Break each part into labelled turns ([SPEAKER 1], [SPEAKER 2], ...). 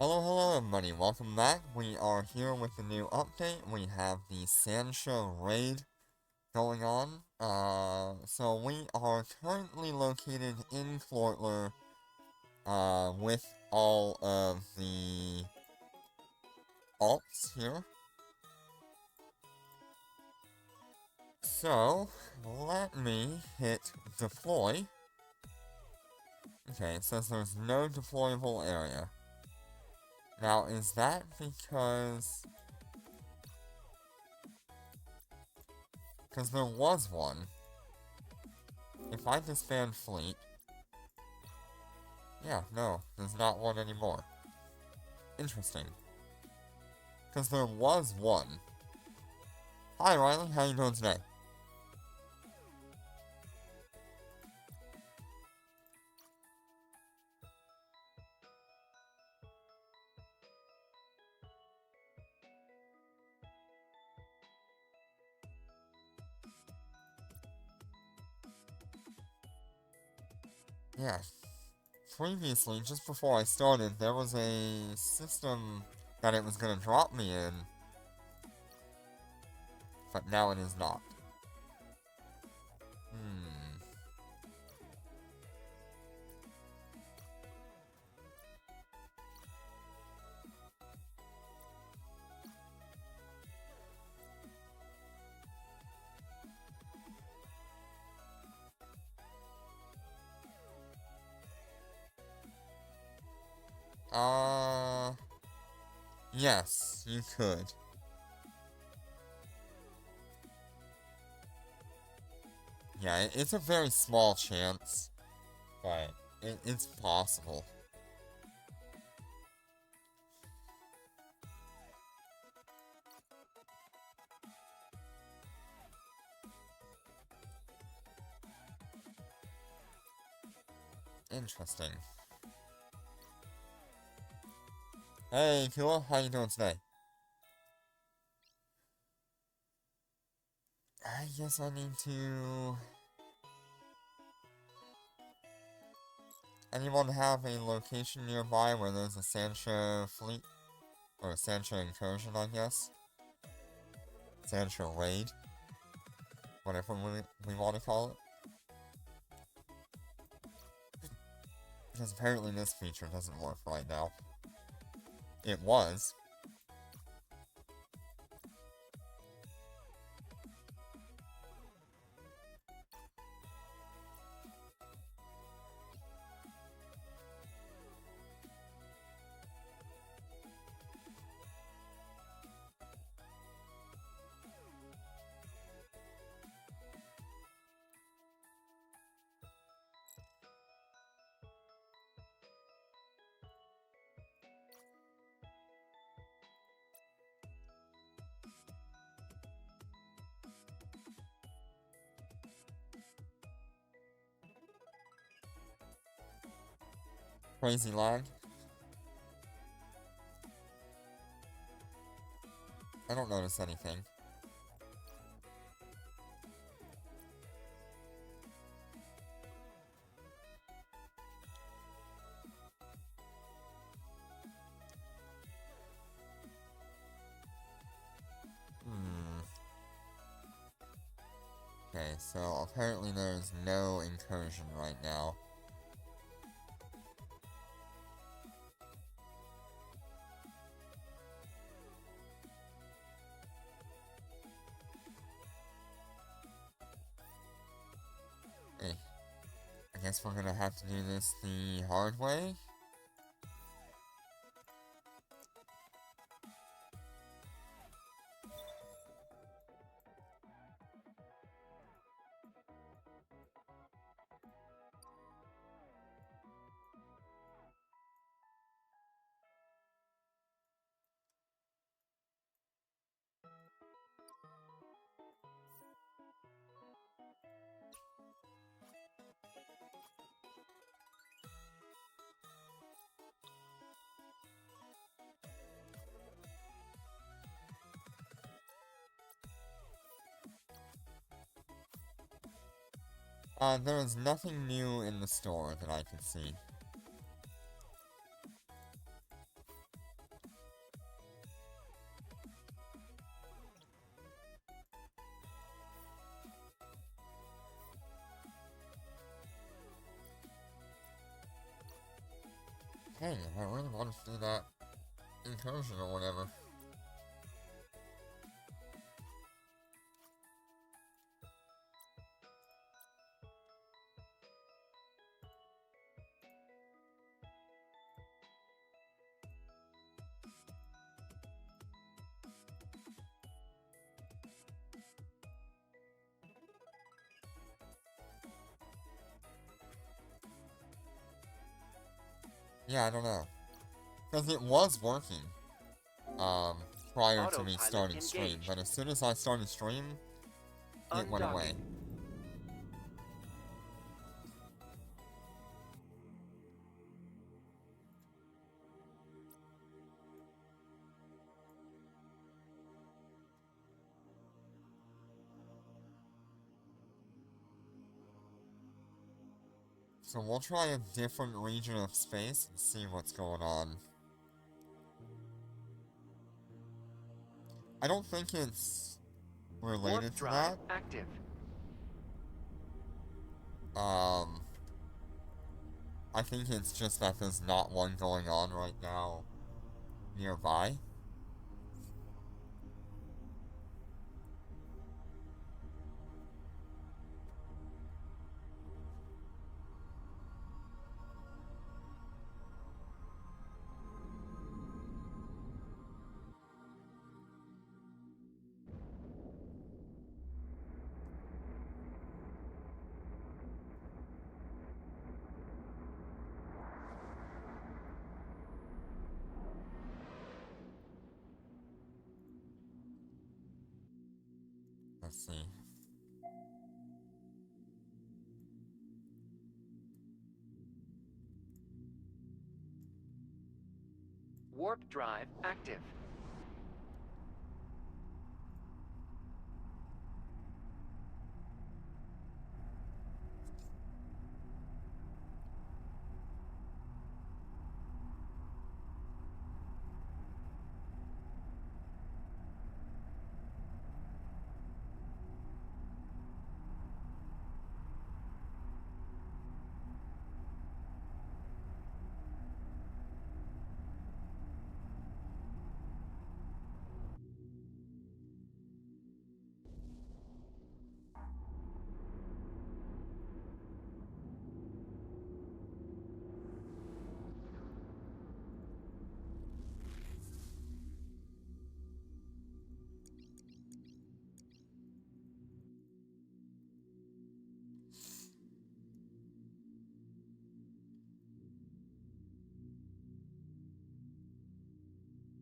[SPEAKER 1] Hello everybody, welcome back. We are here with a new update. We have the Sansha raid going on. So we are currently located in Flortler, with all of the alts here. So, let me hit deploy. Okay, it says there's no deployable area. Now, is that because... Because there was one. If I disband fleet... Yeah, no, there's not one anymore. Interesting. Because there was one. Hi Riley, how you doing today? Yeah. Previously, just before I started, there was a system that it was going to drop me in, but now it is not. Hmm. Yes, you could. Yeah, it's a very small chance, but it's possible. Interesting. Hey, Kua, how you doing today? I guess I need to... Anyone have a location nearby where there's a Sansha fleet? Or a Sansha incursion, I guess? Sansha raid? Whatever we want to call it. Because apparently this feature doesn't work right now. It was. Crazy lag. I don't notice anything. Hmm. Okay, so apparently there's no incursion right now. Hey, I guess we're gonna have to do this the hard way. There is nothing new in the store that I can see. Hey, I really want to see that incursion or whatever. Yeah, I don't know. Because it was working, prior to me starting stream, but as soon as I started stream, it went away. So we'll try a different region of space and see what's going on. I don't think it's related to that.
[SPEAKER 2] Active.
[SPEAKER 1] I think it's just that there's not one going on right now nearby. Let's see.
[SPEAKER 2] Warp drive active.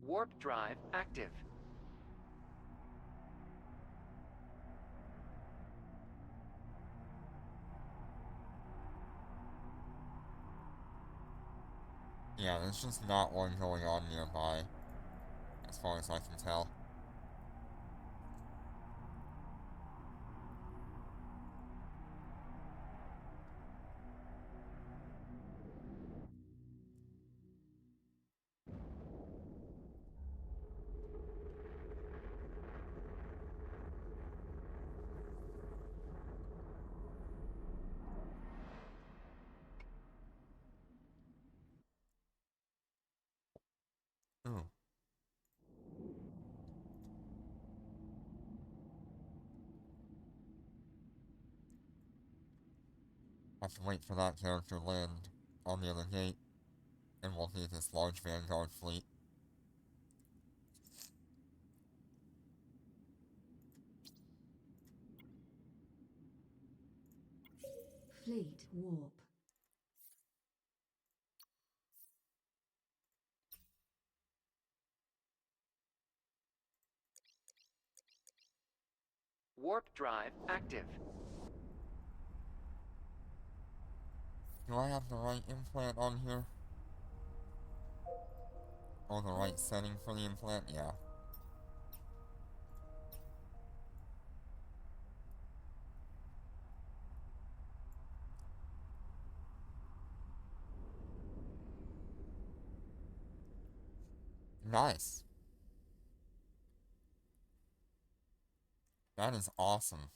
[SPEAKER 2] Warp drive active.
[SPEAKER 1] Yeah, there's just not one going on nearby, as far as I can tell. Ooh. Have to wait for that character to land on the other gate, and we'll need this large vanguard fleet.
[SPEAKER 3] Fleet warp.
[SPEAKER 2] Warp drive active.
[SPEAKER 1] Do I have the right implant on here? Or the right setting for the implant? Yeah. Nice. That is awesome.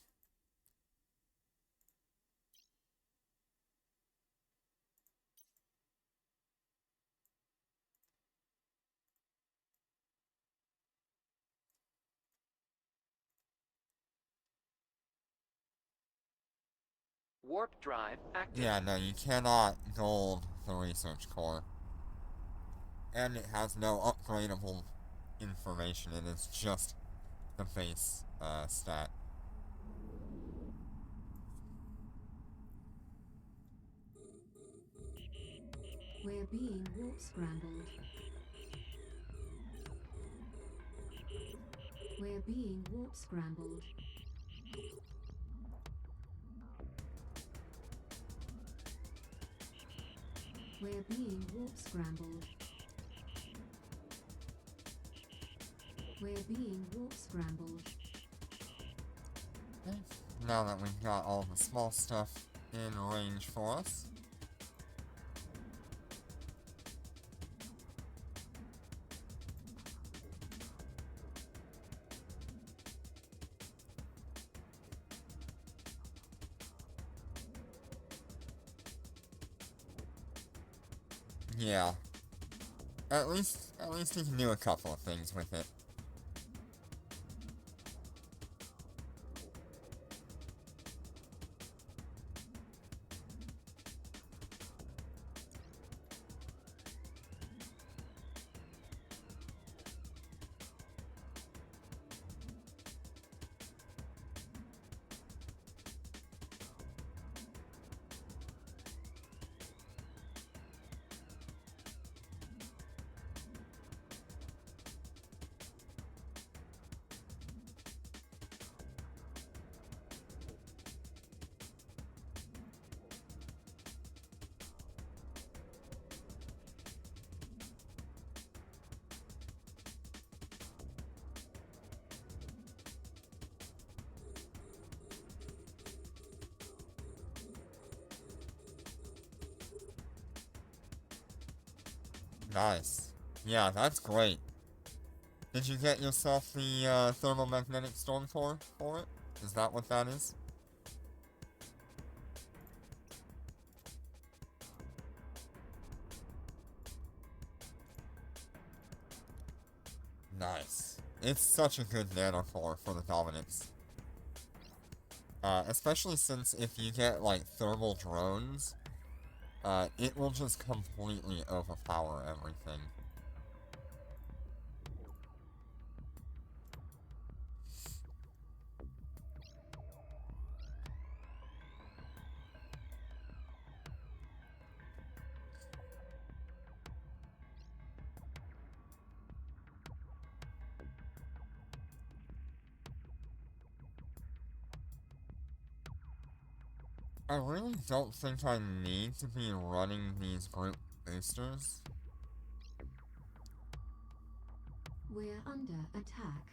[SPEAKER 2] Warp drive active.
[SPEAKER 1] Yeah, no, you cannot gold the research core. And it has no upgradable information, it is just the base stat.
[SPEAKER 3] We're being warp scrambled. We're being warp scrambled. We're being warp scrambled. We're being warp scrambled.
[SPEAKER 1] Okay. Now that we've got all the small stuff in range for us. Yeah. At least you can do a couple of things with it. Nice. Yeah, that's great. Did you get yourself the thermomagnetic storm core for it? Is that what that is? Nice. It's such a good nano core for the Dominix. Especially since if you get, like, thermal drones, it will just completely overpower everything. I really don't think I need to be running these group boosters.
[SPEAKER 3] We're under attack.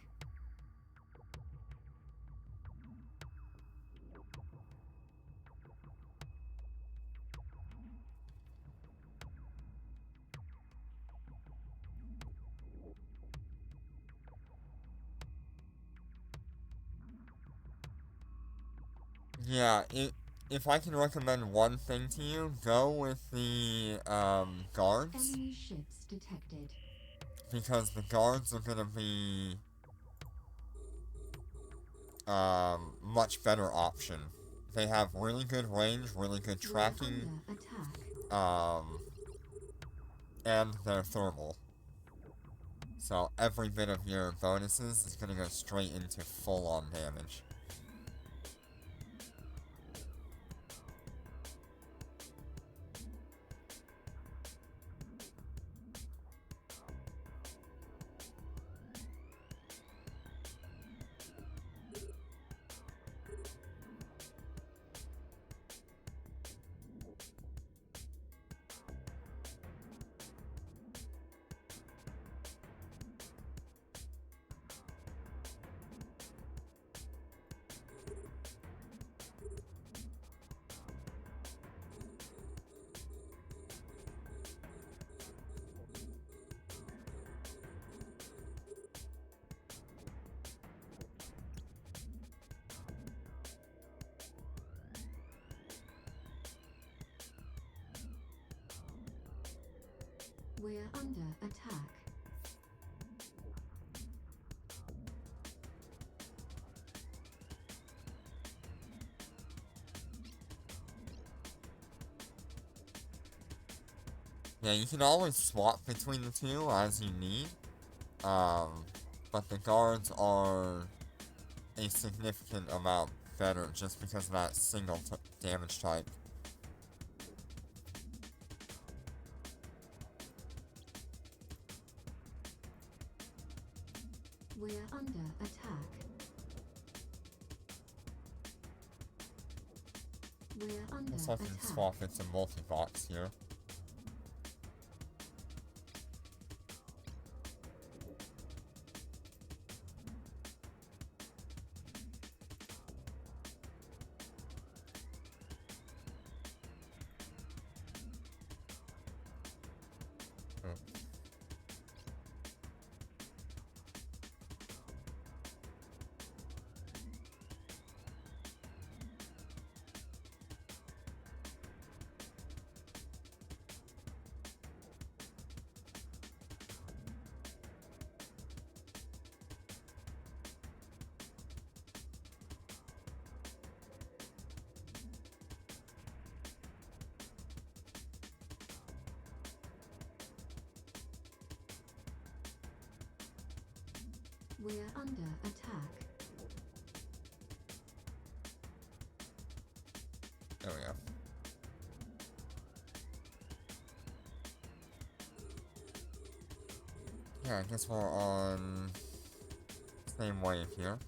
[SPEAKER 1] Yeah, if I can recommend one thing to you, go with the guards,
[SPEAKER 3] Enemy ships detected.
[SPEAKER 1] because the guards are gonna be much better option. They have really good range, really good
[SPEAKER 3] We're
[SPEAKER 1] tracking,
[SPEAKER 3] under attack.
[SPEAKER 1] And they're thermal. So every bit of your bonuses is gonna go straight into full-on damage.
[SPEAKER 3] We're under attack.
[SPEAKER 1] Yeah, you can always swap between the two as you need. But the guards are a significant amount better just because of that single damage type.
[SPEAKER 3] We're under attack. We're under
[SPEAKER 1] Guess I can
[SPEAKER 3] attack.
[SPEAKER 1] swap it to multi-box here.
[SPEAKER 3] We're under attack.
[SPEAKER 1] There we go. Yeah, I guess we're on same wave here.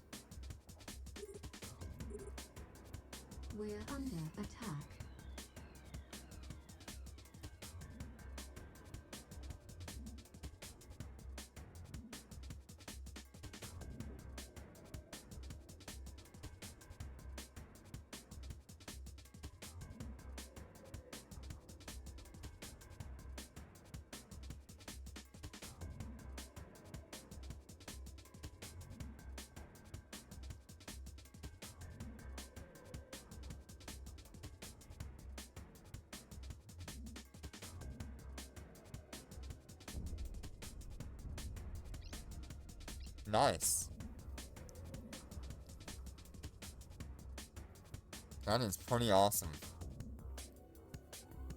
[SPEAKER 3] We're under attack.
[SPEAKER 1] Nice. That is pretty awesome.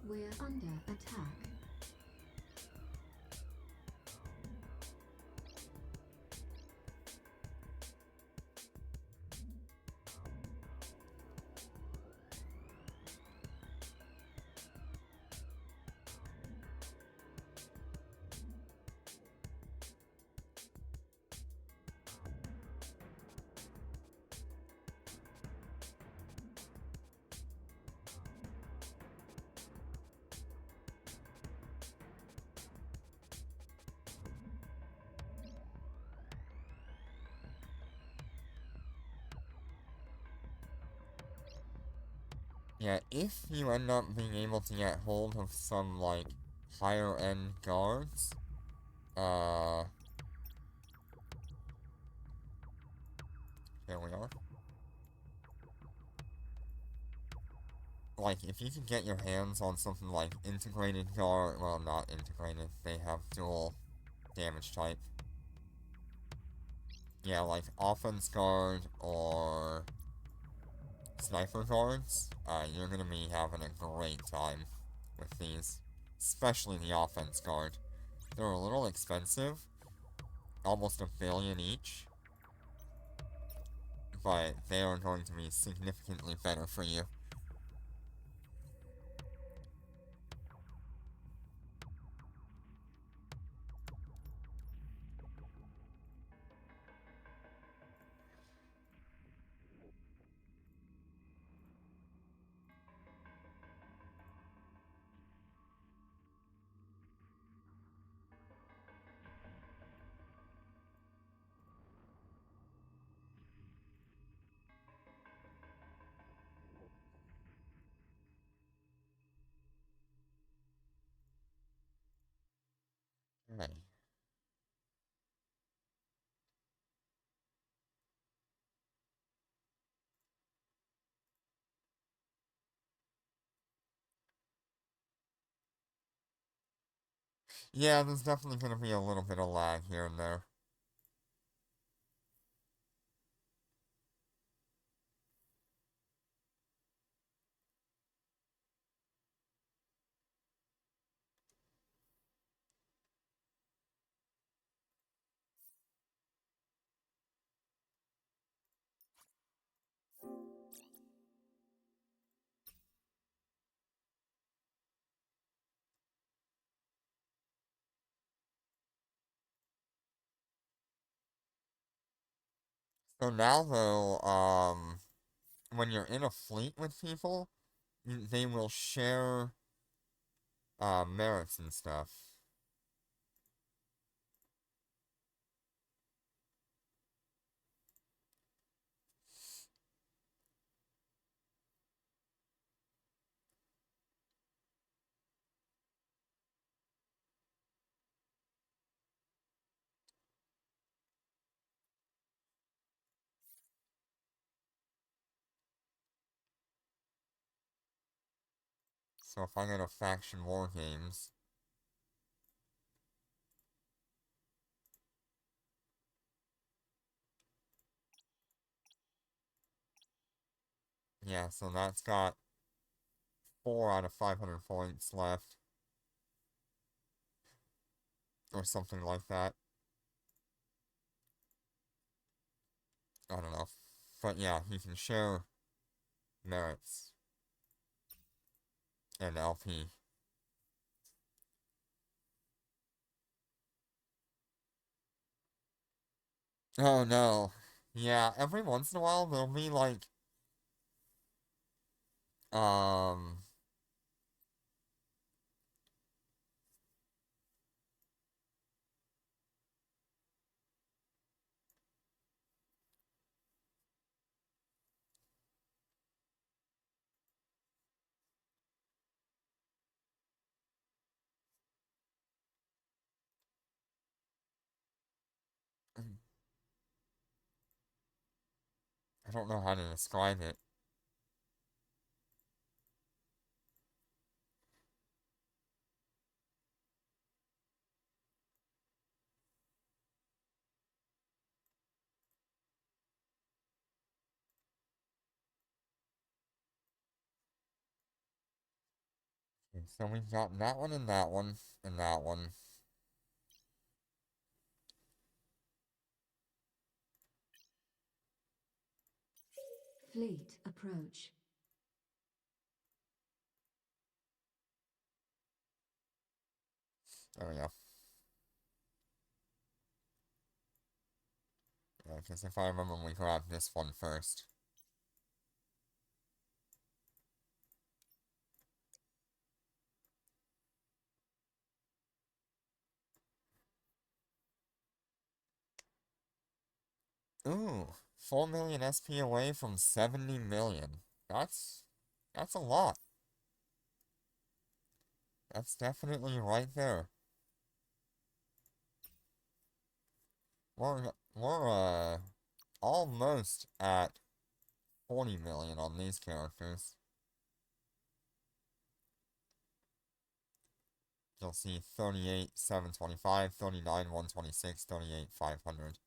[SPEAKER 3] We're under attack.
[SPEAKER 1] Yeah, if you end up being able to get hold of some, like, higher end guards, there we are. Like, if you can get your hands on something like integrated guard, well, not integrated, they have dual damage type. Yeah, like offense guard or sniper guards, you're gonna be having a great time with these. Especially the offense guard. They're a little expensive, almost $1 billion each, but they are going to be significantly better for you. Right. Yeah, there's definitely gonna be a little bit of lag here and there. So now though, when you're in a fleet with people, they will share merits and stuff. So if I go to faction war games, yeah, so that's got 4 out of 500 points left, or something like that. I don't know. But yeah, you can share merits and LP. Oh no. Yeah, every once in a while there'll be like, um, I don't know how to describe it. Okay, so we've got that one and that one and that one.
[SPEAKER 3] Fleet approach.
[SPEAKER 1] There we go. Yeah, because if I remember, we grabbed this one first. Ooh, 4 million SP away from 70 million. That's a lot. That's definitely right there. We're almost at 40 million on these characters. You'll see 38, 725, 39, 126, 38, 500.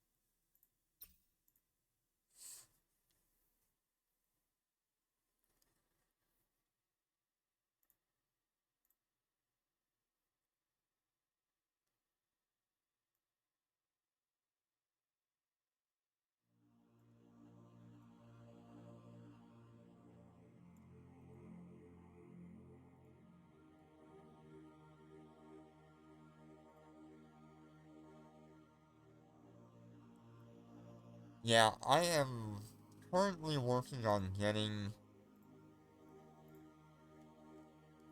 [SPEAKER 1] Yeah, I am currently working on getting,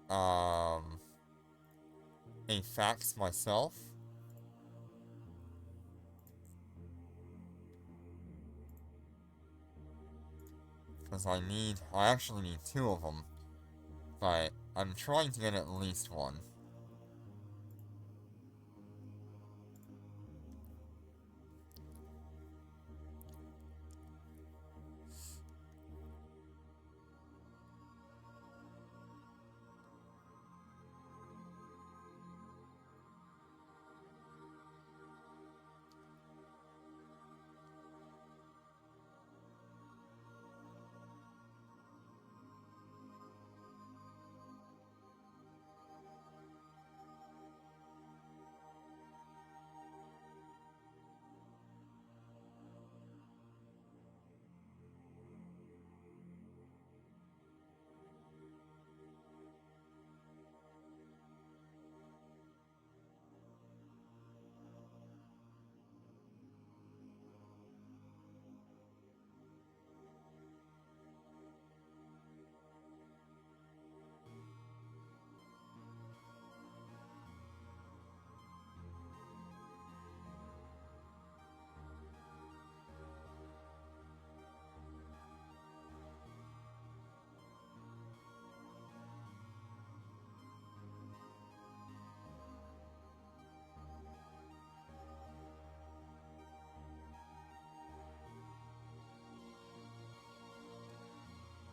[SPEAKER 1] um, a fax myself. Because I actually need 2 of them. But I'm trying to get at least one.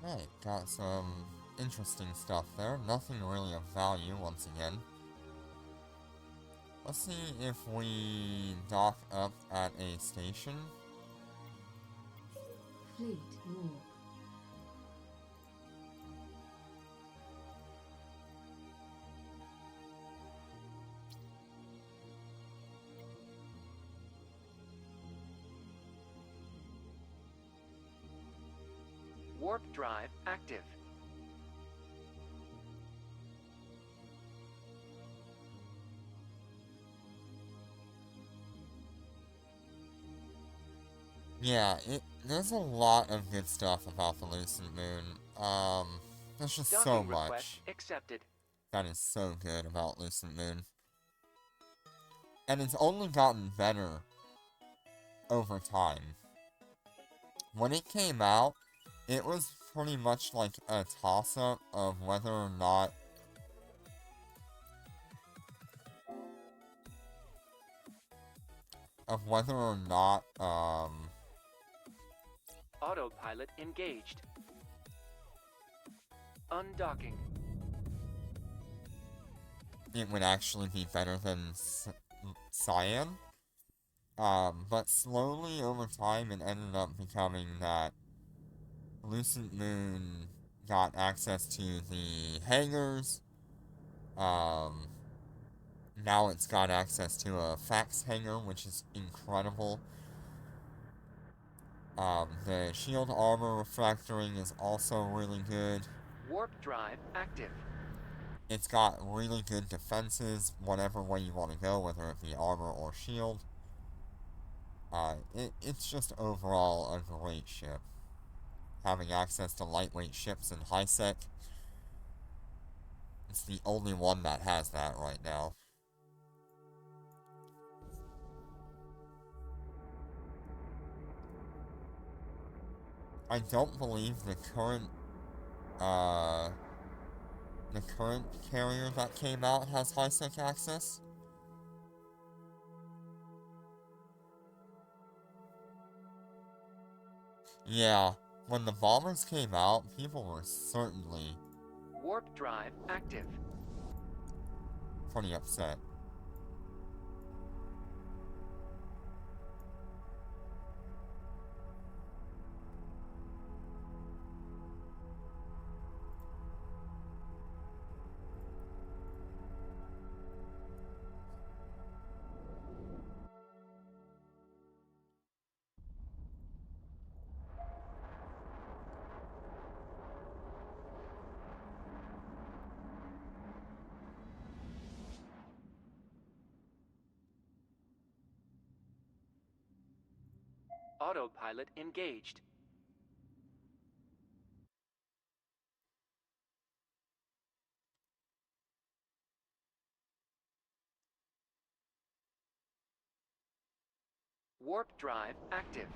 [SPEAKER 1] Alright, got some interesting stuff there. Nothing really of value, once again. Let's see if we dock up at a station.
[SPEAKER 3] Fleet warp.
[SPEAKER 2] Warp drive active.
[SPEAKER 1] Yeah, there's a lot of good stuff about the Lucent Moon. There's just so
[SPEAKER 2] Docking request
[SPEAKER 1] much
[SPEAKER 2] accepted.
[SPEAKER 1] that is so good about Lucent Moon. And it's only gotten better over time. When it came out, it was pretty much like a toss-up of whether or not
[SPEAKER 2] Autopilot engaged. Undocking.
[SPEAKER 1] it would actually be better than Cyan. But slowly over time it ended up becoming that Lucent Moon got access to the hangars. Now it's got access to a fax hangar, which is incredible. The shield armor refractoring is also really good.
[SPEAKER 2] Warp drive active.
[SPEAKER 1] It's got really good defenses, whatever way you want to go, whether it be armor or shield. It's just overall a great ship. Having access to lightweight ships in high-sec, it's the only one that has that right now. I don't believe the current carrier that came out has high-sec access. Yeah, when the bombers came out, people were certainly
[SPEAKER 2] Warp drive active.
[SPEAKER 1] pretty upset.
[SPEAKER 2] Autopilot engaged. Warp drive active.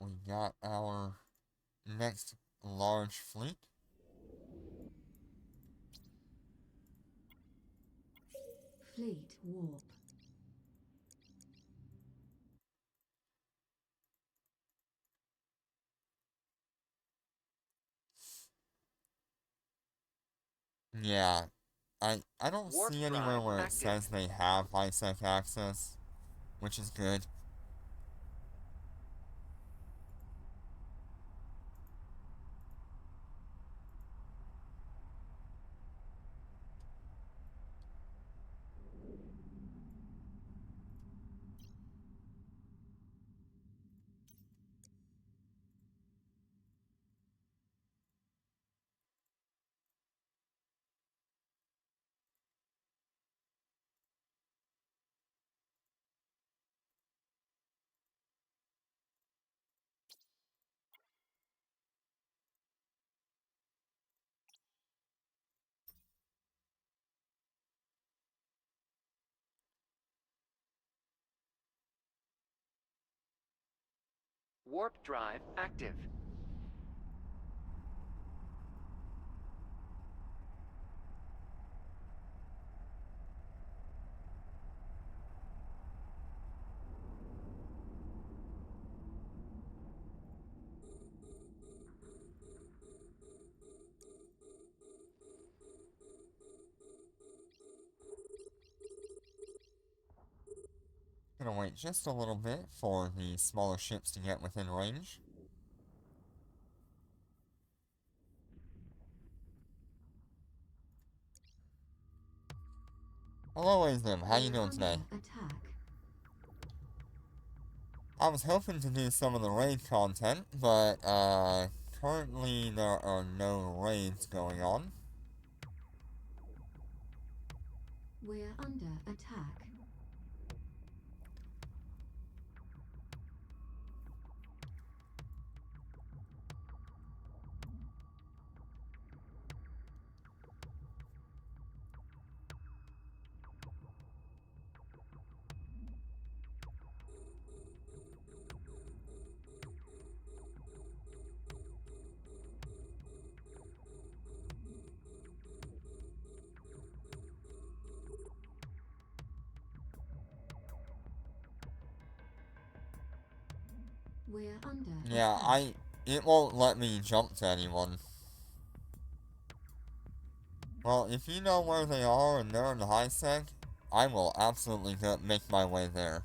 [SPEAKER 1] We got our next large fleet.
[SPEAKER 3] Fleet warp.
[SPEAKER 1] Yeah, I don't
[SPEAKER 2] Warp
[SPEAKER 1] see anywhere
[SPEAKER 2] drive
[SPEAKER 1] where it
[SPEAKER 2] active.
[SPEAKER 1] says they have high-sec access, which is good.
[SPEAKER 2] Warp drive active.
[SPEAKER 1] Gonna wait just a little bit for the smaller ships to get within range. Hello, Azim. How you doing today?
[SPEAKER 3] Attack.
[SPEAKER 1] I was hoping to do some of the raid content, but, currently there are no raids going on.
[SPEAKER 3] We're under attack. We're under
[SPEAKER 1] Yeah,
[SPEAKER 3] attack.
[SPEAKER 1] it won't let me jump to anyone. Well, if you know where they are and they're in the high sec, I will absolutely make my way there.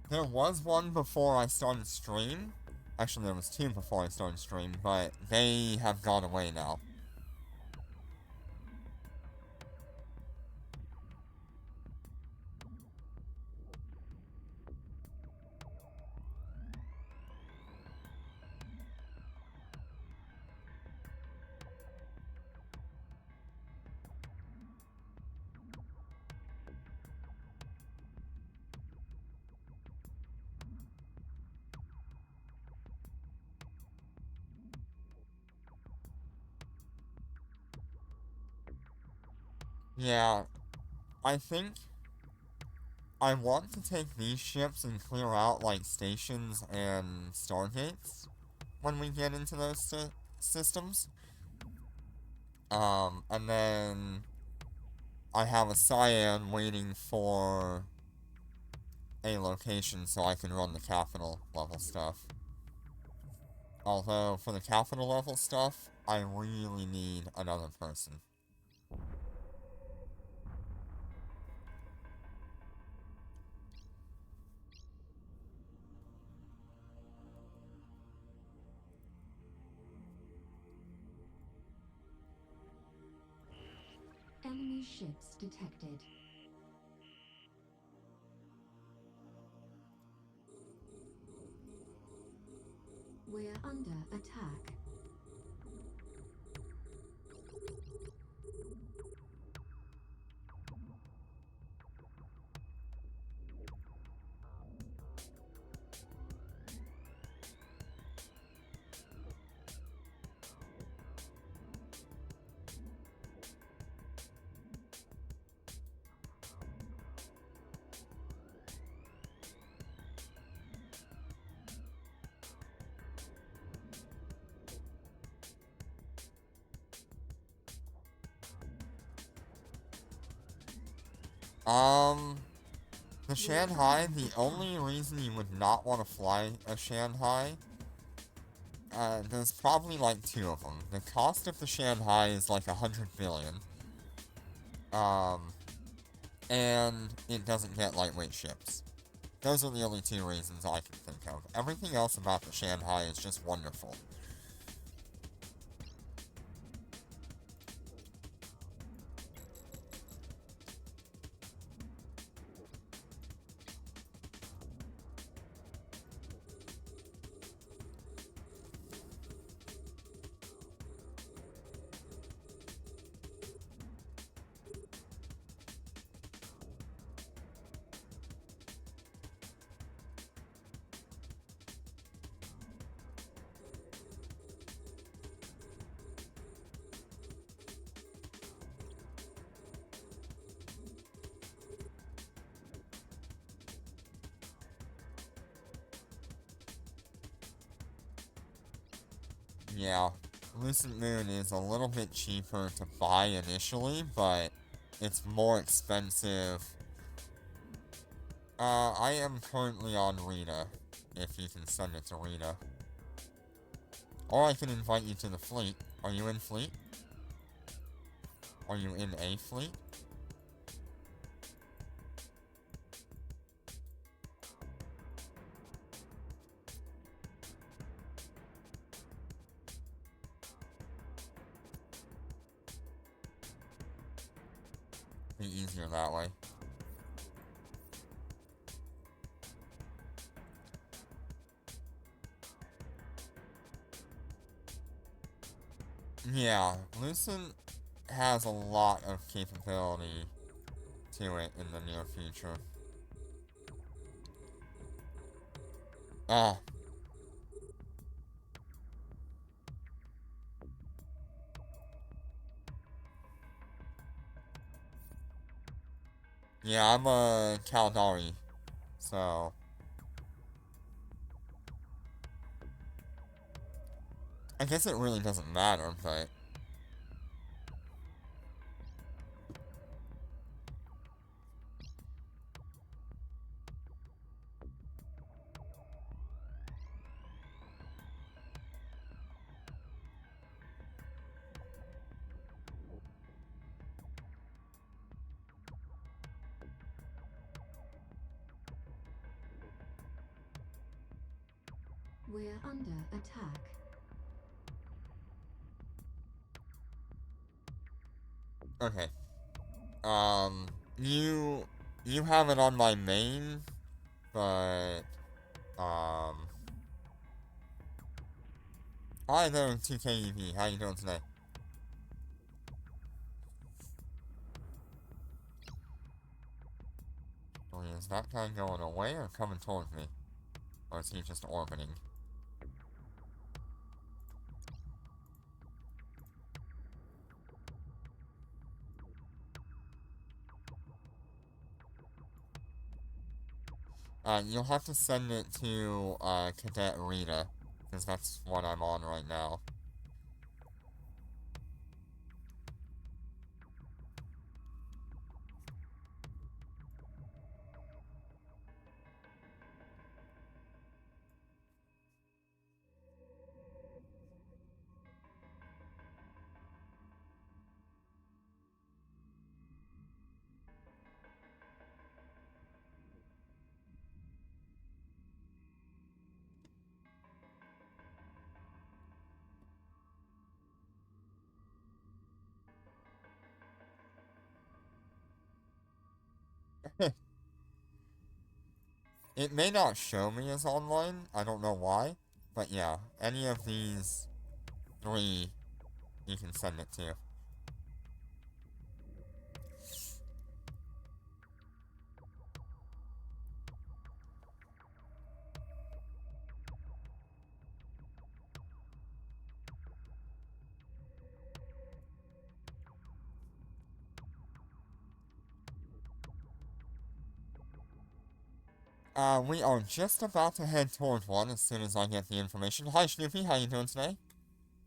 [SPEAKER 1] There was one before I started stream. Actually, there was two before I started stream, but they have gone away now. Yeah, I think I want to take these ships and clear out, like, stations and stargates when we get into those systems. And then I have a cyan waiting for a location so I can run the capital level stuff. Although, for the capital level stuff, I really need another person.
[SPEAKER 3] Enemy ships detected. We're under attack.
[SPEAKER 1] The Shanghai, the only reason you would not want to fly a Shanghai, there's probably like two of them. The cost of the Shanghai is like 100 billion. And it doesn't get lightweight ships. Those are the only two reasons I can think of. Everything else about the Shanghai is just wonderful. Yeah, Lucent Moon is a little bit cheaper to buy initially, but it's more expensive. I am currently on Rita, if you can send it to Rita. Or I can invite you to the fleet. Are you in fleet? Are you in a fleet? Be easier that way. Yeah, Lucent has a lot of capability to it in the near future. Ah. Yeah, I'm a Caldari, so... I guess it really doesn't matter, but...
[SPEAKER 3] We're under attack.
[SPEAKER 1] Okay. You have it on my main, but... Hi there, 2KEV. How you doing today? Is that guy going away or coming towards me? Or is he just orbiting? You'll have to send it to, Cadet Rita, because that's what I'm on right now. It may not show me as online, I don't know why, but yeah, any of these three you can send it to. We are just about to head toward one as soon as I get the information. Hi Snoopy, how you doing today?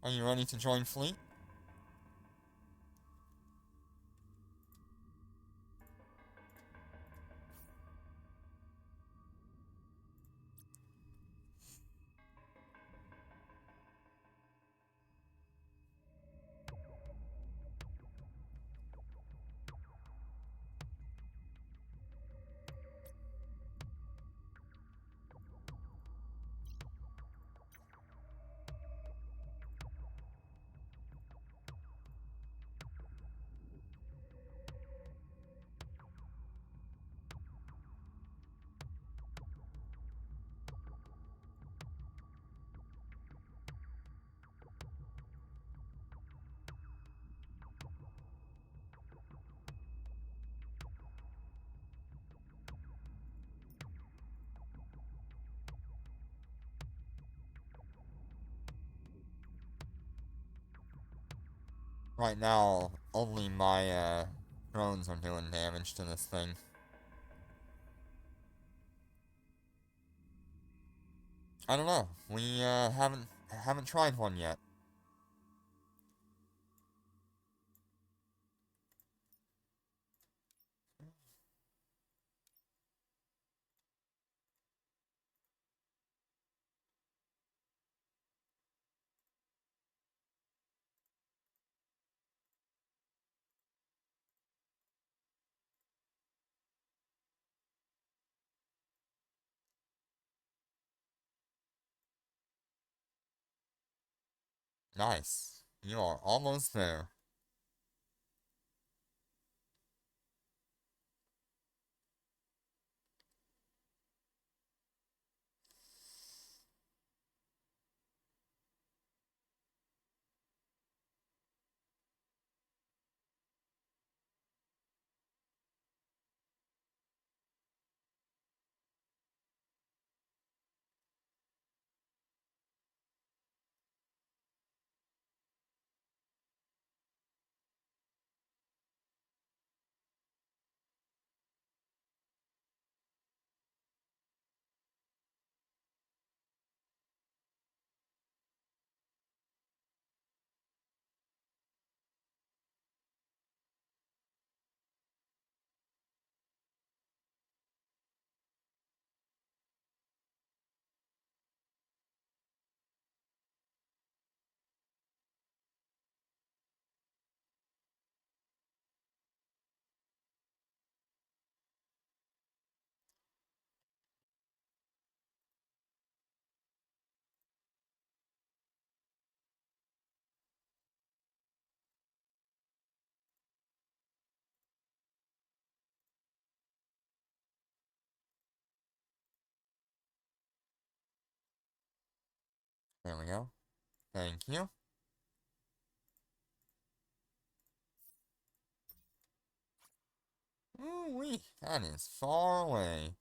[SPEAKER 1] Are you ready to join fleet? Right now, only my, drones are doing damage to this thing. I don't know. We, haven't tried one yet. Nice. You are almost there. There we go. Thank you. Ooh-wee, that is far away.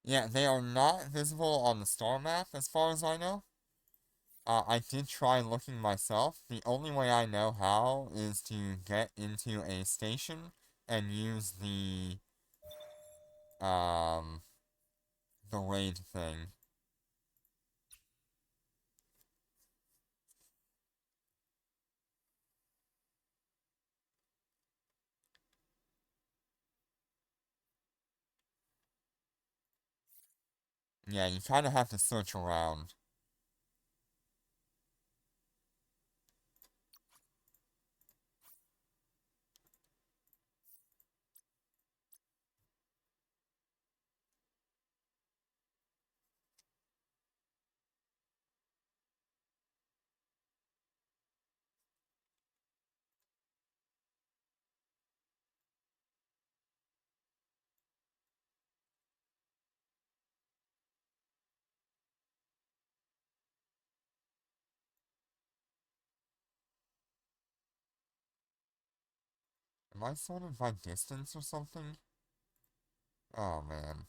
[SPEAKER 1] Yeah, they are not visible on the star map as far as I know. I did try looking myself. The only way I know how is to get into a station and use um, the raid thing. Yeah, you kind of have to search around. Am I sorted by distance or something? Oh man.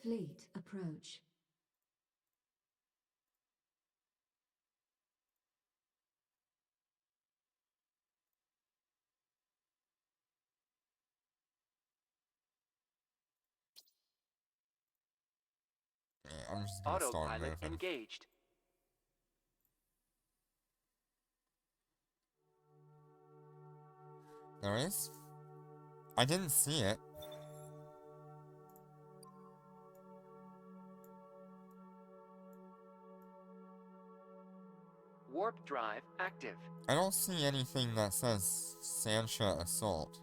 [SPEAKER 3] Fleet approach.
[SPEAKER 1] Yeah, I'm just gonna start
[SPEAKER 2] Autopilot
[SPEAKER 1] moving.
[SPEAKER 2] engaged.
[SPEAKER 1] There is? I didn't see it.
[SPEAKER 2] Warp drive active.
[SPEAKER 1] I don't see anything that says Sansha Assault.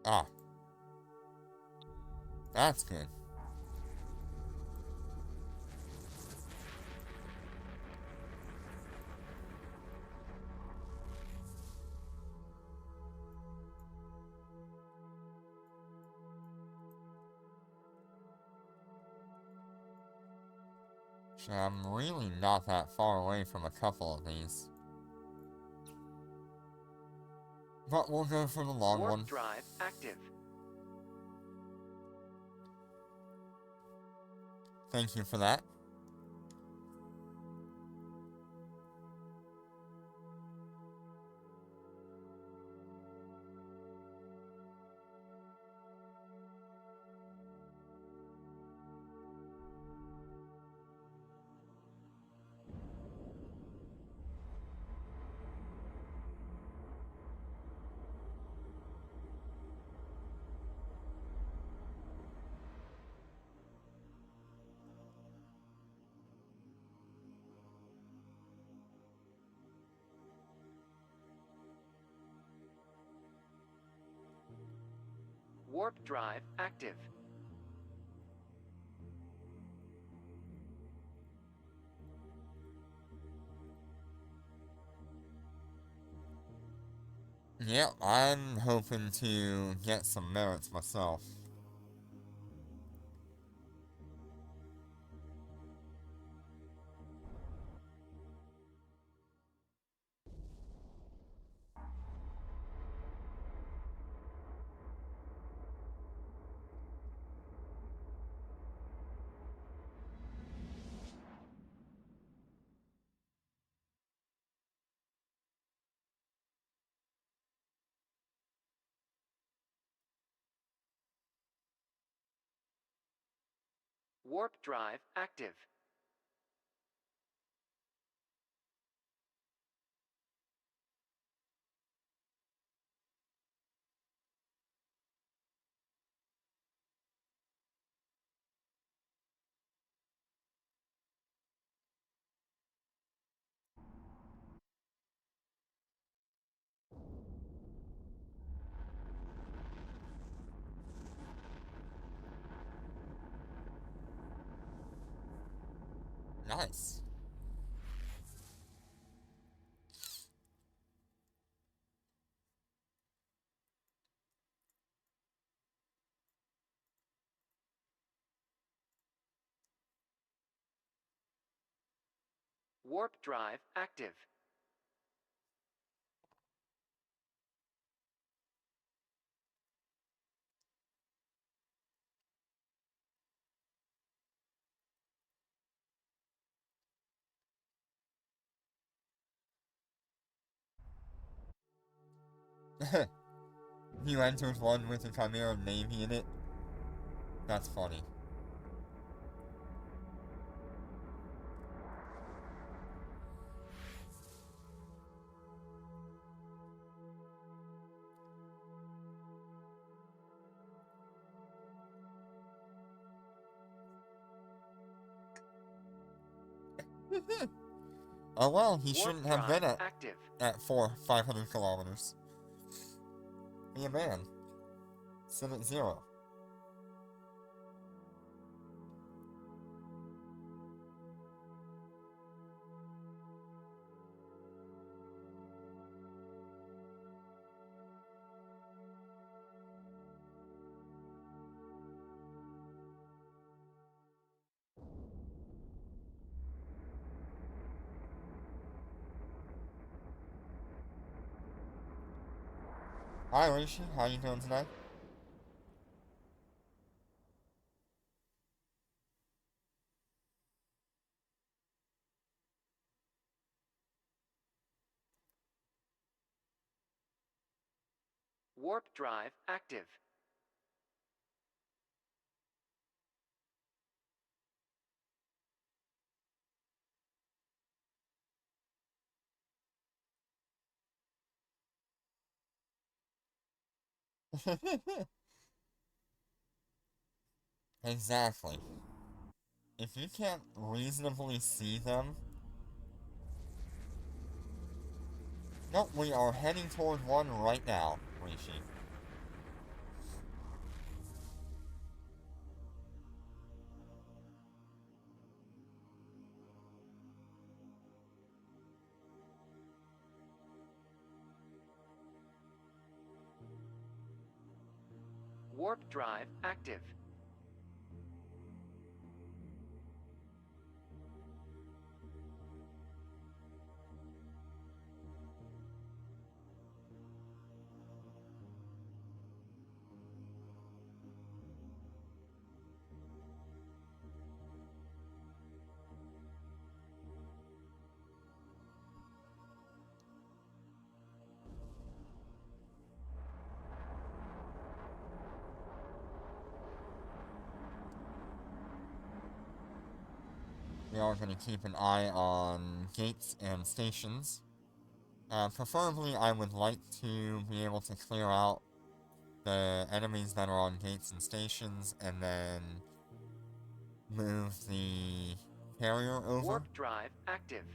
[SPEAKER 1] Ah, that's good. I'm really not that far away from a couple of these. But we'll go for the long
[SPEAKER 2] Warp
[SPEAKER 1] one.
[SPEAKER 2] drive active.
[SPEAKER 1] Thank you for that.
[SPEAKER 2] Warp drive active.
[SPEAKER 1] Yeah, I'm hoping to get some merits myself.
[SPEAKER 2] Warp drive active.
[SPEAKER 1] Nice.
[SPEAKER 2] Warp drive active.
[SPEAKER 1] You entered one with a Chimera Navy in it? That's funny. Oh well, he
[SPEAKER 2] Warp
[SPEAKER 1] shouldn't have
[SPEAKER 2] drive
[SPEAKER 1] been
[SPEAKER 2] active.
[SPEAKER 1] at 500 kilometers. Be a man. Sit at 0. Hi Rishi, how you doing tonight?
[SPEAKER 2] Warp drive active.
[SPEAKER 1] Exactly. If you can't reasonably see them... Nope, we are heading toward one right now, Rishi.
[SPEAKER 2] Warp drive active.
[SPEAKER 1] we are going to keep an eye on gates and stations. Preferably, I would like to be able to clear out the enemies that are on gates and stations, and then move the carrier over.
[SPEAKER 2] Warp drive active.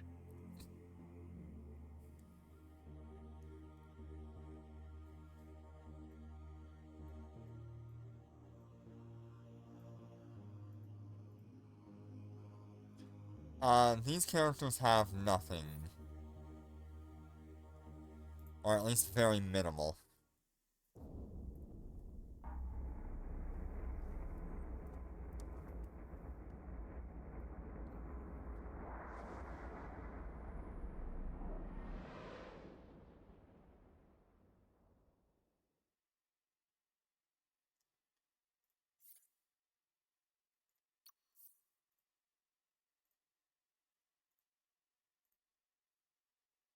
[SPEAKER 1] These characters have nothing. Or at least very minimal.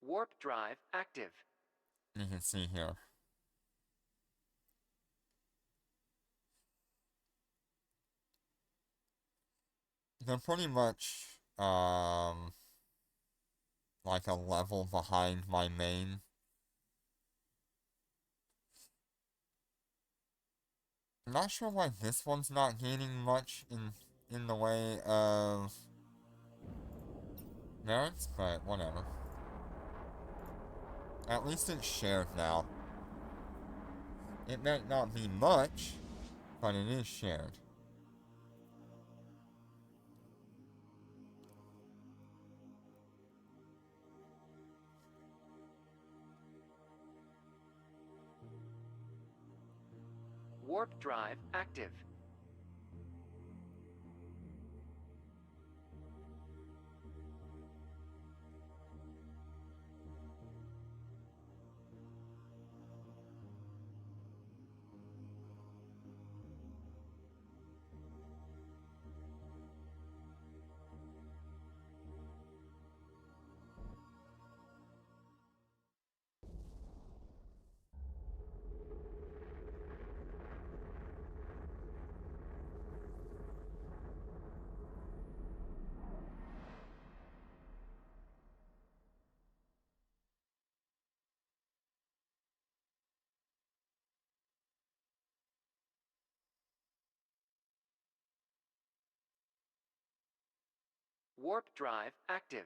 [SPEAKER 2] Warp drive active.
[SPEAKER 1] You can see here. They're pretty much, like a level behind my main. I'm not sure why this one's not gaining much in the way of merits, but whatever. At least it's shared now. It might not be much, but it is shared.
[SPEAKER 2] Warp drive active. Warp drive active.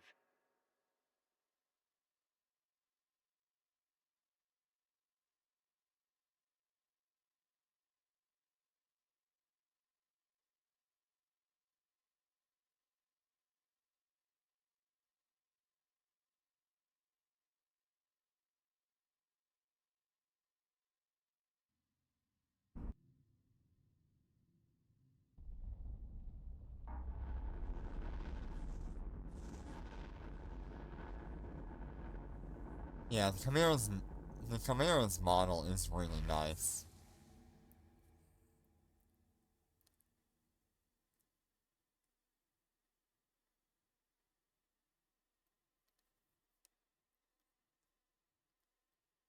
[SPEAKER 1] Yeah, the Chimera's model is really nice.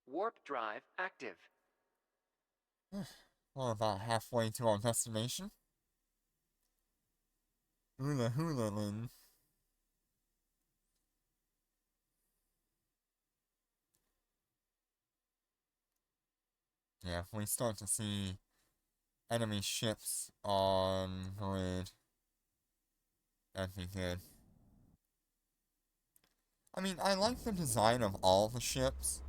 [SPEAKER 2] Warp drive active.
[SPEAKER 1] We're about halfway to our destination. Hula hula lin. Yeah, if we start to see enemy ships on grid, that'd be good. I mean, I like the design of all the ships,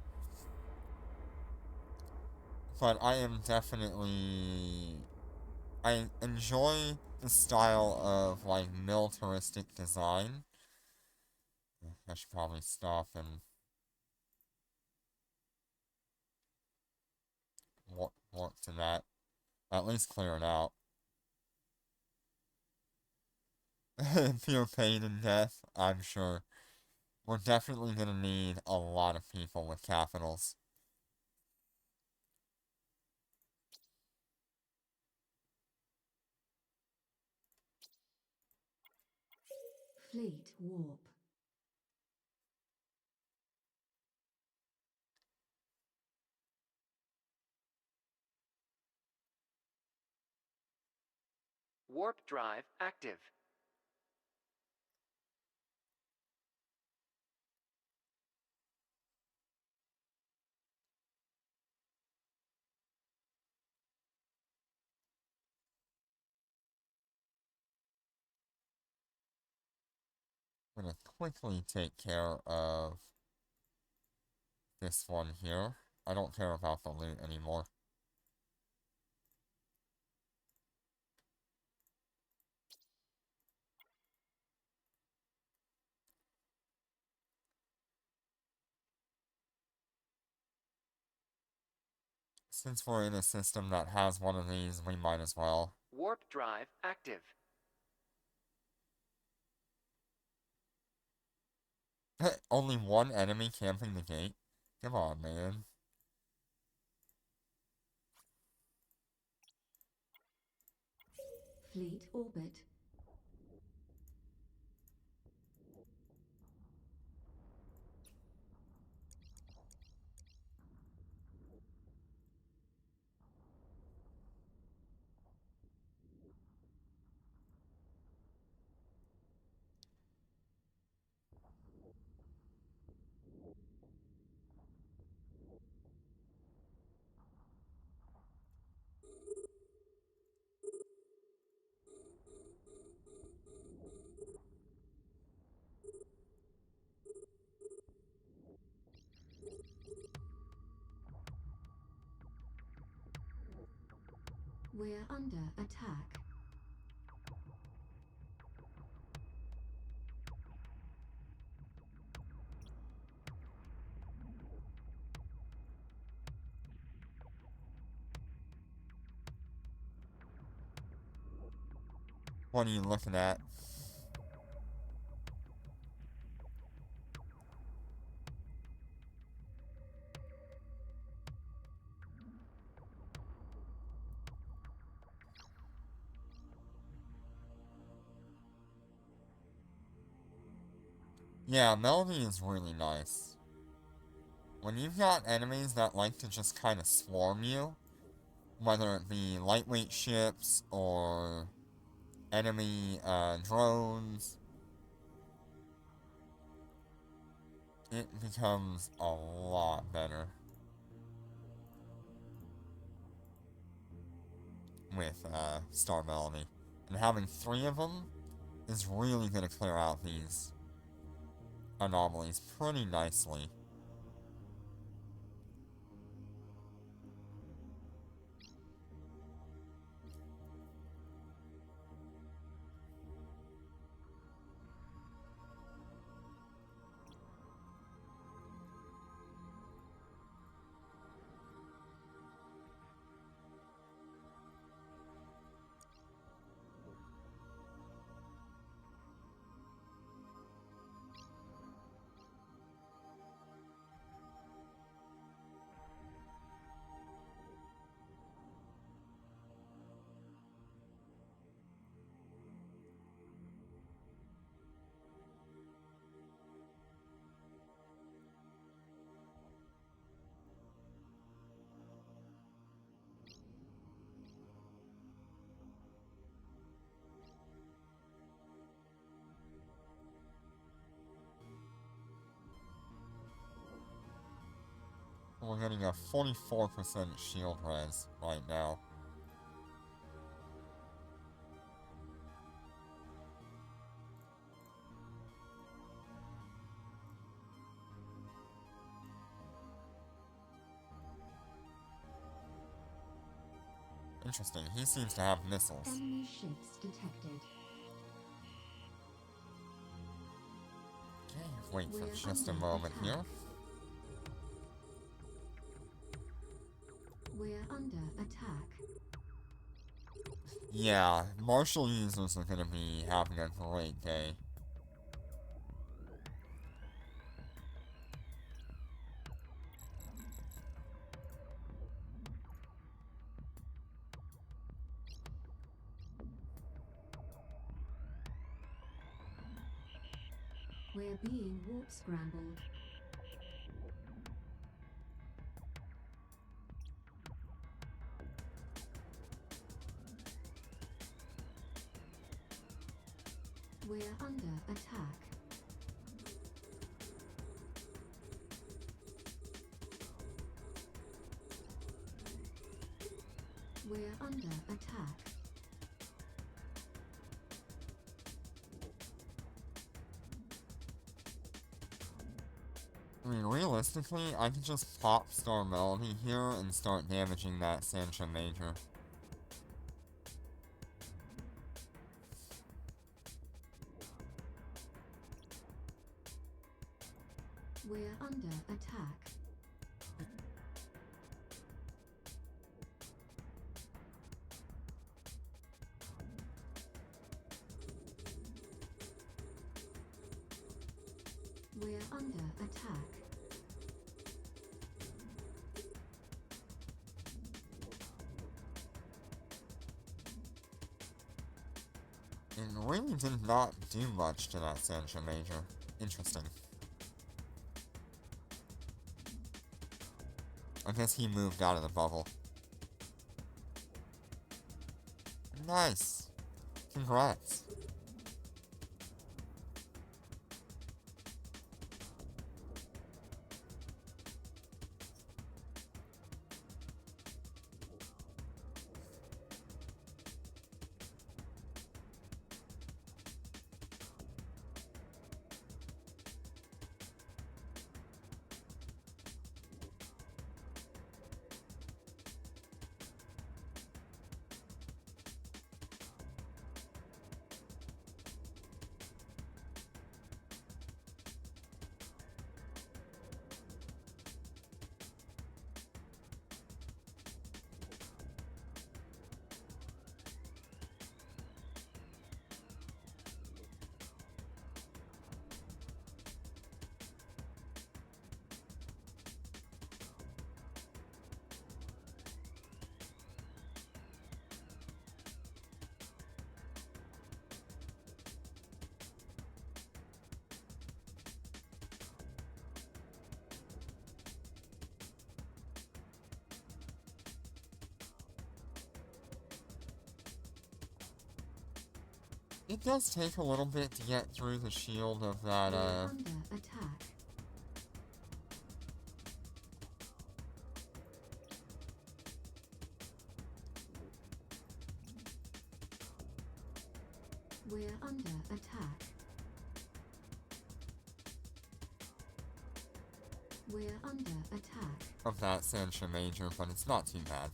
[SPEAKER 1] but I am definitely... I enjoy the style of, like, militaristic design. I should probably stop and work to that. At least clear it out. Pure pain and death, I'm sure. We're definitely gonna need a lot of people with capitals.
[SPEAKER 3] Fleet warp.
[SPEAKER 2] Warp drive active.
[SPEAKER 1] quickly take care of this one here. I don't care about the loot anymore. Since we're in a system that has one of these, we might as well.
[SPEAKER 2] Warp drive active.
[SPEAKER 1] Only one enemy camping the gate? Come on, man.
[SPEAKER 3] Fleet orbit. We're under attack.
[SPEAKER 1] What are you looking at? Yeah, Melody is really nice. When you've got enemies that like to just kind of swarm you, whether it be lightweight ships or enemy drones, it becomes a lot better with Star Melody. And having 3 of them is really going to clear out these anomalies pretty nicely. We're getting a 44% shield res right now. Interesting, he seems to have missiles.
[SPEAKER 3] Enemy ships detected.
[SPEAKER 1] Okay, wait for
[SPEAKER 3] We're
[SPEAKER 1] just a
[SPEAKER 3] under
[SPEAKER 1] moment
[SPEAKER 3] attack.
[SPEAKER 1] here.
[SPEAKER 3] We're under attack.
[SPEAKER 1] Yeah, martial users are gonna be having a great day.
[SPEAKER 3] We're being warp scrambled. We're under attack. We're under attack.
[SPEAKER 1] mean, realistically, I could just pop Star Melody here and start damaging that Sansha Major.
[SPEAKER 3] We're under attack. We're under attack.
[SPEAKER 1] It really did not do much to that Sansha Major. Interesting. I guess he moved out of the bubble. Nice! Congrats. It does take a little bit to get through the shield of that,
[SPEAKER 3] We're under attack. We're under attack. We're under attack.
[SPEAKER 1] of that Sansha Major, but it's not too bad.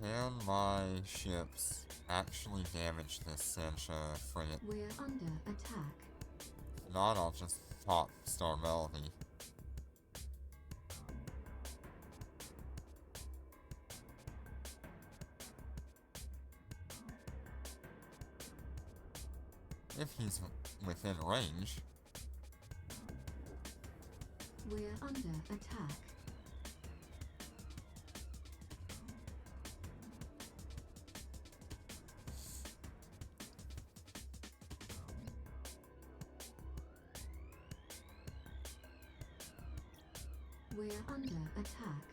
[SPEAKER 1] Can my ships actually damage this Sansha frigate?
[SPEAKER 3] We're under attack.
[SPEAKER 1] If not, I'll just pop Star Melody. If he's within range.
[SPEAKER 3] We're under attack. We're under attack.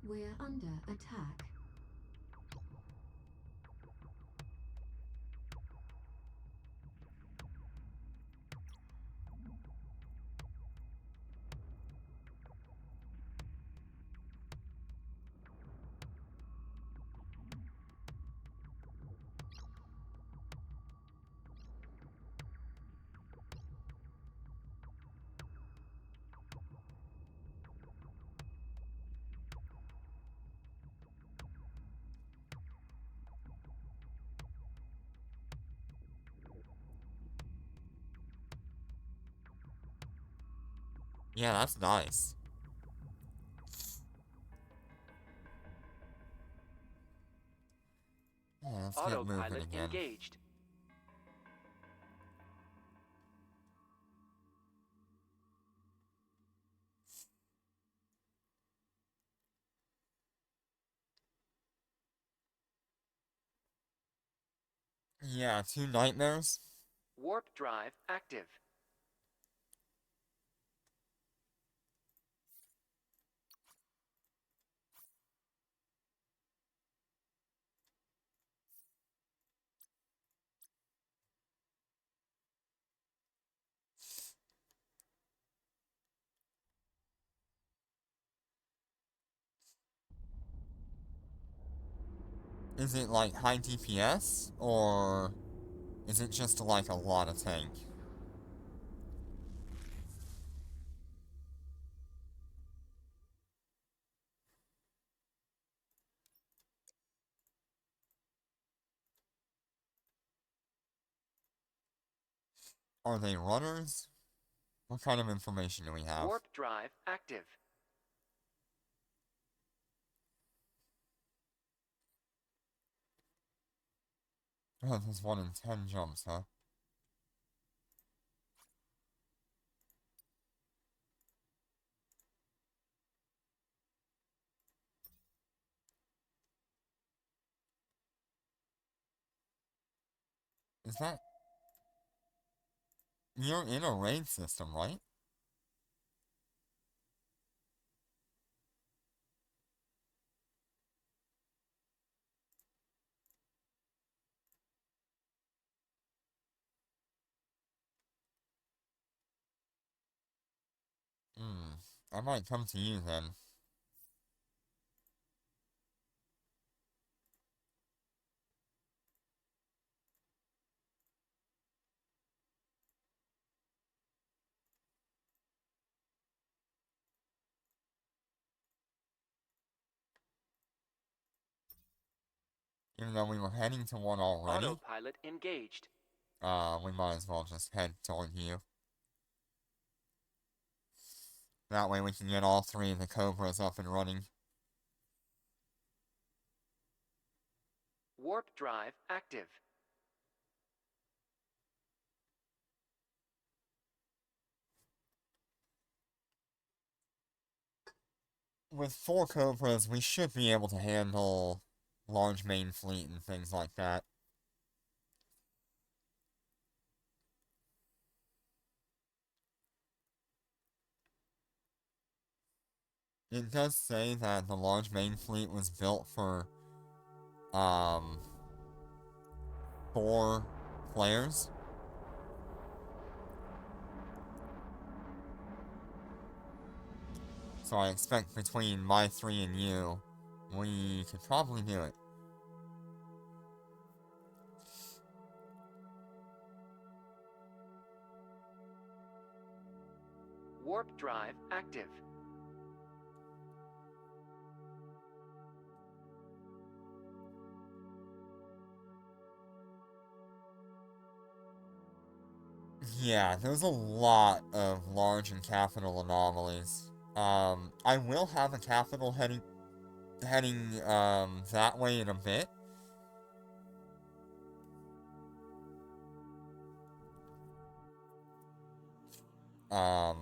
[SPEAKER 3] We're under attack.
[SPEAKER 1] Yeah, that's nice. Yeah, let's get moving
[SPEAKER 2] Autopilot
[SPEAKER 1] again.
[SPEAKER 2] engaged.
[SPEAKER 1] Yeah, 2 nightmares?
[SPEAKER 2] Warp drive active.
[SPEAKER 1] Is it like high DPS, or is it just like a lot of tank? Are they runners? What kind of information do we have?
[SPEAKER 2] Warp drive active.
[SPEAKER 1] Oh, there's 1 in 10 jumps, huh? Is that... You're in a raid system, right? I might come to you then. Even though we were heading to one already,
[SPEAKER 2] Autopilot engaged.
[SPEAKER 1] we might as well just head toward you. That way we can get all 3 of the Cobras up and running.
[SPEAKER 2] Warp drive active.
[SPEAKER 1] With 4 Cobras, we should be able to handle large main fleet and things like that. It does say that the large main fleet was built for, 4 players. So I expect between my 3 and you, we could probably do it.
[SPEAKER 2] Warp drive active.
[SPEAKER 1] Yeah, there's a lot of large and capital anomalies. I will have a capital heading that way in a bit. Um,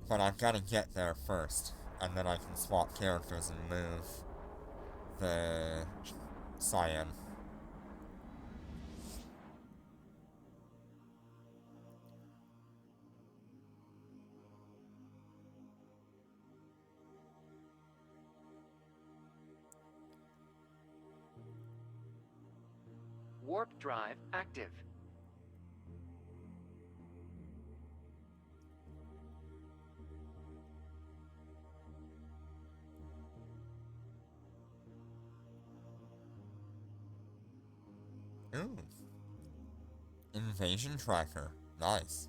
[SPEAKER 1] but I've got to get there first, and then I can swap characters and move the Cyan.
[SPEAKER 2] Warp drive active.
[SPEAKER 1] Ooh. Invasion tracker. Nice.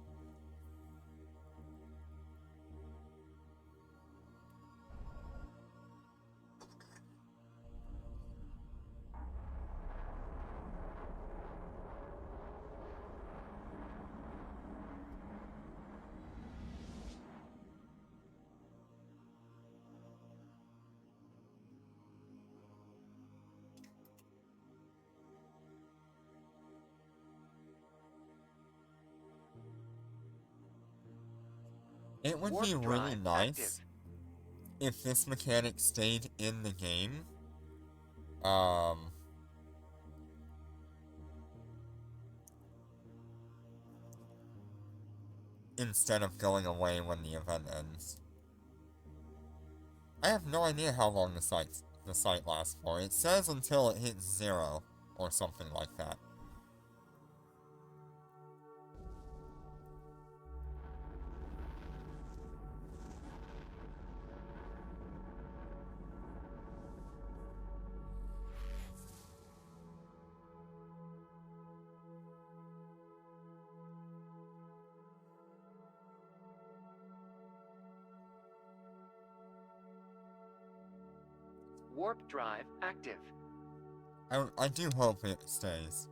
[SPEAKER 1] It would
[SPEAKER 2] Warp
[SPEAKER 1] be really
[SPEAKER 2] drive
[SPEAKER 1] nice
[SPEAKER 2] active.
[SPEAKER 1] if this mechanic stayed in the game. Um, instead of going away when the event ends. I have no idea how long the site lasts for. It says until it hits 0, or something like that.
[SPEAKER 2] Warp drive active.
[SPEAKER 1] I do hope it stays.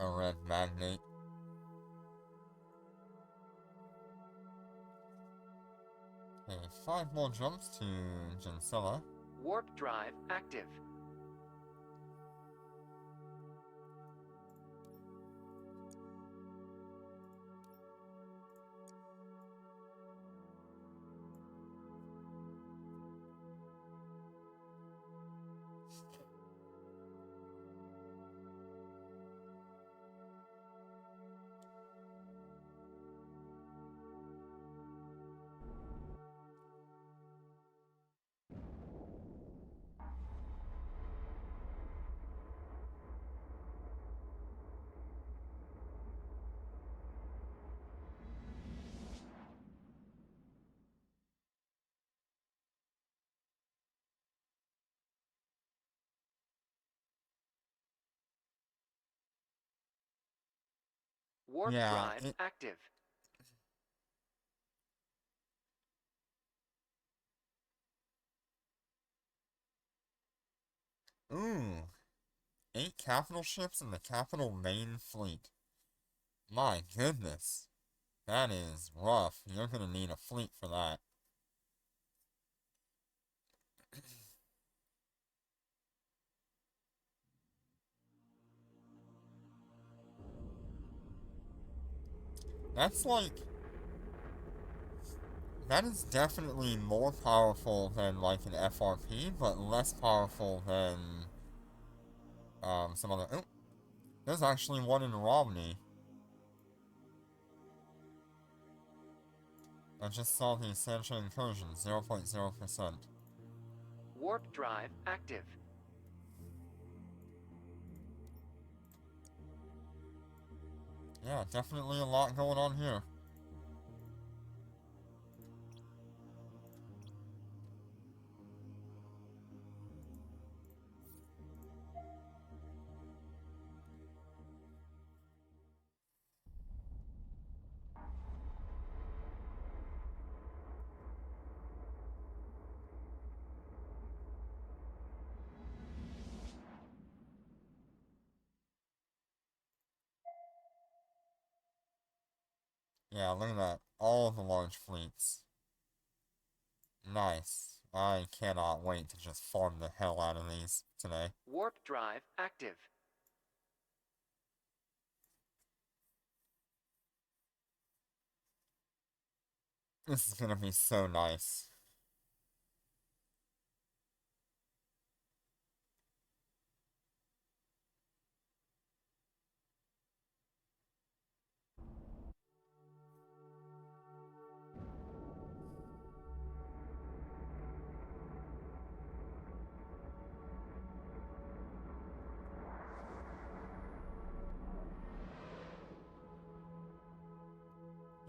[SPEAKER 1] A red magnate. Okay, 5 more jumps to Jinsella.
[SPEAKER 2] Warp drive active. Warp
[SPEAKER 1] Yeah,
[SPEAKER 2] drive active.
[SPEAKER 1] Ooh, 8 capital ships in the capital main fleet. My goodness. That is rough. You're gonna need a fleet for that. That's like... That is definitely more powerful than like an FRP, but less powerful than some other... Oh, there's actually one in Romney. I just saw the Sansha incursion, 0.0%.
[SPEAKER 2] Warp drive active.
[SPEAKER 1] Yeah, definitely a lot going on here. Yeah, look at that. All of the large fleets. Nice. I cannot wait to just farm the hell out of these today.
[SPEAKER 2] Warp drive active.
[SPEAKER 1] This is gonna be so nice.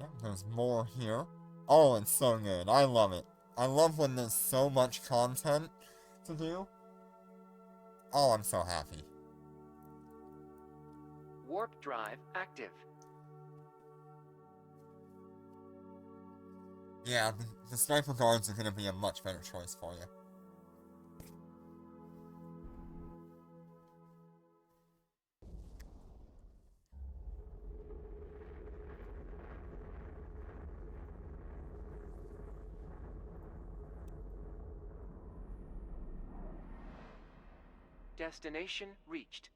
[SPEAKER 1] Yeah, there's more here. Oh, it's so good. I love it. I love when there's so much content to do. Oh, I'm so happy.
[SPEAKER 2] Warp drive active.
[SPEAKER 1] Yeah, the sniper guards are gonna be a much better choice for you.
[SPEAKER 2] Destination reached.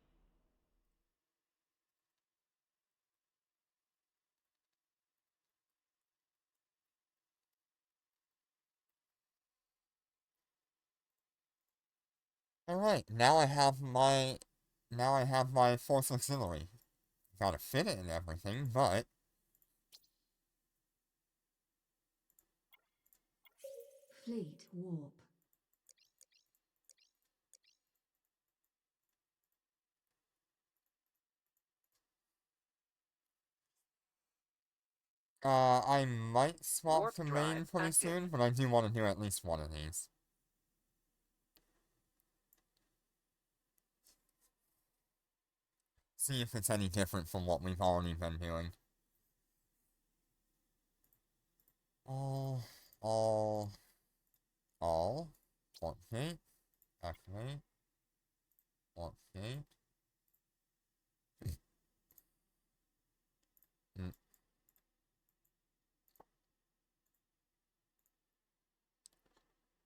[SPEAKER 1] Alright, now I have my force auxiliary. Gotta fit it and everything, but
[SPEAKER 3] Fleet warp.
[SPEAKER 1] I might swap
[SPEAKER 2] Warp
[SPEAKER 1] to
[SPEAKER 2] drive
[SPEAKER 1] main pretty
[SPEAKER 2] active.
[SPEAKER 1] soon, but I do want to do at least one of these. See if it's any different from what we've already been doing. All, all, okay, activate, okay. Mm.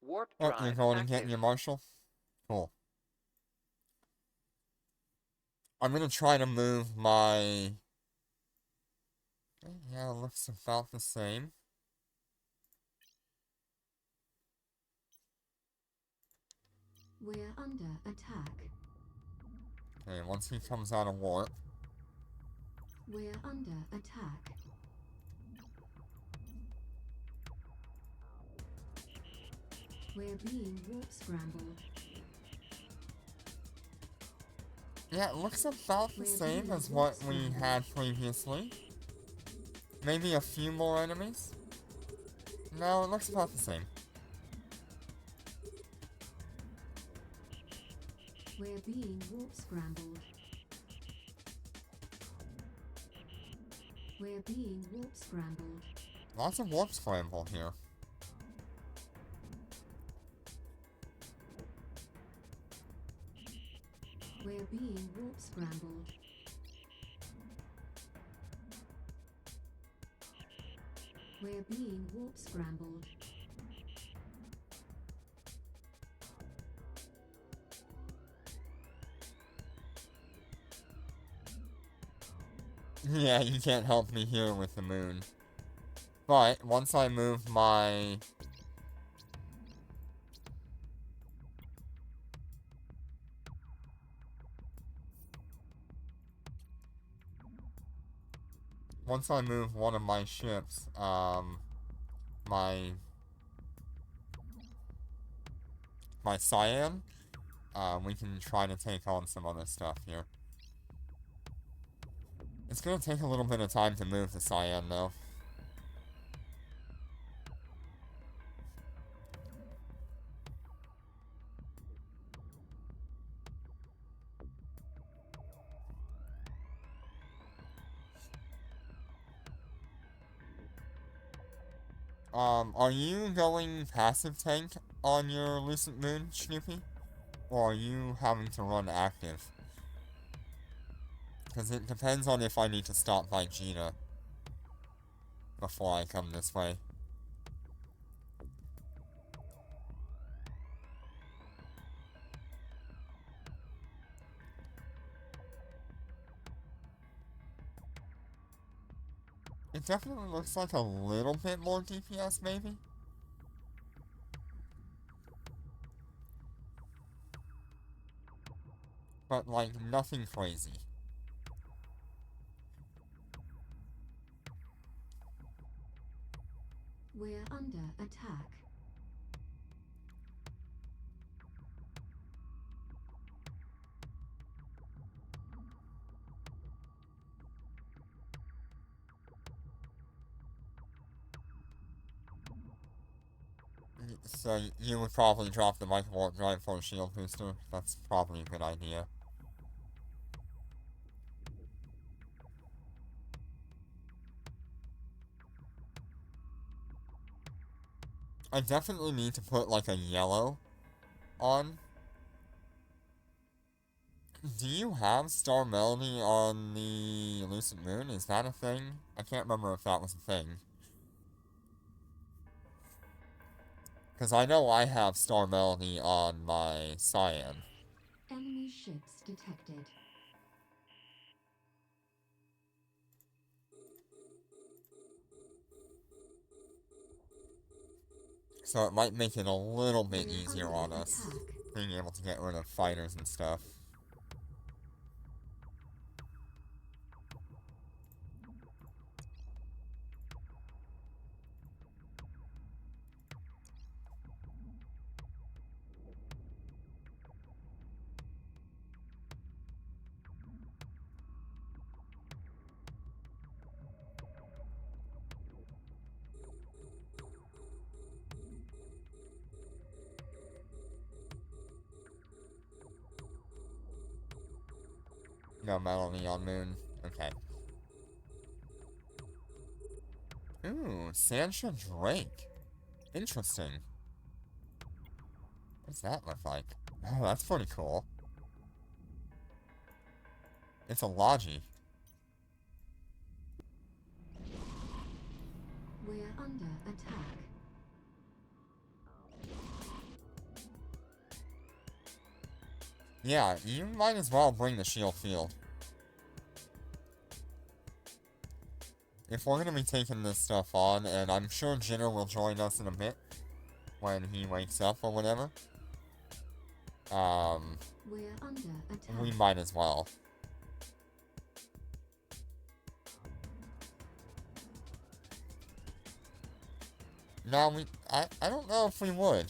[SPEAKER 2] Warp
[SPEAKER 1] Oh, you're
[SPEAKER 2] drive
[SPEAKER 1] going to get
[SPEAKER 2] active.
[SPEAKER 1] your marshal? Cool. I'm gonna try to move my... Yeah, it looks about the same.
[SPEAKER 3] We're under attack.
[SPEAKER 1] Okay, once he comes out of warp.
[SPEAKER 3] We're under attack. We're being warp scrambled.
[SPEAKER 1] Yeah, it looks about the
[SPEAKER 3] We're
[SPEAKER 1] same
[SPEAKER 3] being
[SPEAKER 1] as
[SPEAKER 3] warp
[SPEAKER 1] what we
[SPEAKER 3] scrambled.
[SPEAKER 1] had previously. Maybe a few more enemies? No, it looks about the same.
[SPEAKER 3] We're being warp scrambled. We're being warp scrambled.
[SPEAKER 1] Lots of warp scramble here.
[SPEAKER 3] We're being warp scrambled. We're being warp scrambled.
[SPEAKER 1] Yeah, you can't help me here with the moon. But, once I move my... Once I move one of my ships, my Cyan, we can try to take on some other stuff here. It's gonna take a little bit of time to move the Cyan, though. Are you going passive tank on your Lucent Moon, Snoopy? Or are you having to run active? Because it depends on if I need to stop by Gina before I come this way. It definitely looks like a little bit more DPS, maybe? But, like, nothing crazy.
[SPEAKER 3] We're under attack.
[SPEAKER 1] So you would probably drop the micro-warp drive for a shield booster? That's probably a good idea. I definitely need to put, like, a yellow on. Do you have Star Melody on the Lucid Moon? Is that a thing? I can't remember if that was a thing. Because I know I have Star Melody on my Cyan.
[SPEAKER 3] Enemy ships detected.
[SPEAKER 1] So it might make it a little bit
[SPEAKER 3] We're
[SPEAKER 1] easier
[SPEAKER 3] under
[SPEAKER 1] on us,
[SPEAKER 3] attack.
[SPEAKER 1] being able to get rid of fighters and stuff. No Melody on Moon. Okay. Ooh, Sansha Drake. Interesting. What does that look like? Oh, that's pretty cool. It's a Logi.
[SPEAKER 3] We're under attack.
[SPEAKER 1] Yeah, you might as well bring the shield field. If we're gonna be taking this stuff on, and I'm sure Jinner will join us in a bit when he wakes up or whatever,
[SPEAKER 3] We're under attack.
[SPEAKER 1] we might as well. Now, I don't know if we would.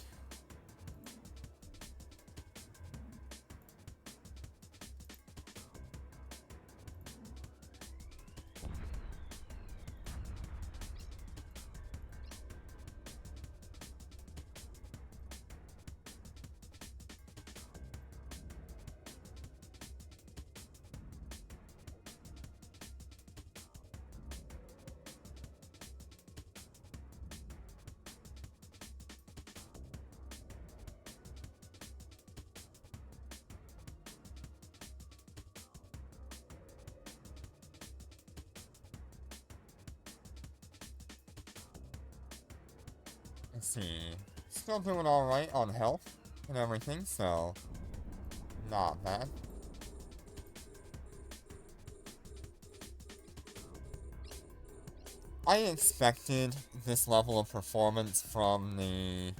[SPEAKER 1] Let's see. Still doing alright on health and everything, so not bad. I expected this level of performance from the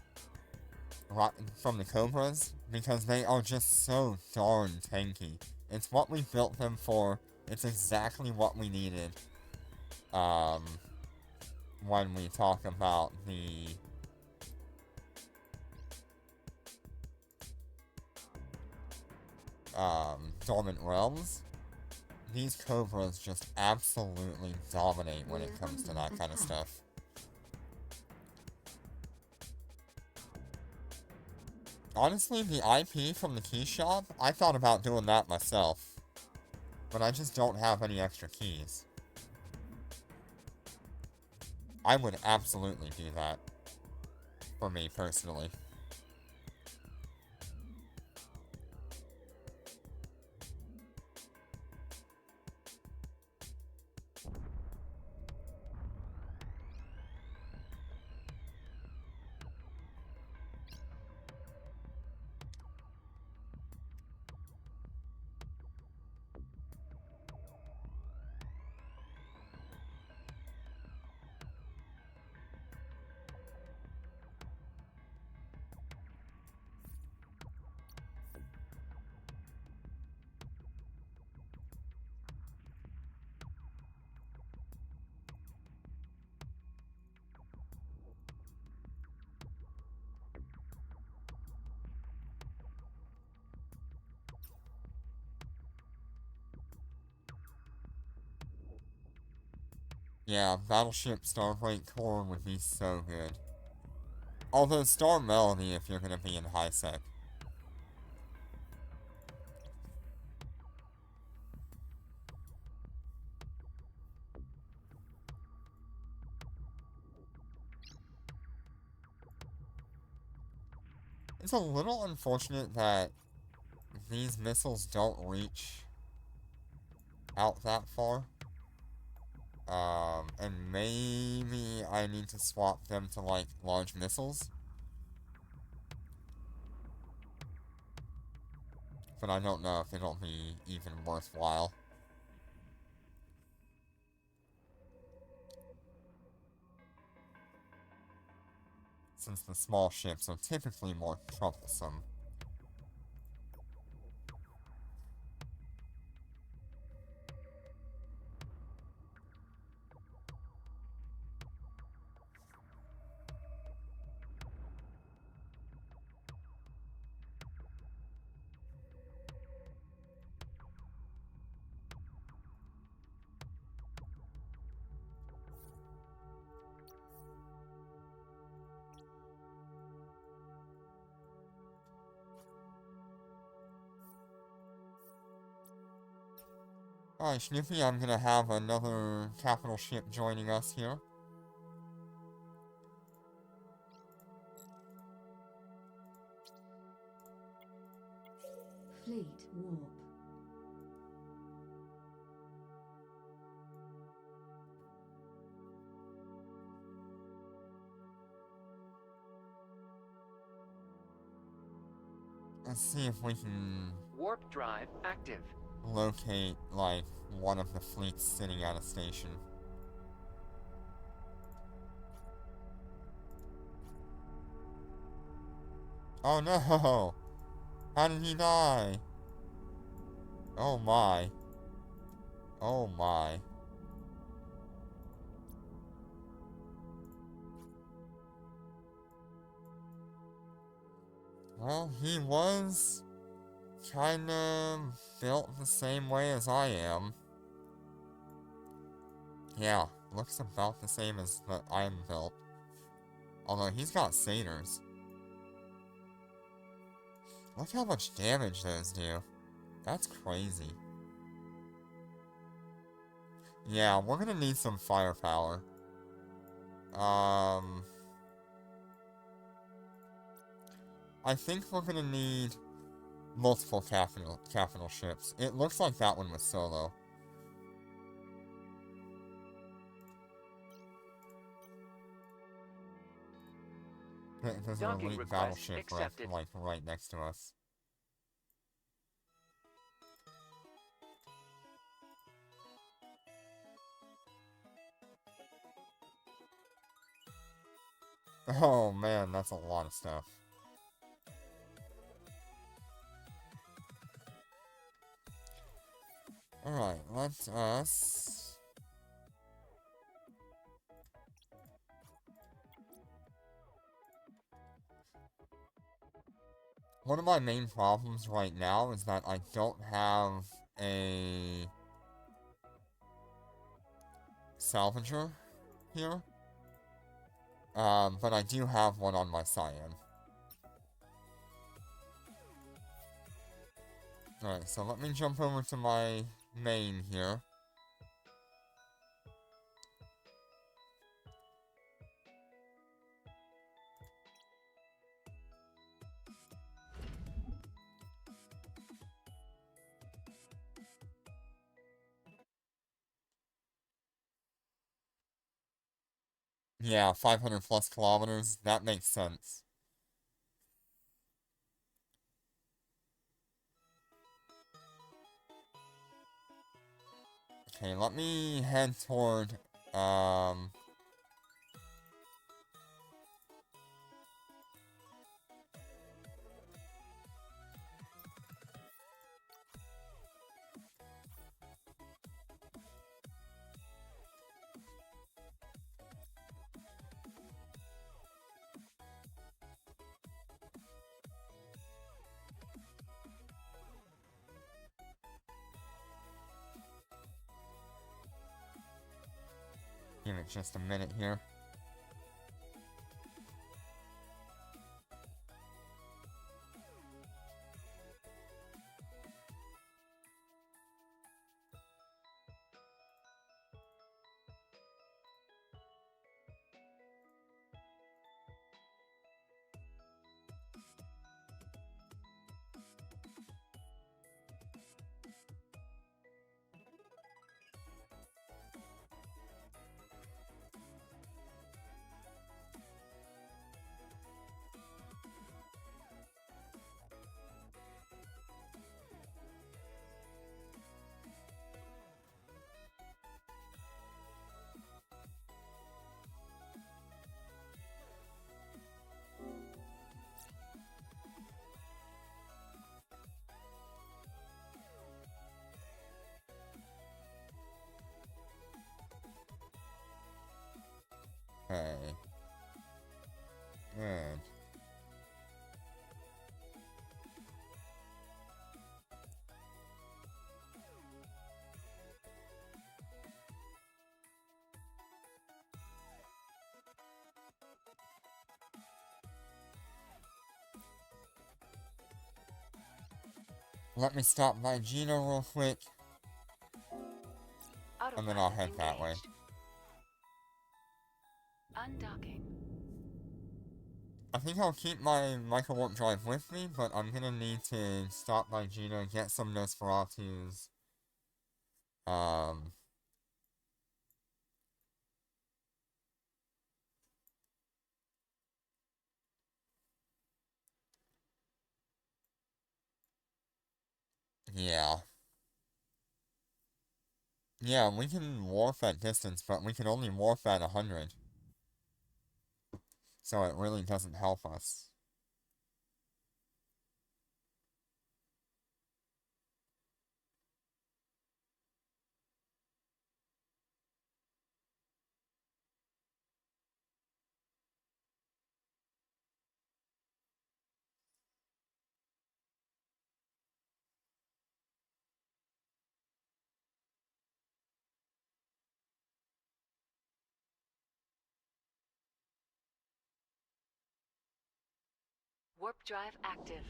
[SPEAKER 1] Cobras because they are just so darn tanky. It's what we built them for. It's exactly what we needed. When we talk about the Dormant Realms, these Cobras just absolutely dominate when it comes to that kind of stuff. Honestly, the IP from the key shop, I thought about doing that myself. But I just don't have any extra keys. I would absolutely do that. For me, personally. Yeah, Battleship Starbreak Core would be so good. Although Star Melody if you're gonna be in high sec. It's a little unfortunate that these missiles don't reach out that far. And maybe I need to swap them to, like, large missiles. But I don't know if it'll be even worthwhile. Since the small ships are typically more troublesome. Alright, Snoopy, I'm gonna have another capital ship joining us here.
[SPEAKER 3] Fleet warp.
[SPEAKER 1] Let's see if we can
[SPEAKER 2] Warp drive active.
[SPEAKER 1] locate, like, one of the fleets sitting at a station. Oh no! How did he die? Oh my. Oh my. Well, he was kinda built the same way as I am. Yeah, looks about the same as that I'm built. Although he's got satyrs. Look how much damage those do. That's crazy. Yeah, we're gonna need some firepower. I think we're gonna need multiple capital ships. It looks like that one was solo. There's an
[SPEAKER 2] Docking
[SPEAKER 1] elite
[SPEAKER 2] request
[SPEAKER 1] battleship
[SPEAKER 2] accepted.
[SPEAKER 1] like right next to us. Oh man, that's a lot of stuff. Alright, let us... One of my main problems right now is that I don't have a salvager here. But I do have one on my cyan. Alright, so let me jump over to my main here. Yeah, 500 plus kilometers, that makes sense. Okay, let me head toward, give it just a minute here. Let me stop by Gina real quick, and then I'll head
[SPEAKER 2] Autopilot
[SPEAKER 1] that way.
[SPEAKER 2] engaged. Undocking.
[SPEAKER 1] I think I'll keep my micro-warp drive with me, but I'm gonna need to stop by Gina, get some Nosferatu's, yeah. Yeah, we can warp at distance, but we can only warp at 100. So it really doesn't help us.
[SPEAKER 2] Warp drive active.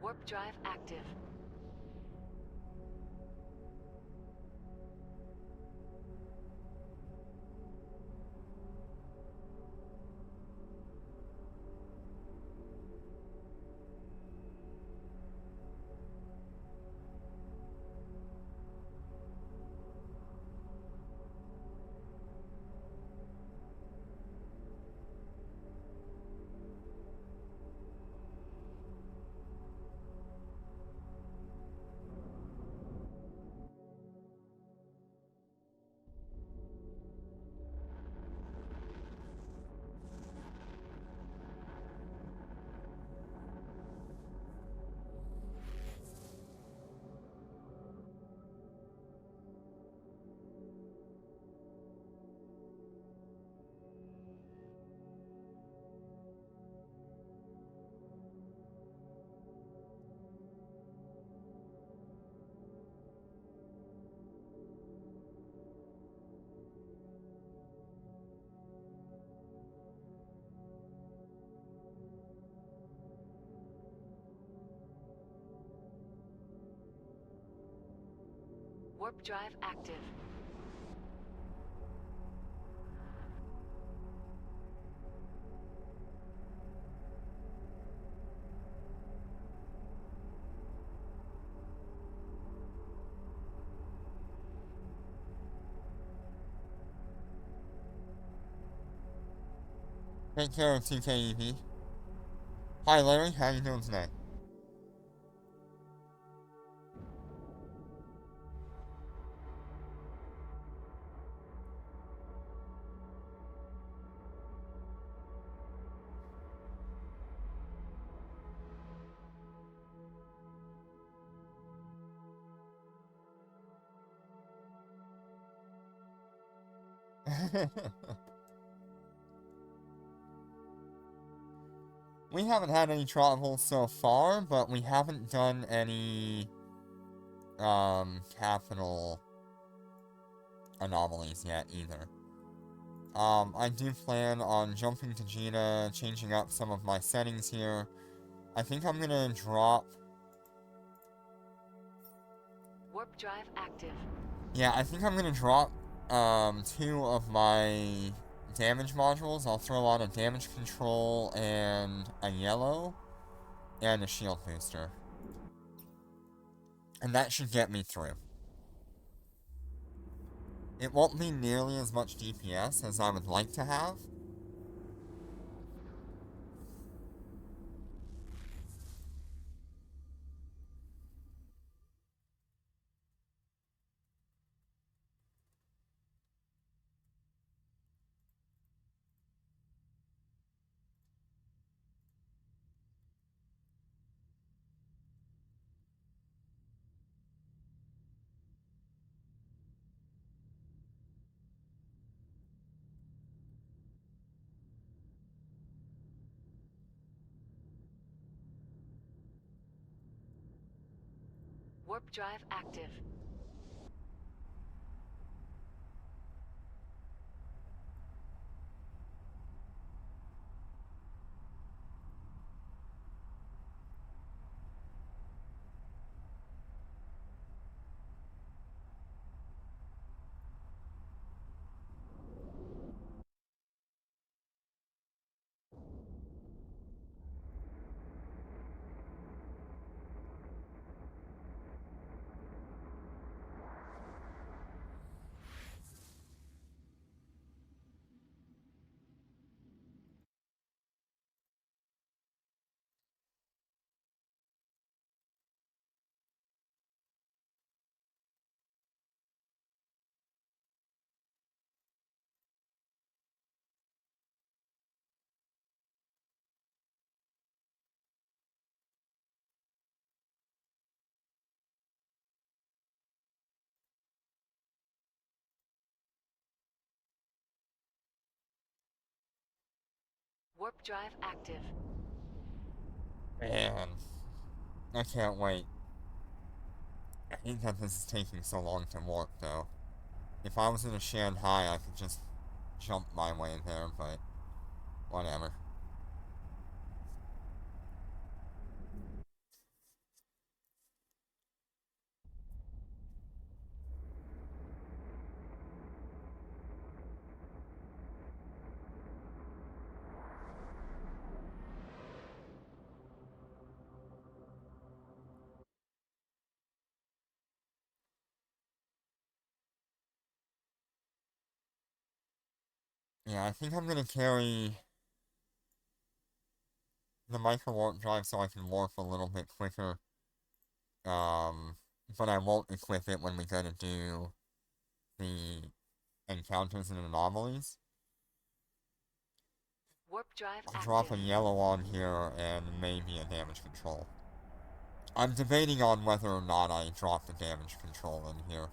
[SPEAKER 2] Warp drive active. Warp drive active.
[SPEAKER 1] Take care of TKEV. Hi Larry, how you doing today? We haven't had any trouble so far, but we haven't done any, capital anomalies yet either. I do plan on jumping to Gina, changing up some of my settings here. I think I'm gonna drop...
[SPEAKER 2] Warp drive active.
[SPEAKER 1] Yeah, I think I'm gonna drop, 2 of my damage modules. I'll throw on a damage control and a yellow, and a shield booster. And that should get me through. It won't be nearly as much DPS as I would like to have.
[SPEAKER 2] Warp drive active. Warp drive active.
[SPEAKER 1] Man, I can't wait. I hate that this is taking so long to warp, though. If I was in a Shanghai, I could just jump my way there, but whatever. Yeah, I think I'm gonna carry the micro warp drive so I can warp a little bit quicker. But I won't equip it when we go to do the encounters and anomalies.
[SPEAKER 2] Warp drive
[SPEAKER 1] I'll
[SPEAKER 2] active.
[SPEAKER 1] drop a yellow on here and maybe a damage control. I'm debating on whether or not I drop the damage control in here.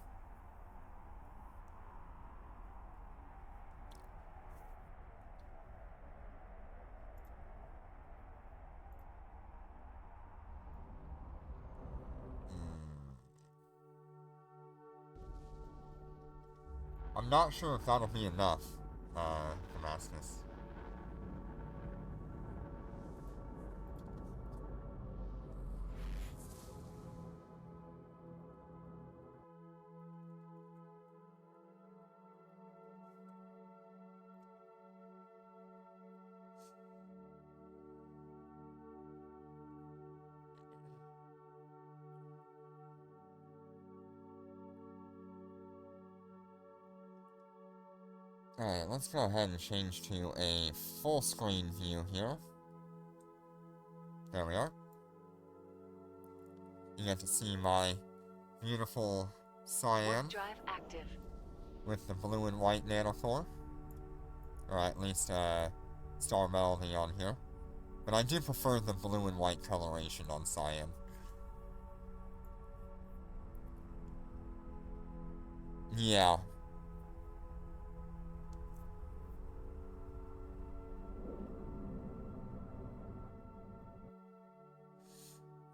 [SPEAKER 1] I'm not sure if that'll be enough, Damascus. Alright, let's go ahead and change to a full screen view here. There we are. You get to see my beautiful cyan
[SPEAKER 2] Warp drive active.
[SPEAKER 1] with the blue and white nanocore. Or at least, Star Melody on here. But I do prefer the blue and white coloration on cyan. Yeah.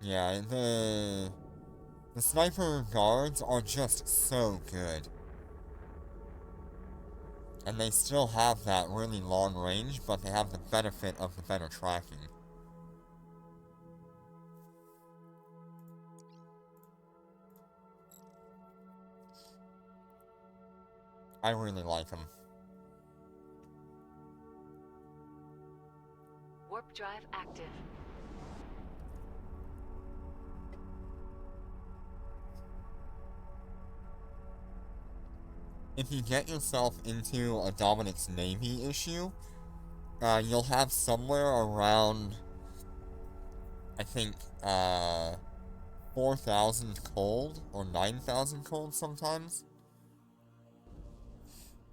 [SPEAKER 1] Yeah, the sniper guards are just so good. And they still have that really long range, but they have the benefit of the better tracking. I really like them.
[SPEAKER 2] Warp drive active.
[SPEAKER 1] if you get yourself into a Dominic's Navy issue, you'll have somewhere around, I think, 4,000 cold, or 9,000 cold sometimes.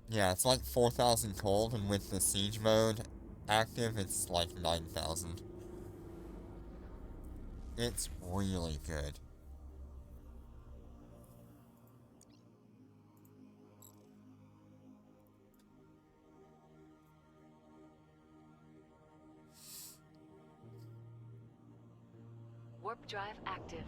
[SPEAKER 1] Yeah, it's like 4,000 cold, and with the siege mode active, it's like 9,000. It's really good.
[SPEAKER 2] Warp drive active.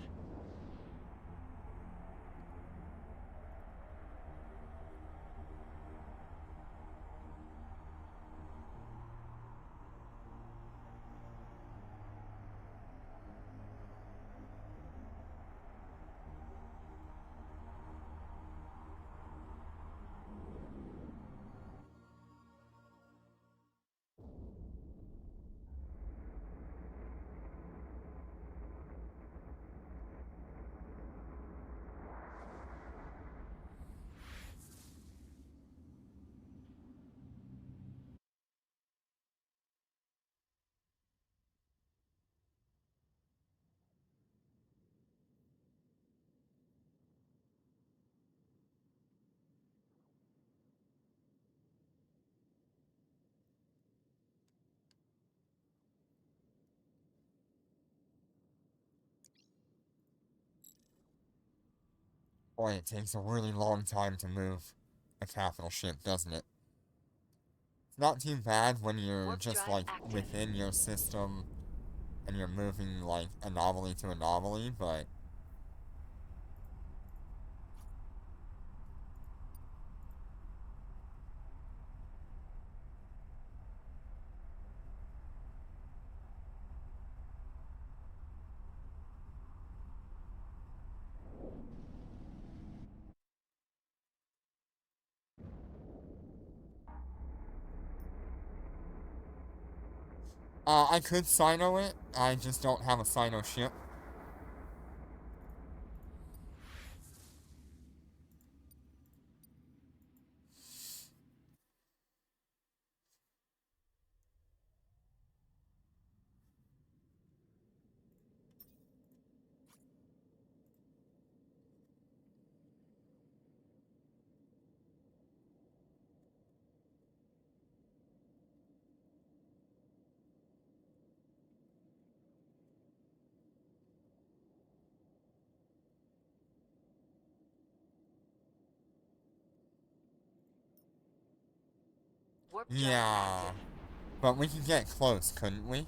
[SPEAKER 1] Boy, it takes a really long time to move a capital ship, doesn't it? It's not too bad when you're
[SPEAKER 2] Warp
[SPEAKER 1] just,
[SPEAKER 2] drive
[SPEAKER 1] like,
[SPEAKER 2] active.
[SPEAKER 1] within your system and you're moving, like, anomaly to anomaly, but I could Sino it, I just don't have a Sino ship.
[SPEAKER 2] Warp drive
[SPEAKER 1] Yeah,
[SPEAKER 2] active.
[SPEAKER 1] but we could get close, couldn't we?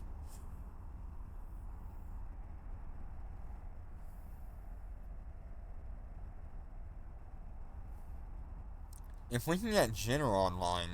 [SPEAKER 1] If we can get Jitter online,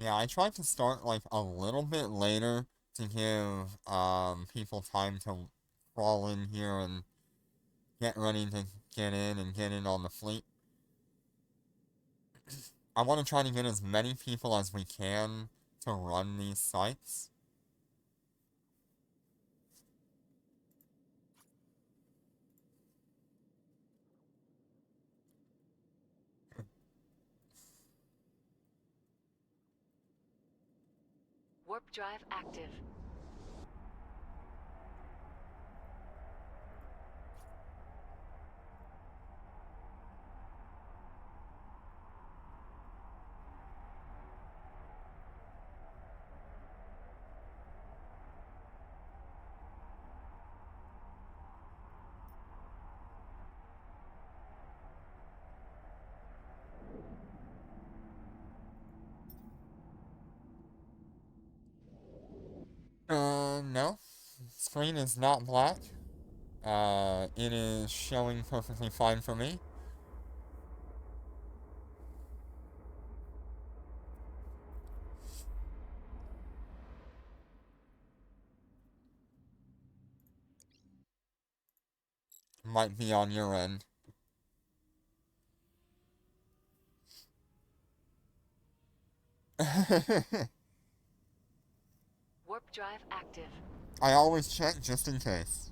[SPEAKER 1] yeah, I tried to start, like, a little bit later to give, people time to crawl in here and get ready to get in on the fleet. I want to try to get as many people as we can to run these sites.
[SPEAKER 2] Warp drive active.
[SPEAKER 1] No. Screen is not black. It is showing perfectly fine for me. might be on your end.
[SPEAKER 2] Warp drive active.
[SPEAKER 1] I always check just in case.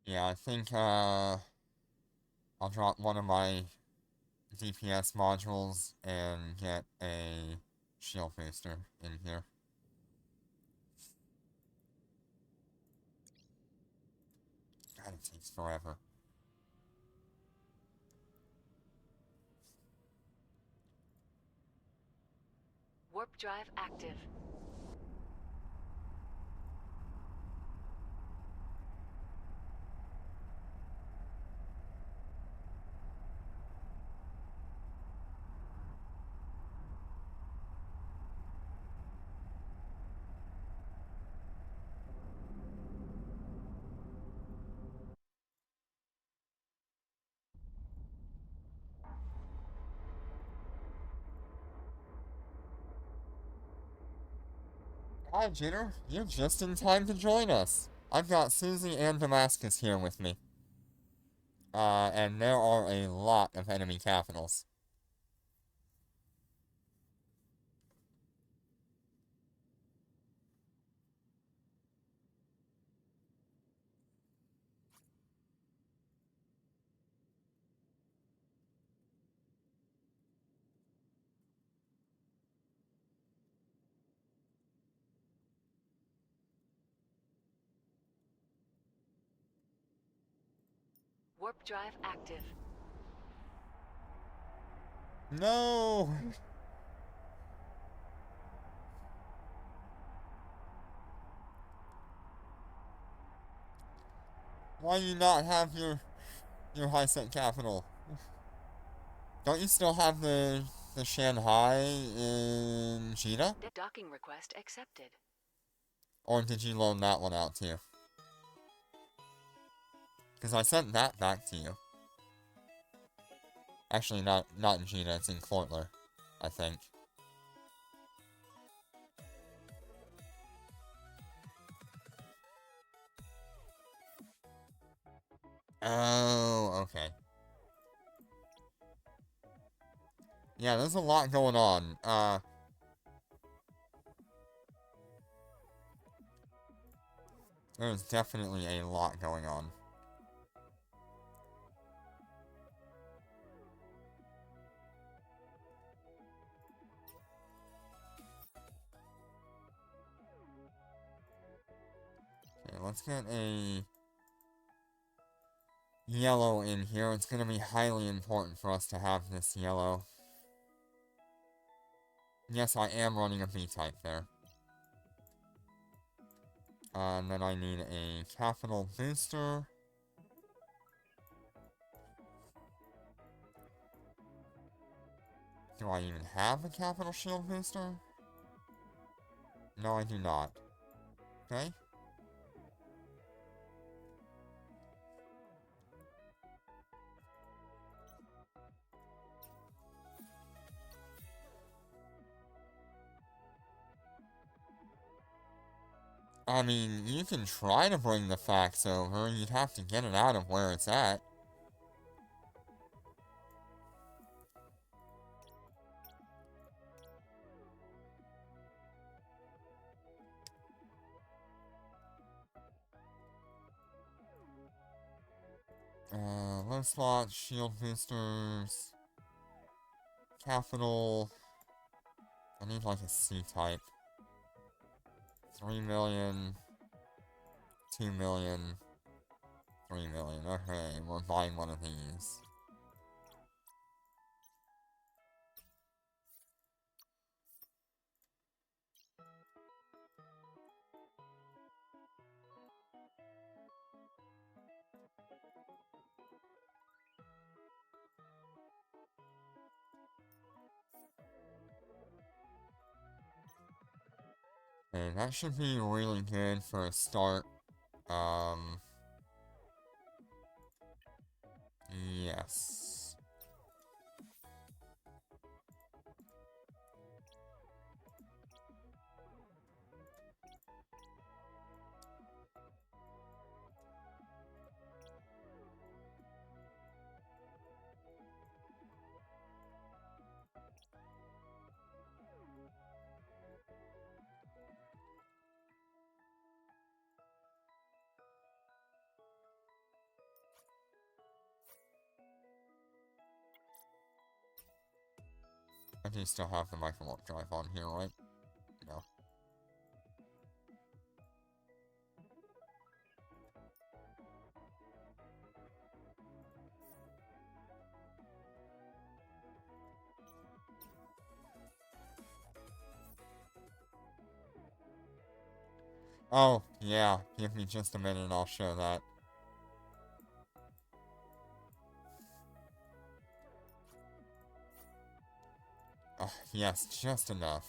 [SPEAKER 1] Yeah, I think, I'll drop one of my DPS modules and get a shield booster in here. God, it takes forever.
[SPEAKER 2] Warp drive active.
[SPEAKER 1] Hi, Jitter. You're just in time to join us. I've got Susie and Damascus here with me. And there are a lot of enemy capitals.
[SPEAKER 2] Warp drive active.
[SPEAKER 1] No! Why do you not have your high set capital? Don't you still have the Shanghai in Cheetah?
[SPEAKER 2] Docking request accepted.
[SPEAKER 1] Or did you loan that one out too? Because I sent that back to you. Actually, not in Cheetah, it's in Cortler, I think. Oh, okay. Yeah, there's a lot going on. There's definitely a lot going on. Okay, let's get a yellow in here. It's going to be highly important for us to have this yellow. Yes, I am running a B-type there. And then I need a capital booster. Do I even have a capital shield booster? No, I do not. Okay. I mean, you can try to bring the fax over, you'd have to get it out of where it's at. Low slot, shield boosters, capital. I need like a C type. 3 million, 2 million. 3 million. Okay, we're buying one of these. Okay, that should be really good for a start. Yes. I do still have the micro warp drive on here, right? No. Oh, yeah. Give me just a minute and I'll show that. Yes, just enough.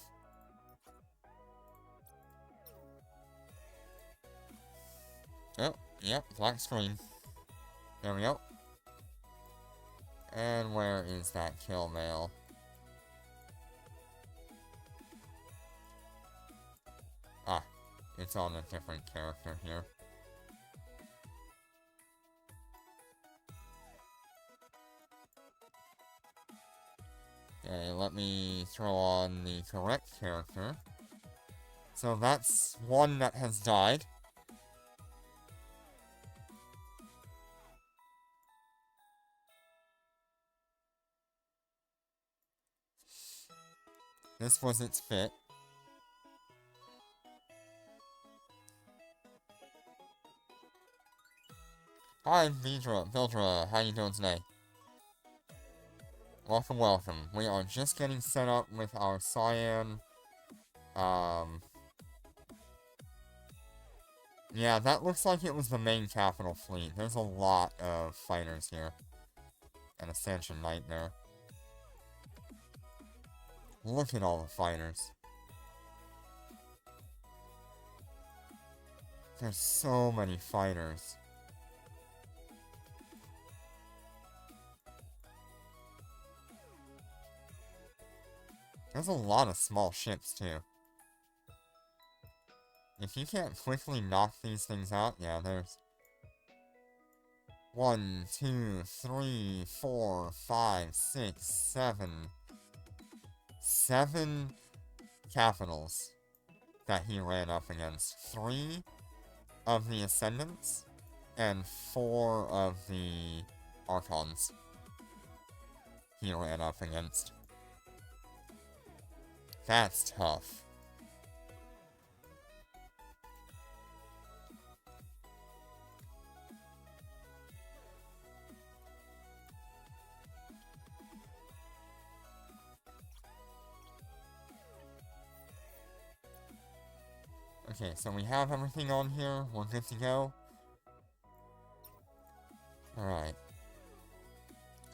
[SPEAKER 1] Oh, yep, black screen. There we go. And where is that kill mail? Ah, it's on a different character here. Okay, let me throw on the correct character. So that's one that has died. This was its fit. Hi, Vildra, how you doing today? Welcome, welcome. We are just getting set up with our Cyan. Yeah, that looks like it was the main capital fleet. There's a lot of fighters here. And a Sansha Knight there. Look at all the fighters. There's so many fighters. There's a lot of small ships, too. If you can't quickly knock these things out, yeah, there's 1, 2, 3, 4, 5, 6, 7. 7 capitals that he ran up against. 3 of the Ascendants, and 4 of the Archons he ran up against. That's tough. Okay, so we have everything on here. We're good to go. Alright.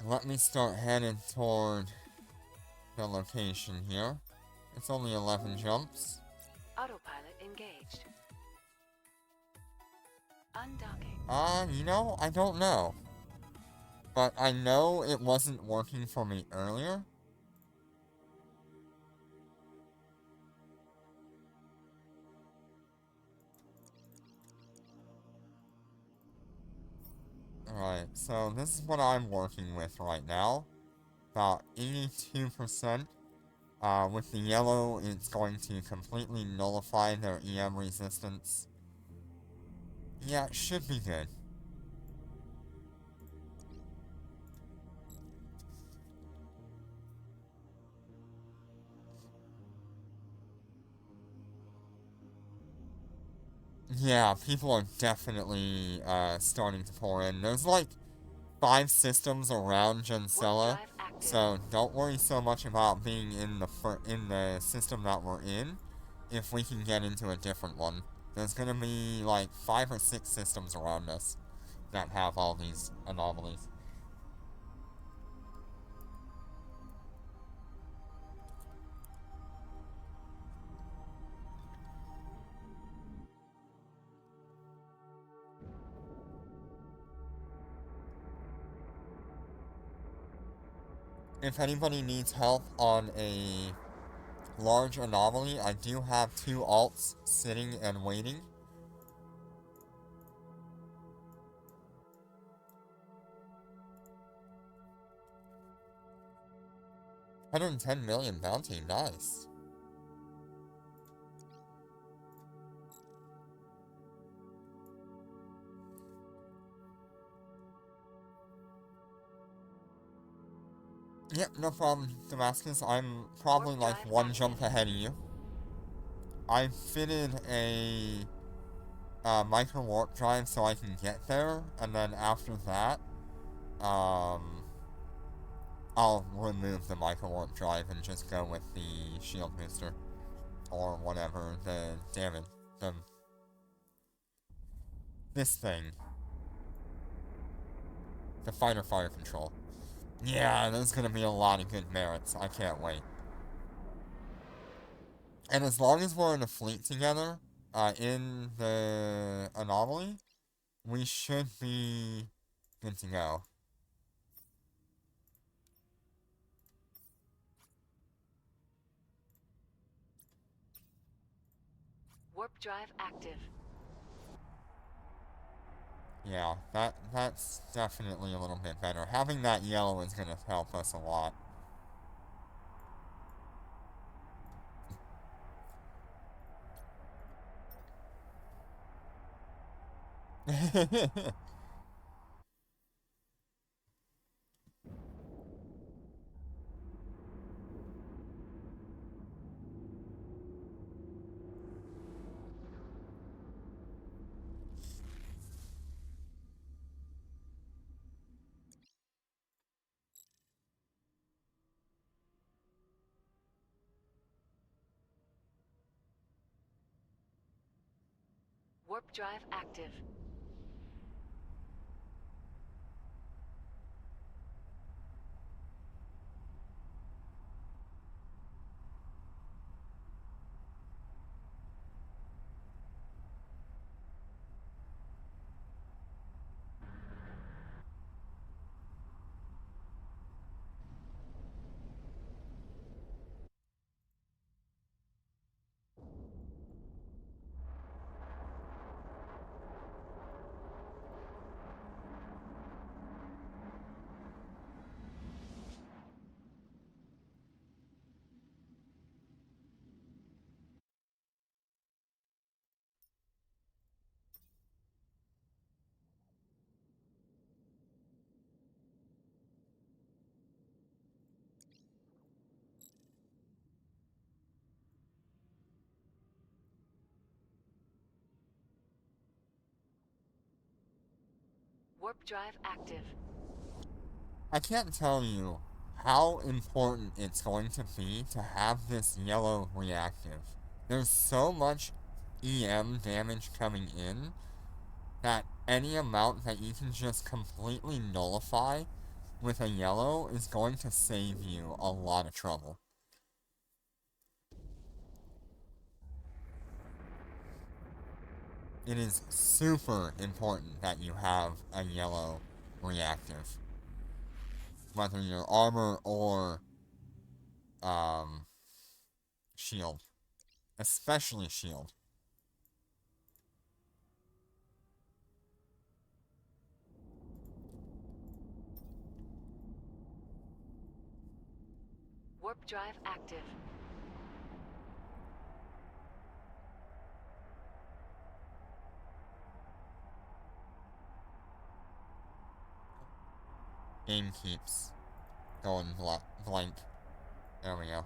[SPEAKER 1] Let me start heading toward the location here. It's only 11 jumps.
[SPEAKER 2] Autopilot engaged. Undocking.
[SPEAKER 1] You know, I don't know. But I know it wasn't working for me earlier. Alright, so this is what I'm working with right now. About 82%. With the yellow, it's going to completely nullify their EM resistance. Yeah, it should be good. Yeah, people are definitely starting to pour in. There's like 5 systems around Gencella,
[SPEAKER 2] Drive active.
[SPEAKER 1] so don't worry so much about being in the system that we're in. If we can get into a different one, there's gonna be like 5 or 6 systems around us that have all these anomalies. If anybody needs help on a large anomaly, I do have 2 alts sitting and waiting. $110 million bounty, nice. Yep, no problem, Damascus. I'm probably like one jump ahead of you. I fitted a micro warp drive so I can get there, and then after that, I'll remove the micro warp drive and just go with the shield booster. Or whatever, this thing. The fighter fire control. Yeah, there's gonna be a lot of good merits. I can't wait. And as long as we're in a fleet together, in the anomaly, we should be good to go.
[SPEAKER 2] Warp drive active.
[SPEAKER 1] Yeah, that's definitely a little bit better. Having that yellow is gonna help us a lot.
[SPEAKER 2] Warp drive active. Warp drive active.
[SPEAKER 1] I can't tell you how important it's going to be to have this yellow reactive. There's so much EM damage coming in that any amount that you can just completely nullify with a yellow is going to save you a lot of trouble. It is super important that you have a yellow reactive. Whether you're armor or shield. Especially shield.
[SPEAKER 2] Warp drive active.
[SPEAKER 1] Game keeps going blank. There we go.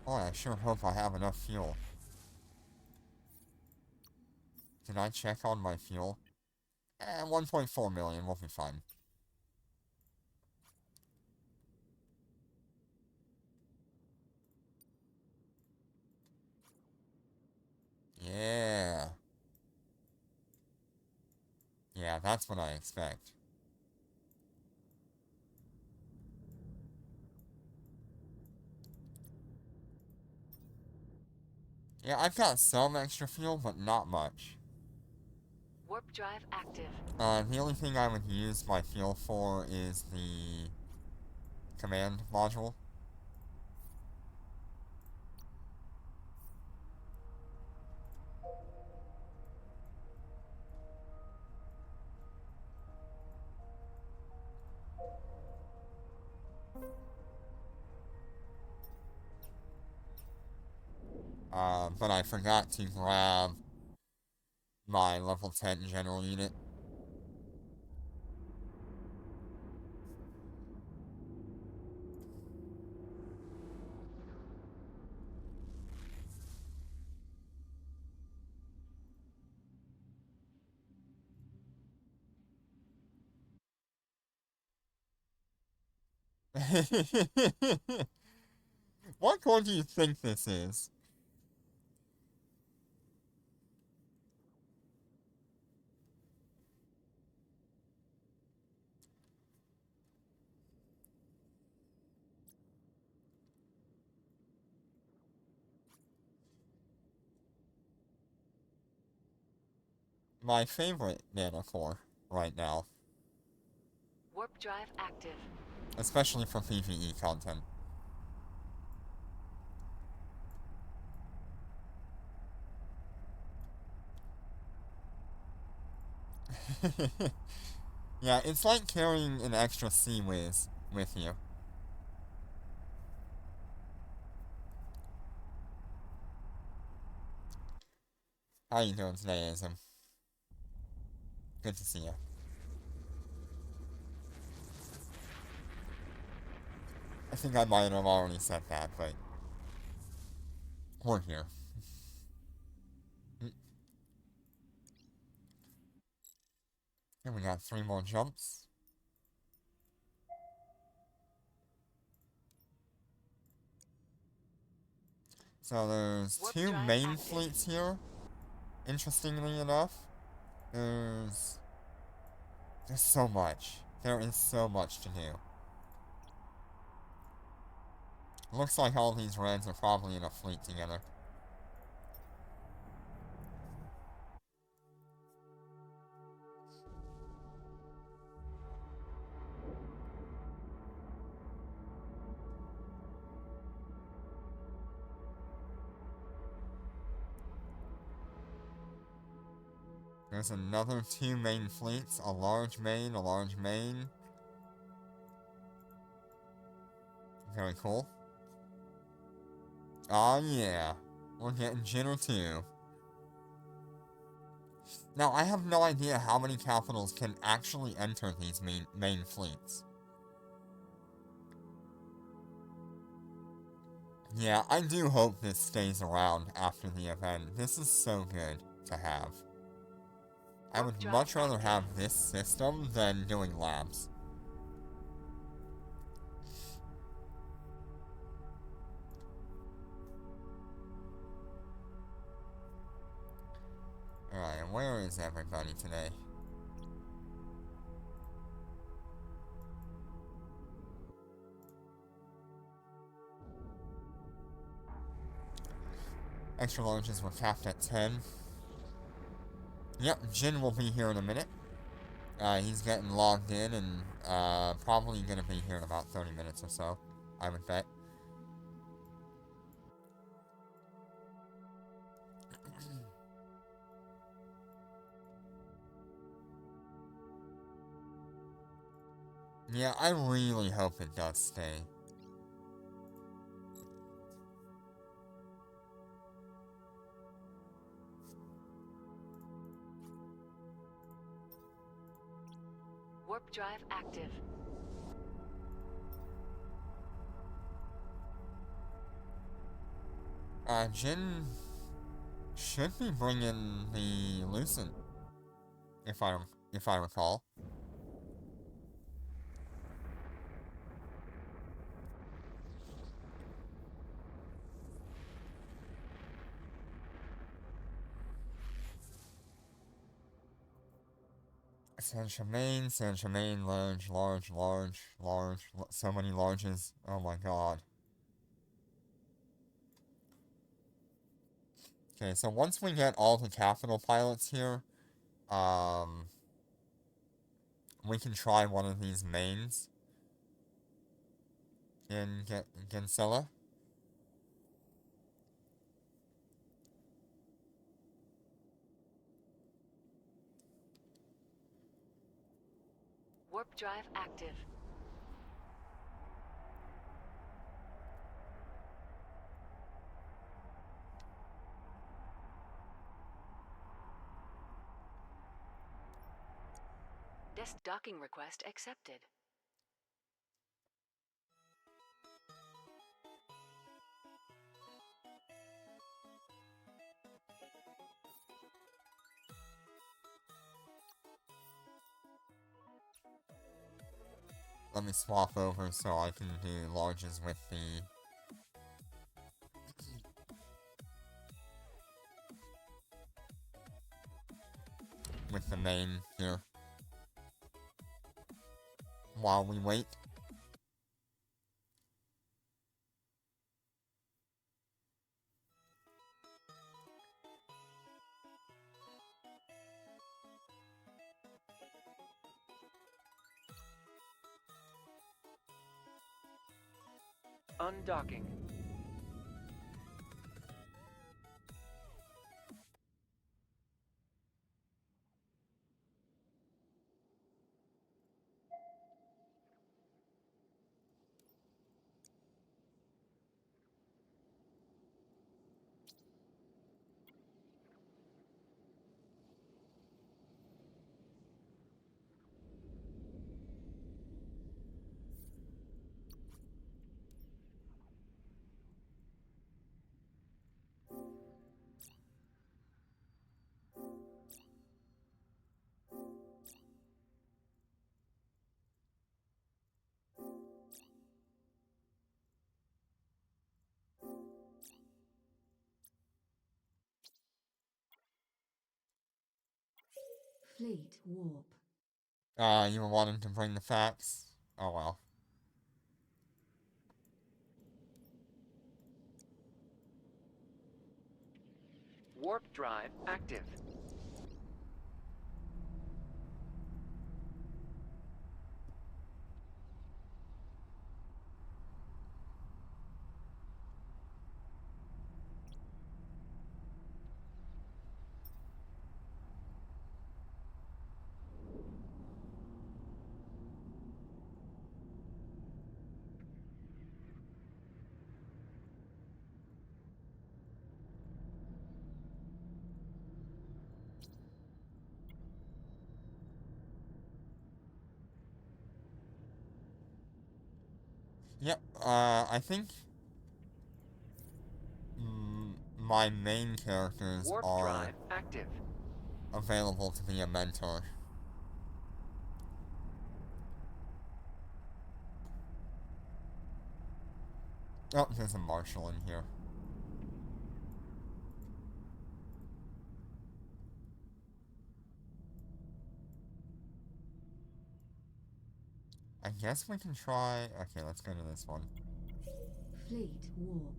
[SPEAKER 1] Oh, I sure hope I have enough fuel. Can I check on my fuel? 1.4 million, we'll be fine. Yeah. Yeah, that's what I expect. Yeah, I've got some extra fuel, but not much.
[SPEAKER 2] Warp drive active.
[SPEAKER 1] The only thing I would use my fuel for is the command module. But I forgot to grab my level 10 general unit. What core do you think this is? My favorite nano core right now,
[SPEAKER 2] Warp drive active.
[SPEAKER 1] especially for PvE content. Yeah, it's like carrying an extra Sea Whiz with you. How you doing today, Ism? Good to see you. I think I might have already said that, but we're here. And we got 3 more jumps. So there's
[SPEAKER 2] Warp
[SPEAKER 1] 2
[SPEAKER 2] drive
[SPEAKER 1] main
[SPEAKER 2] active.
[SPEAKER 1] fleets here, interestingly enough. There's so much. There is so much to do. Looks like all these reds are probably in a fleet together. There's another 2 main fleets, a large main, a large main. Very cool. Oh yeah, we're getting Jitter too. Now, I have no idea how many capitals can actually enter these main fleets. Yeah, I do hope this stays around after the event. This is so good to have. I would much rather have this system than doing labs. Alright, where is everybody today? Extra larges were capped at 10. Yep, Jin will be here in a minute. He's getting logged in and probably gonna be here in about 30 minutes or so, I would bet. Yeah, I really hope it does stay.
[SPEAKER 2] Warp drive active.
[SPEAKER 1] Jin should be bringing the Lucent, if I recall. Sansha main, large, so many larges. Oh my god. Okay, so once we get all the capital pilots here, we can try one of these mains in Gensilla.
[SPEAKER 2] Warp drive active. Desk docking request accepted.
[SPEAKER 1] Let me swap over so I can do larges with the main here. While we wait.
[SPEAKER 4] Undocking.
[SPEAKER 3] Fleet warp.
[SPEAKER 1] You were wanting to bring the facts? Oh well.
[SPEAKER 4] Warp drive active.
[SPEAKER 1] Yep, I think my main characters
[SPEAKER 4] Warp
[SPEAKER 1] are
[SPEAKER 4] drive active.
[SPEAKER 1] available to be a mentor. Oh, there's a marshal in here. I guess we can try... Okay, let's go to this one.
[SPEAKER 3] Fleet warp.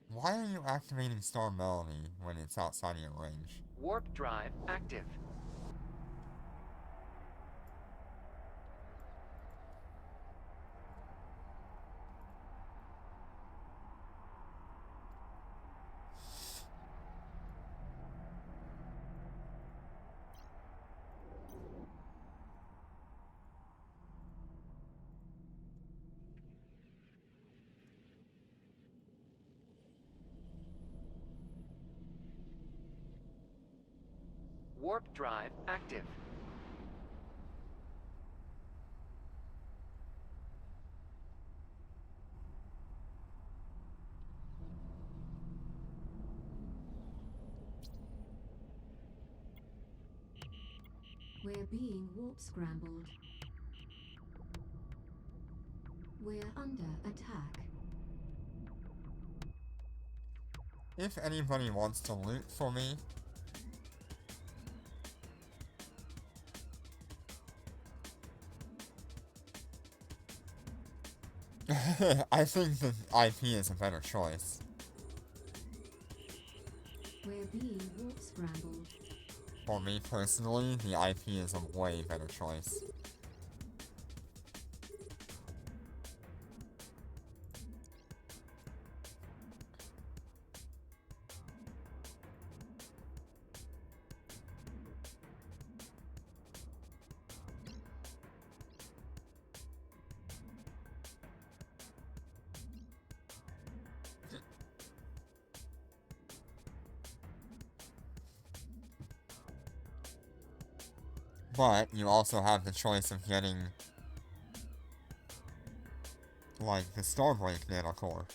[SPEAKER 1] Why are you activating Star Melody when it's outside of your range?
[SPEAKER 4] Warp drive active. Warp drive active.
[SPEAKER 3] We're being warp scrambled. We're under attack.
[SPEAKER 1] If anybody wants to loot for me, I think the IP is a better choice.
[SPEAKER 3] We're being warp scrambled.
[SPEAKER 1] For me personally, the IP is a way better choice. But you also have the choice of getting, like, the Starbreak nanocore.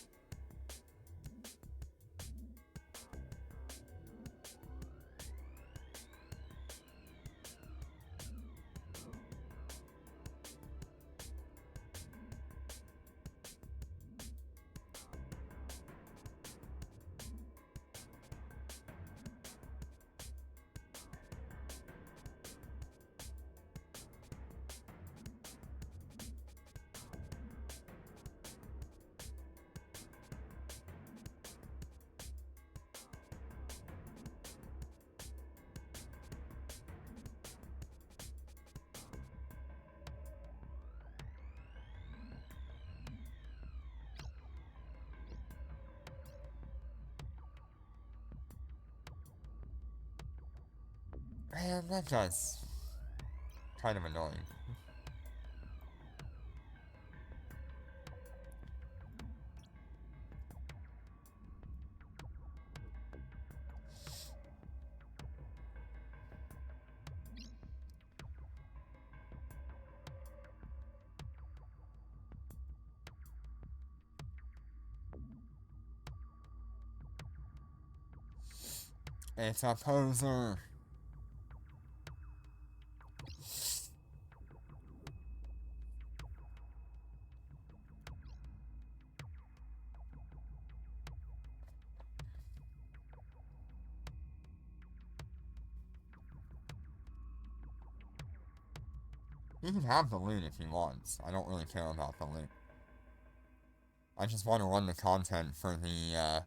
[SPEAKER 1] Man, that guy's kind of annoying. It's a poser. You can have the loot if he wants. I don't really care about the loot. I just want to run the content for the,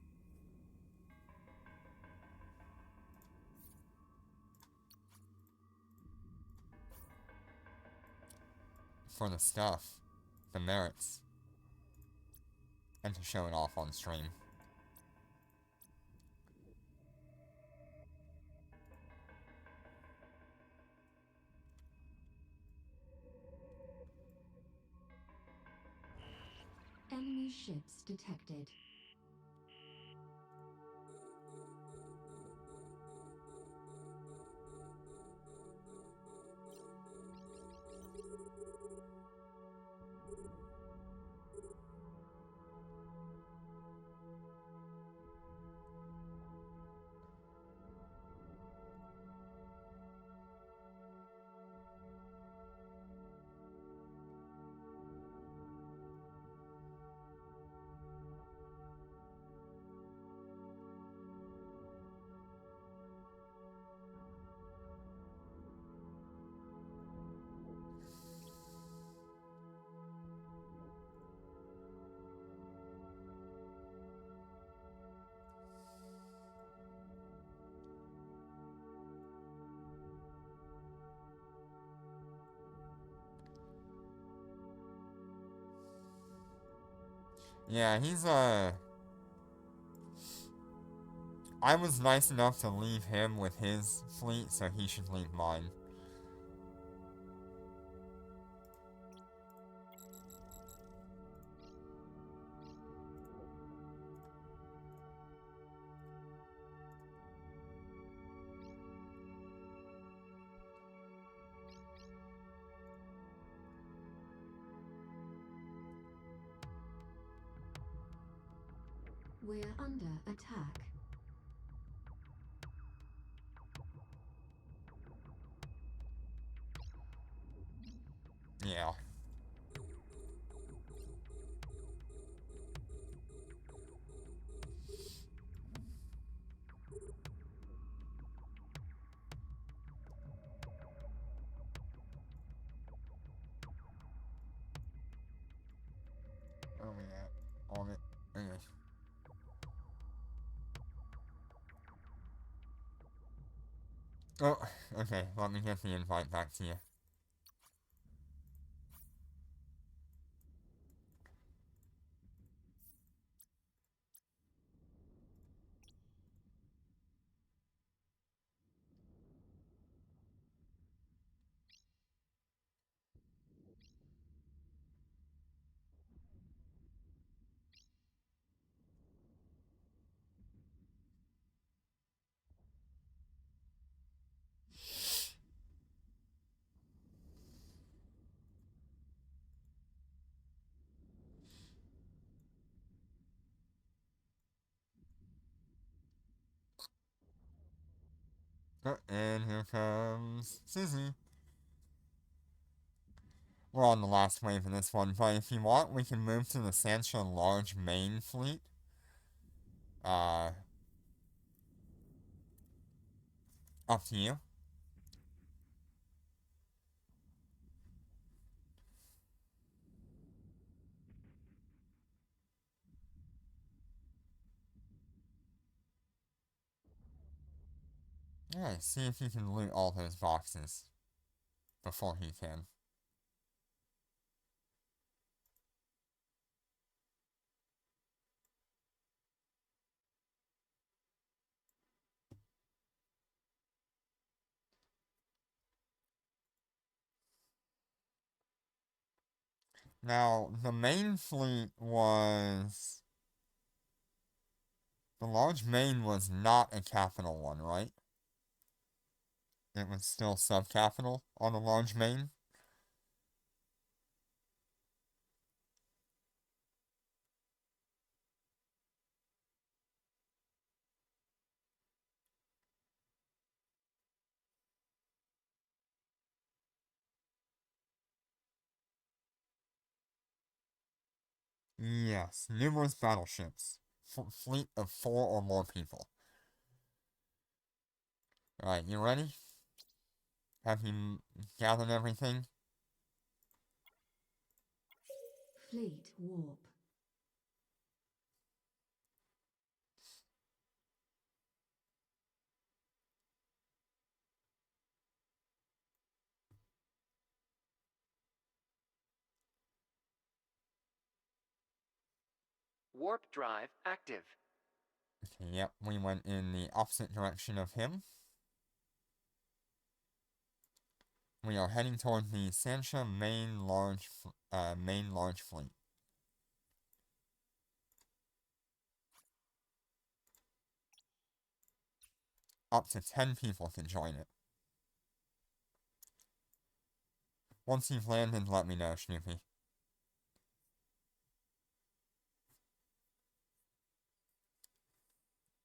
[SPEAKER 1] for the stuff. The merits. And to show it off on stream.
[SPEAKER 3] Enemy ships detected.
[SPEAKER 1] Yeah, he's, I was nice enough to leave him with his fleet, so he should leave mine.
[SPEAKER 3] We're under attack.
[SPEAKER 1] Yeah. Oh yeah. On it. Okay. Oh, okay. Let me get the invite back to you. Oh, and here comes Susie. We're on the last wave of this one, but if you want, we can move to the Sansha large main fleet. Up to you. Alright, see if you can loot all those boxes before he can. Now, the main fleet was... The large main was not a capital one, right? It was still sub-capital on the large main? Yes, numerous battleships. Fleet of 4 or more people. Alright, you ready? Have you gathered everything?
[SPEAKER 3] Fleet warp.
[SPEAKER 4] Warp drive active.
[SPEAKER 1] Okay, yep, we went in the opposite direction of him. We are heading toward the Sansha main large fleet. Up to 10 people can join it. Once you've landed, let me know, Snoopy.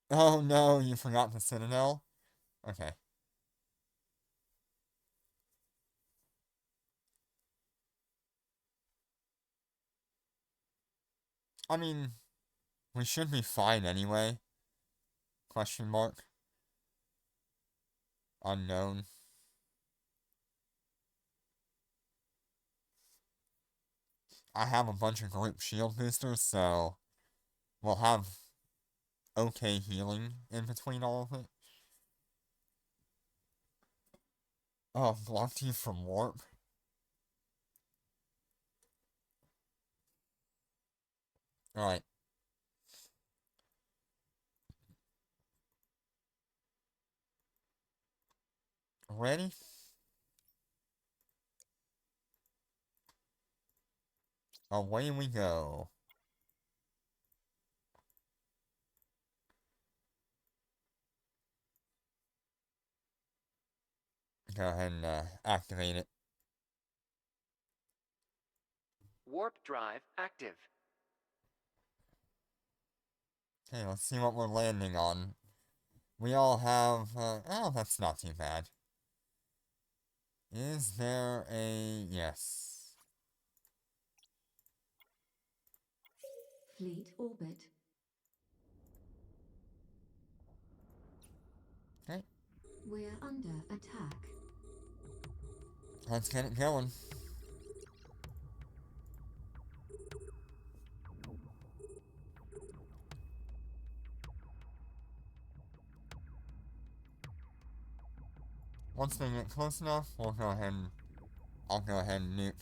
[SPEAKER 1] Oh no, you forgot the Citadel? Okay. I mean, we should be fine anyway. Question mark. Unknown. I have a bunch of group shield boosters, so we'll have okay healing in between all of it. Oh, blocked you from warp. Alright. Ready? Away we go. Go ahead and activate it.
[SPEAKER 4] Warp drive active.
[SPEAKER 1] Okay, let's see what we're landing on. We all have, oh, that's not too bad. Is there a, yes.
[SPEAKER 3] Fleet orbit.
[SPEAKER 1] Okay,
[SPEAKER 3] We're under attack.
[SPEAKER 1] let's get it going. Once they get close enough, I'll go ahead and nuke.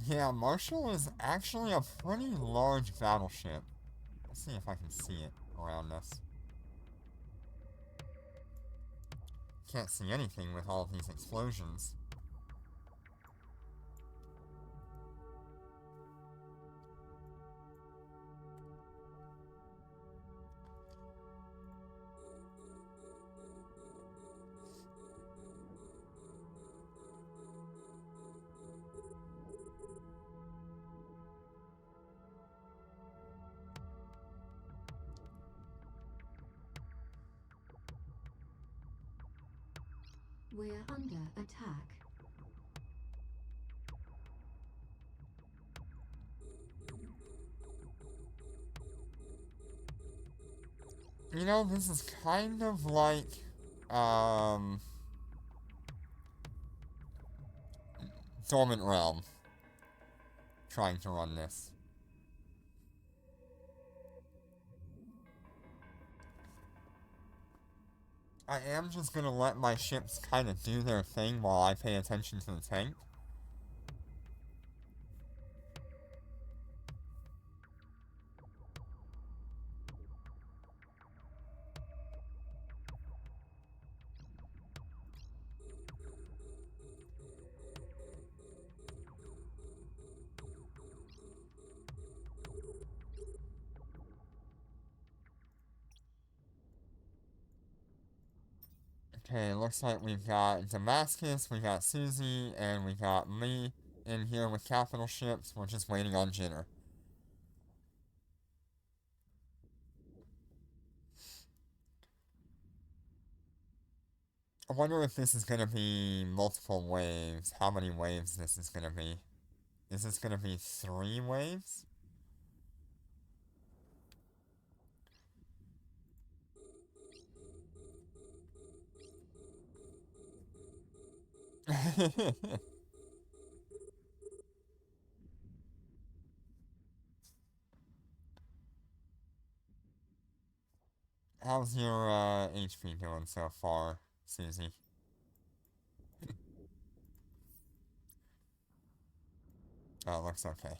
[SPEAKER 1] Yeah, Marshall is actually a pretty large battleship. Let's see if I can see it around us. Can't see anything with all of these explosions.
[SPEAKER 3] We're under attack.
[SPEAKER 1] You know, this is kind of like, Dormant Realm trying to run this. I am just gonna let my ships kind of do their thing while I pay attention to the tank. Okay, looks like we've got Damascus, we got Susie, and we got me in here with capital ships. We're just waiting on Jitter. I wonder if this is gonna be multiple waves. How many waves this is gonna be? Is this gonna be 3 waves? How's your HP doing so far, Susie? Oh, it looks okay.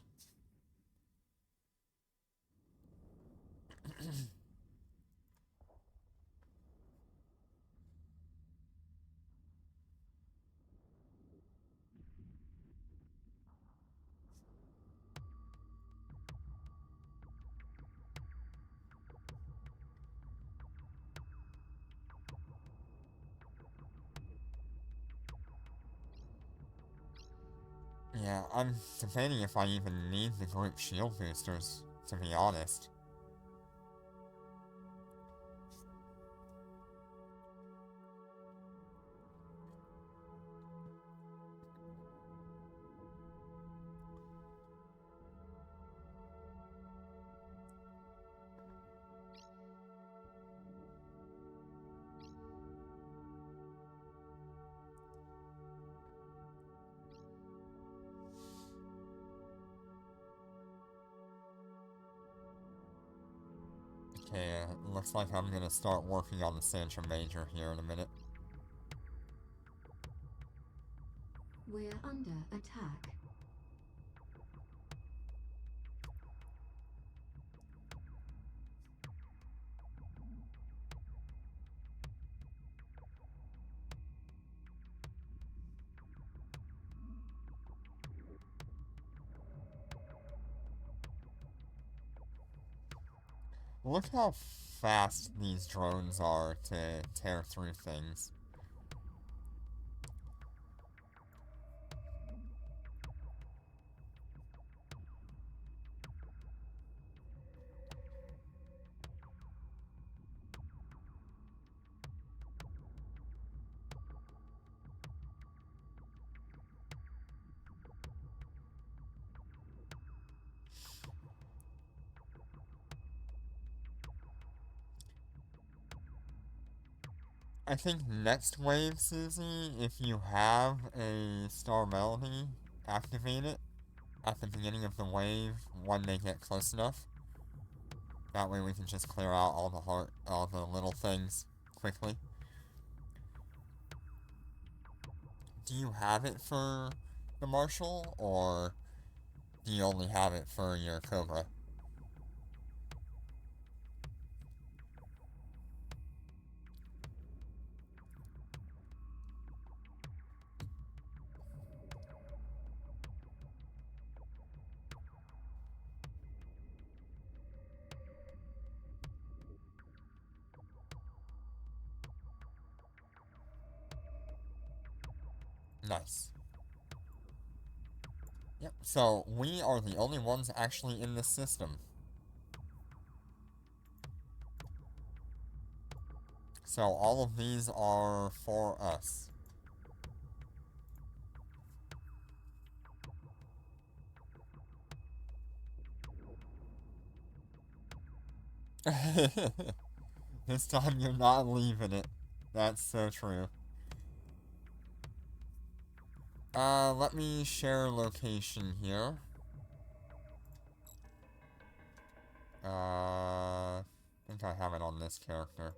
[SPEAKER 1] Yeah, I'm debating if I even need the group shield boosters, to be honest. Okay, looks like I'm gonna start working on the Sansha Major here in a minute.
[SPEAKER 3] We're under attack.
[SPEAKER 1] Look how fast these drones are to tear through things. I think next wave, Susie, if you have a Star Melody, activate it at the beginning of the wave when they get close enough. That way we can just clear out all the little things quickly. Do you have it for the Marshal, or do you only have it for your Cobra? Nice. Yep, so we are the only ones actually in this system. So all of these are for us. This time you're not leaving it. That's so true. Let me share location here. I think I have it on this character.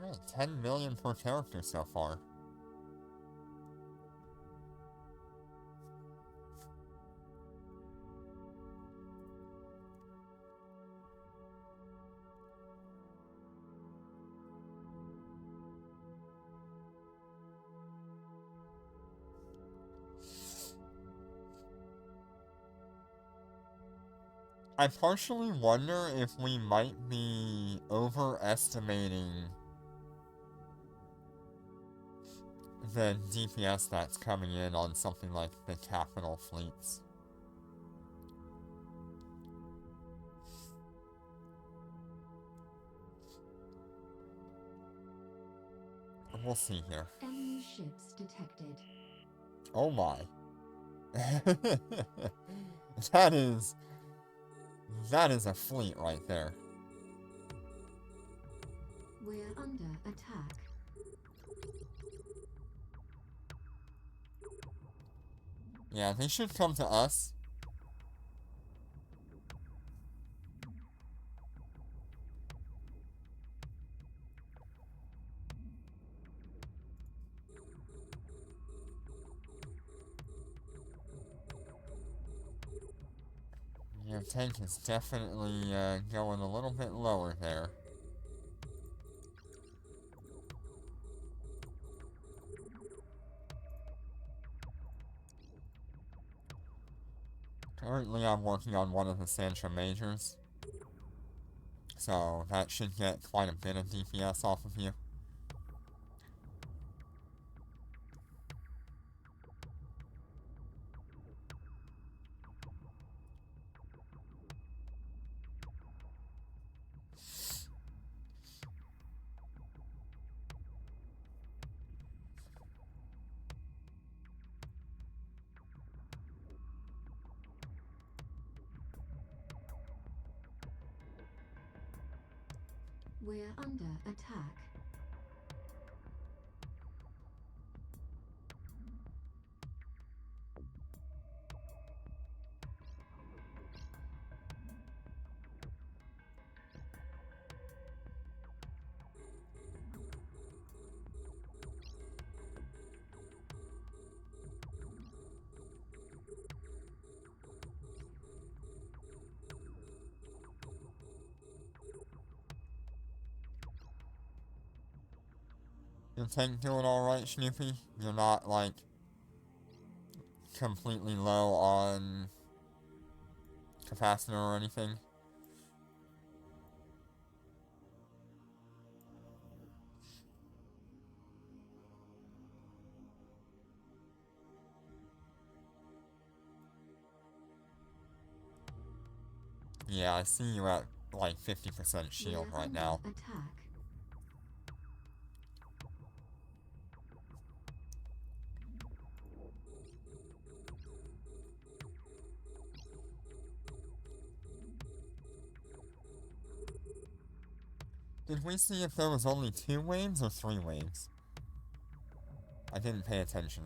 [SPEAKER 1] Alright, 10 million per character so far. I partially wonder if we might be overestimating the DPS that's coming in on something like the capital fleets. We'll see here.
[SPEAKER 3] Enemy ships detected.
[SPEAKER 1] Oh my. That is a fleet right there.
[SPEAKER 3] We're under attack.
[SPEAKER 1] Yeah, they should come to us. Your tank is definitely going a little bit lower there. Currently I'm working on one of the Sansha majors, so that should get quite a bit of DPS off of you.
[SPEAKER 3] We're under attack.
[SPEAKER 1] Your tank doing alright, Snoopy? You're not, like, completely low on capacitor or anything? Yeah, I see you at like 50% shield
[SPEAKER 3] We're
[SPEAKER 1] right
[SPEAKER 3] under
[SPEAKER 1] now.
[SPEAKER 3] attack.
[SPEAKER 1] Did we see if there was only 2 waves or 3 waves? I didn't pay attention.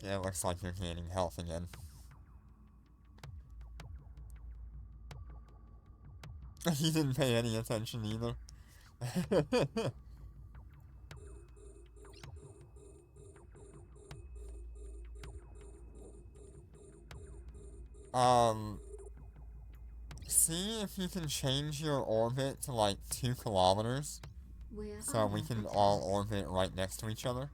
[SPEAKER 1] Yeah, it looks like you're gaining health again. He didn't pay any attention either. See if you can change your orbit to like 2 kilometers,
[SPEAKER 3] We're
[SPEAKER 1] so we
[SPEAKER 3] under
[SPEAKER 1] can
[SPEAKER 3] attack.
[SPEAKER 1] all orbit right next to each other.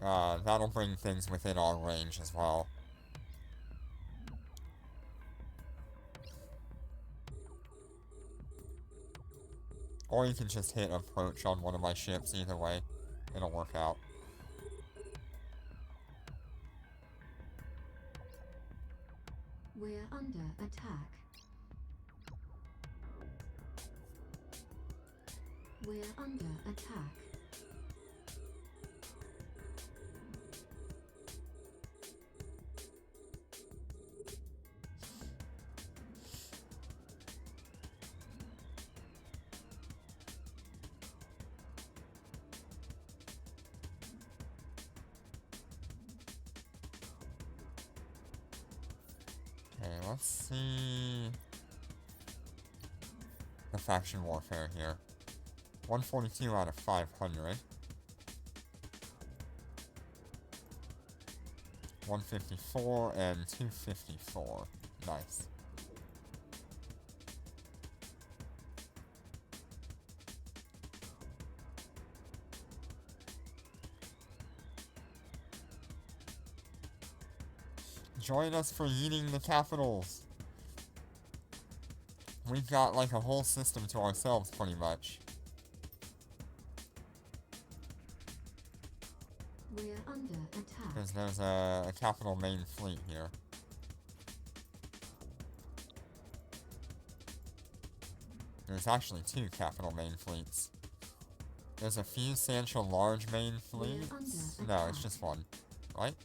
[SPEAKER 1] That'll bring things within our range as well. Or you can just hit approach on one of my ships, either way. It'll work out.
[SPEAKER 3] We're under attack. We're under attack.
[SPEAKER 1] Okay, let's see the faction warfare here. 142 out of 500. 154 and 254. Nice. Join us for eating the capitals. We've got like a whole system to ourselves, pretty much.
[SPEAKER 3] We're under attack.
[SPEAKER 1] Because there's a capital main fleet here. There's actually 2 capital main fleets. There's a few Sansha large main fleets.
[SPEAKER 3] under
[SPEAKER 1] No, it's
[SPEAKER 3] attack.
[SPEAKER 1] just one, right?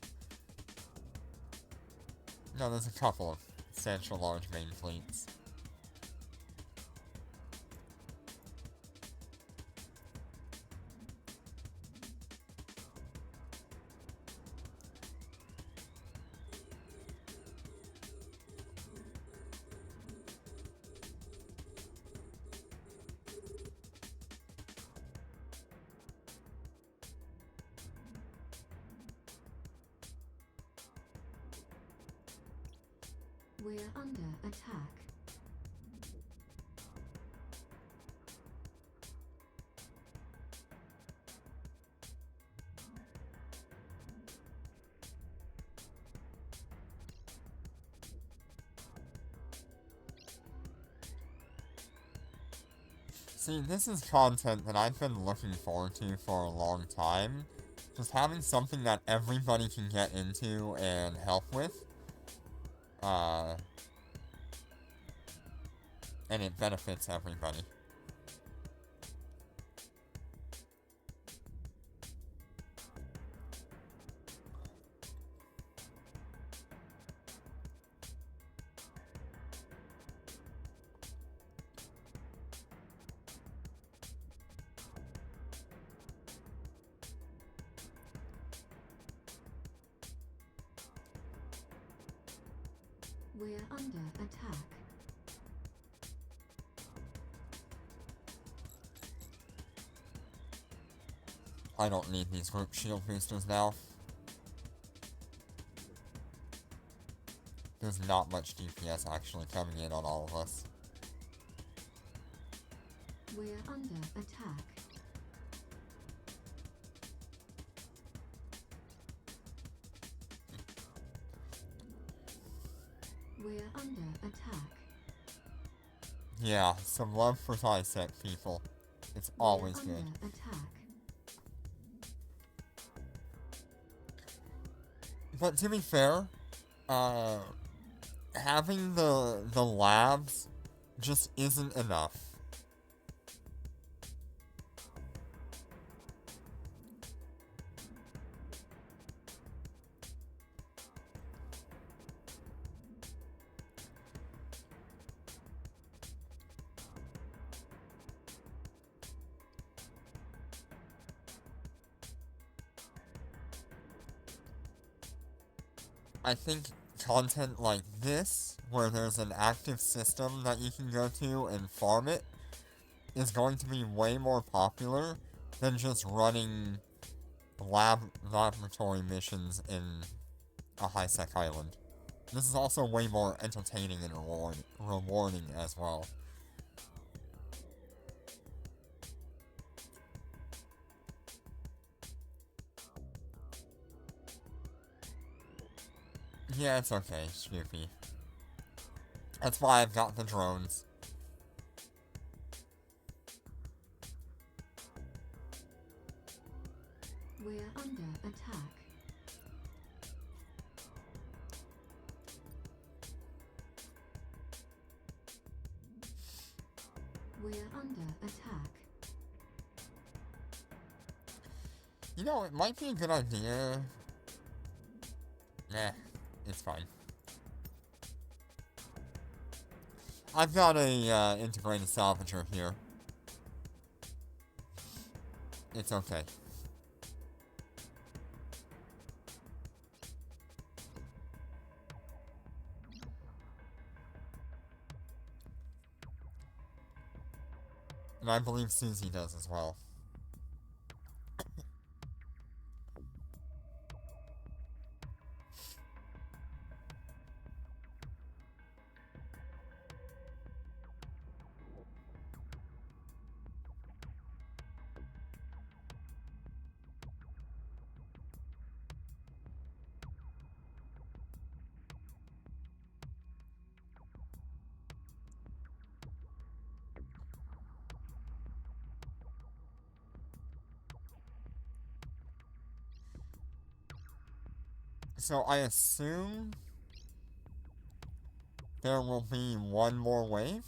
[SPEAKER 1] No, there's a couple of Sansha large main fleets.
[SPEAKER 3] We're under attack.
[SPEAKER 1] See, this is content that I've been looking forward to for a long time. Just having something that everybody can get into and help with. And it benefits everybody.
[SPEAKER 3] We're under attack.
[SPEAKER 1] I don't need these group shield boosters now. There's not much DPS actually coming in on all of us.
[SPEAKER 3] We're under attack. We're under attack.
[SPEAKER 1] Yeah, some love for Thisec, people. It's
[SPEAKER 3] We're
[SPEAKER 1] always
[SPEAKER 3] under
[SPEAKER 1] good.
[SPEAKER 3] attack.
[SPEAKER 1] But to be fair, having the labs just isn't enough. I think content like this, where there's an active system that you can go to and farm it, is going to be way more popular than just running laboratory missions in a high-sec island. This is also way more entertaining and rewarding as well. Yeah, it's okay, Snoopy. That's why I've got the drones.
[SPEAKER 3] We're under attack. We're under attack.
[SPEAKER 1] You know, it might be a good idea. Nah, it's fine. I've got a integrated salvager here. It's okay. And I believe Susie does as well. So I assume there will be one more wave?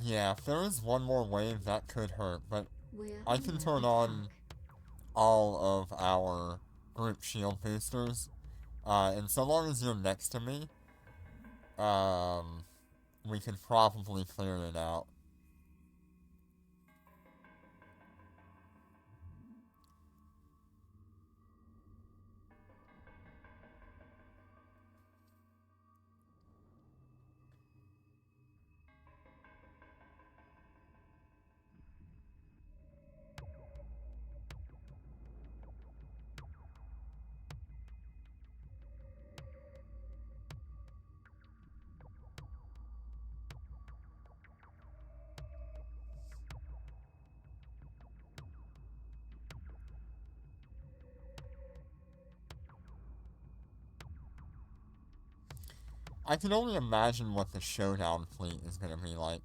[SPEAKER 1] Yeah, if there is one more wave, that could hurt, but
[SPEAKER 3] We're
[SPEAKER 1] I can
[SPEAKER 3] under
[SPEAKER 1] turn on
[SPEAKER 3] attack.
[SPEAKER 1] all of our group shield boosters. And so long as you're next to me, we can probably clear it out. I can only imagine what the showdown fleet is gonna be like.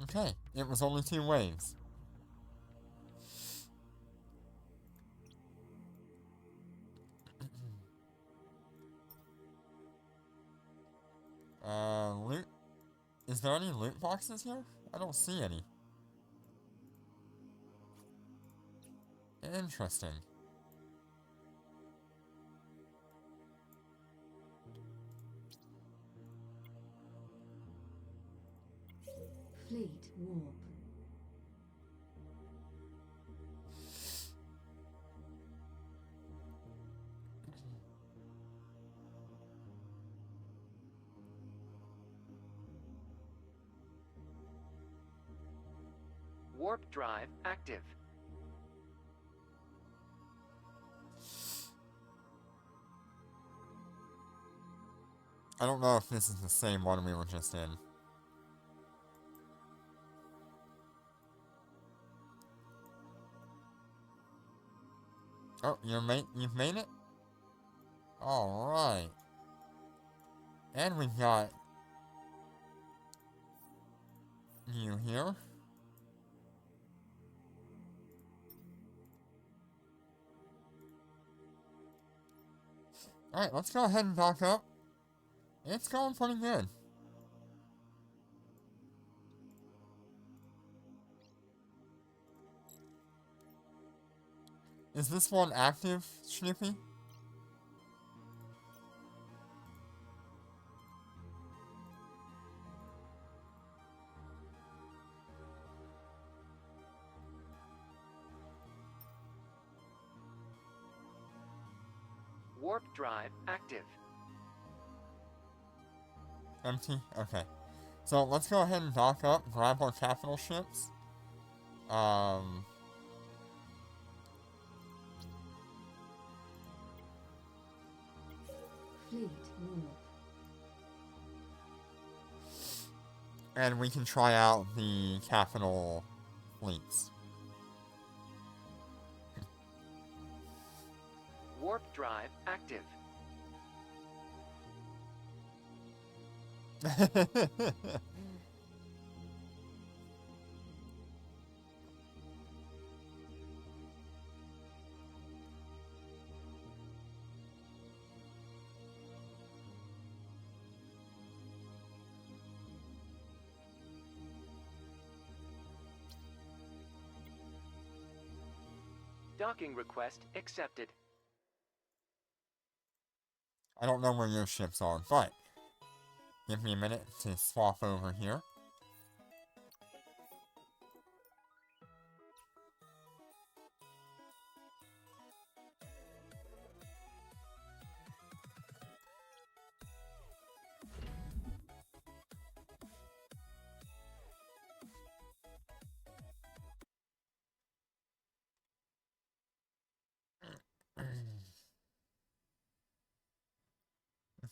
[SPEAKER 1] Okay, it was only 2 waves. Loot? Is there any loot boxes here? I don't see any. Interesting.
[SPEAKER 3] Fleet warp.
[SPEAKER 4] Warp drive active.
[SPEAKER 1] I don't know if this is the same one we were just in. Oh, you've made it? Alright. And we've got you here. Alright, let's go ahead and dock up. It's going pretty good. Is this one active, Snoopy?
[SPEAKER 4] Warp drive active.
[SPEAKER 1] Empty? Okay. So let's go ahead and dock up, grab our capital ships.
[SPEAKER 3] Fleet warp.
[SPEAKER 1] And we can try out the capital fleets.
[SPEAKER 4] Warp drive active. Docking request accepted.
[SPEAKER 1] I don't know where your ships are, but give me a minute to swap over here.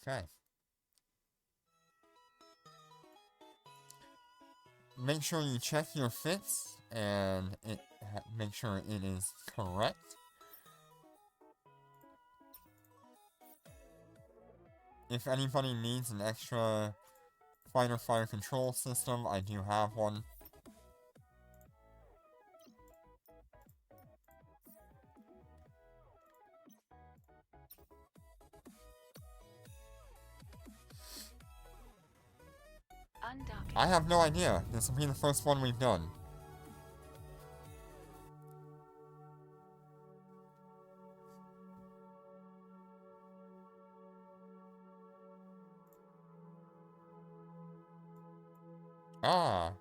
[SPEAKER 1] Okay. Make sure you check your fits and make sure it is correct. If anybody needs an extra fighter fire control system, I do have one.
[SPEAKER 2] Undocking.
[SPEAKER 1] I have no idea. This will be the first one we've done. Ah,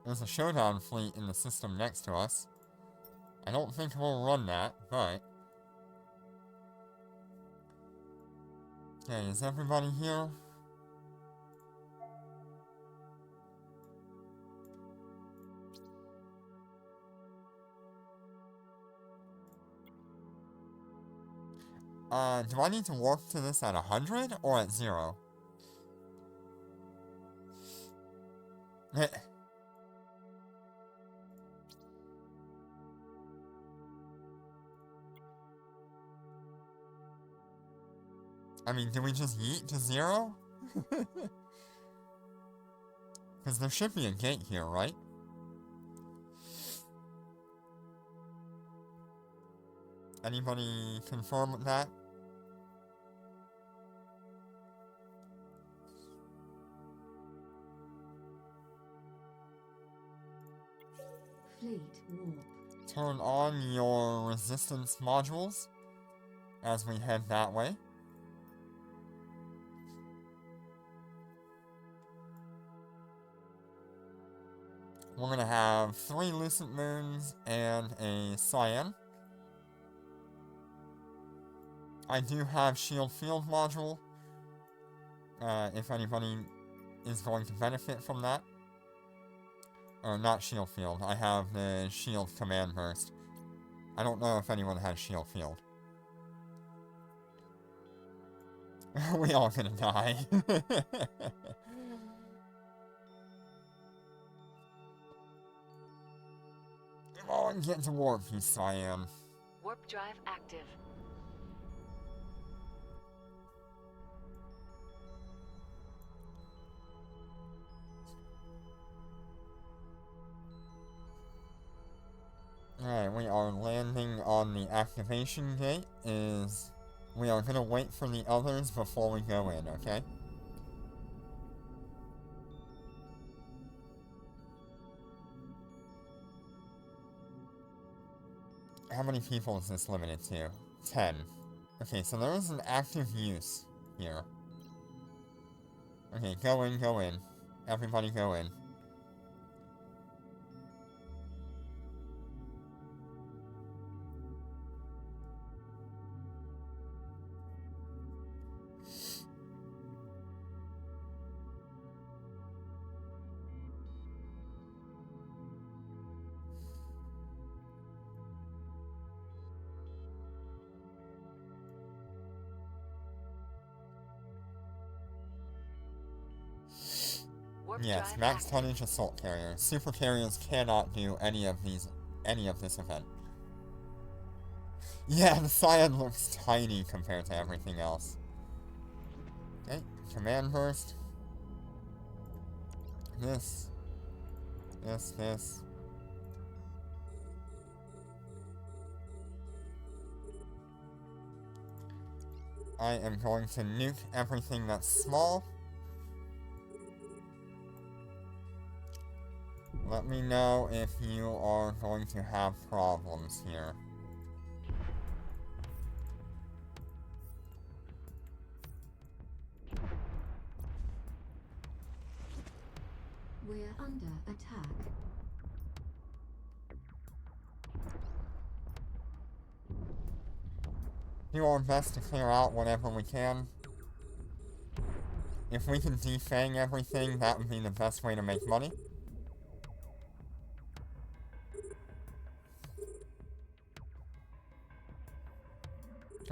[SPEAKER 1] there's a showdown fleet in the system next to us. I don't think we'll run that, but... Okay, is everybody here? Do I need to warp to this at 100 or at 0? I mean, do we just yeet to 0? Because there should be a gate here, right? Anybody confirm with that?
[SPEAKER 3] Fleet warp.
[SPEAKER 1] Turn on your resistance modules as we head that way. We're gonna have 3 Lucent Moons and a Cyan. I do have Shield Field module, if anybody is going to benefit from that. Or not Shield Field, I have the Shield Command Burst. I don't know if anyone has Shield Field. We all gonna die. Come on, get to warp, you Cyan.
[SPEAKER 2] Warp drive active.
[SPEAKER 1] Alright, we are landing on the activation gate. We are gonna wait for the others before we go in, okay? How many people is this limited to? 10. Okay, so there is an active use here. Okay, go in, go in. Everybody go in.
[SPEAKER 2] Warp
[SPEAKER 1] Yes,
[SPEAKER 2] drive
[SPEAKER 1] max
[SPEAKER 2] active.
[SPEAKER 1] tonnage assault carriers. Super carriers cannot do any of this event. Yeah, the Cyan looks tiny compared to everything else. Okay, command burst. This. I am going to nuke everything that's small. Let me know if you are going to have problems here.
[SPEAKER 3] We're under attack.
[SPEAKER 1] Do our best to clear out whatever we can. If we can defang everything, that would be the best way to make money.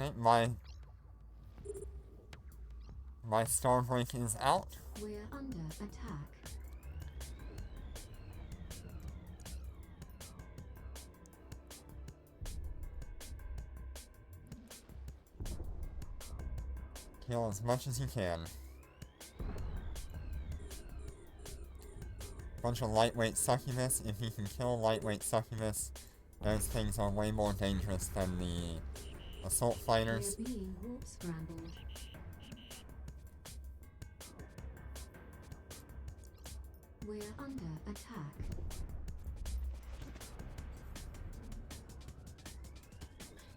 [SPEAKER 1] Okay, my Starbreak is out.
[SPEAKER 3] We're under attack.
[SPEAKER 1] Heal as much as you can. Bunch of lightweight succubus. If you can kill lightweight succubus, those things are way more dangerous than the assault fighters.
[SPEAKER 3] We're being warp scrambled. We're under attack.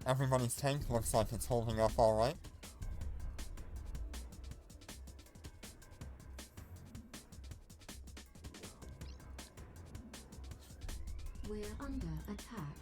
[SPEAKER 1] Everybody's tank looks like it's holding up alright.
[SPEAKER 3] We're under attack.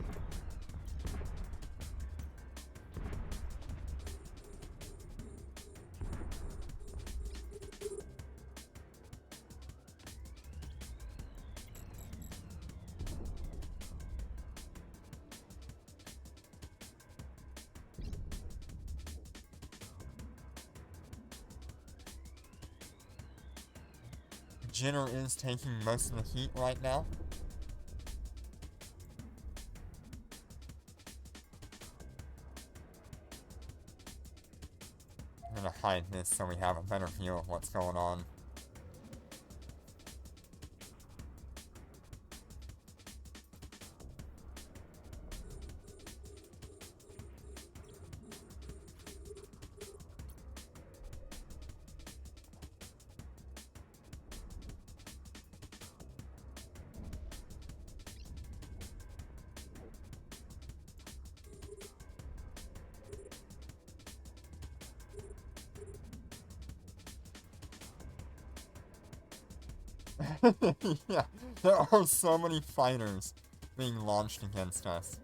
[SPEAKER 1] Jitter is taking most of the heat right now. I'm gonna hide this so we have a better view of what's going on. Yeah, there are so many fighters being launched against us.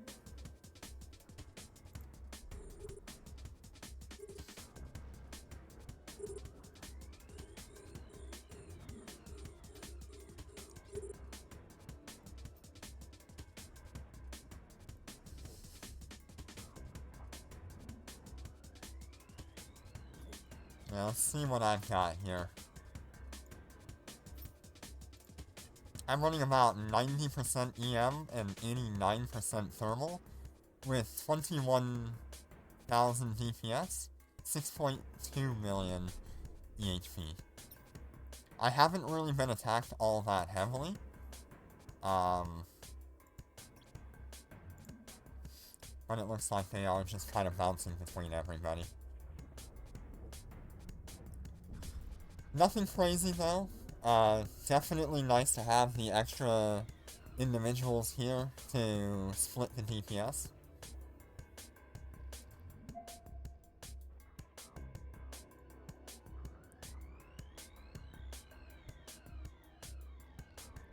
[SPEAKER 1] Now, let's see what I've got here. I'm running about 90% EM and 89% thermal with 21,000 DPS, 6.2 million EHP. I haven't really been attacked all that heavily. But it looks like they are just kind of bouncing between everybody. Nothing crazy though. Definitely nice to have the extra individuals here to split the DPS.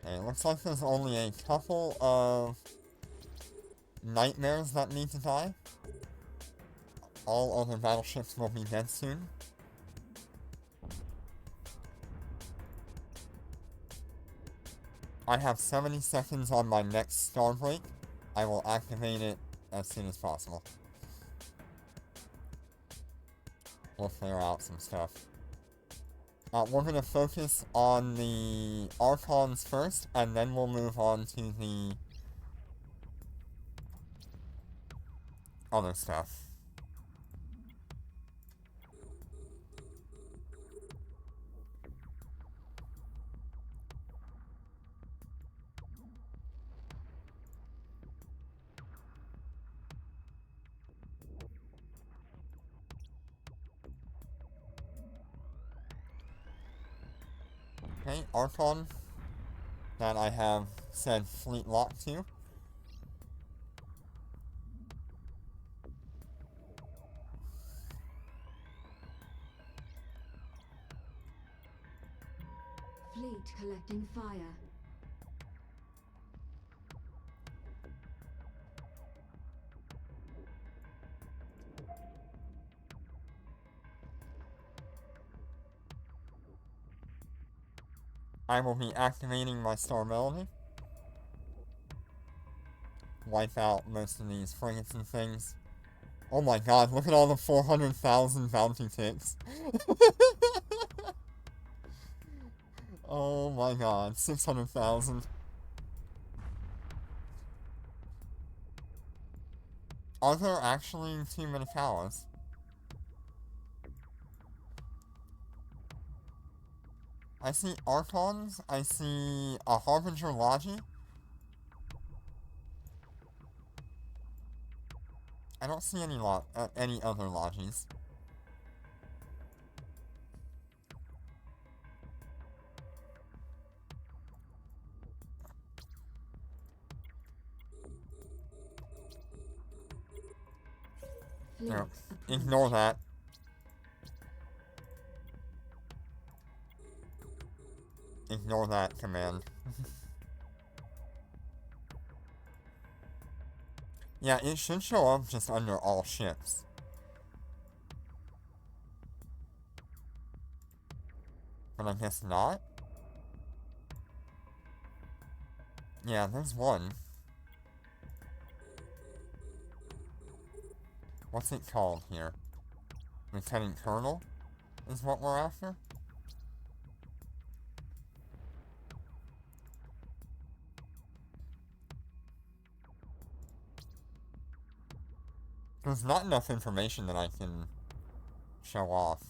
[SPEAKER 1] Okay, it looks like there's only a couple of nightmares that need to die. All other battleships will be dead soon. I have 70 seconds on my next star break. I will activate it as soon as possible. We'll clear out some stuff. We're going to focus on the Archons first, and then we'll move on to the other stuff. Okay, Archon that I have said fleet lock to.
[SPEAKER 3] Fleet collecting fire.
[SPEAKER 1] I will be activating my Star Melody. Wipe out most of these frigates and things. Oh my god, look at all the 400,000 bounty ticks. Oh my god, 600,000. Are there actually too many cows? I see Archons, I see a Harbinger Logi. I don't see any other Logis.
[SPEAKER 3] Fleet
[SPEAKER 1] No,
[SPEAKER 3] approach.
[SPEAKER 1] ignore that. Ignore that command. Yeah, it should show up just under all ships. But I guess not. Yeah, there's one. What's it called here? Lieutenant Colonel is what we're after? There's not enough information that I can show off.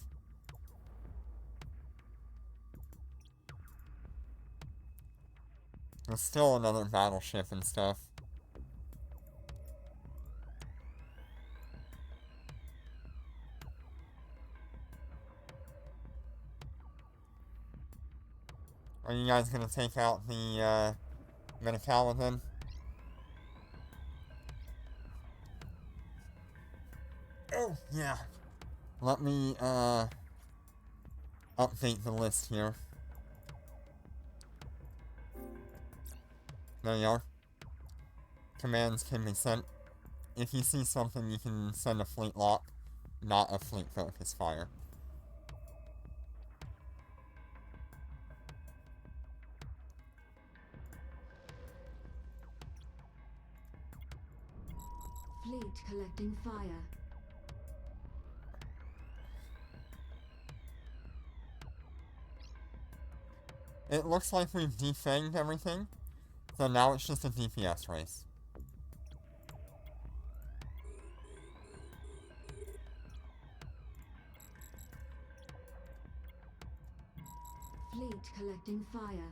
[SPEAKER 1] There's still another battleship and stuff. Are you guys gonna take out the, Minotaur then? Oh, yeah. Let me, update the list here. There you are. Commands can be sent. If you see something, you can send a fleet lock, not a fleet focus fire.
[SPEAKER 3] Fleet collecting fire.
[SPEAKER 1] It looks like we've defanged everything, so now it's just a DPS race.
[SPEAKER 3] Fleet collecting fire.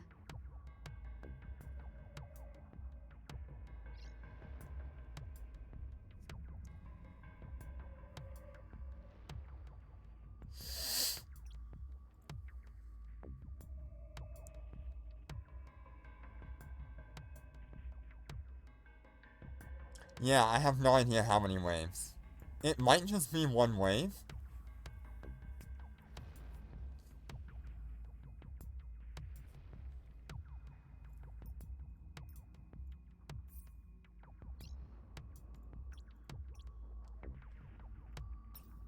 [SPEAKER 1] Yeah, I have no idea how many waves. It might just be one wave.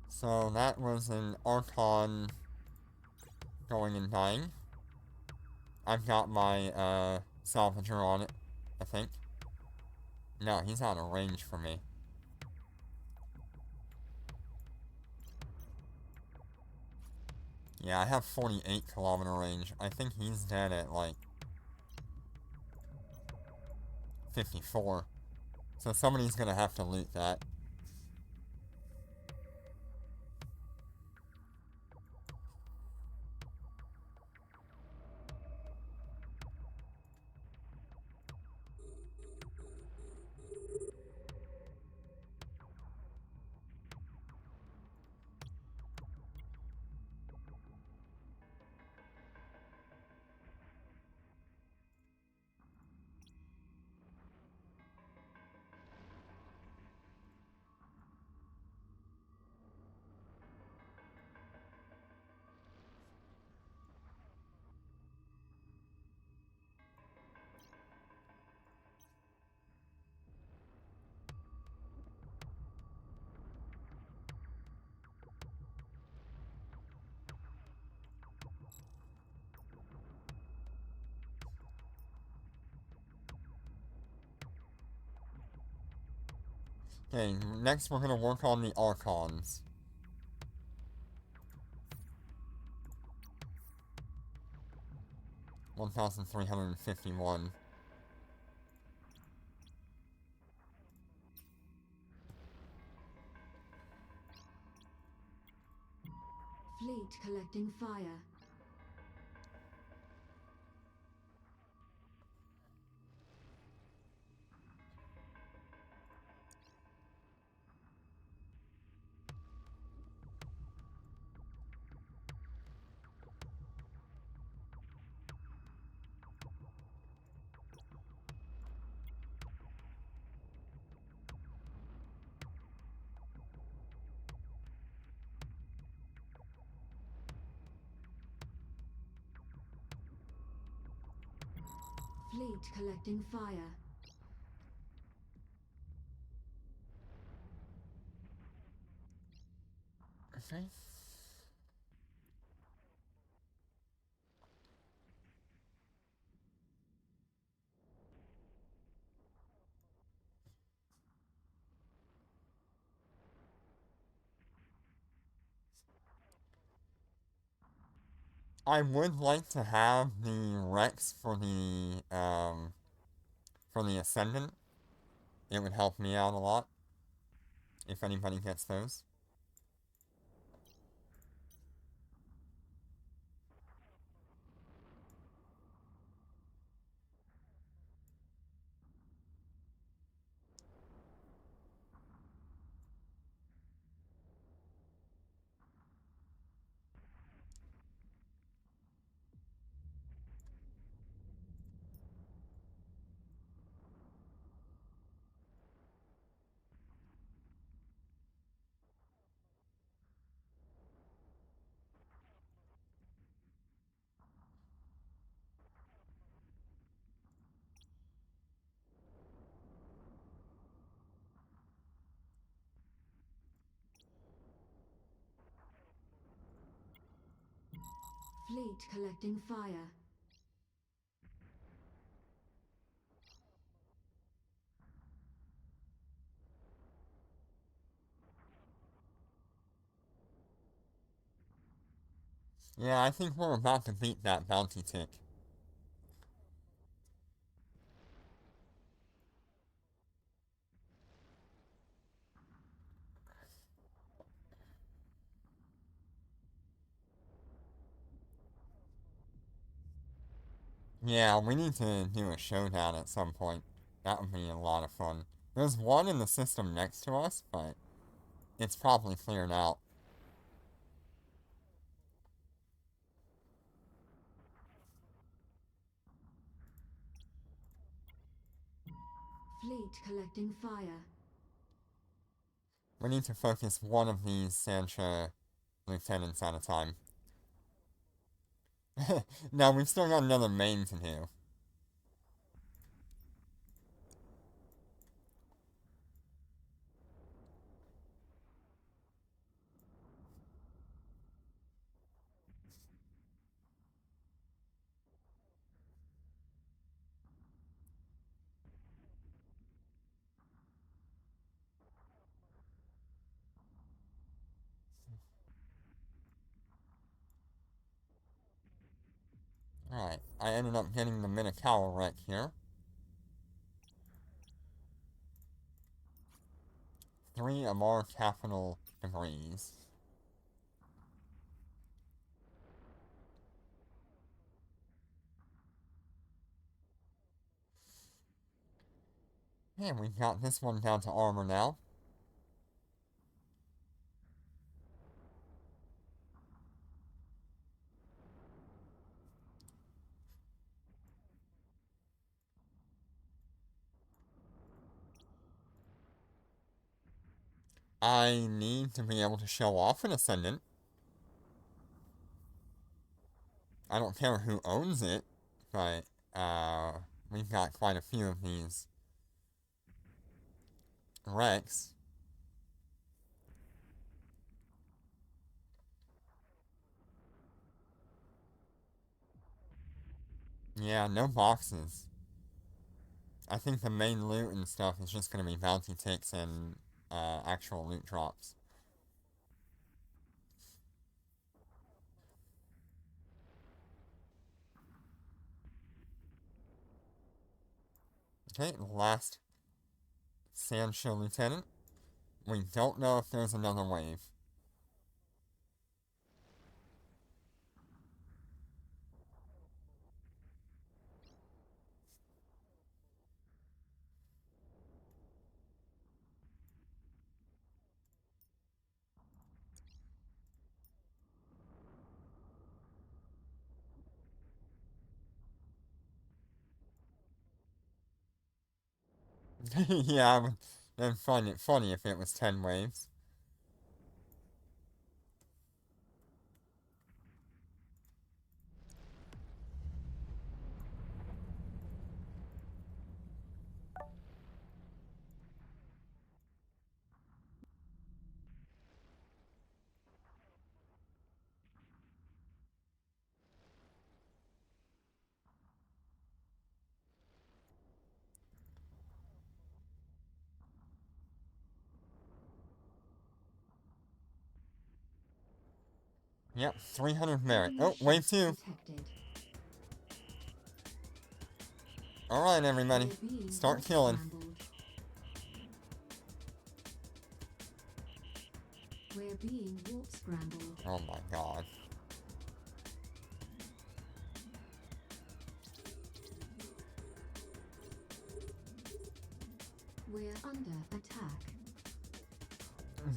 [SPEAKER 1] So that was an Archon going and dying. I've got my salvager on it, I think. No, he's out of range for me. Yeah, I have 48-kilometer range. I think he's dead at like 54. So somebody's gonna have to loot that. Okay, next we're gonna work on the Archons. $1,351.
[SPEAKER 3] Fleet collecting fire. Fleet collecting fire.
[SPEAKER 1] Okay. I would like to have the Rex for the Ascendant. It would help me out a lot if anybody gets those.
[SPEAKER 3] Fleet collecting fire.
[SPEAKER 1] Yeah, I think we're about to beat that bounty tick. Yeah, we need to do a showdown at some point. That would be a lot of fun. There's one in the system next to us, but it's probably cleared out.
[SPEAKER 3] Fleet collecting fire.
[SPEAKER 1] We need to focus one of these Sansha lieutenants at a time. Now, we've still got another main to do. Alright, I ended up getting the Minotaur wreck here. 3 of our capital debris. And we've got this one down to armor now. I need to be able to show off an Ascendant. I don't care who owns it, but we've got quite a few of these wrecks. Yeah, no boxes. I think the main loot and stuff is just going to be bounty ticks and actual loot drops. Okay, last Sansha Lieutenant. We don't know if there's another wave. Yeah, I would then find it funny if it was 10 waves. Yep, 300 merit.
[SPEAKER 3] Enemy
[SPEAKER 1] Oh, wave
[SPEAKER 3] ships
[SPEAKER 1] 2.
[SPEAKER 3] detected.
[SPEAKER 1] Alright, everybody.
[SPEAKER 3] We're being
[SPEAKER 1] Start
[SPEAKER 3] warp
[SPEAKER 1] killing.
[SPEAKER 3] scrambled. We're being warp scrambled.
[SPEAKER 1] Oh my god.
[SPEAKER 3] We're under attack.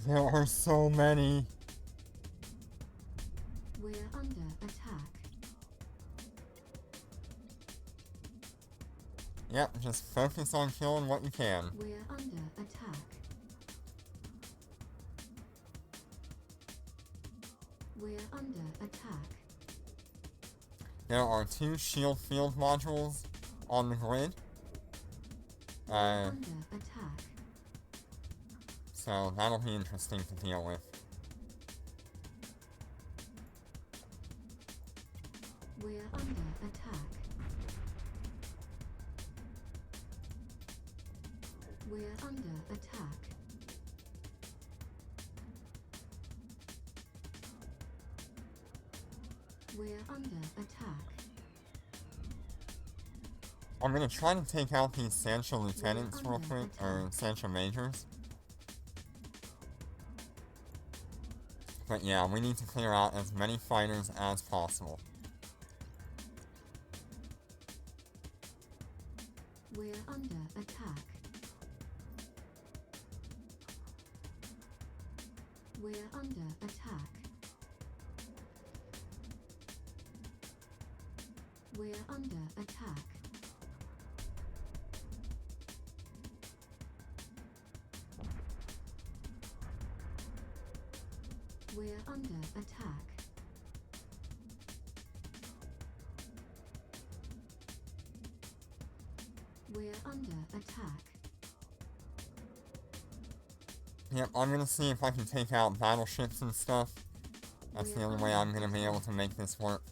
[SPEAKER 1] There are so many.
[SPEAKER 3] We're under attack.
[SPEAKER 1] Yep, just focus on killing what you can.
[SPEAKER 3] We're under attack. We're under attack.
[SPEAKER 1] There are 2 shield field modules on the grid.
[SPEAKER 3] We're under attack.
[SPEAKER 1] So that'll be interesting to deal with.
[SPEAKER 3] We're under attack. We're under attack. We're under attack.
[SPEAKER 1] I'm gonna try to take out these Sansha lieutenants real quick, or Sansha majors. But yeah, we need to clear out as many fighters as possible.
[SPEAKER 3] We're under attack. We're under attack. We're under attack. We're under attack. We're under attack.
[SPEAKER 1] Yep, I'm gonna see if I can take out battleships and stuff. That's the only way I'm gonna be able to make this work.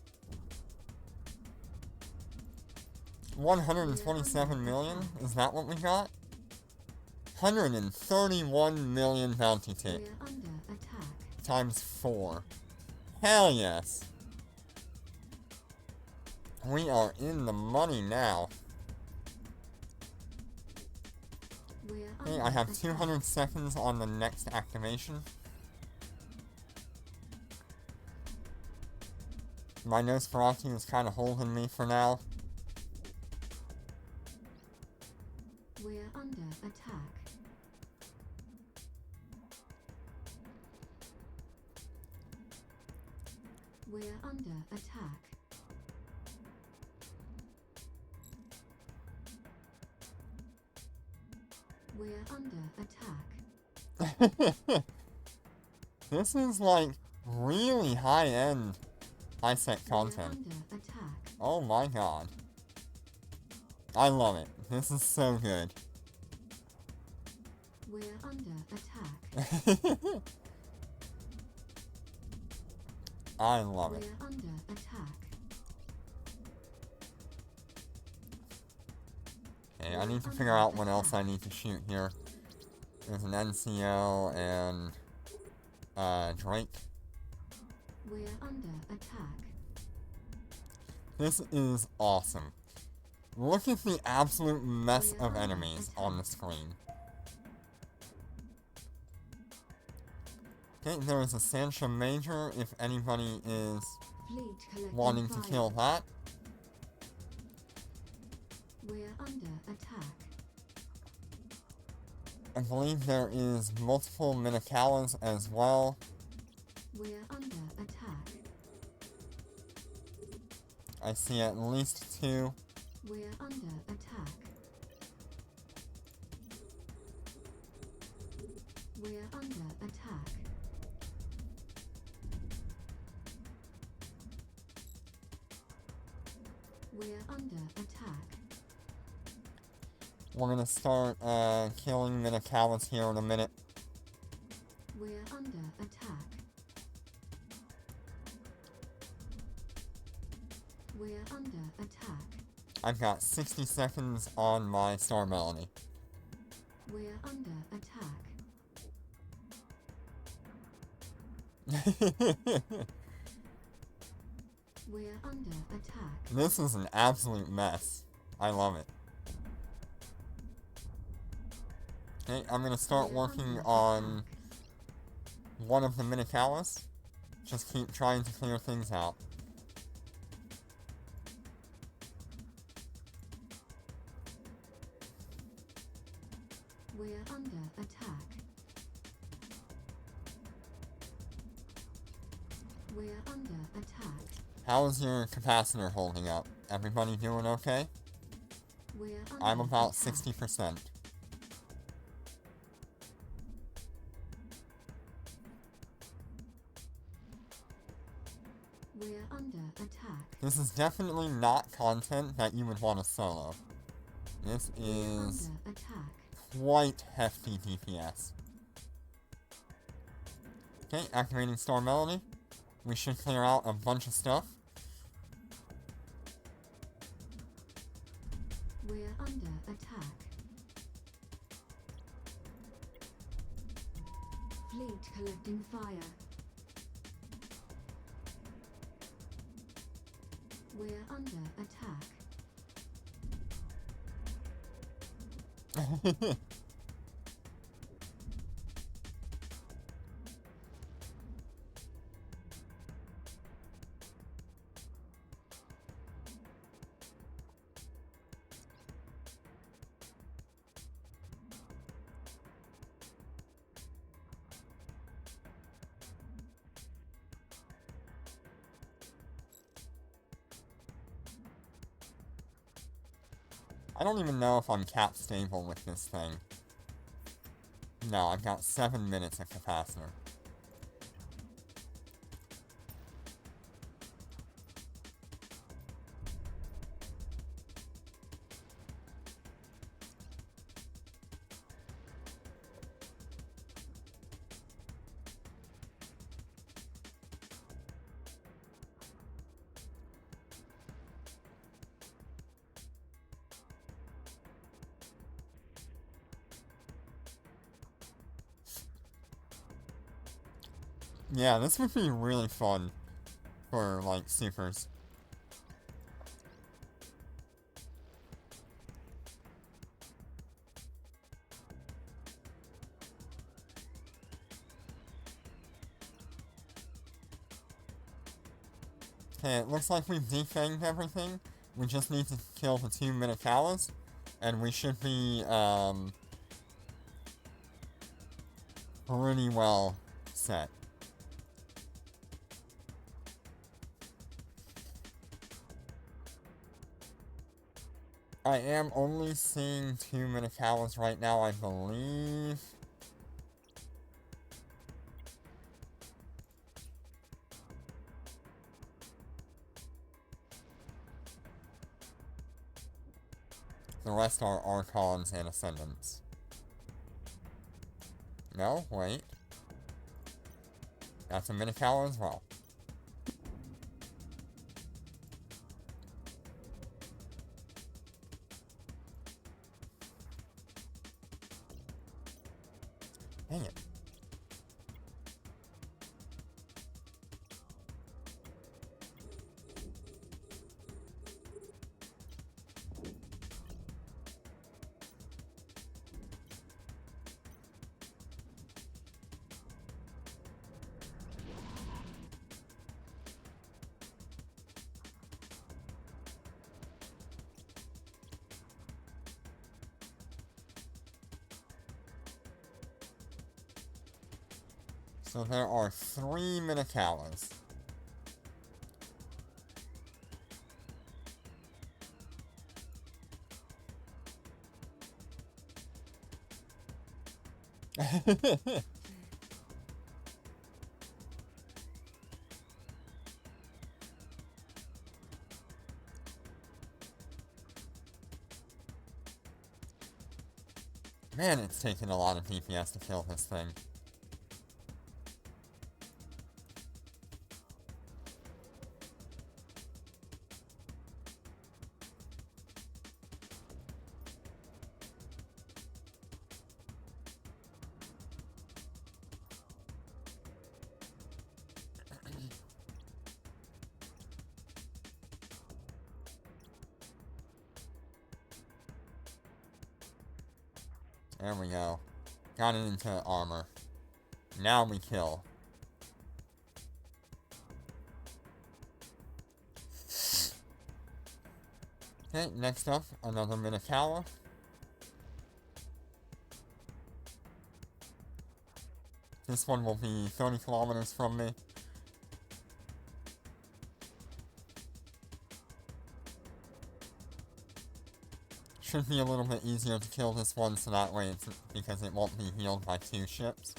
[SPEAKER 1] 127 million? Is that what we got? 131 million bounty tick.
[SPEAKER 3] We're under attack.
[SPEAKER 1] Times 4. Hell yes. We are in the money now.
[SPEAKER 3] We're
[SPEAKER 1] Okay,
[SPEAKER 3] under
[SPEAKER 1] I have
[SPEAKER 3] attack.
[SPEAKER 1] 200 seconds on the next activation. My Nosferatu is kind of holding me for now.
[SPEAKER 3] We're under attack. We're under attack. We're under attack.
[SPEAKER 1] This is like really high-end, high-set
[SPEAKER 3] We're
[SPEAKER 1] content.
[SPEAKER 3] under attack.
[SPEAKER 1] Oh my god. I love it. This is so good.
[SPEAKER 3] We're under attack.
[SPEAKER 1] I love
[SPEAKER 3] We're
[SPEAKER 1] it.
[SPEAKER 3] under attack.
[SPEAKER 1] Okay, I need to figure out what else I need to shoot here. There's an NCO and Drake.
[SPEAKER 3] We're under attack.
[SPEAKER 1] This is awesome. Look at the absolute mess of enemies on the screen. Okay, there is a Sansha Major if anybody is
[SPEAKER 3] Fleet collecting
[SPEAKER 1] wanting to
[SPEAKER 3] fire.
[SPEAKER 1] kill that.
[SPEAKER 3] We're under attack.
[SPEAKER 1] I believe there is multiple Minakawas as well.
[SPEAKER 3] We're under attack.
[SPEAKER 1] I see at least 2.
[SPEAKER 3] We're under attack. We're under attack. We're under attack.
[SPEAKER 1] We're gonna start killing Minakawas here in a minute.
[SPEAKER 3] We're under attack. We're under attack.
[SPEAKER 1] I've got 60 seconds on my Star Melody.
[SPEAKER 3] We're under attack. We're under attack.
[SPEAKER 1] This is an absolute mess. I love it. Okay, I'm gonna start
[SPEAKER 3] We're
[SPEAKER 1] working
[SPEAKER 3] under
[SPEAKER 1] on
[SPEAKER 3] attack.
[SPEAKER 1] one of the Minakawas. Just keep trying to clear things out.
[SPEAKER 3] We're under attack. We're under attack.
[SPEAKER 1] How is your capacitor holding up? Everybody doing okay?
[SPEAKER 3] We're under
[SPEAKER 1] I'm about
[SPEAKER 3] attack.
[SPEAKER 1] 60%.
[SPEAKER 3] We're under attack.
[SPEAKER 1] This is definitely not content that you would want to solo. This
[SPEAKER 3] We're
[SPEAKER 1] is
[SPEAKER 3] under attack.
[SPEAKER 1] quite hefty DPS. Okay, activating Star Melody. We should clear out a bunch of stuff.
[SPEAKER 3] We're under attack. Fleet collecting fire. We're under attack.
[SPEAKER 1] I don't even know if I'm cap stable with this thing. No, I've got 7 minutes of capacitor. Yeah, this would be really fun for, like, supers. Okay, it looks like we've defanged everything. We just need to kill the 2 Minotaurs, and we should be, pretty well set. I am only seeing 2 Minotaurs right now, I believe. The rest are Archons and Ascendants. No, wait. That's a Minotaur as well. Dang it. So there are 3 Minotaurs. Man, it's taken a lot of DPS to kill this thing. There we go. Got it into armor. Now we kill. Okay, next up, another Minotaur. This one will be 30 kilometers from me. Should be a little bit easier to kill this one, so that way it's because it won't be healed by 2 ships.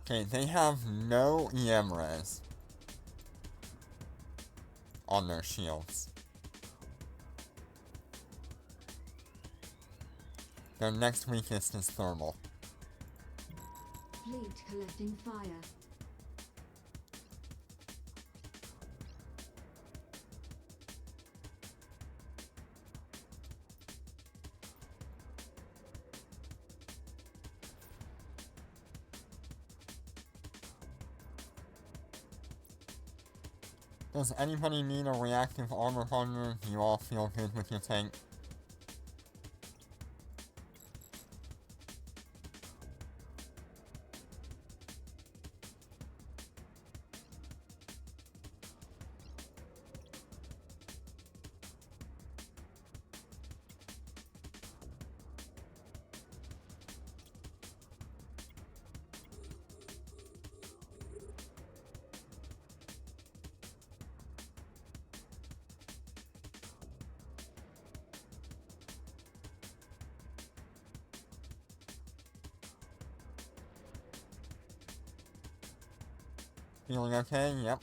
[SPEAKER 1] Okay, they have no EM res on their shields. Their next weakest is thermal.
[SPEAKER 3] Fleet collecting fire.
[SPEAKER 1] Does anybody need a reactive armor hunter? Do you all feel good with your tank? Feeling okay? Yep.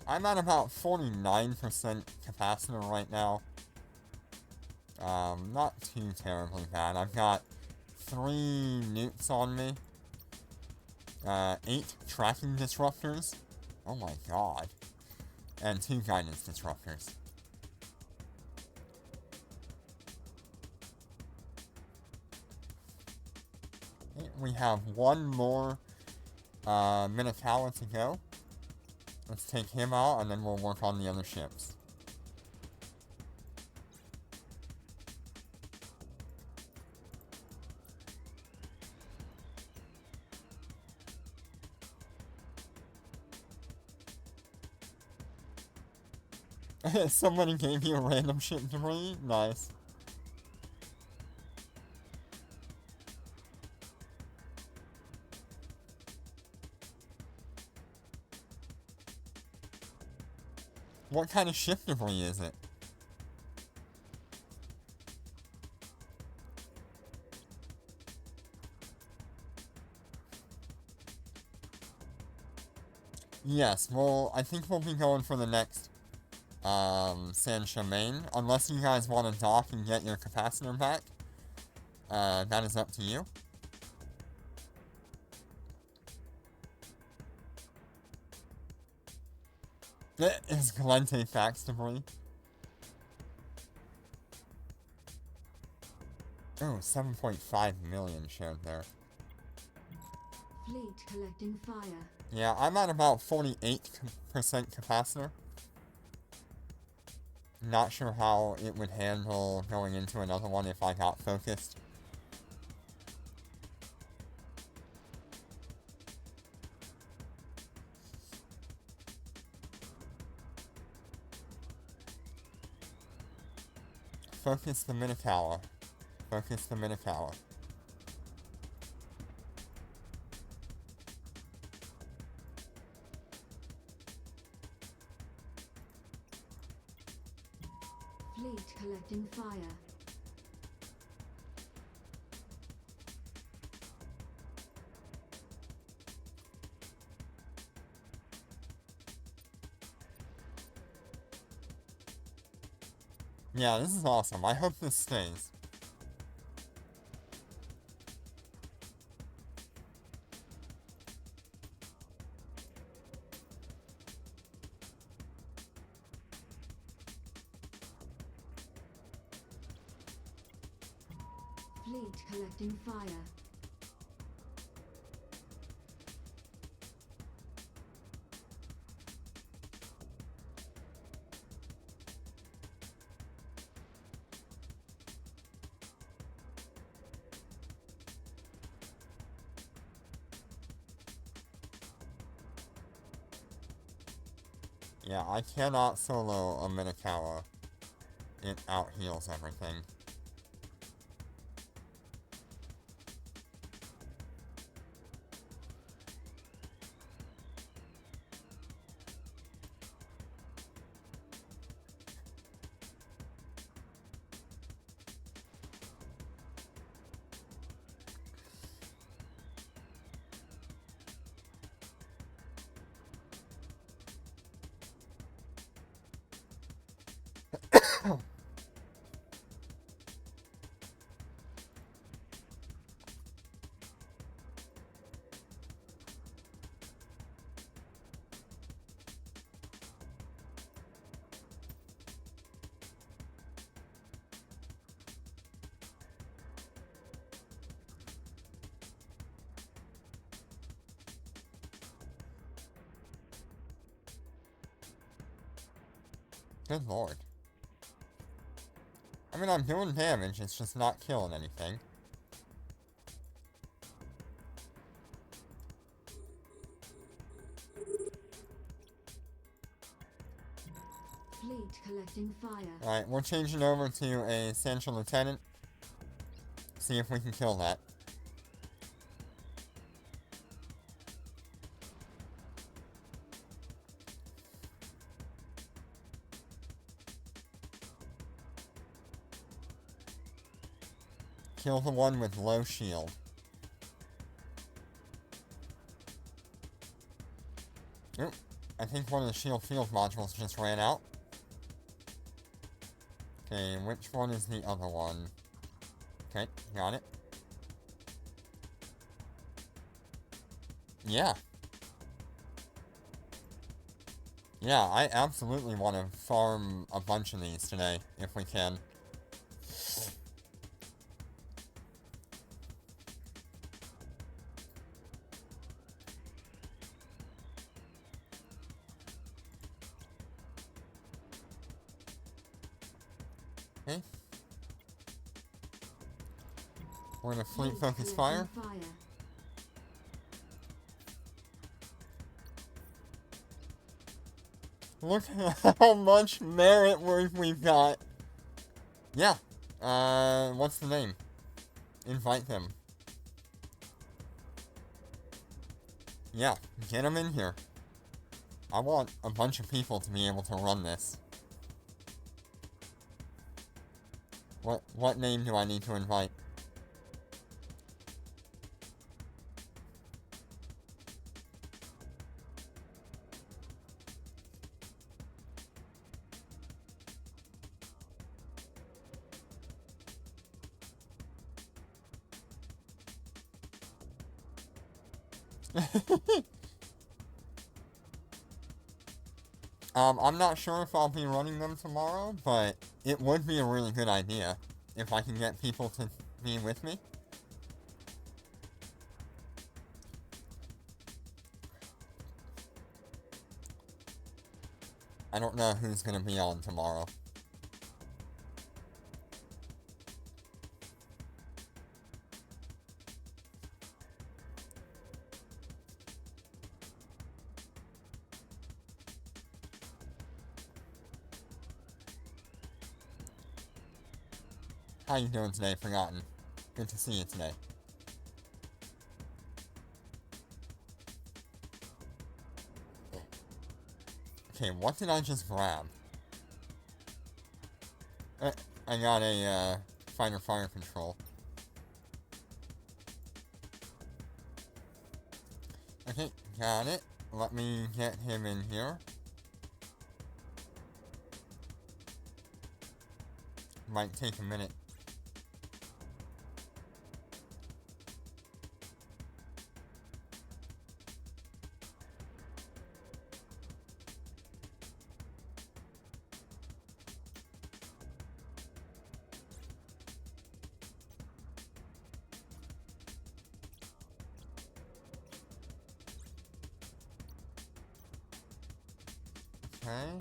[SPEAKER 1] I'm at about 49% capacitor right now. Not too terribly bad. I've got 3 nukes on me. 8 tracking disruptors. Oh my god. And 2 guidance disruptors. Okay, we have 1 more Minotaur to go. Let's take him out and then we'll work on the other ships. Somebody gave you a random ship debris? Nice. What kind of ship debris is it? Yes, well, I think we'll be going for the next Sansha main, unless you guys want to dock and get your capacitor back. That is up to you. Is Galente fax debris? Oh, 7.5 million showed there.
[SPEAKER 3] Fleet collecting fire.
[SPEAKER 1] Yeah, I'm at about 48% capacitor. Not sure how it would handle going into another one if I got focused. Focus the Minotaur. Focus the Minotaur.
[SPEAKER 3] Fleet collecting fire.
[SPEAKER 1] Yeah, this is awesome. I hope this stays.
[SPEAKER 3] Fleet collecting fire.
[SPEAKER 1] Yeah, I cannot solo a Minotaur. It out-heals everything. Good lord. I mean, I'm doing damage, it's just not killing anything.
[SPEAKER 3] Fleet collecting fire.
[SPEAKER 1] Alright, we're changing over to a Sansha Lieutenant. See if we can kill that. Kill the one with low shield. Oop, I think one of the shield field modules just ran out. Okay, which one is the other one? Okay, got it. Yeah. Yeah, I absolutely want to farm a bunch of these today, if we can. Okay. We're gonna fleet focus fire. Look at how much merit we've got. Yeah. What's the name? Invite them. Yeah, get them in here. I want a bunch of people to be able to run this. What name do I need to invite? I'm not sure if I'll be running them tomorrow, but it would be a really good idea if I can get people to be with me. I don't know who's gonna be on tomorrow. How you doing today, Forgotten? Good to see you today. Okay, what did I just grab? I got a, fighter fire control. Okay, got it. Let me get him in here. Might take a minute. Okay.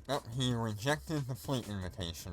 [SPEAKER 1] Oh, he rejected the fleet invitation.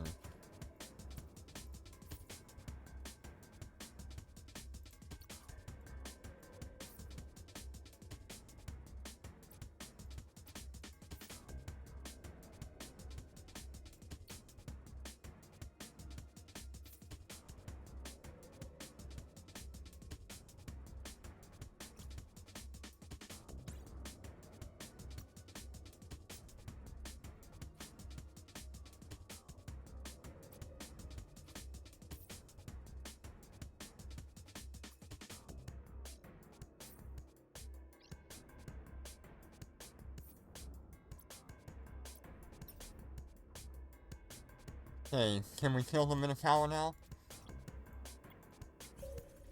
[SPEAKER 1] Okay, can we kill the Minotaur now?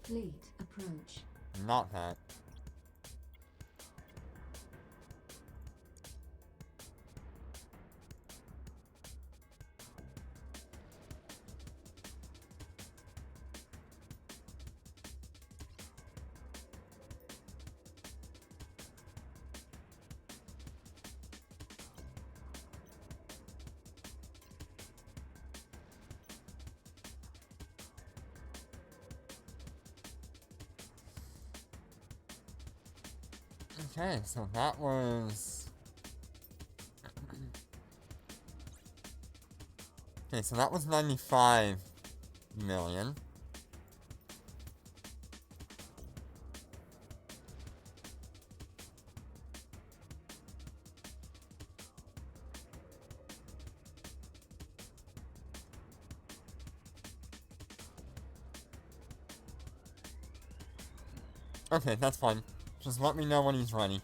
[SPEAKER 3] Fleet approach.
[SPEAKER 1] Not that. Okay, so that was... Okay, so that was 95 million. Okay, that's fine. Just let me know when he's ready.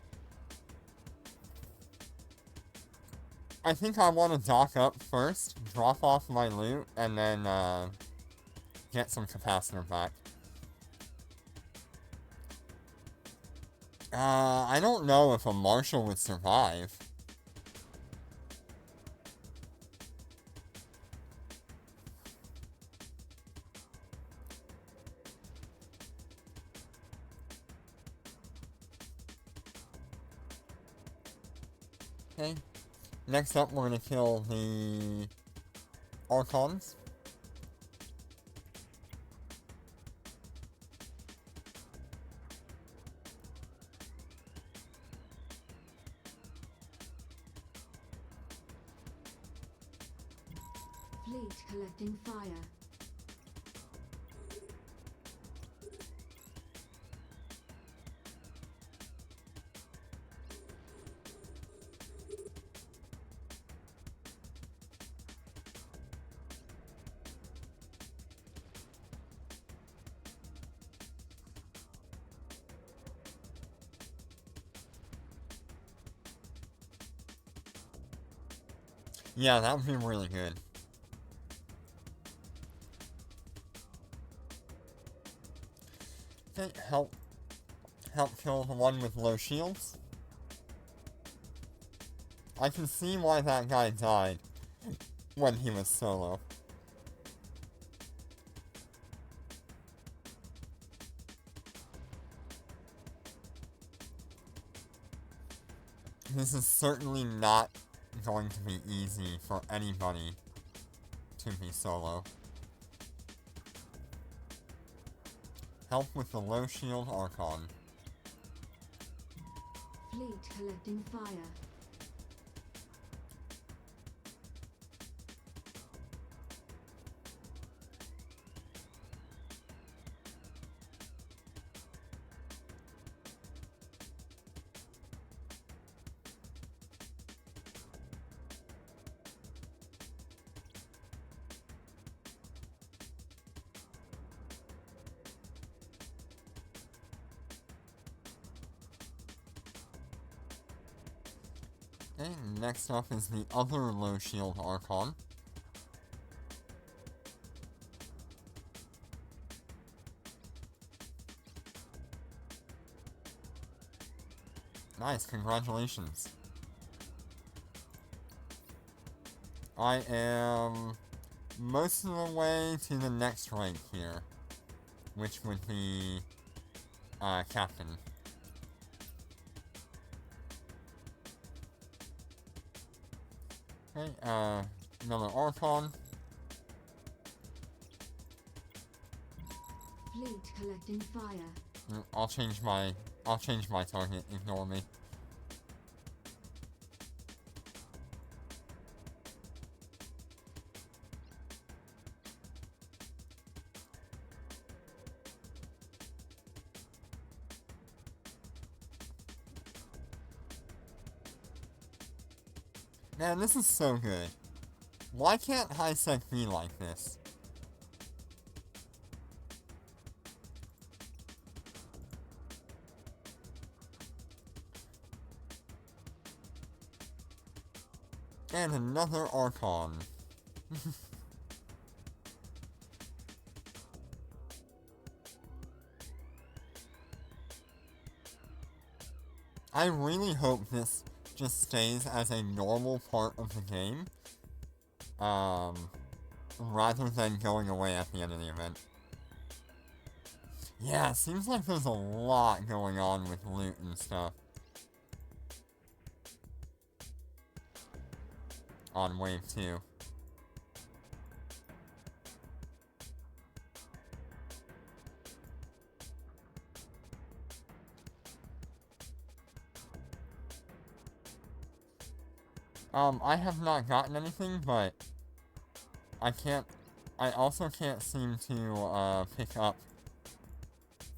[SPEAKER 1] I think I want to dock up first, drop off my loot, and then, get some capacitor back. I don't know if a marshal would survive. Okay. Next up, we're gonna kill the Archons.
[SPEAKER 3] Fleet collecting fire.
[SPEAKER 1] Yeah, that would be really good. Okay, help kill the one with low shields. I can see why that guy died when he was solo. This is certainly not going to be easy for anybody to be solo. Help with the low shield Archon.
[SPEAKER 3] Fleet collecting fire.
[SPEAKER 1] Okay, next up is the other low shield Archon. Nice, congratulations. I am most of the way to the next rank here, which would be, Captain. Okay, another Archon.
[SPEAKER 3] Fleet collecting fire.
[SPEAKER 1] I'll change my target, ignore me. Man, this is so good. Why can't high-sec be like this? And another Archon. I really hope this just stays as a normal part of the game, rather than going away at the end of the event. Yeah, it seems like there's a lot going on with loot and stuff. On wave 2. I have not gotten anything, but I also can't seem to, pick up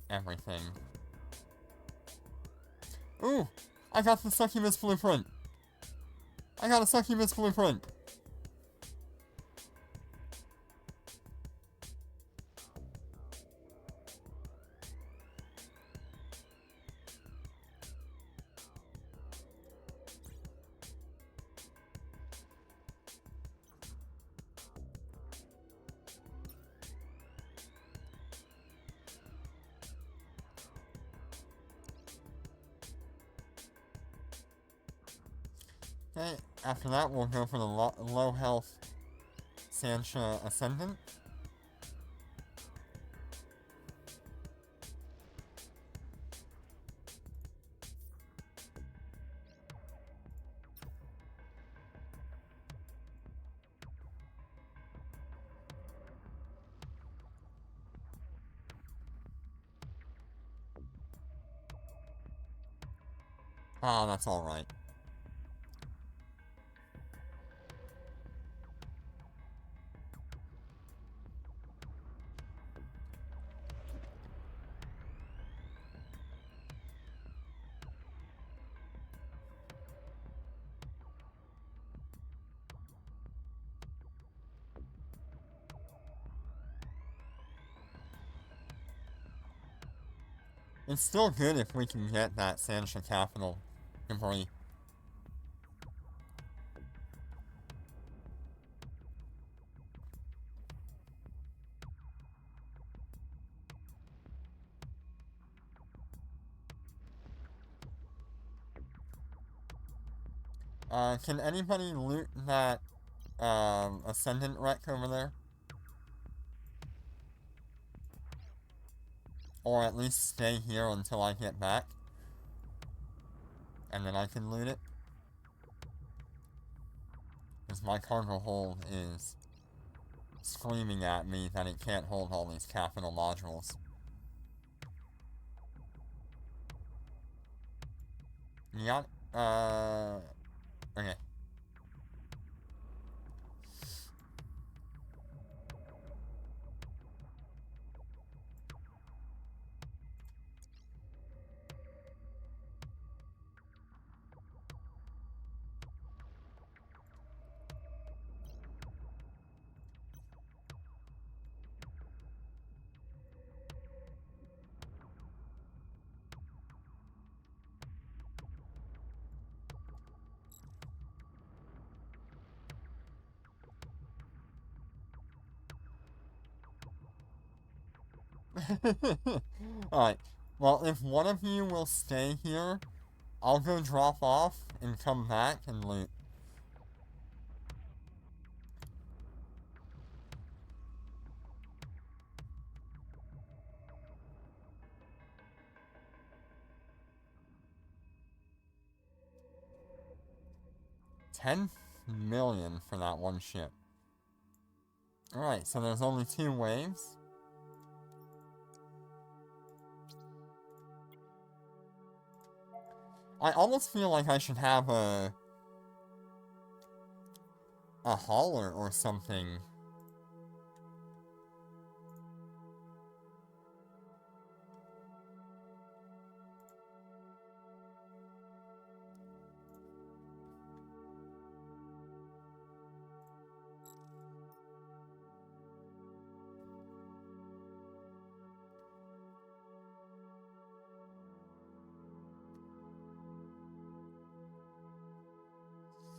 [SPEAKER 1] everything. Ooh! I got the succubus blueprint! I got a succubus blueprint! Okay, after that we'll go for the low health Sansha Ascendant. Ah, that's alright. It's still good if we can get that Sansha capital debris. Can anybody loot that, Ascendant wreck over there? Or at least stay here until I get back. And then I can loot it. Because my cargo hold is screaming at me that it can't hold all these capital modules. You got okay. Alright. Well, if one of you will stay here, I'll go drop off and come back and loot. $10 million for that one ship. Alright, so there's only 2 waves. I almost feel like I should have a hauler or something.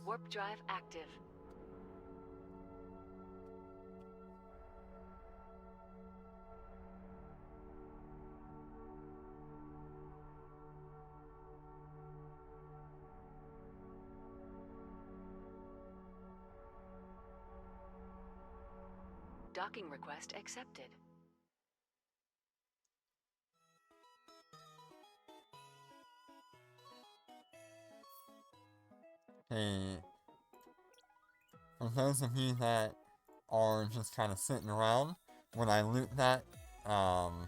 [SPEAKER 2] Warp drive active. Docking request accepted.
[SPEAKER 1] Hey, for those of you that are just kind of sitting around, when I loot that,
[SPEAKER 2] Undocking.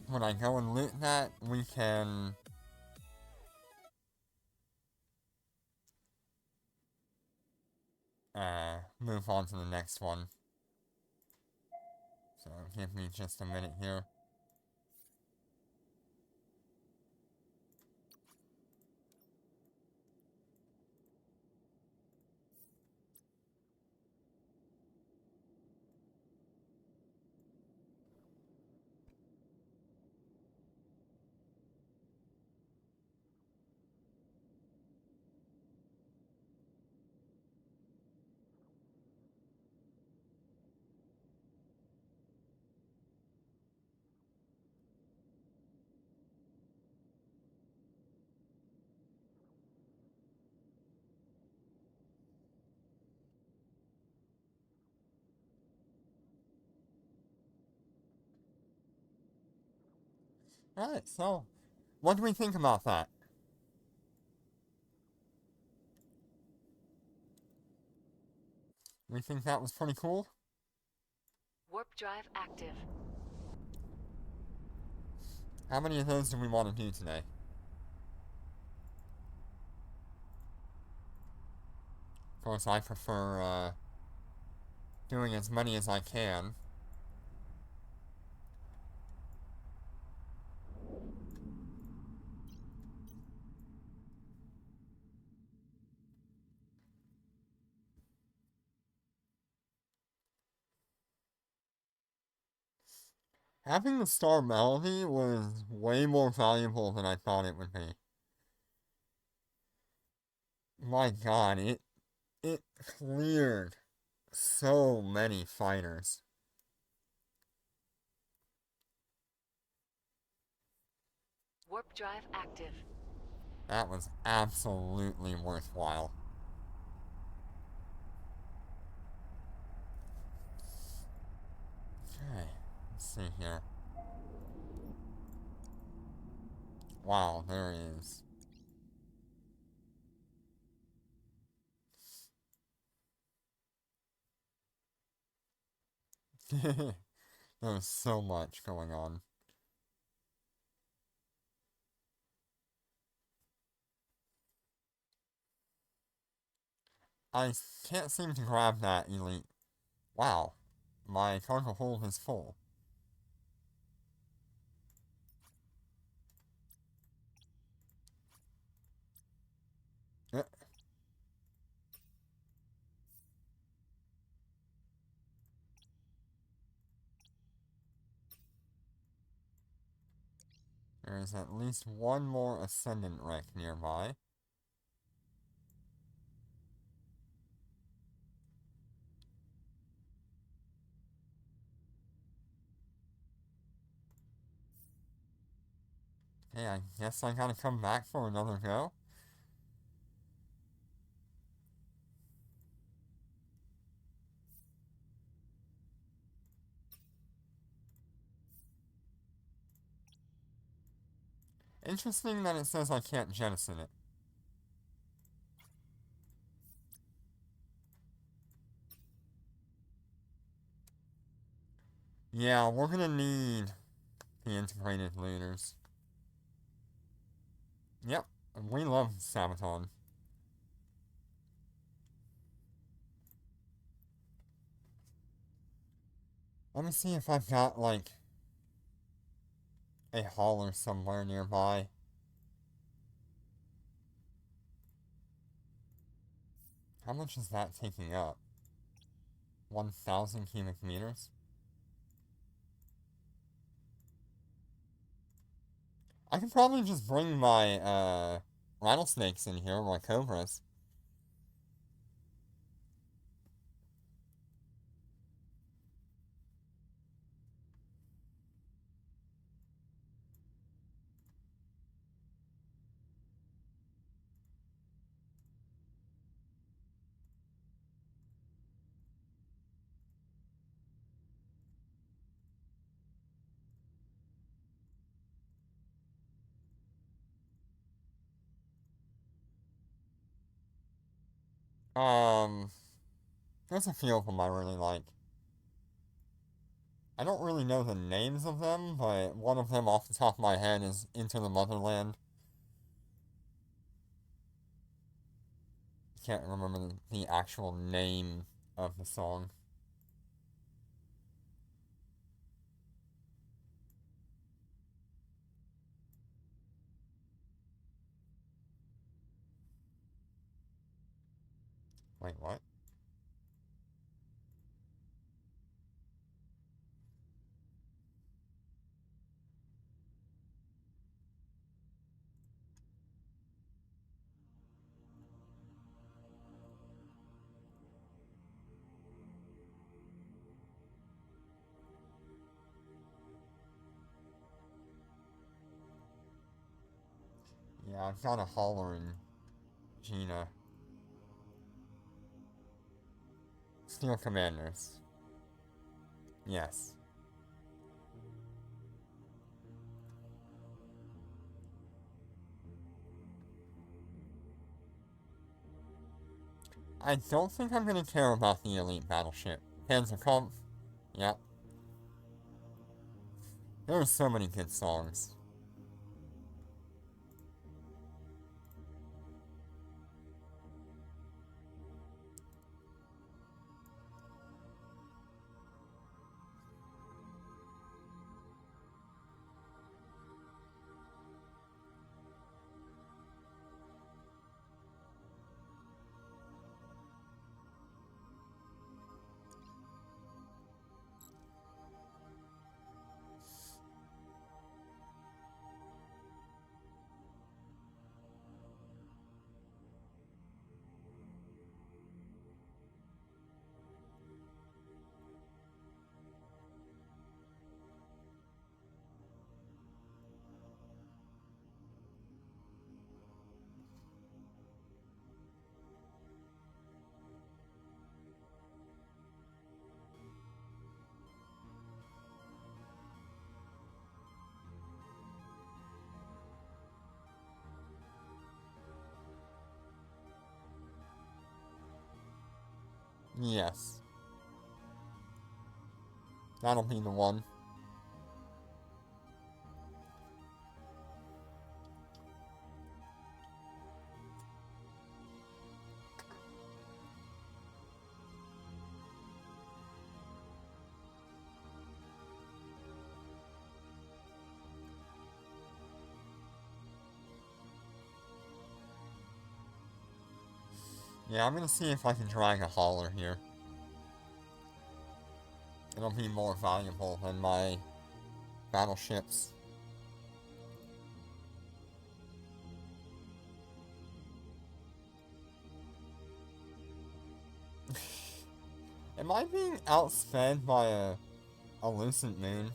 [SPEAKER 1] when I go and loot that, we can move on to the next one. So give me just a minute here. Alright, so what do we think about that? We think that was pretty cool?
[SPEAKER 2] Warp drive active.
[SPEAKER 1] How many of those do we want to do today? Of course, I prefer doing as many as I can. Having the star melody was way more valuable than I thought it would be. My god, it cleared so many fighters.
[SPEAKER 2] Warp drive active.
[SPEAKER 1] That was absolutely worthwhile. Okay, let's see here. Wow, there is. There's so much going on. I can't seem to grab that elite. Wow, my cargo hold is full. Eh, there is at least one more Ascendant wreck nearby. Hey, I guess I gotta come back for another go. Interesting that it says I can't jettison it. Yeah, we're gonna need the integrated looters. Yep, we love Sabaton. Let me see if I've got, like, a hauler somewhere nearby. How much is that taking up? 1,000 cubic meters? I could probably just bring my, rattlesnakes in here, my cobras. Um, there's a few of them I really like. I don't really know the names of them, but one of them off the top of my head is Into the Motherland. Can't remember the actual name of the song. Wait, what? Yeah, I've got a hollering Gina. Steel Commanders. Yes. I don't think I'm gonna care about the elite battleship. Panzerkampf. Yep. There are so many good songs. Yes. That'll be the one. Yeah, I'm gonna see if I can drag a hauler here. It'll be more valuable than my battleships. Am I being outsped by a lucent moon?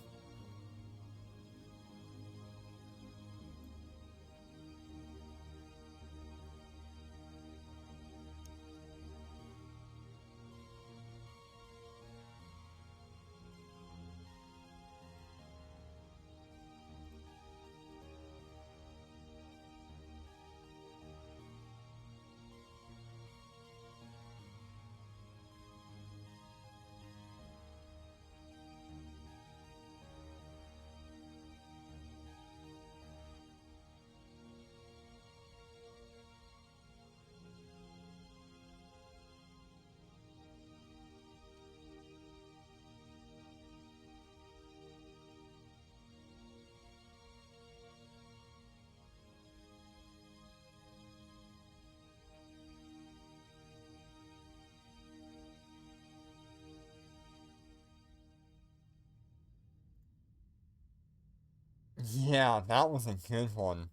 [SPEAKER 1] Yeah, that was a good one.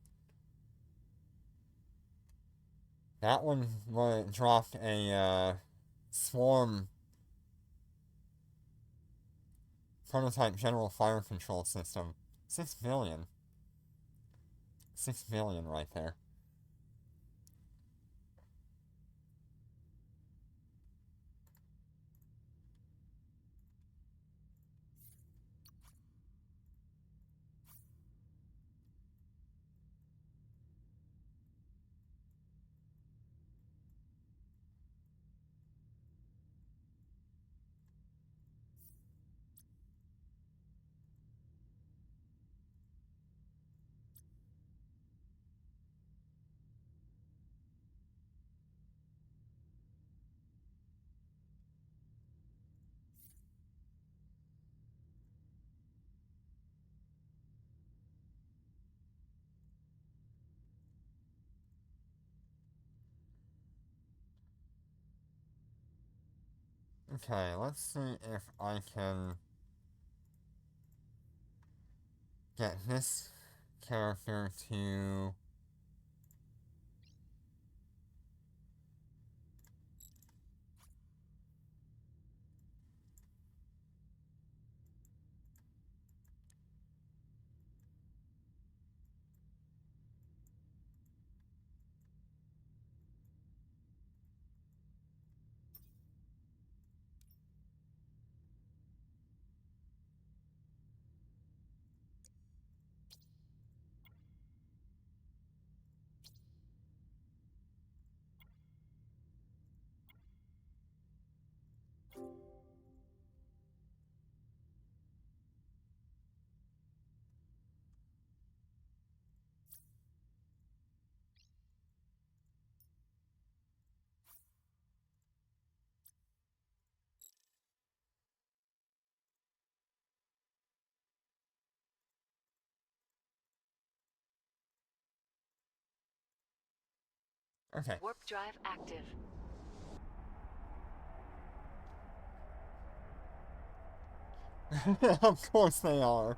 [SPEAKER 1] That one dropped a swarm prototype general fire control system. 6 billion. 6 billion right there. Okay, let's see if I can get this character to... Okay.
[SPEAKER 2] Warp drive active.
[SPEAKER 1] Of course they are.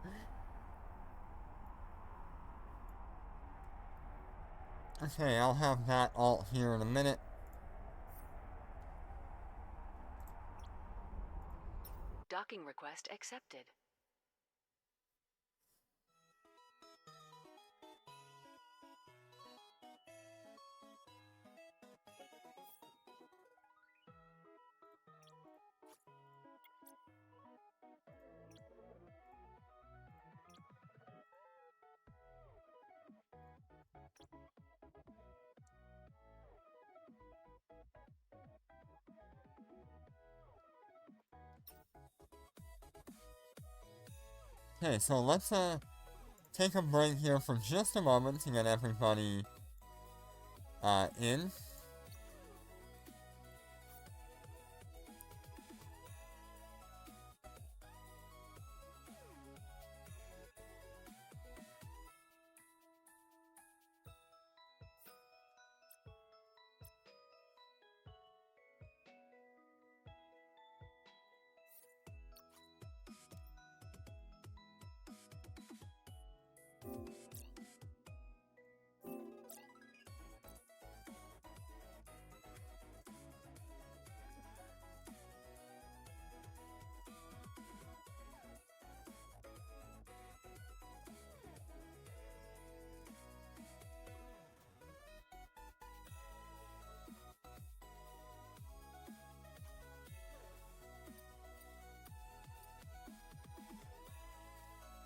[SPEAKER 1] Okay, I'll have that alt here in a minute.
[SPEAKER 2] Docking request accepted.
[SPEAKER 1] Okay, so let's take a break here for just a moment to get everybody in.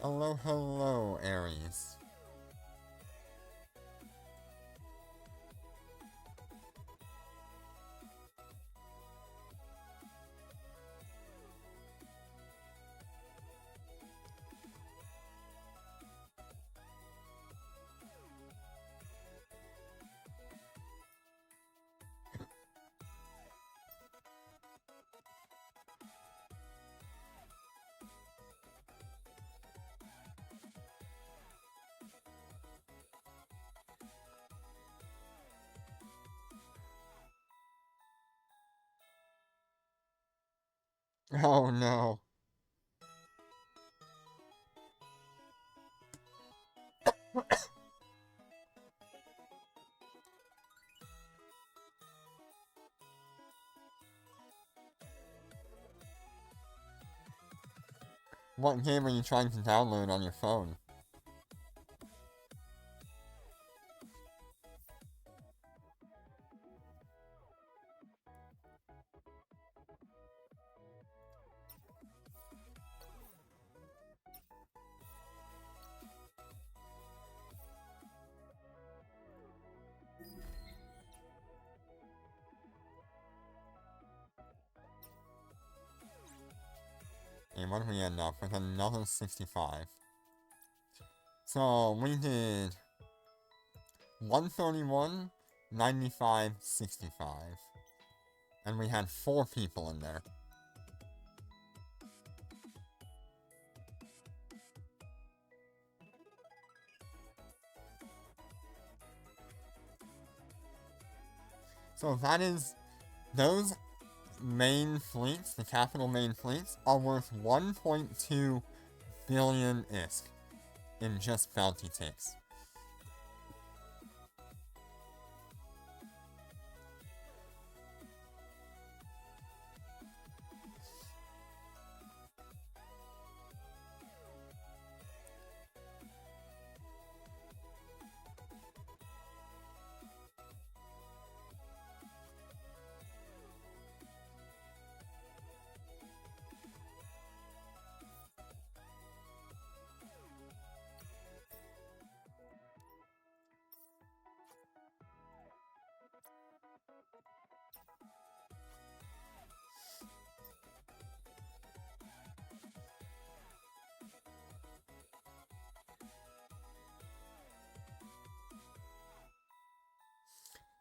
[SPEAKER 1] Hello, hello, Aries. Oh no. What game are you trying to download on your phone? And what do we end up with? Another 65. So we did 131, 95, 65. And we had 4 people in there. So that is, those main fleets, the capital main fleets, are worth 1.2 billion ISK in just bounty takes.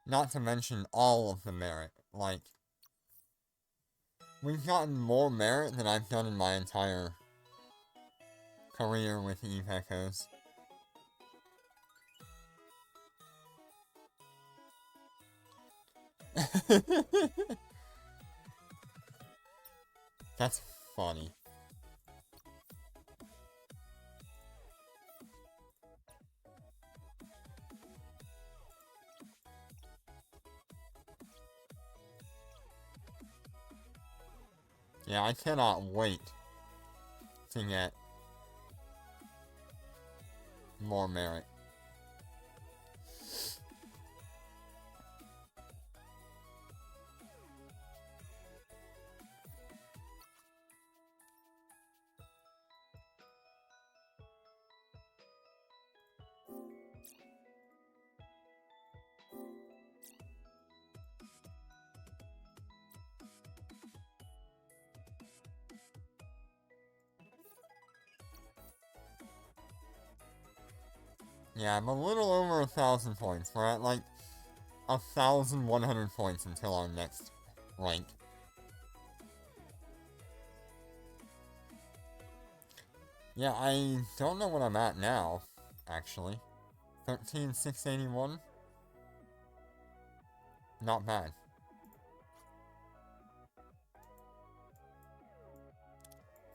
[SPEAKER 1] Not to mention all of the merit. Like, we've gotten more merit than I've done in my entire career with Eve Echoes. That's funny. Yeah, I cannot wait to get more merit. Yeah, I'm a little over 1,000 points. We're at like 1,100 points until our next rank. Yeah, I don't know what I'm at now, actually. 13,681? Not bad.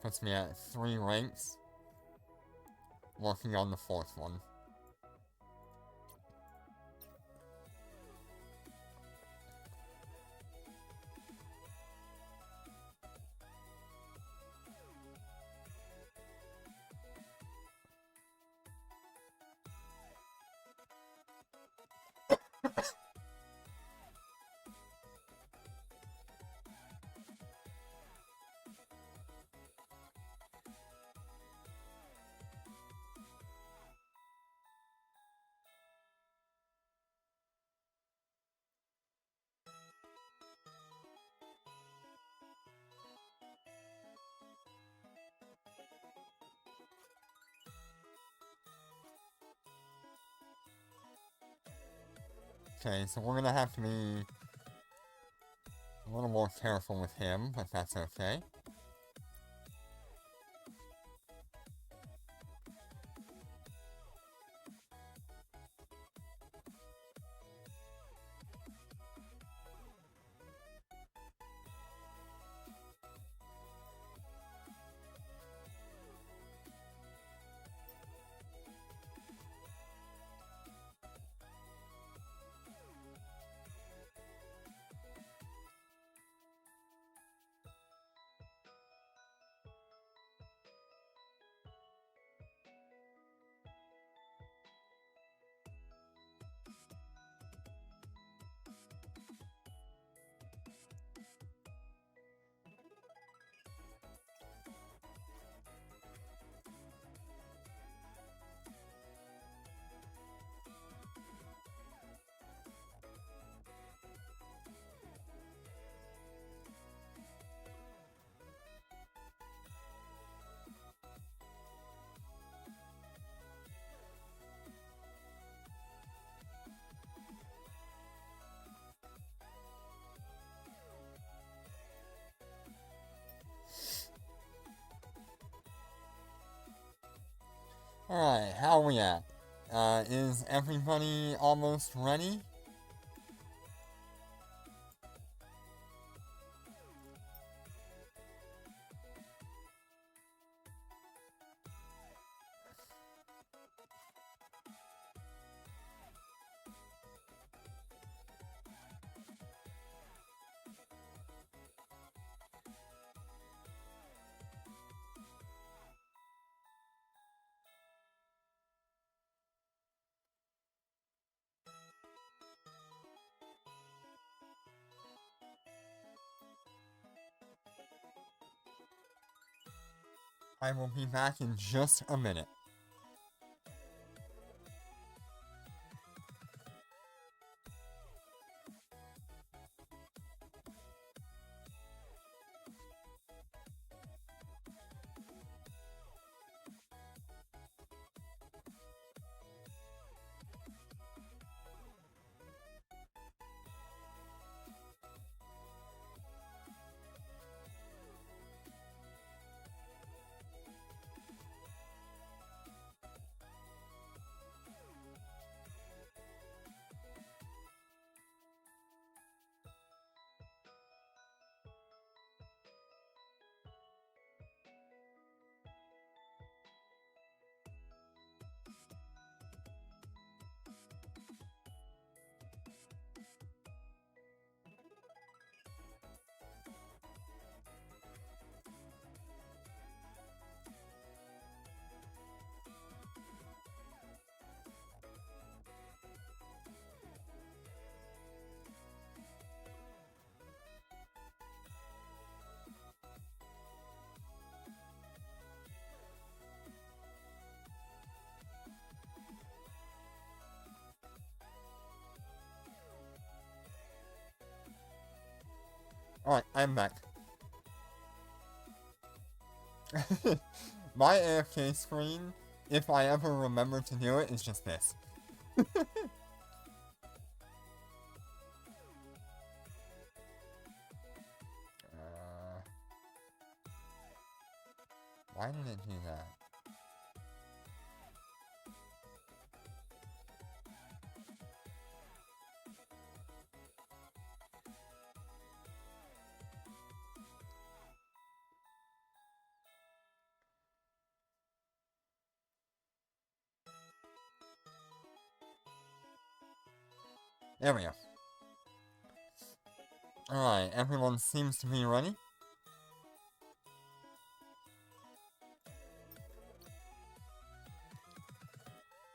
[SPEAKER 1] Puts me at 3 ranks. Working on the 4th one. Okay, so we're gonna have to be a little more careful with him, but that's okay. Alright, how are we at? Is everybody almost ready? I will be back in just a minute. Alright, I'm back. My AFK screen, if I ever remember to do it, is just this. Why did it do that? There we go. Alright, everyone seems to be ready.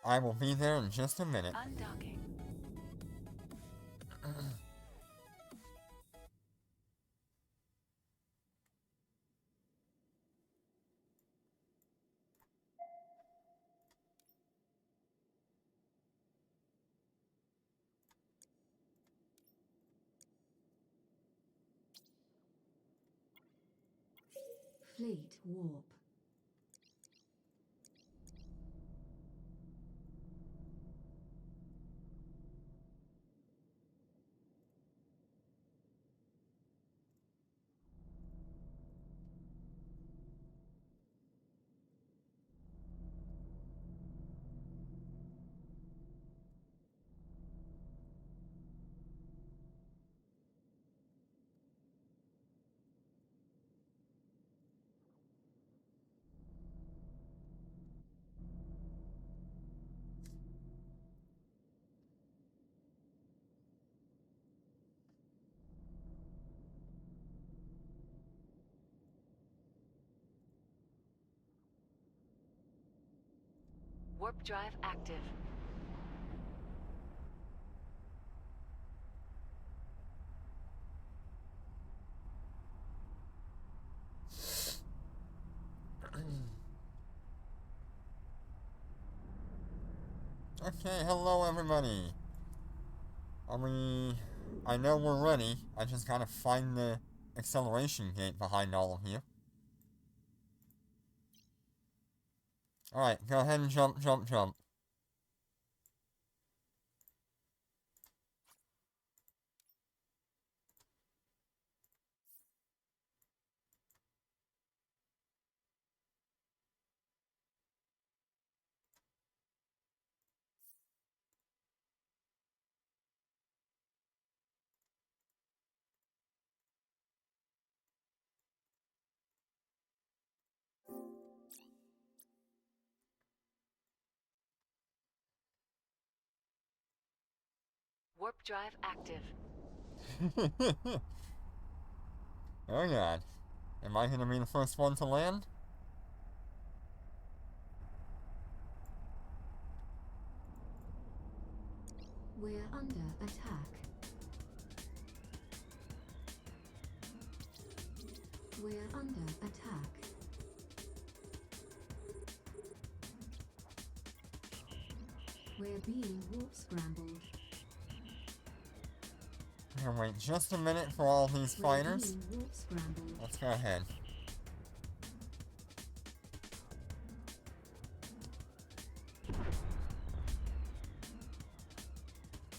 [SPEAKER 1] I will be there in just a minute.
[SPEAKER 2] Undocking.
[SPEAKER 3] Fleet warp.
[SPEAKER 2] Warp drive active.
[SPEAKER 1] Okay, hello everybody. I know we're ready. I just gotta find the acceleration gate behind all of you. Alright, go ahead and jump, jump, jump.
[SPEAKER 2] Warp drive active.
[SPEAKER 1] Oh god. Am I gonna be the first one to land?
[SPEAKER 3] We're under attack. We're under attack. We're being warp scrambled.
[SPEAKER 1] I'm gonna wait just a minute for all these
[SPEAKER 3] We're
[SPEAKER 1] fighters.
[SPEAKER 3] being warp scrambled.
[SPEAKER 1] Let's go ahead.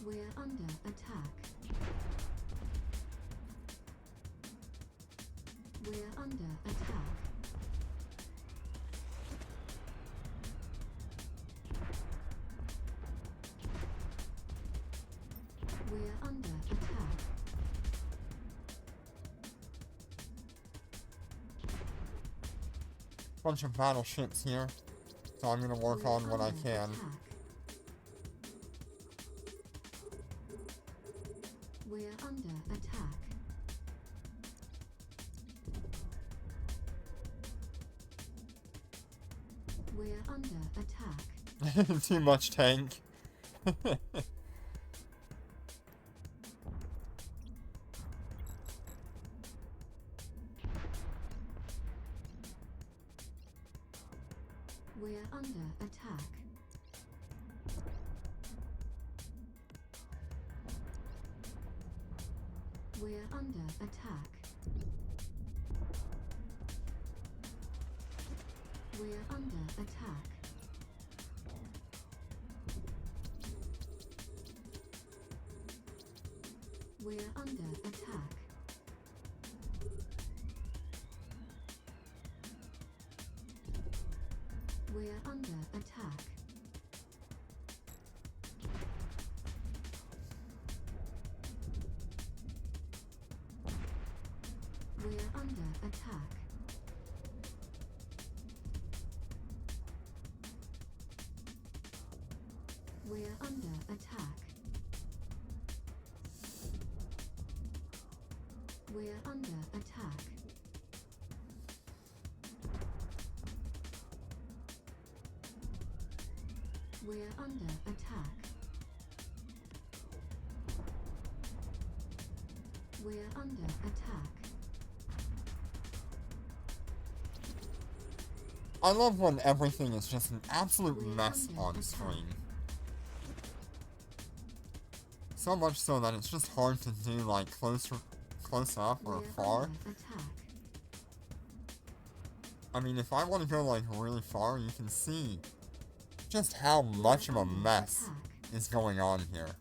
[SPEAKER 3] We're under attack. We're under attack. We're under attack.
[SPEAKER 1] Bunch of battleships here, so I'm gonna work
[SPEAKER 3] We're
[SPEAKER 1] on what I
[SPEAKER 3] under
[SPEAKER 1] can.
[SPEAKER 3] attack. We're under attack. We're under attack.
[SPEAKER 1] Too much tank.
[SPEAKER 3] We're under attack. We're under attack. We're under attack. We're under attack. We're under attack. We're under attack. We're under attack. We're under attack. We're under attack. We're under attack.
[SPEAKER 1] I love when everything is just an absolute
[SPEAKER 3] We're
[SPEAKER 1] mess
[SPEAKER 3] under
[SPEAKER 1] on
[SPEAKER 3] attack.
[SPEAKER 1] screen. So much so that it's just hard to do like close up or
[SPEAKER 3] We're
[SPEAKER 1] far.
[SPEAKER 3] under attack.
[SPEAKER 1] I mean, if I want to go like really far, you can see just how much of a
[SPEAKER 3] under
[SPEAKER 1] mess
[SPEAKER 3] attack.
[SPEAKER 1] is going on here.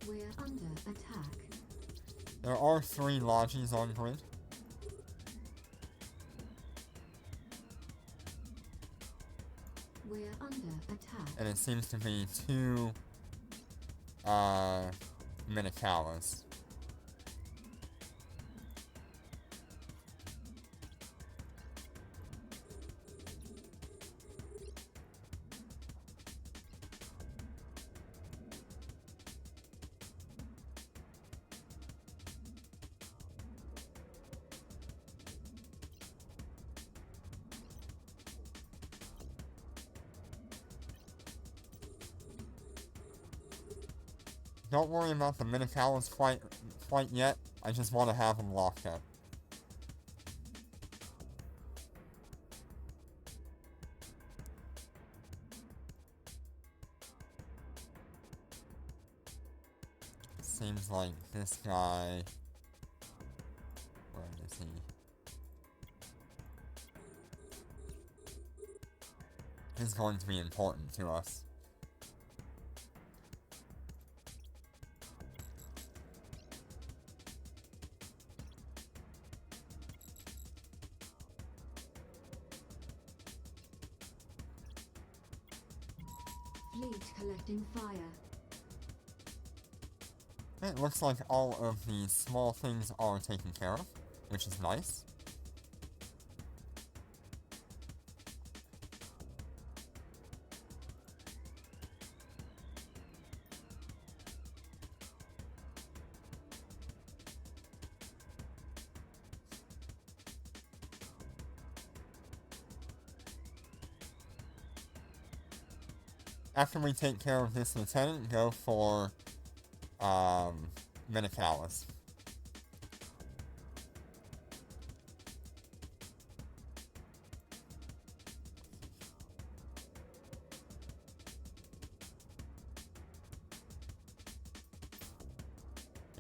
[SPEAKER 3] We're under attack.
[SPEAKER 1] There are 3 lodges on grid.
[SPEAKER 3] We're under attack.
[SPEAKER 1] And it seems to be 2 Minicalas. Don't worry about the Minicalas quite yet. I just want to have them locked up. Seems like this guy... Where is he? Is going to be important to us.
[SPEAKER 3] Fleet collecting fire.
[SPEAKER 1] It looks like all of the small things are taken care of, which is nice. After we take care of this lieutenant, go for Minicalis.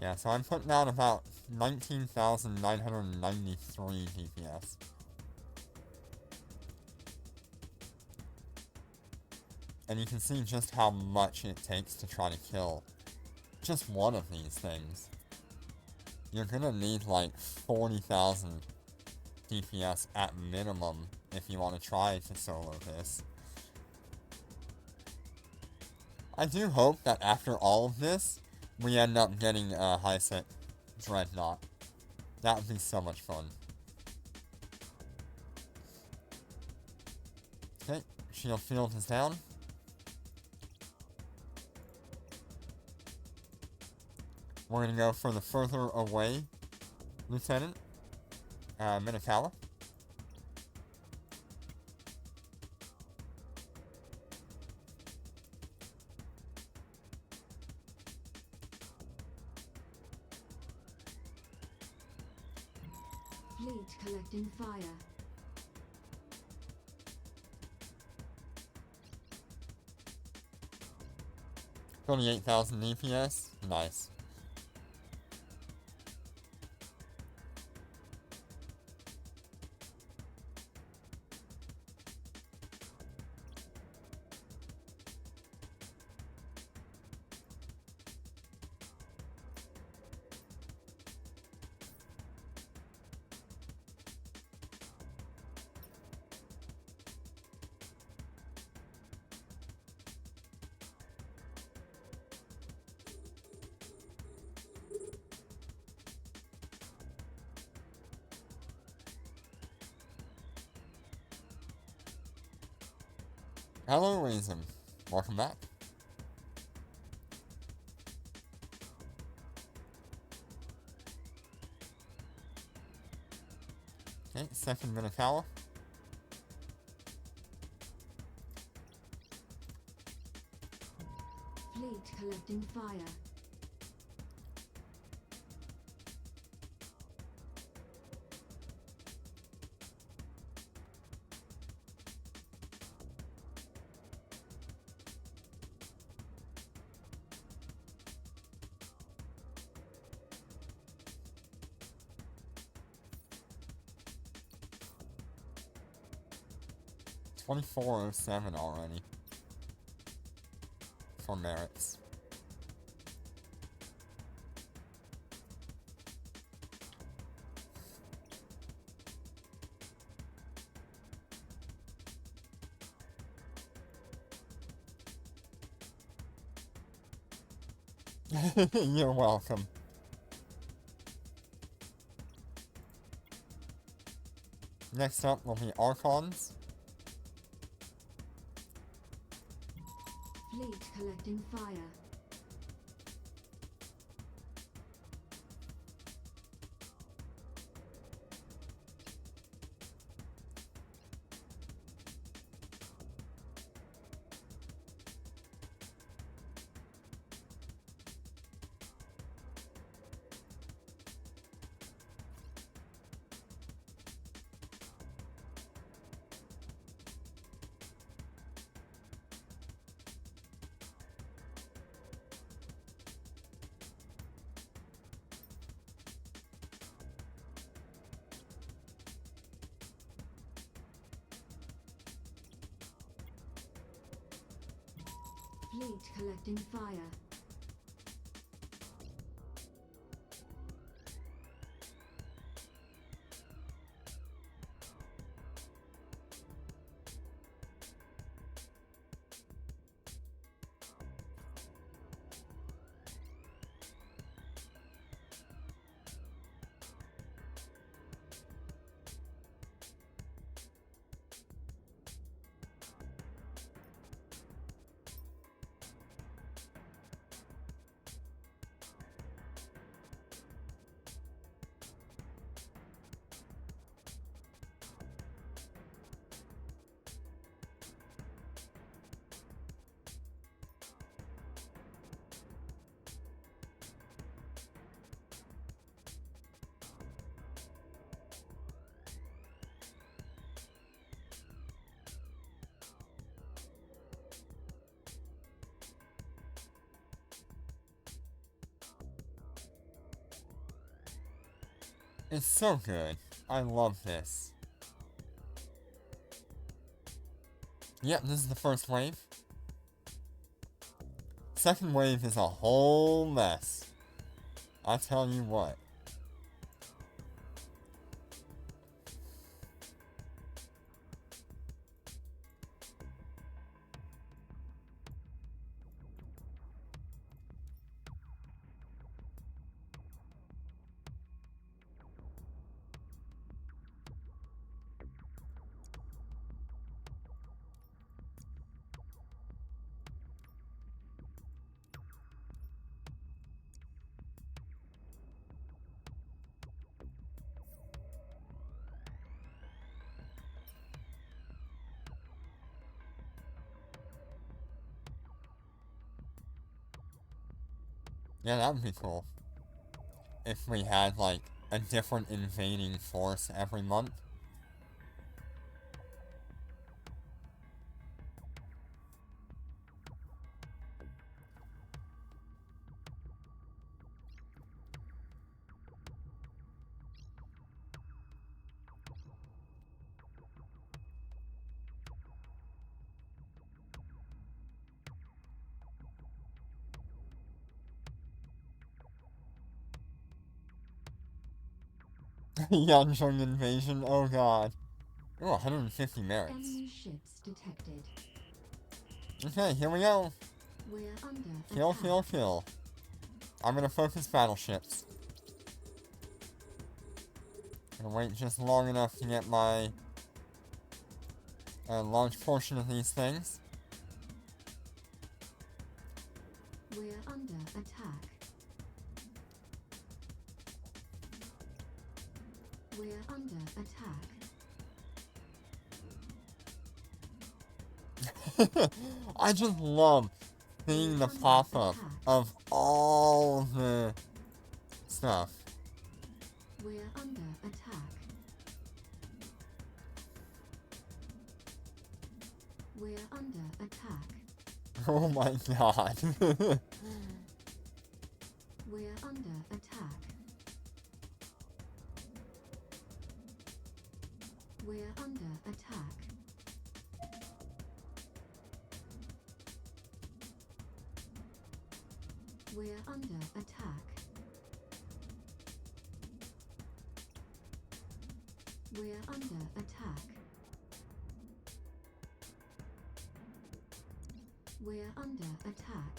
[SPEAKER 1] Yeah, so I'm putting out about 19,993 DPS. And you can see just how much it takes to try to kill just one of these things. You're gonna need like 40,000 DPS at minimum if you want to try to solo this. I do hope that after all of this, we end up getting a high-set Dreadnought. That would be so much fun. Okay, shield field is down. We're gonna go for the further away Lieutenant, Minakawa.
[SPEAKER 3] Fleet collecting fire.
[SPEAKER 1] $28,000 DPS. Nice. Hello, Reason. Welcome back. Okay, second Minakawa.
[SPEAKER 3] Fleet collecting fire.
[SPEAKER 1] $24.07 already. For merits. You're welcome. Next up will be Archons.
[SPEAKER 3] Fleet collecting fire. Fleet collecting fire.
[SPEAKER 1] It's so good. I love this. Yep, this is the first wave. Second wave is a whole mess. I tell you what. Yeah, that would be cool. If we had, like, a different invading force every month. Yansheng invasion, oh god. Ooh, 150 merits.
[SPEAKER 3] Enemy ships detected.
[SPEAKER 1] Okay, here we go.
[SPEAKER 3] We're under
[SPEAKER 1] Kill,
[SPEAKER 3] attack.
[SPEAKER 1] kill, kill. I'm gonna focus battleships. Gonna wait just long enough to get my large portion of these things.
[SPEAKER 3] We're under attack. We're under attack.
[SPEAKER 1] I just love seeing the pop-up of all the stuff.
[SPEAKER 3] We're under attack. We're under attack.
[SPEAKER 1] Oh my god.
[SPEAKER 3] We're under attack. We're under attack. We're under attack. We're under attack. We're under attack.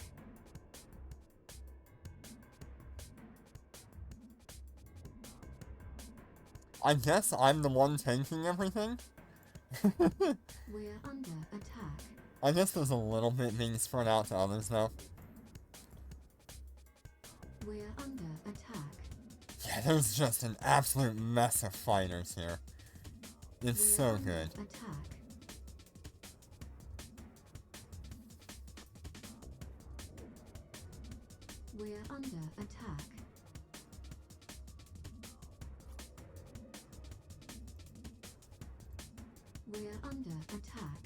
[SPEAKER 1] I guess I'm the one tanking everything?
[SPEAKER 3] We're under attack.
[SPEAKER 1] I guess there's a little bit being spread out to others though.
[SPEAKER 3] We're under attack.
[SPEAKER 1] Yeah, there's just an absolute mess of fighters here. It's
[SPEAKER 3] We're
[SPEAKER 1] so
[SPEAKER 3] under
[SPEAKER 1] good.
[SPEAKER 3] attack. We're under attack. We're under attack.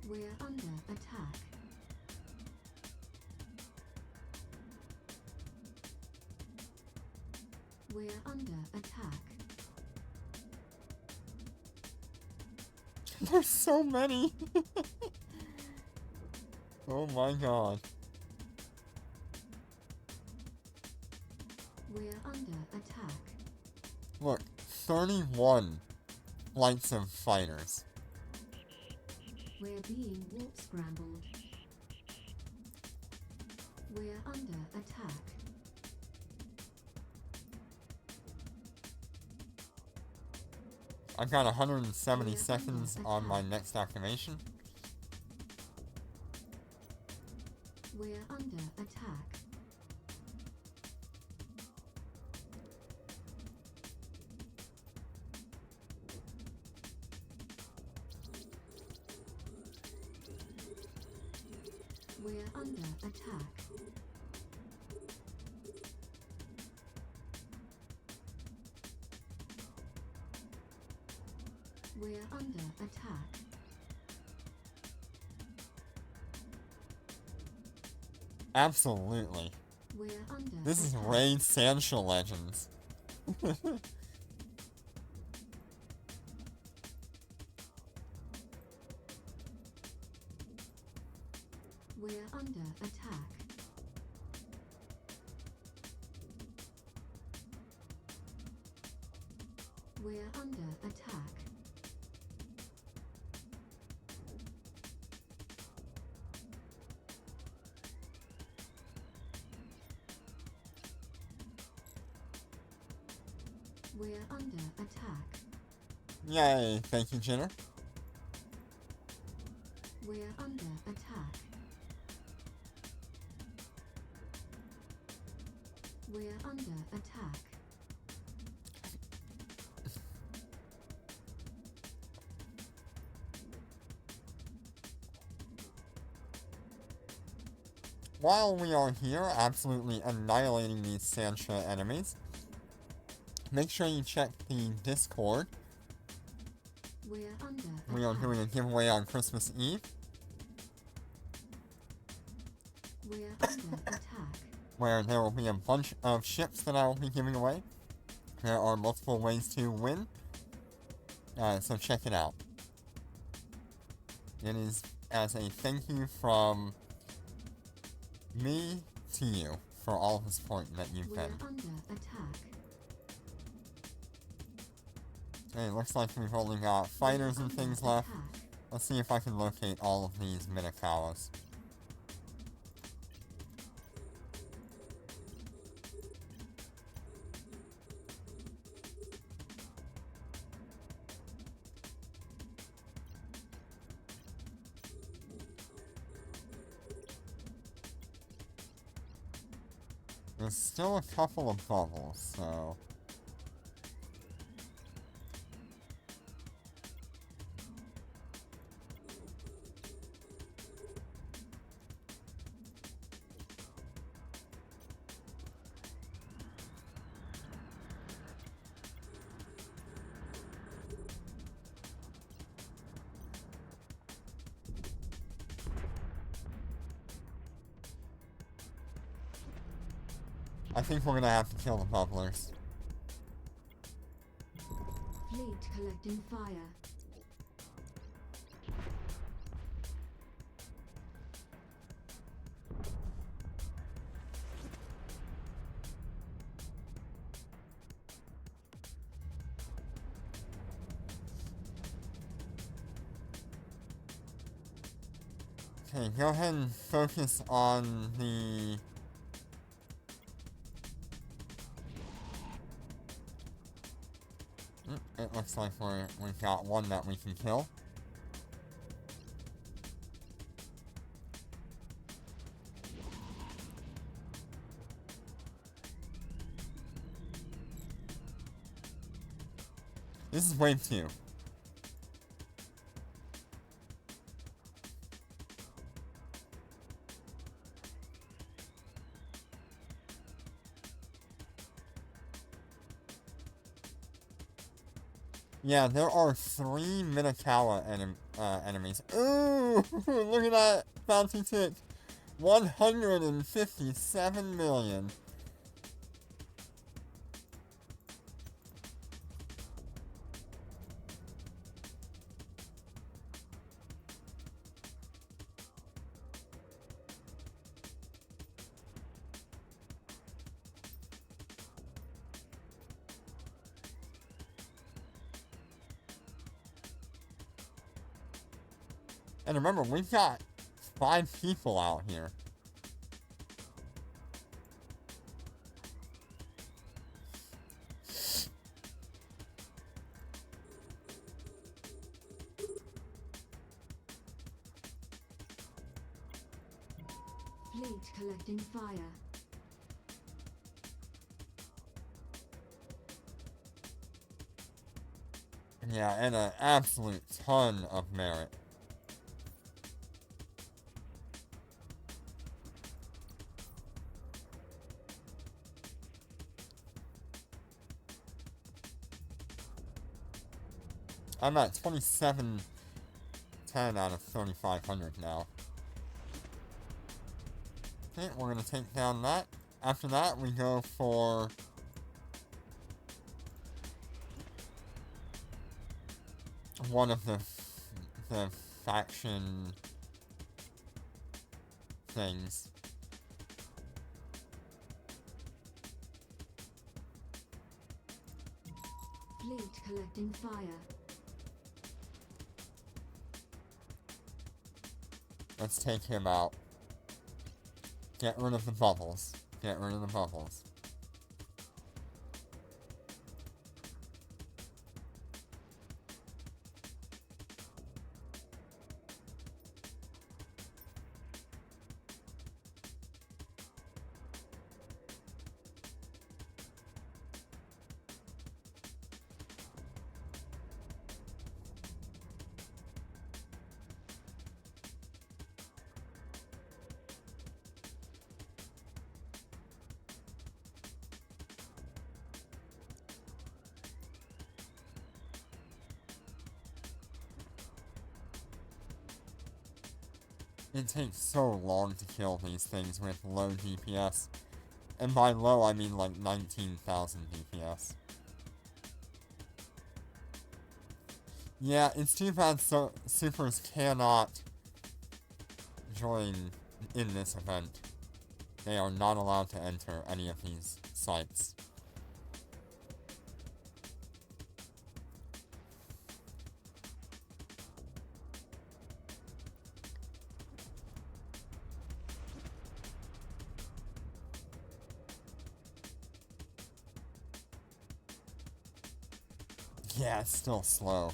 [SPEAKER 3] We're under attack. We're under attack.
[SPEAKER 1] There's so many! Oh my god.
[SPEAKER 3] We're under attack.
[SPEAKER 1] Look, 31 flights of fighters.
[SPEAKER 3] We're being warp scrambled. We're under attack.
[SPEAKER 1] I've got 170
[SPEAKER 3] We're
[SPEAKER 1] seconds
[SPEAKER 3] under
[SPEAKER 1] on my
[SPEAKER 3] attack.
[SPEAKER 1] next activation.
[SPEAKER 3] We're under attack. We're under attack. under attack.
[SPEAKER 1] Absolutely.
[SPEAKER 3] We're under
[SPEAKER 1] This is
[SPEAKER 3] attack.
[SPEAKER 1] Raid Sansha Legends.
[SPEAKER 3] We're under attack. We're under attack. We're under attack.
[SPEAKER 1] Yay, thank you, Jenner.
[SPEAKER 3] We're under attack. We're under attack.
[SPEAKER 1] While we are here, absolutely annihilating these Sansha enemies, make sure you check the Discord.
[SPEAKER 3] We're under
[SPEAKER 1] We are
[SPEAKER 3] attack.
[SPEAKER 1] doing a giveaway on Christmas Eve,
[SPEAKER 3] We're under attack.
[SPEAKER 1] where there will be a bunch of ships that I will be giving away. There are multiple ways to win, so check it out. It is as a thank you from me to you for all the support that you've
[SPEAKER 3] We're
[SPEAKER 1] been.
[SPEAKER 3] under attack.
[SPEAKER 1] Okay, it looks like we've only got fighters
[SPEAKER 3] We're
[SPEAKER 1] and
[SPEAKER 3] under
[SPEAKER 1] things left.
[SPEAKER 3] attack.
[SPEAKER 1] Let's see if I can locate all of these Minakawas. There's still a couple of bubbles, so... I think we're gonna have to kill the bubblers.
[SPEAKER 3] Fleet collecting fire.
[SPEAKER 1] Okay, go ahead and focus on the... It looks like we've got one that we can kill. This is wave 2. Yeah, there are 3 Minakawa enemies. Ooh, look at that bounty tick. 157 million. And remember, we've got 5 people out here.
[SPEAKER 3] Fleet collecting fire.
[SPEAKER 1] Yeah, and an absolute ton of merit. I'm at 2710 out of 3500 now. Okay, we're gonna take down that. After that, we go for one of the faction things.
[SPEAKER 3] Fleet collecting fire.
[SPEAKER 1] Let's take him out. Get rid of the bubbles. Get rid of the bubbles. It takes so long to kill these things with low DPS. And by low, I mean like 19,000 DPS. Yeah, it's too bad supers cannot join in this event. They are not allowed to enter any of these sites. Yeah, it's still slow.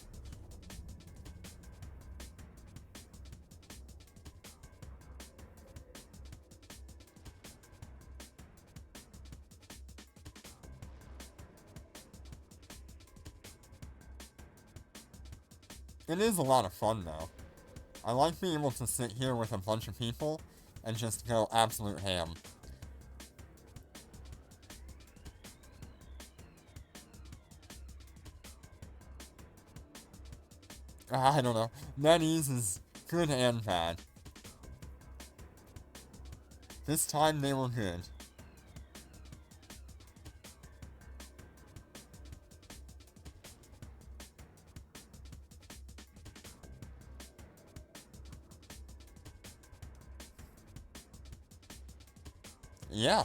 [SPEAKER 1] It is a lot of fun, though. I like being able to sit here with a bunch of people and just go absolute ham. I don't know. NetEase is good and bad. This time they were good. Yeah.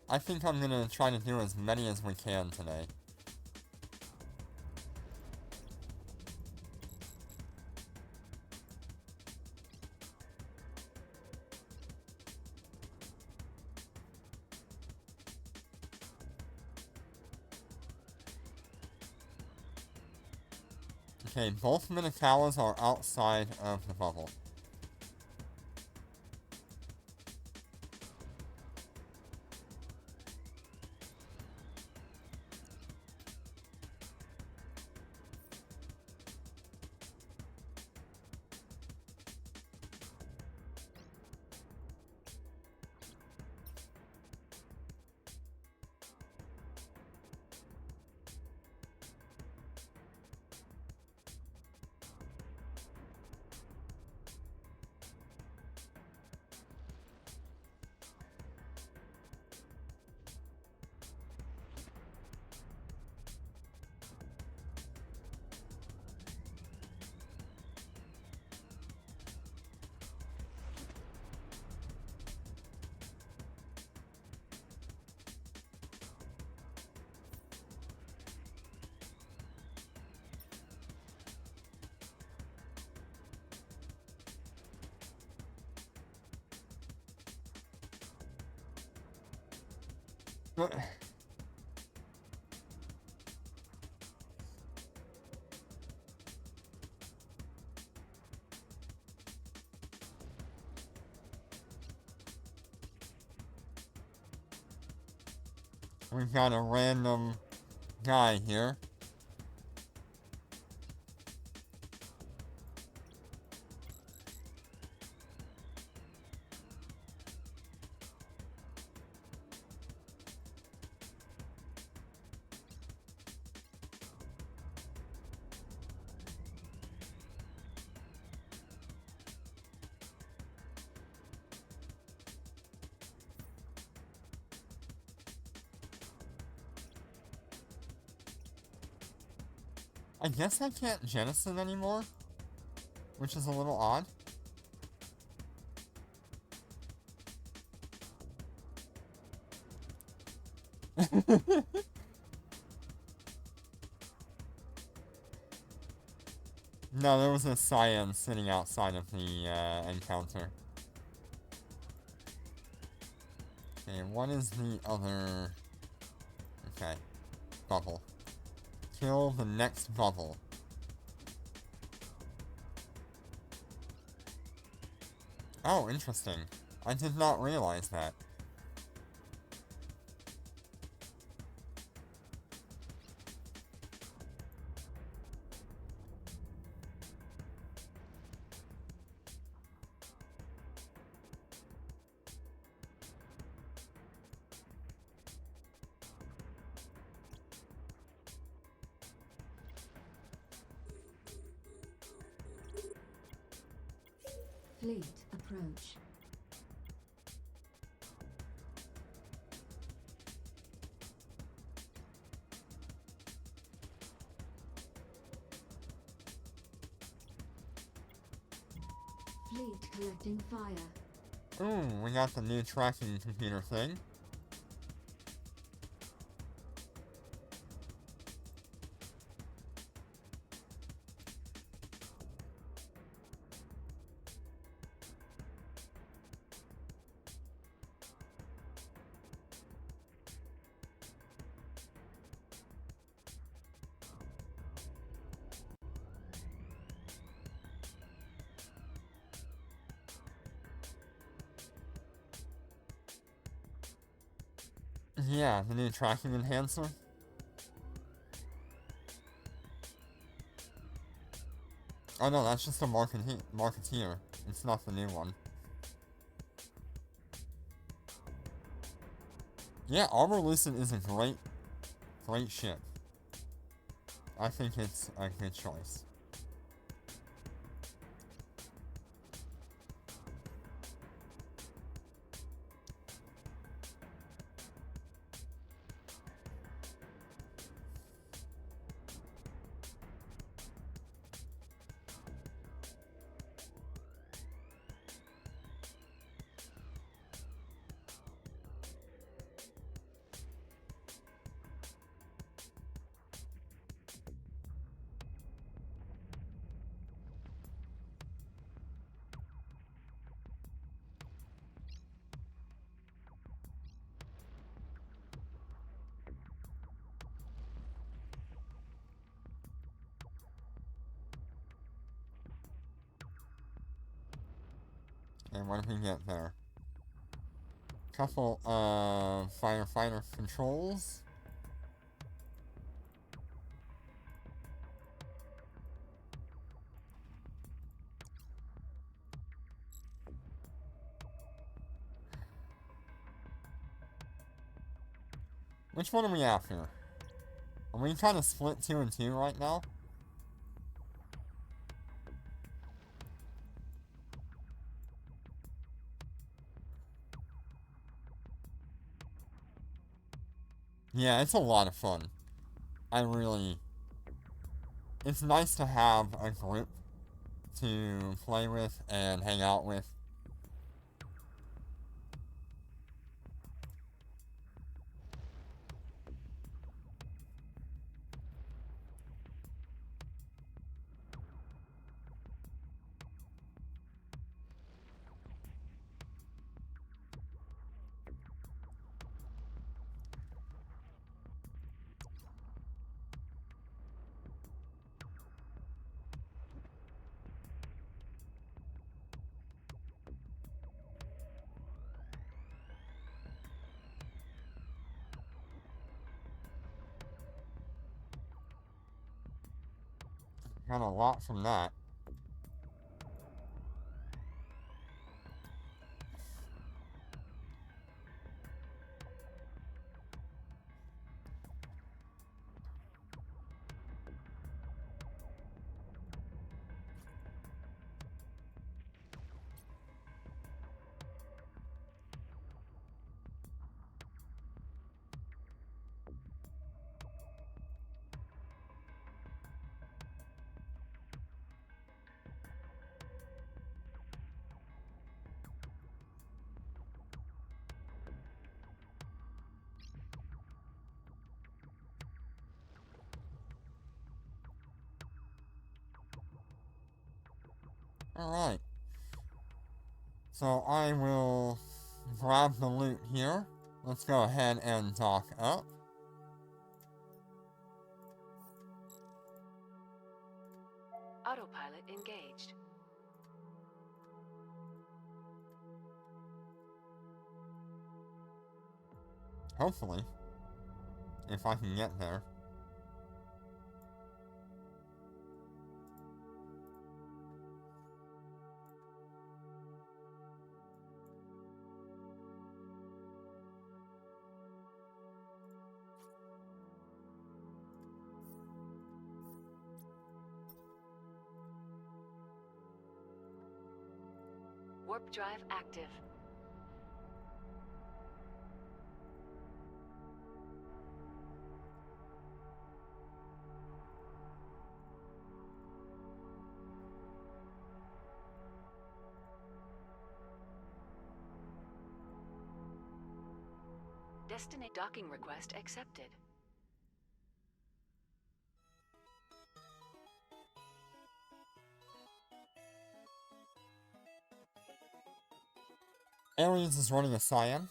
[SPEAKER 1] I think I'm gonna try to do as many as we can today. Okay, both Minotaurs are outside of the bubble. But we've got a random guy here. I guess I can't jettison anymore, which is a little odd. No, there was a cyan sitting outside of the encounter. Okay, what is the other... Okay, bubble. Kill the next bubble. Oh, interesting. I did not realize that.
[SPEAKER 3] Fleet approach. Fleet collecting fire.
[SPEAKER 1] Ooh, we got the new tracking computer thing. Yeah, the new tracking enhancer. Oh no, that's just a marketeer. It's not the new one. Yeah, Armor Lucent is a great ship. I think it's a good choice. And what did we get there? Couple of firefighter controls. Which one are we after? Are we trying to split 2 and 2 right now? Yeah, it's a lot of fun. It's nice to have a group to play with and hang out with. Got a lot from that. Alright. So I will grab the loot here. Let's go ahead and dock up.
[SPEAKER 2] Autopilot engaged.
[SPEAKER 1] Hopefully. If I can get there.
[SPEAKER 2] Warp drive active. Destiny docking request accepted.
[SPEAKER 1] Ares is running a Cyan.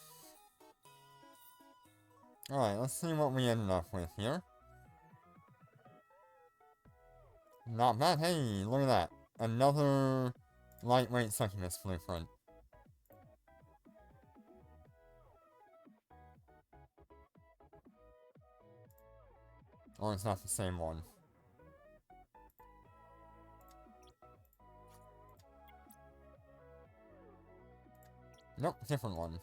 [SPEAKER 1] Alright, let's see what we ended up with here. Not bad. Hey, look at that. Another lightweight succubus blueprint. Or it's not the same one. Nope, different one.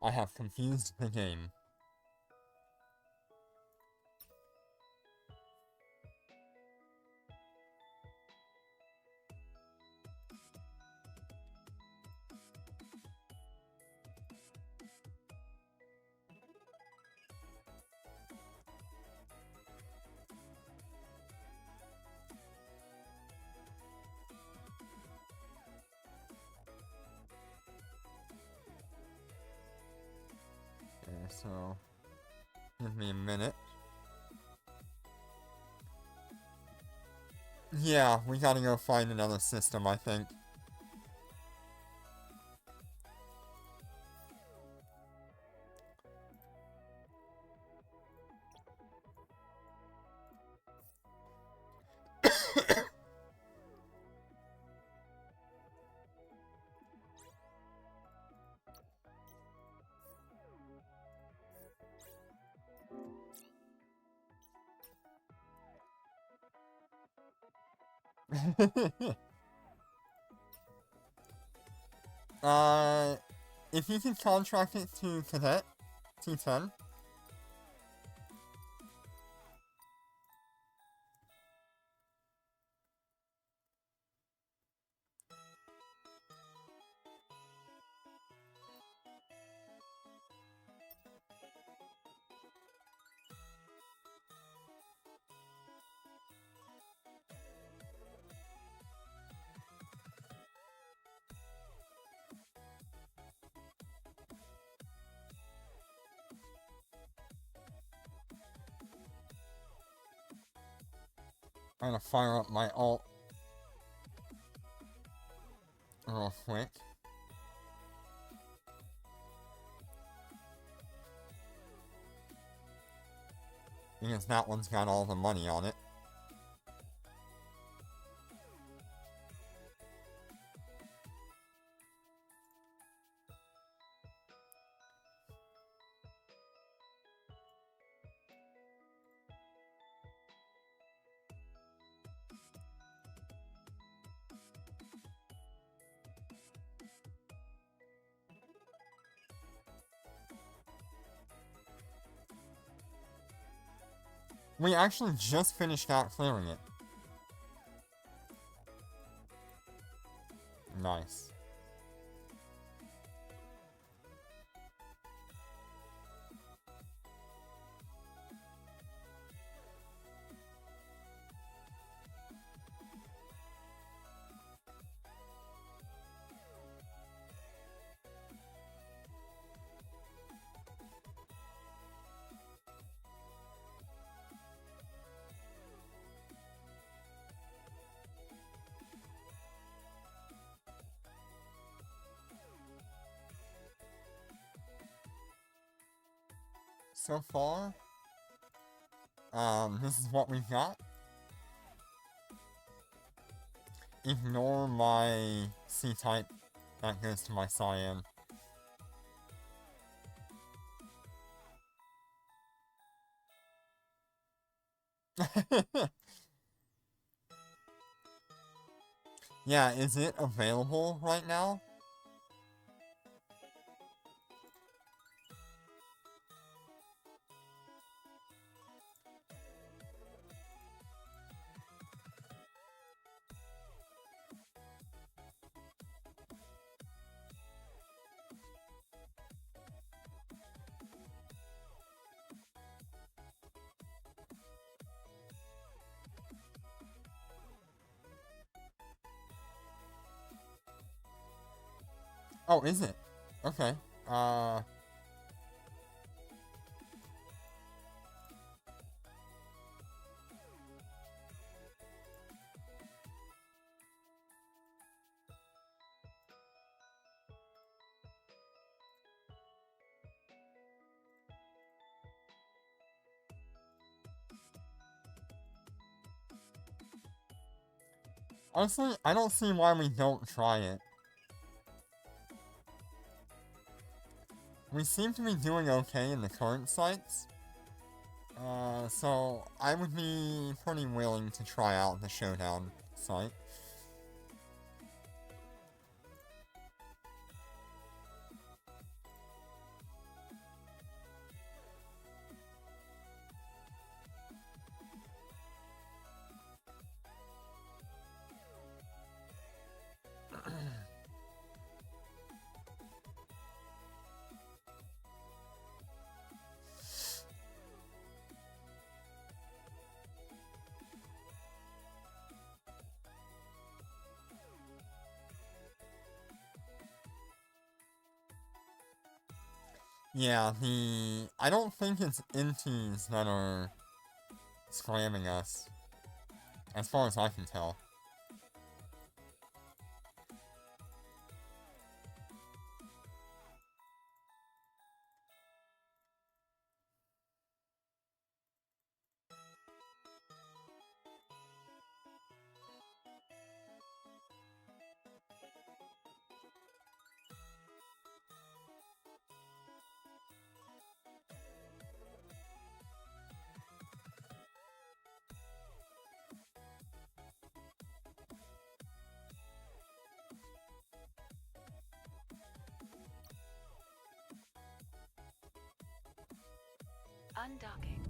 [SPEAKER 1] I have confused the game. Okay, so give me a minute. Yeah, we gotta go find another system, I think. If you can contract it to Cadet, T10. I'm gonna fire up my alt real quick. Because that one's got all the money on it. We actually just finished out clearing it. Nice. so far. This is what we've got. Ignore my C-type. That goes to my cyan. Yeah, is it available right now? Oh, is it? Okay. Honestly, I don't see why we don't try it. We seem to be doing okay in the current sites. So I would be pretty willing to try out the Showdown site. Yeah, I don't think it's inties that are scamming us, as far as I can tell.
[SPEAKER 2] Undocking.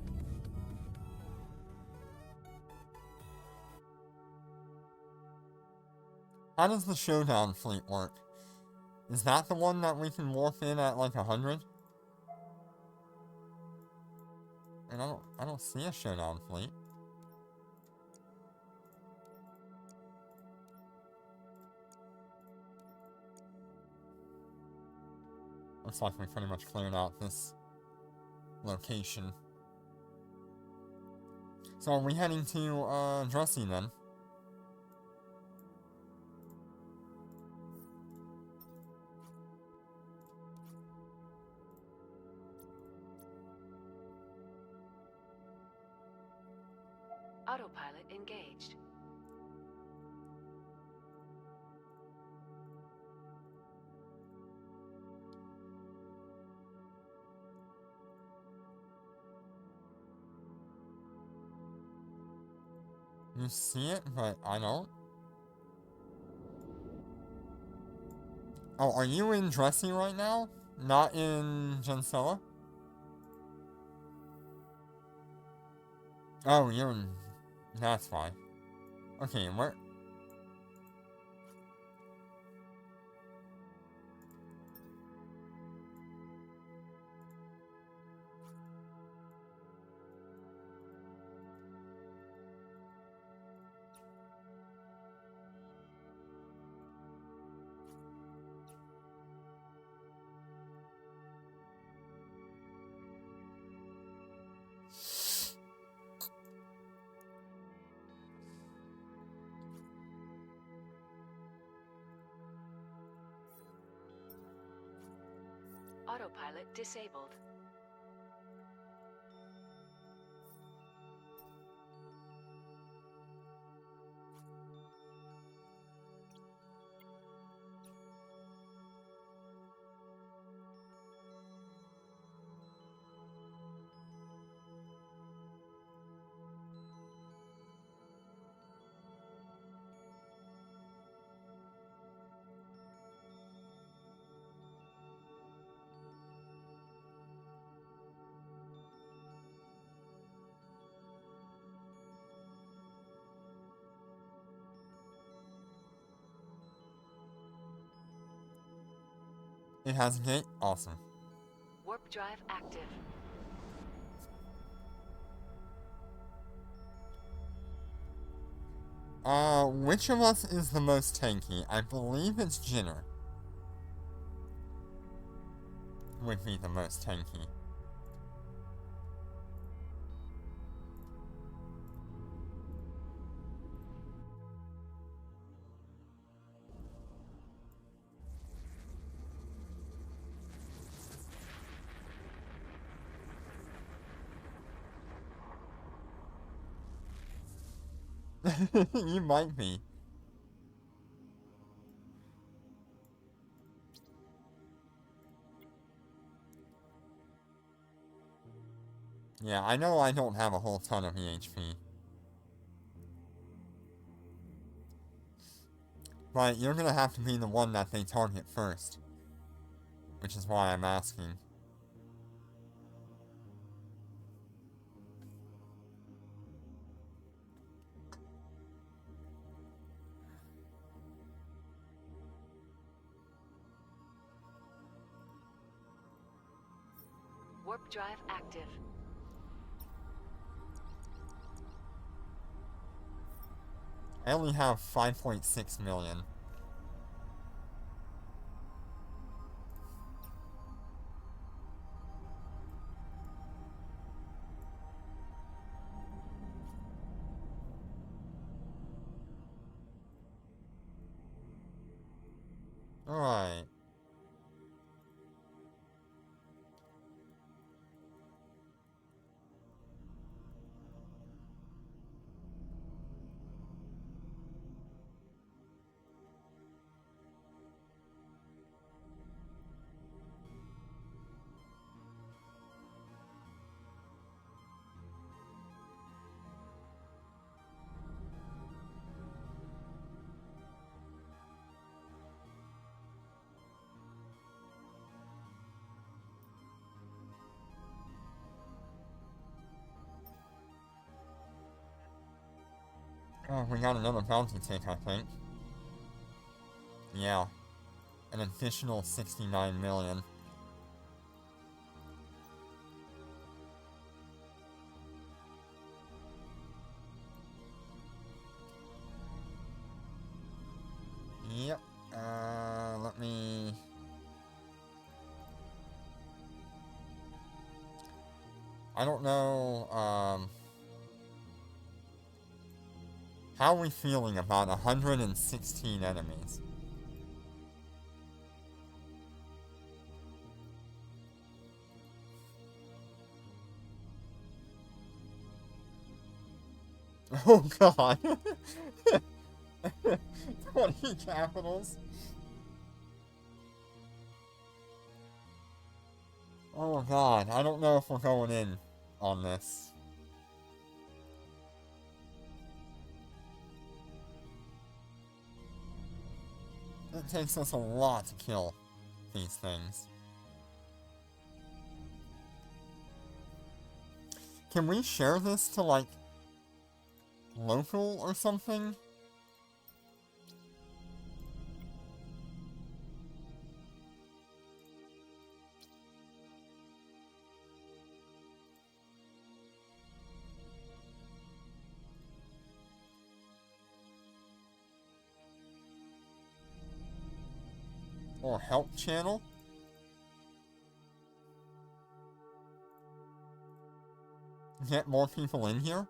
[SPEAKER 1] How does the Showdown fleet work? Is that the one that we can warp in at like 100? And I don't see a Showdown fleet. Looks like we pretty much cleared out this location. So are we heading to Dressy then?
[SPEAKER 2] Autopilot engaged.
[SPEAKER 1] You see it, but I don't. Oh, are you in Dressy right now? Not in Gensella? Oh, you're in... That's fine. Okay, where...
[SPEAKER 2] Autopilot disabled.
[SPEAKER 1] It has a gate? Awesome.
[SPEAKER 2] Warp drive active.
[SPEAKER 1] Which of us is the most tanky? I believe it's Jinner. Would be the most tanky. You might be. Yeah, I know I don't have a whole ton of EHP. But you're gonna have to be the one that they target first. Which is why I'm asking.
[SPEAKER 2] Warp drive active.
[SPEAKER 1] I only have 5.6 million. Alright. Oh, we got another bounty tick, I think. Yeah. An additional 69 million. Yep. Let me... I don't know, how are we feeling about 116 enemies? Oh god. 20 capitals. Oh god, I don't know if we're going in on this. It takes us a lot to kill these things. Can we share this to, like, local or something? Or help channel? Get more people in here?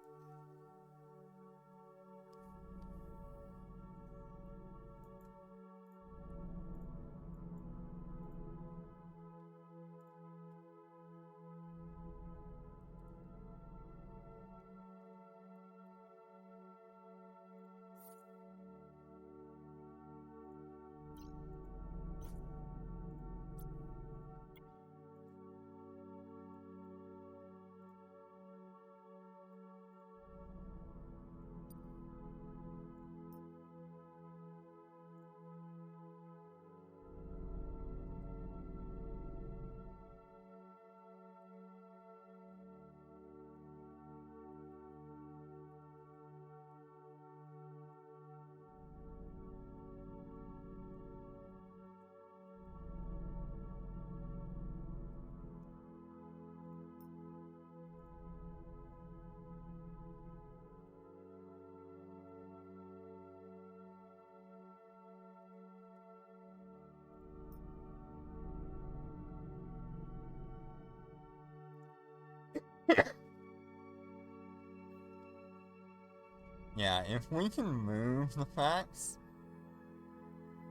[SPEAKER 1] Yeah, if we can move the fax.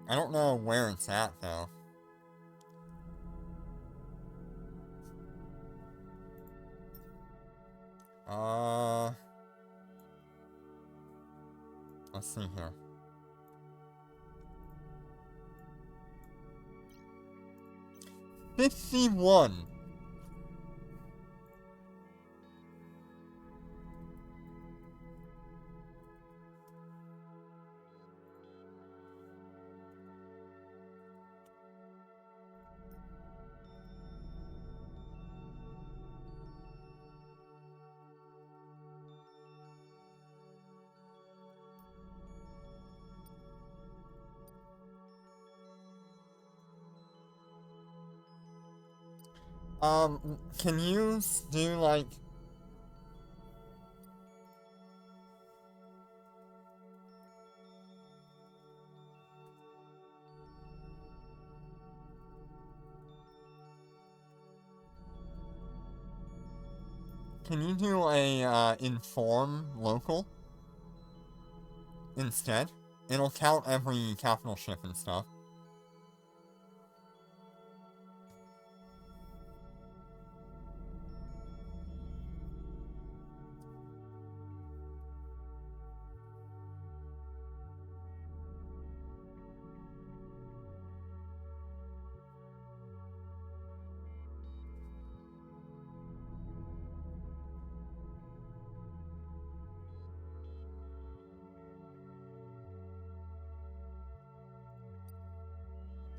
[SPEAKER 1] I don't know where it's at, though. Let's see here. $51. Can you do, like... Can you do a, inform local? Instead? It'll count every capital ship and stuff.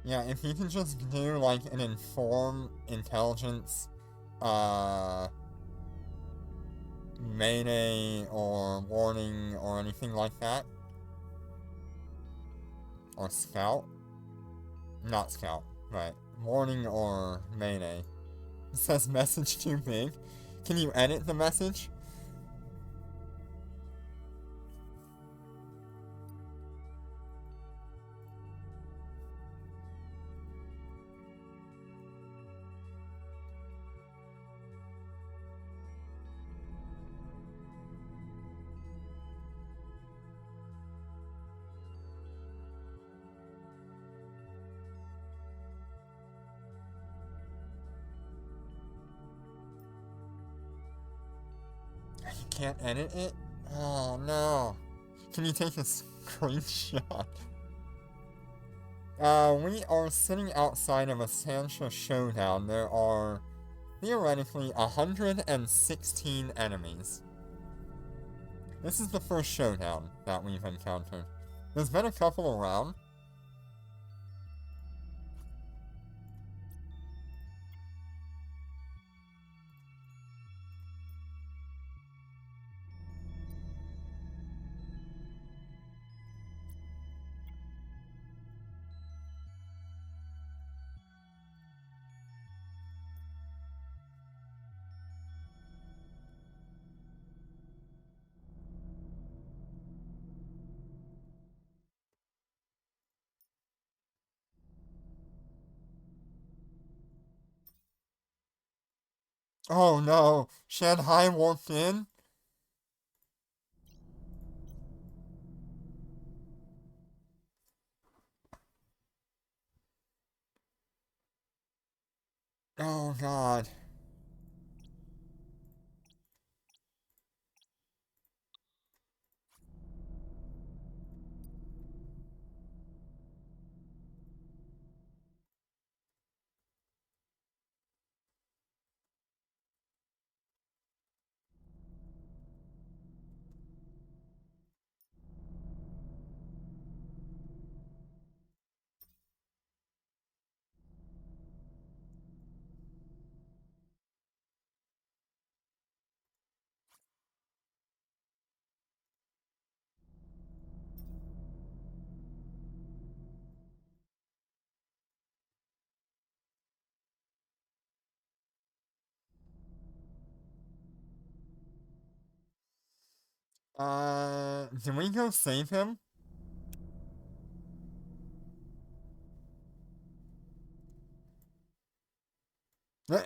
[SPEAKER 1] Yeah, if you can just do, like, an inform intelligence, mayday or warning or anything like that. Or scout. Not scout, right. Warning or mayday. It says message too big. Can you edit the message? You can't edit it? Oh no. Can you take a screenshot? We are sitting outside of a Sansha showdown. There are theoretically 116 enemies. This is the first showdown that we've encountered. There's been a couple around. Oh no, Shanghai walked in? Oh god. Can we go save him? Eh,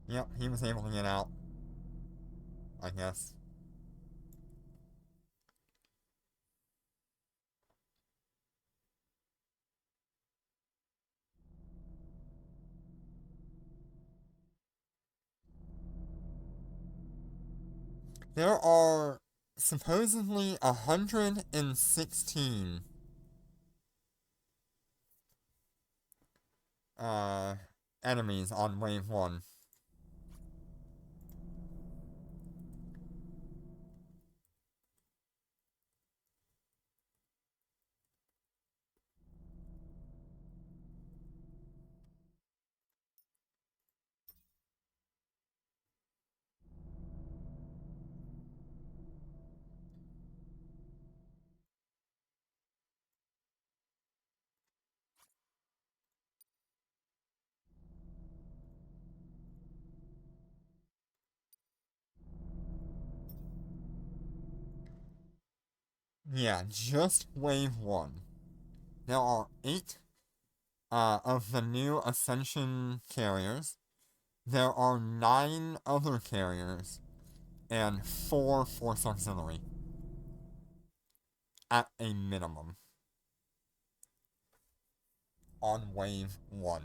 [SPEAKER 1] Yep, he was able to get out. I guess. There are supposedly 116 uh, enemies on wave 1. Yeah, just wave 1. There are 8 of the new Ascension carriers. There are 9 other carriers, and 4 Force Auxiliary. At a minimum. On wave 1.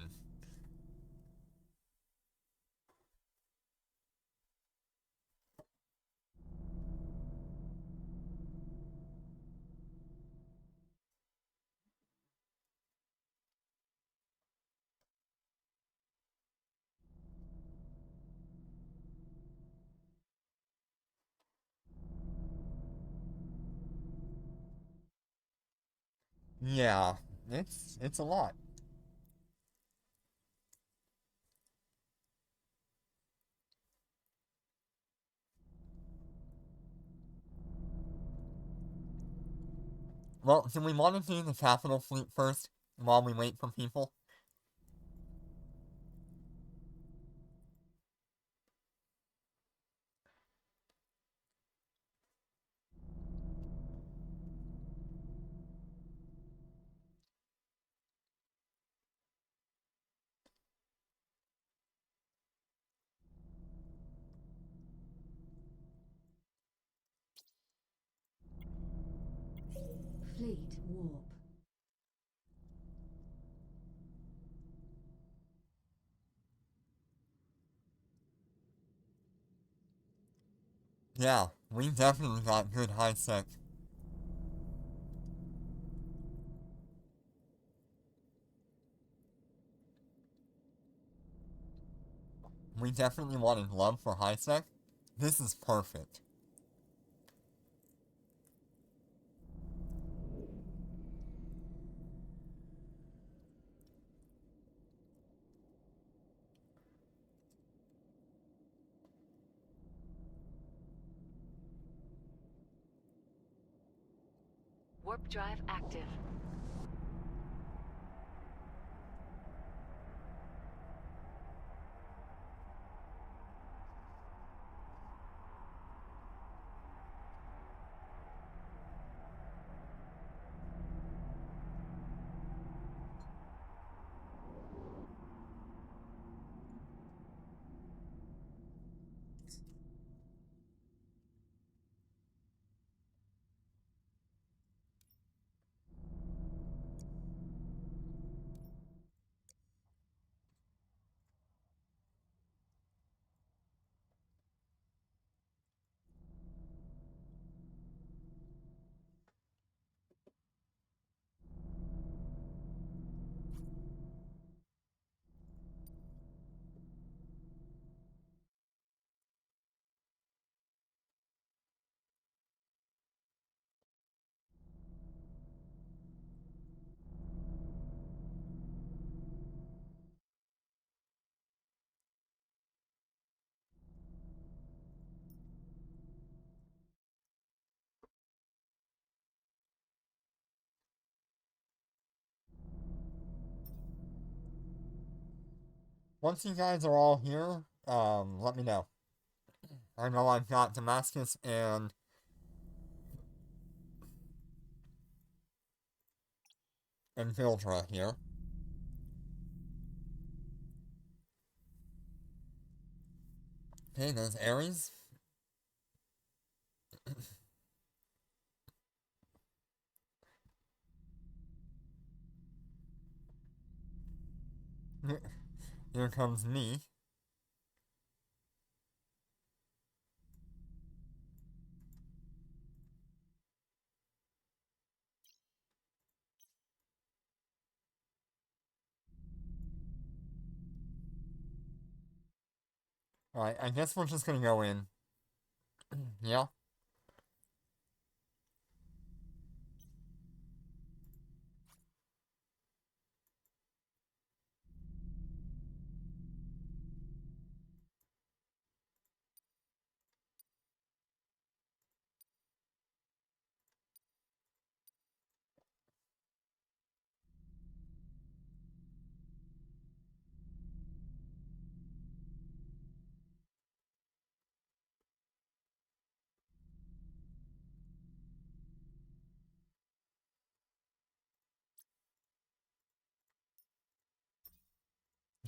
[SPEAKER 1] Yeah, it's a lot. Well, do we want to do the capital fleet first, while we wait for people?
[SPEAKER 3] Fleet warp.
[SPEAKER 1] Yeah, we definitely got good high sec. We definitely wanted love for high sec. This is perfect.
[SPEAKER 2] Warp drive active.
[SPEAKER 1] Once you guys are all here, let me know. I know I've got Damascus and Vildra here. Okay, there's Ares. Here comes me. Alright, I guess we're just gonna go in. Yeah.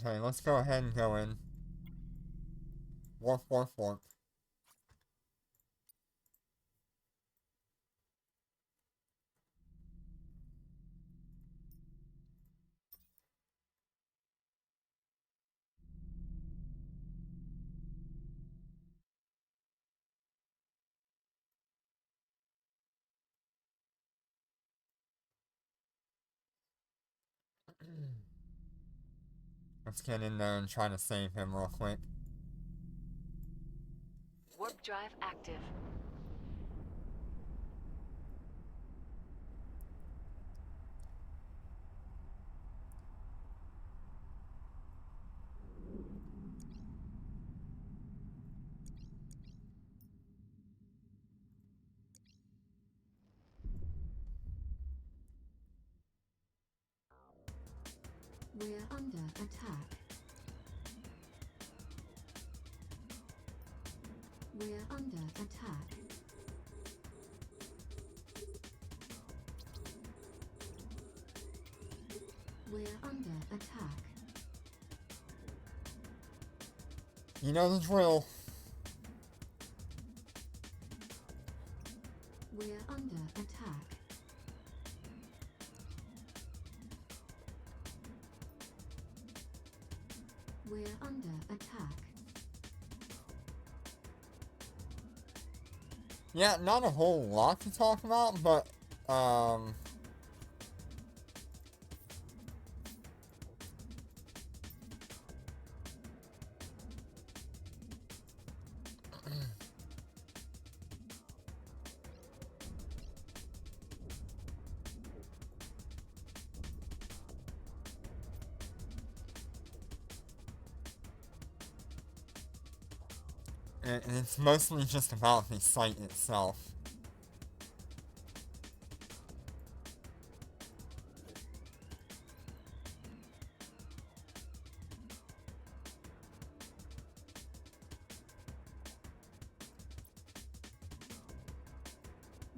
[SPEAKER 1] Okay, let's go ahead and go in. Warp, warp, warp. Let's get in there and try to save him real quick.
[SPEAKER 2] Warp drive active.
[SPEAKER 3] We're under attack. We're under attack. We're under attack.
[SPEAKER 1] You know the drill.
[SPEAKER 3] We're under attack. We're under attack.
[SPEAKER 1] Yeah, not a whole lot to talk about, but, it's mostly just about the site itself.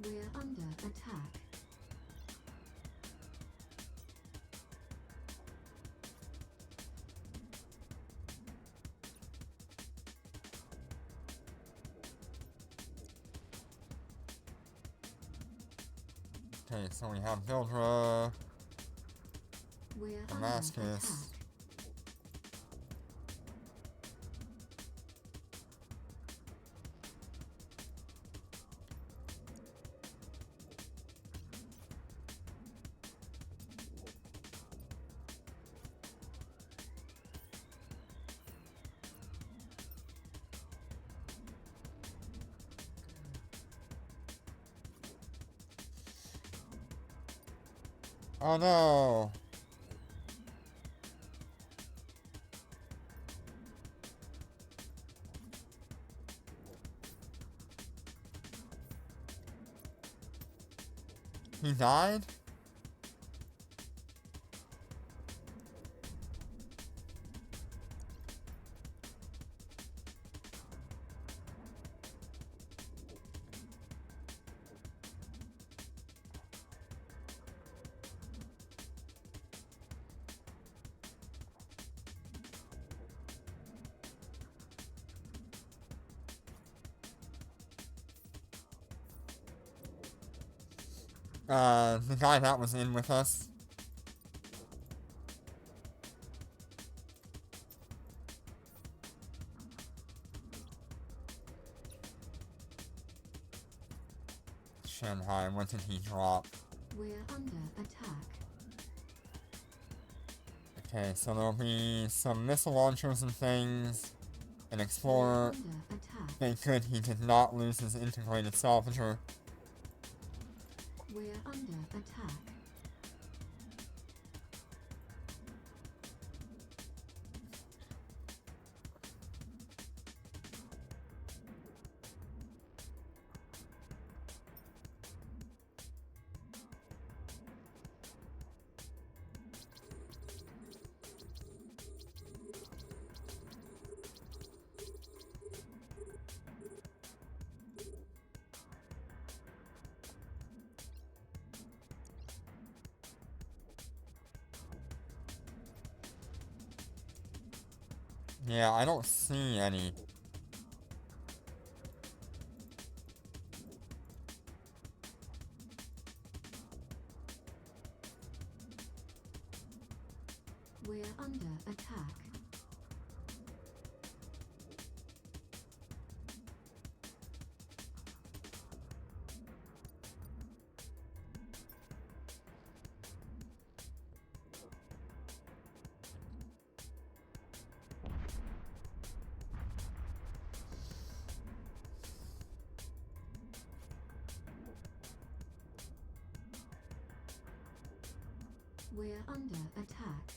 [SPEAKER 3] We're under attack.
[SPEAKER 1] Okay, so we have Buildra,
[SPEAKER 3] We're under
[SPEAKER 1] Damascus.
[SPEAKER 3] attack.
[SPEAKER 1] Oh no! He died? the guy that was in with us. Shanghai, what did he drop?
[SPEAKER 3] We're under attack.
[SPEAKER 1] Okay, so there'll be some missile launchers and things. An
[SPEAKER 3] We're
[SPEAKER 1] explorer.
[SPEAKER 3] under attack.
[SPEAKER 1] Thank good he did not lose his integrated salvager.
[SPEAKER 3] We're under attack.
[SPEAKER 1] Yeah, I don't see any.
[SPEAKER 3] We're under attack. We're under attack.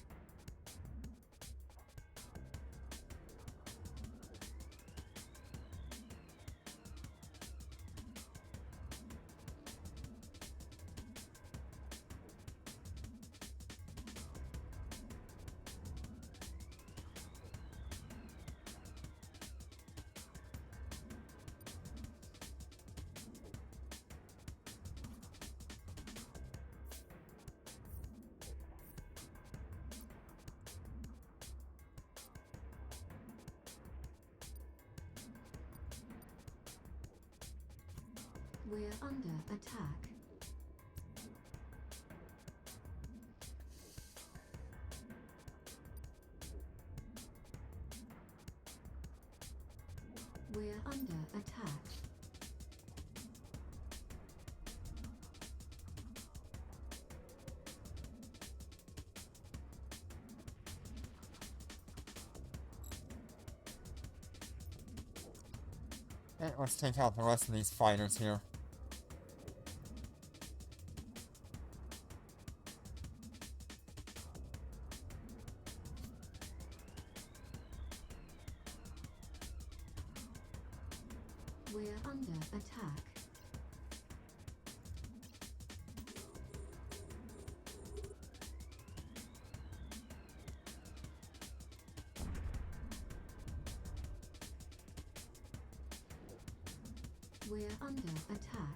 [SPEAKER 3] We're under attack. We're under attack.
[SPEAKER 1] Okay, let's take out the rest of these fighters here.
[SPEAKER 3] We're under attack. We're under attack.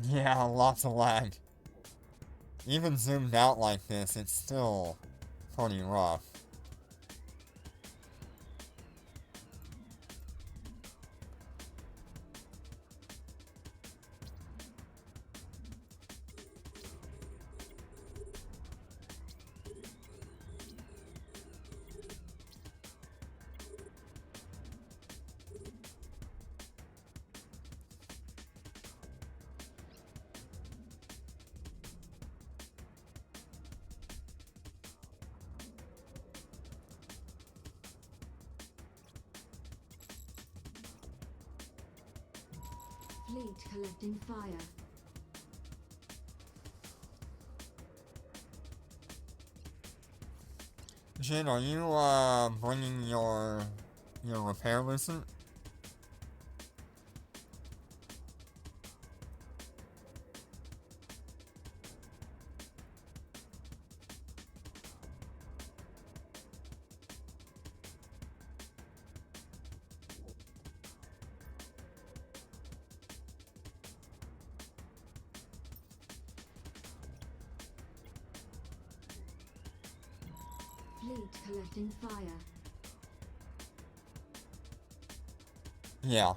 [SPEAKER 1] Yeah, lots of lag. Even zoomed out like this, it's still pretty rough.
[SPEAKER 3] Fleet collecting fire.
[SPEAKER 1] Jin, are you, bringing your repair lucent?
[SPEAKER 3] Fleet collecting fire.
[SPEAKER 1] Yeah.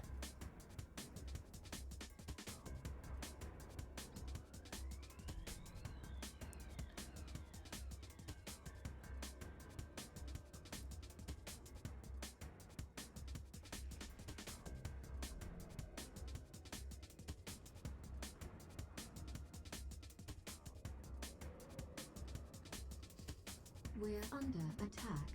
[SPEAKER 3] We're under attack.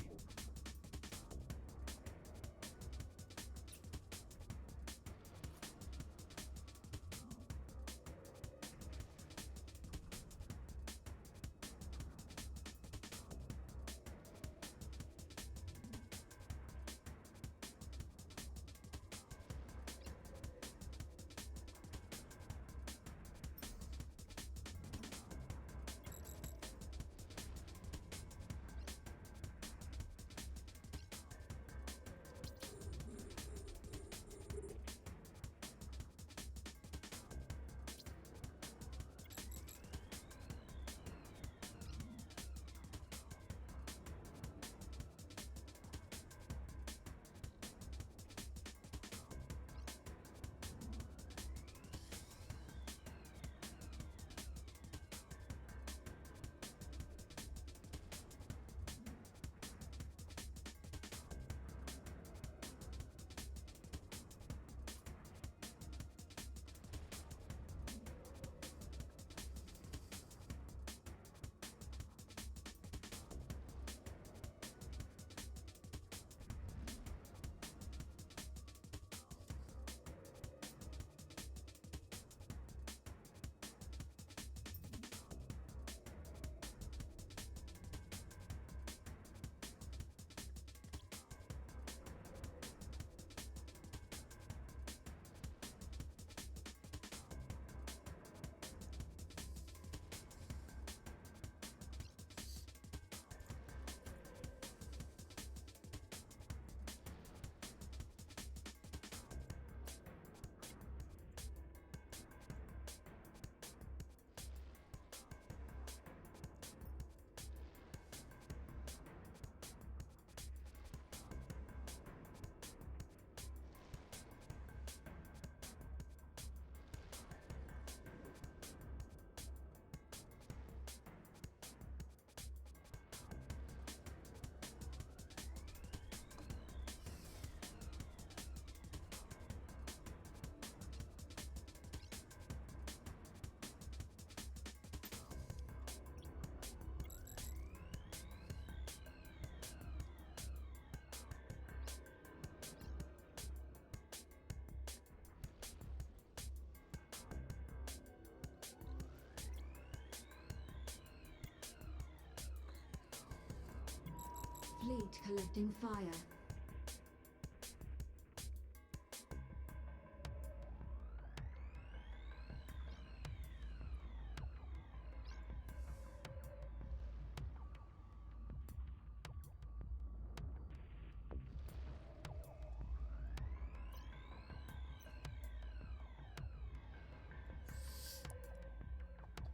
[SPEAKER 3] Fleet collecting fire.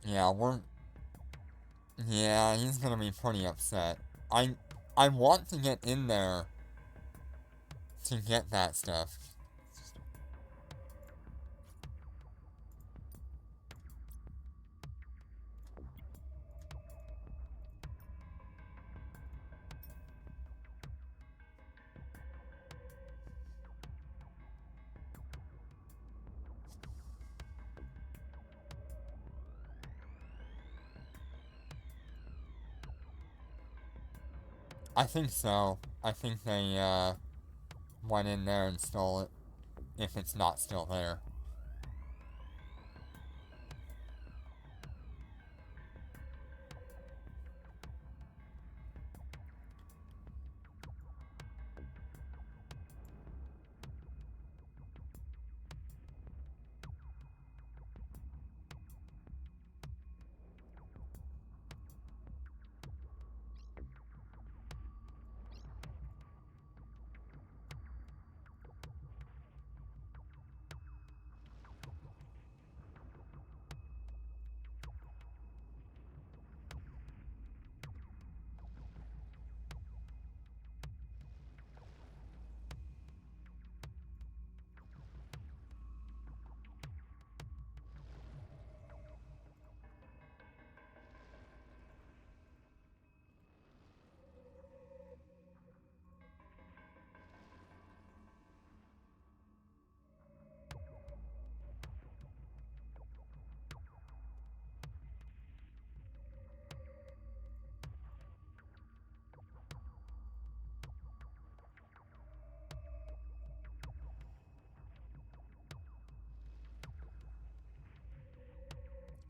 [SPEAKER 1] Yeah, yeah, he's gonna be pretty upset. I want to get in there to get that stuff. I think so. I think they, went in there and stole it, if it's not still there.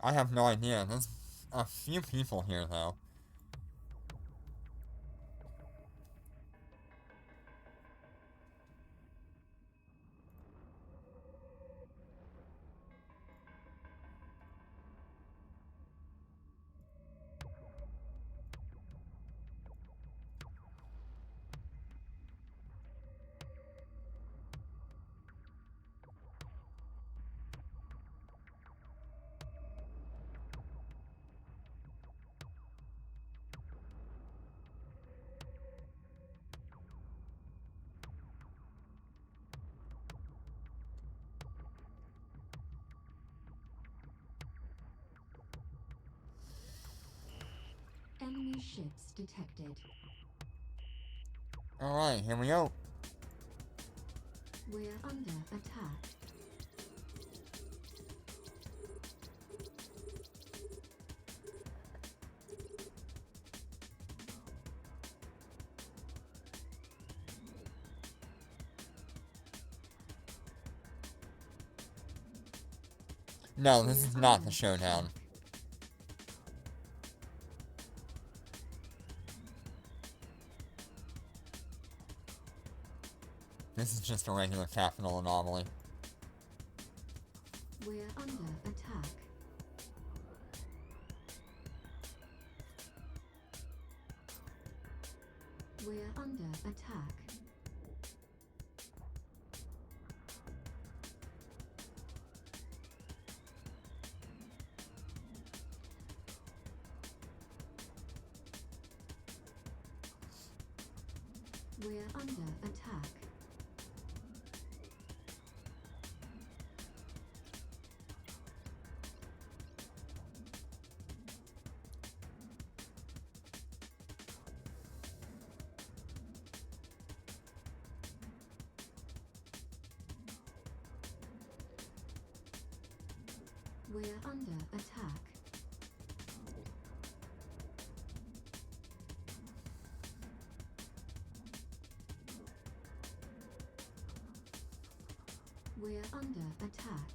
[SPEAKER 1] I have no idea. There's a few people here, though.
[SPEAKER 3] Enemy ships detected.
[SPEAKER 1] Alright, here we go.
[SPEAKER 3] We're under attack.
[SPEAKER 1] No, this is not the showdown. This is just a regular capital anomaly.
[SPEAKER 3] We're under attack. We're under attack. We're under attack. We're under attack. We're under attack.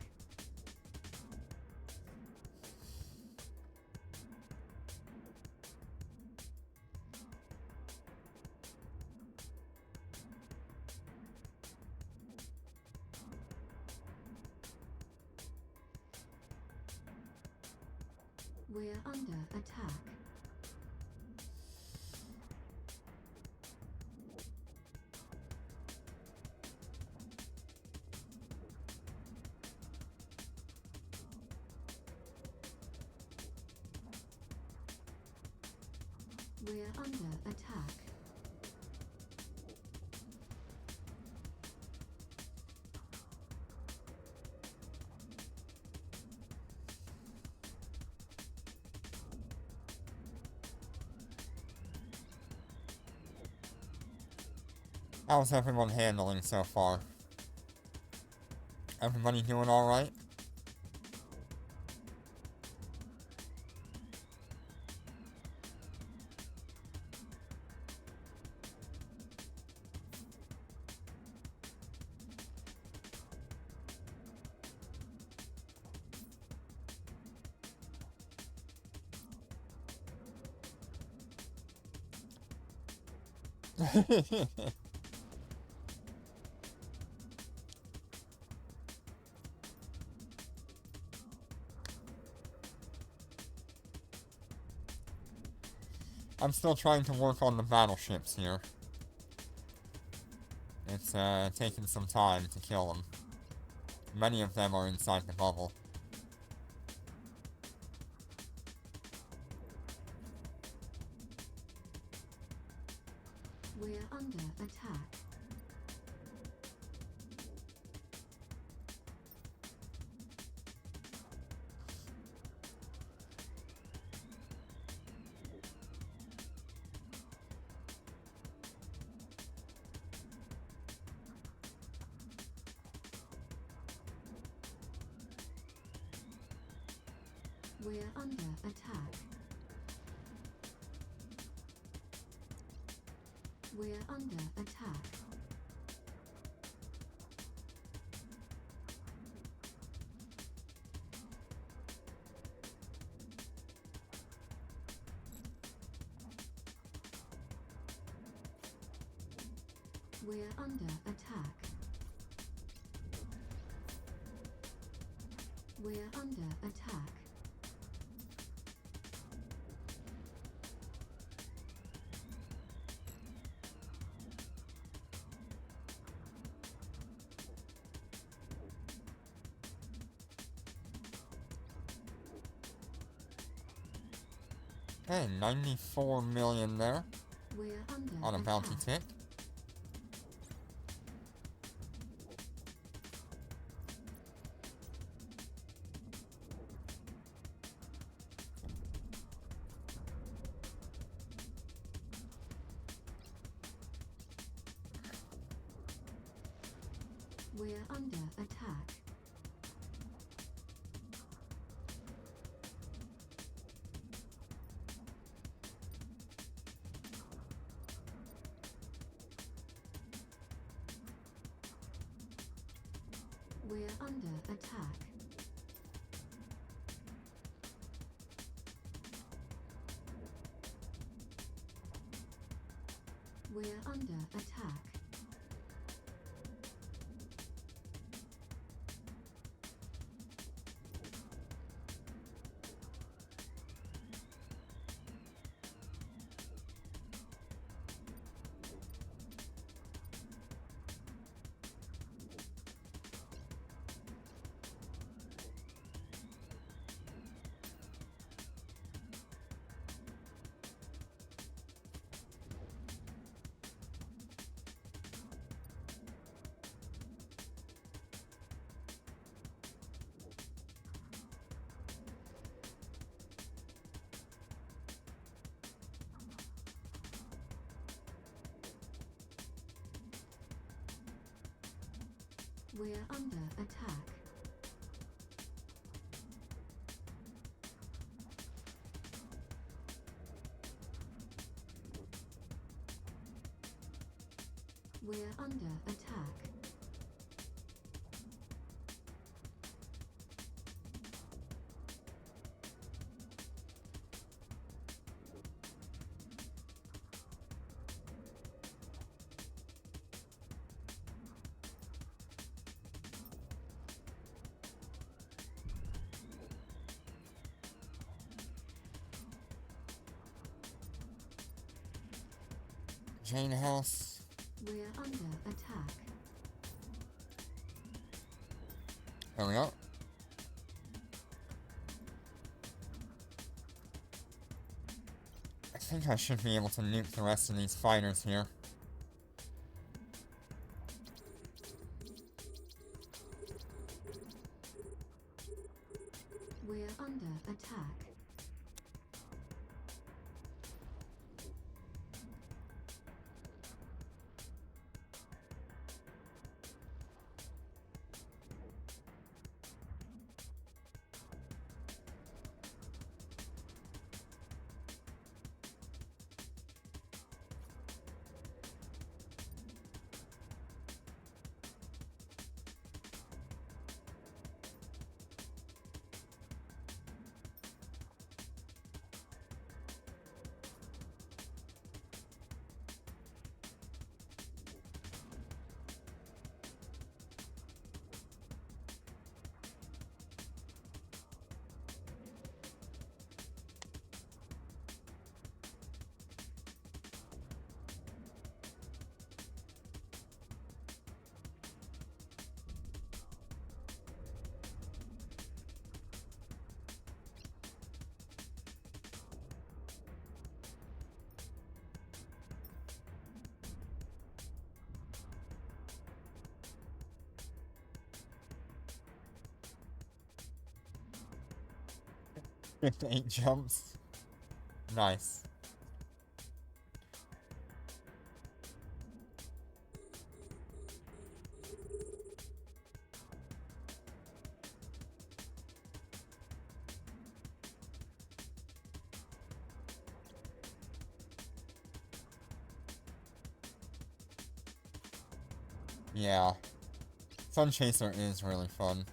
[SPEAKER 3] We're under attack. We're under attack.
[SPEAKER 1] How's everyone handling so far? Everybody doing alright? I'm still trying to work on the battleships here. It's taking some time to kill them. Many of them are inside the bubble.
[SPEAKER 3] We're under attack. We're under attack. We're under attack. We're under attack. We're under attack.
[SPEAKER 1] Okay, 94 million there
[SPEAKER 3] We're under
[SPEAKER 1] on a bounty
[SPEAKER 3] attack.
[SPEAKER 1] tick.
[SPEAKER 3] We're under attack. We're under attack. We're under attack. We're under attack. We're under attack.
[SPEAKER 1] Jane House.
[SPEAKER 3] We're under attack.
[SPEAKER 1] There we go. I think I should be able to nuke the rest of these fighters here.
[SPEAKER 3] We're under attack.
[SPEAKER 1] With 8 jumps. Nice. Yeah. Sun Chaser is really fun.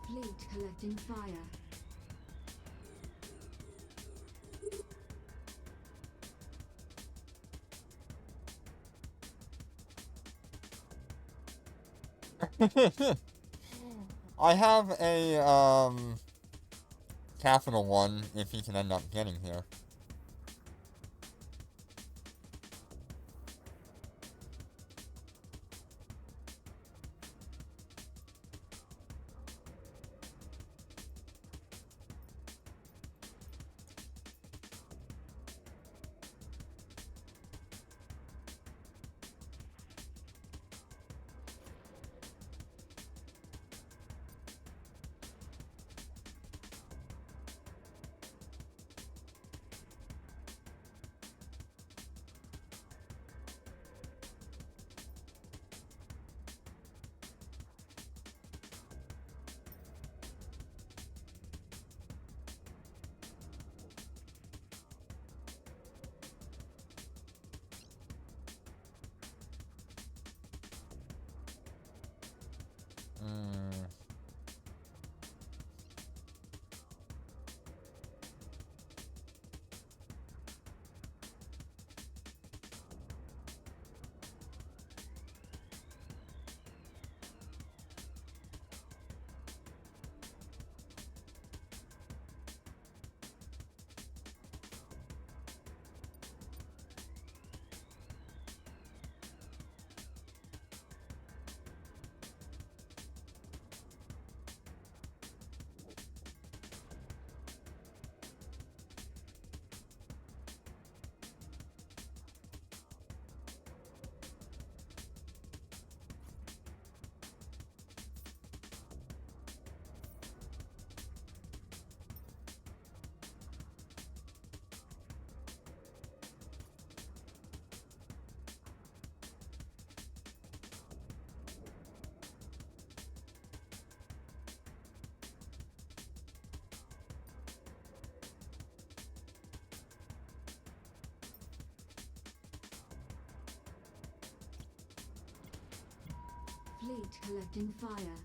[SPEAKER 3] Fleet collecting fire.
[SPEAKER 1] I have a, capital one if he can end up getting here.
[SPEAKER 3] Fleet collecting fire.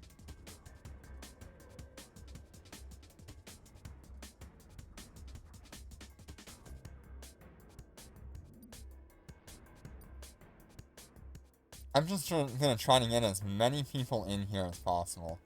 [SPEAKER 1] I'm just gonna try to get as many people in here as possible.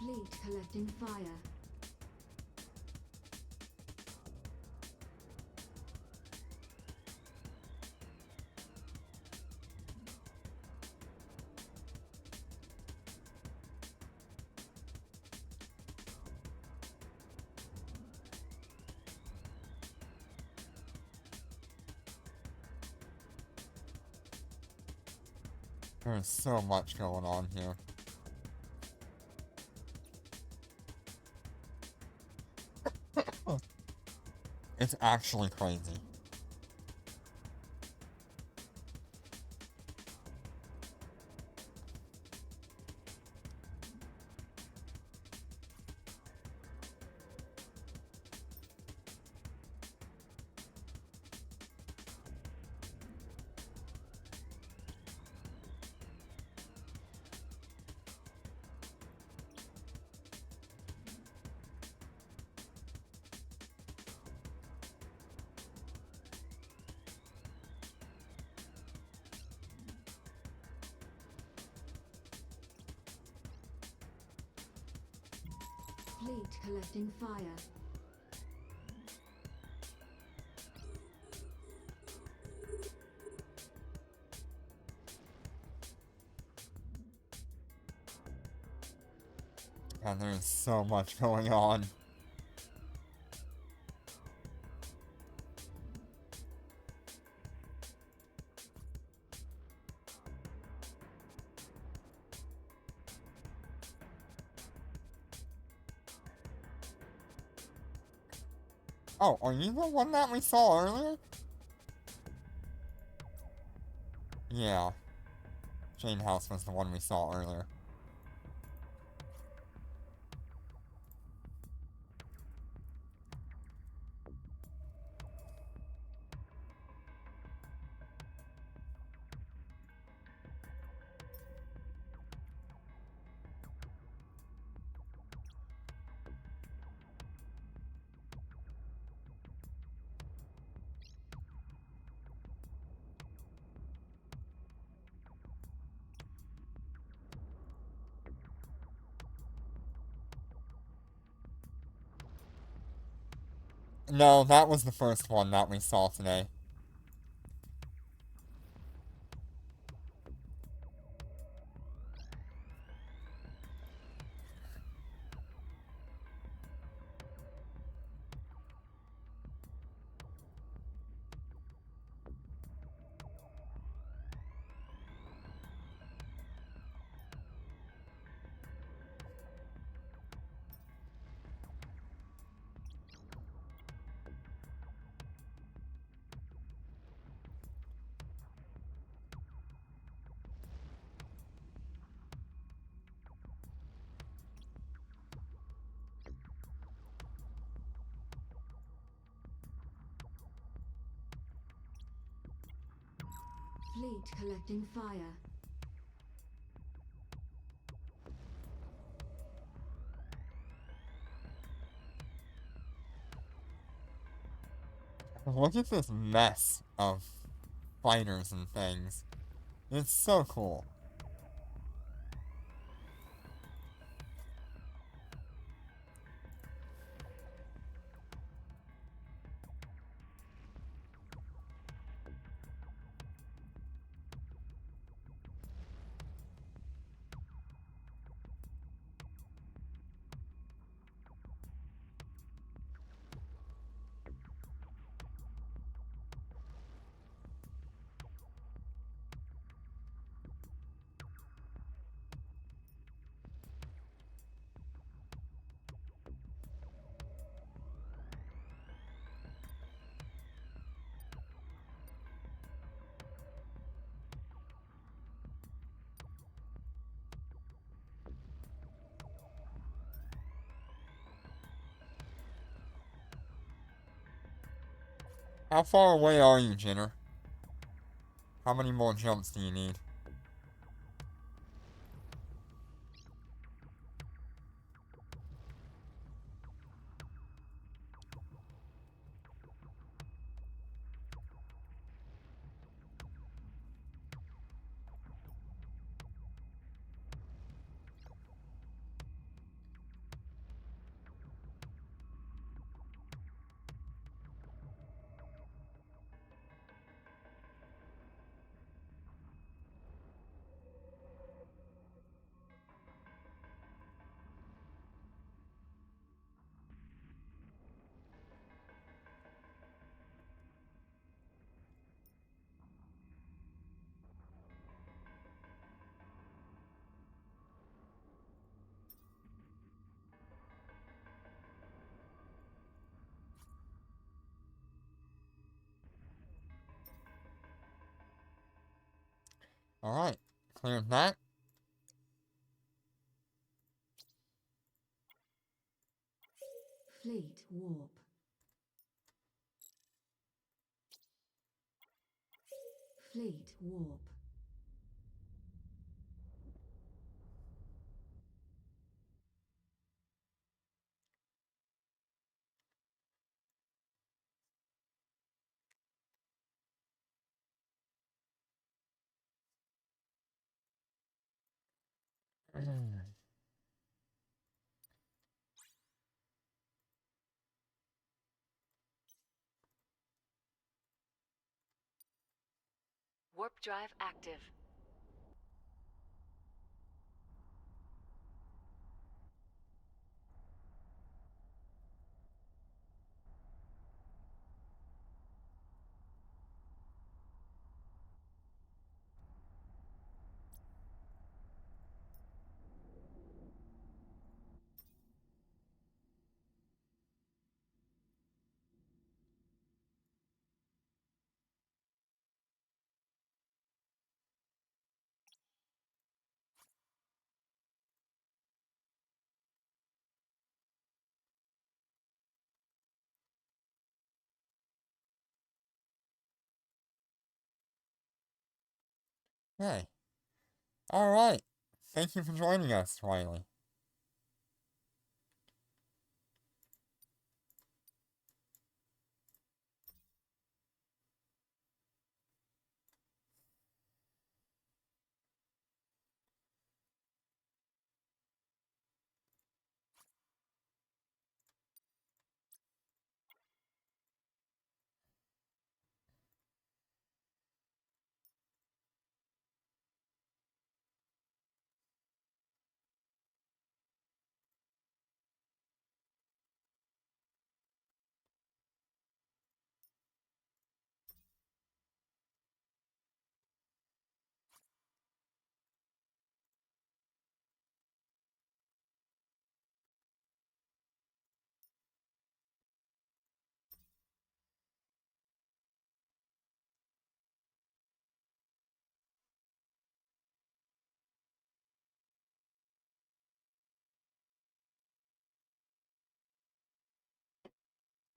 [SPEAKER 3] Fleet collecting fire.
[SPEAKER 1] There's so much going on here. It's actually crazy.
[SPEAKER 3] Fleet collecting fire.
[SPEAKER 1] And there's so much going on. Oh, are you the one that we saw earlier? Yeah. Jane House was the one we saw earlier. No, that was the first one that we saw today.
[SPEAKER 3] Fleet collecting fire.
[SPEAKER 1] Look at this mess of fighters and things. It's so cool. How far away are you, Jenner? How many more jumps do you need? Alright, cleared that.
[SPEAKER 3] Fleet warp. Fleet warp.
[SPEAKER 2] Warp drive active.
[SPEAKER 1] Hey. Alright. Thank you for joining us, Riley.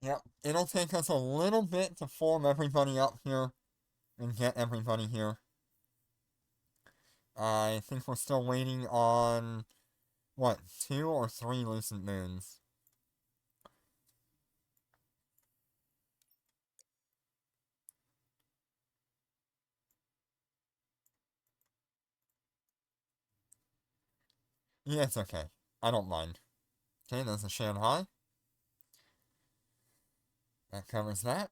[SPEAKER 1] Yep, it'll take us a little bit to form everybody up here and get everybody here. I think we're still waiting on, what, 2 or 3 Lucent Moons? Yeah, it's okay. I don't mind. Okay, there's a Shanghai. That covers that.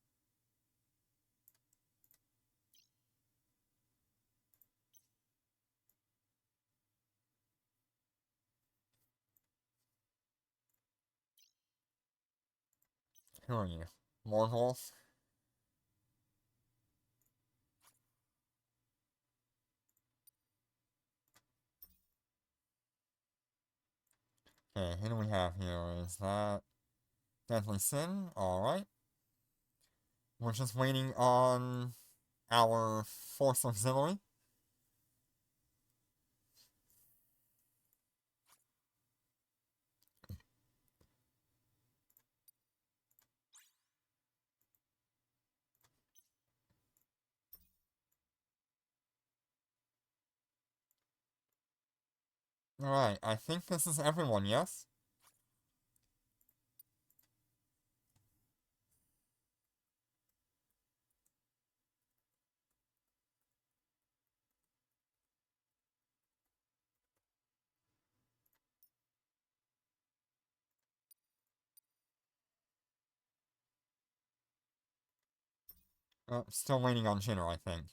[SPEAKER 1] Who are you? Morgulf? Okay, who do we have here? Is that Deadly Sin? Alright. We're just waiting on our Force Auxiliary. Alright, I think this is everyone, yes? Still waiting on Jinner, I think.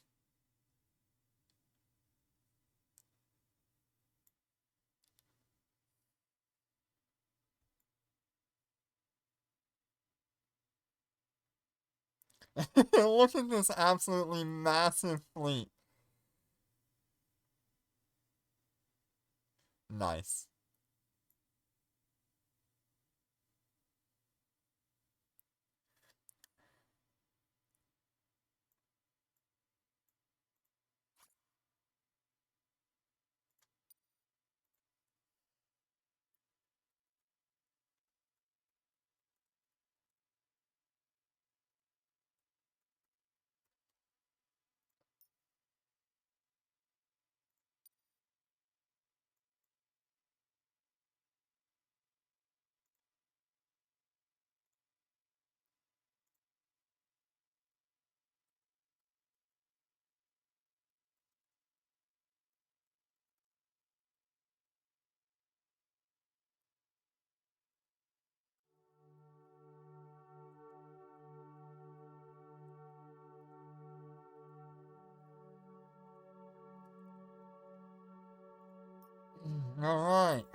[SPEAKER 1] Look at this absolutely massive fleet. Nice. Alright.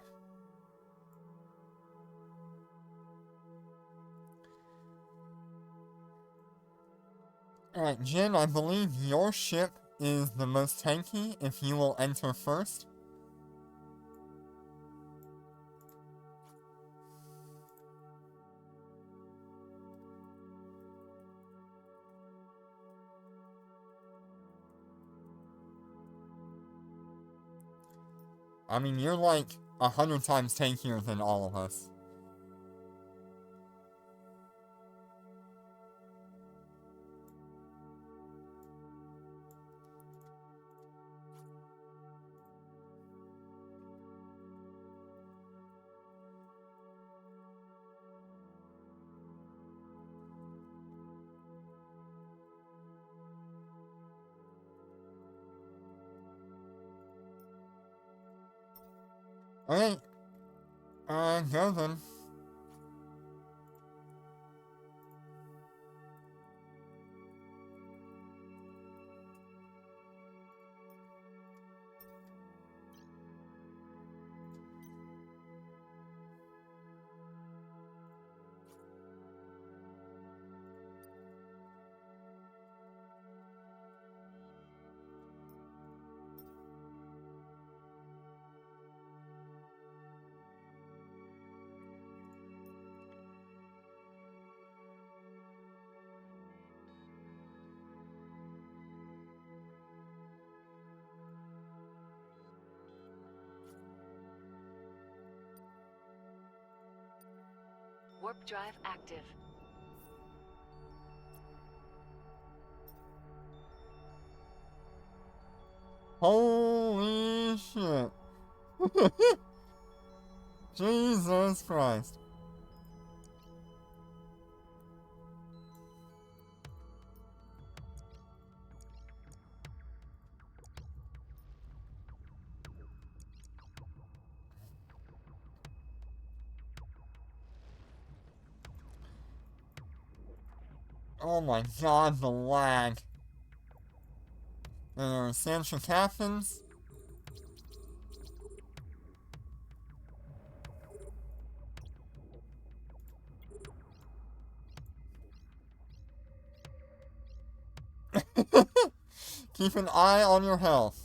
[SPEAKER 1] Alright, Jin, I believe your ship is the most tanky if you will enter first. I mean, you're like 100 times tankier than all of us. Okay. Go then.
[SPEAKER 2] Warp drive active.
[SPEAKER 1] Holy shit. Jesus Christ. Oh my god, the lag. There's Sansha captains. Keep an eye on your health.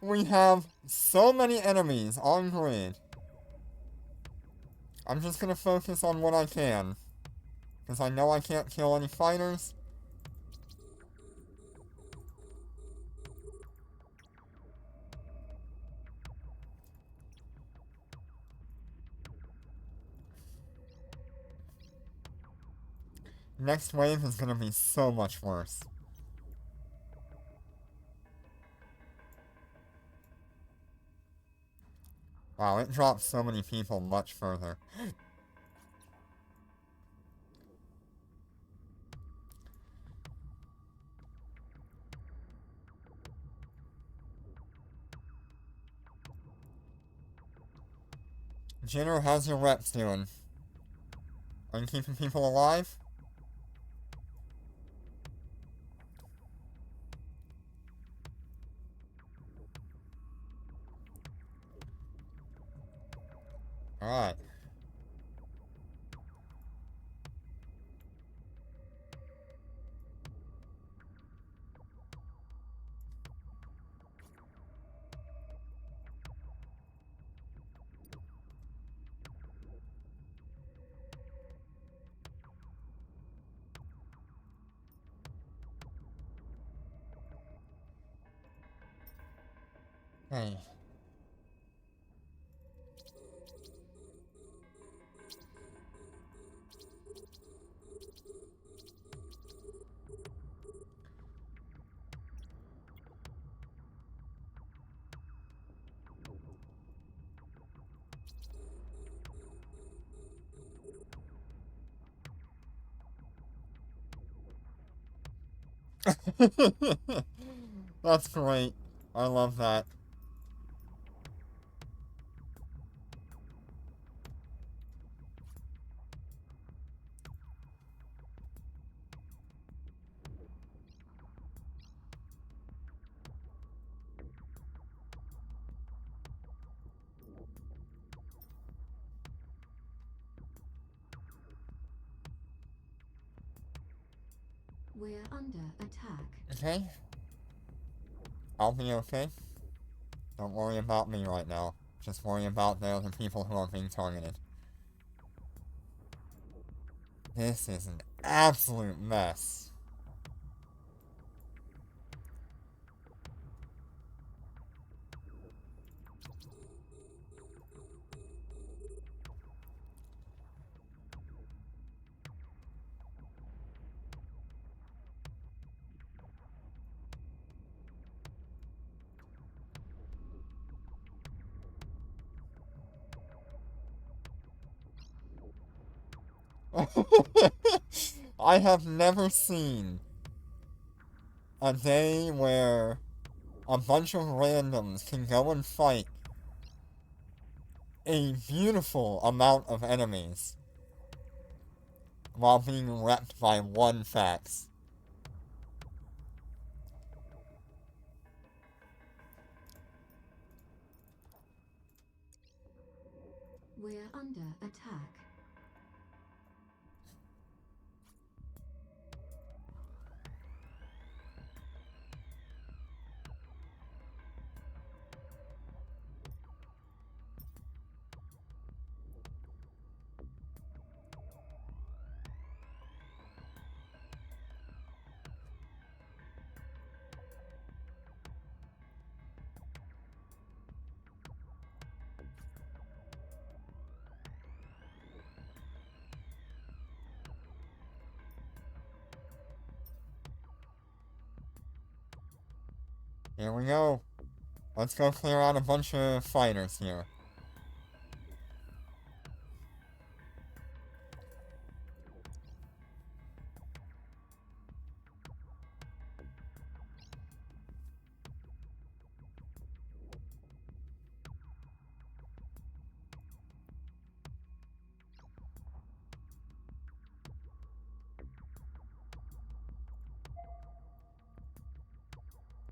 [SPEAKER 1] We have so many enemies on grid. I'm just gonna focus on what I can. Because I know I can't kill any fighters. Next wave is gonna be so much worse. Wow, it dropped so many people much further. Jenner, how's your reps doing? Are you keeping people alive? Alright. Hey. That's great. I love that.
[SPEAKER 3] We're under attack.
[SPEAKER 1] Okay? I'll be okay. Don't worry about me right now. Just worry about the other people who are being targeted. This is an absolute mess. I have never seen a day where a bunch of randoms can go and fight a beautiful amount of enemies while being wrecked by one fax.
[SPEAKER 3] We're under attack.
[SPEAKER 1] Here we go. Let's go clear out a bunch of fighters here.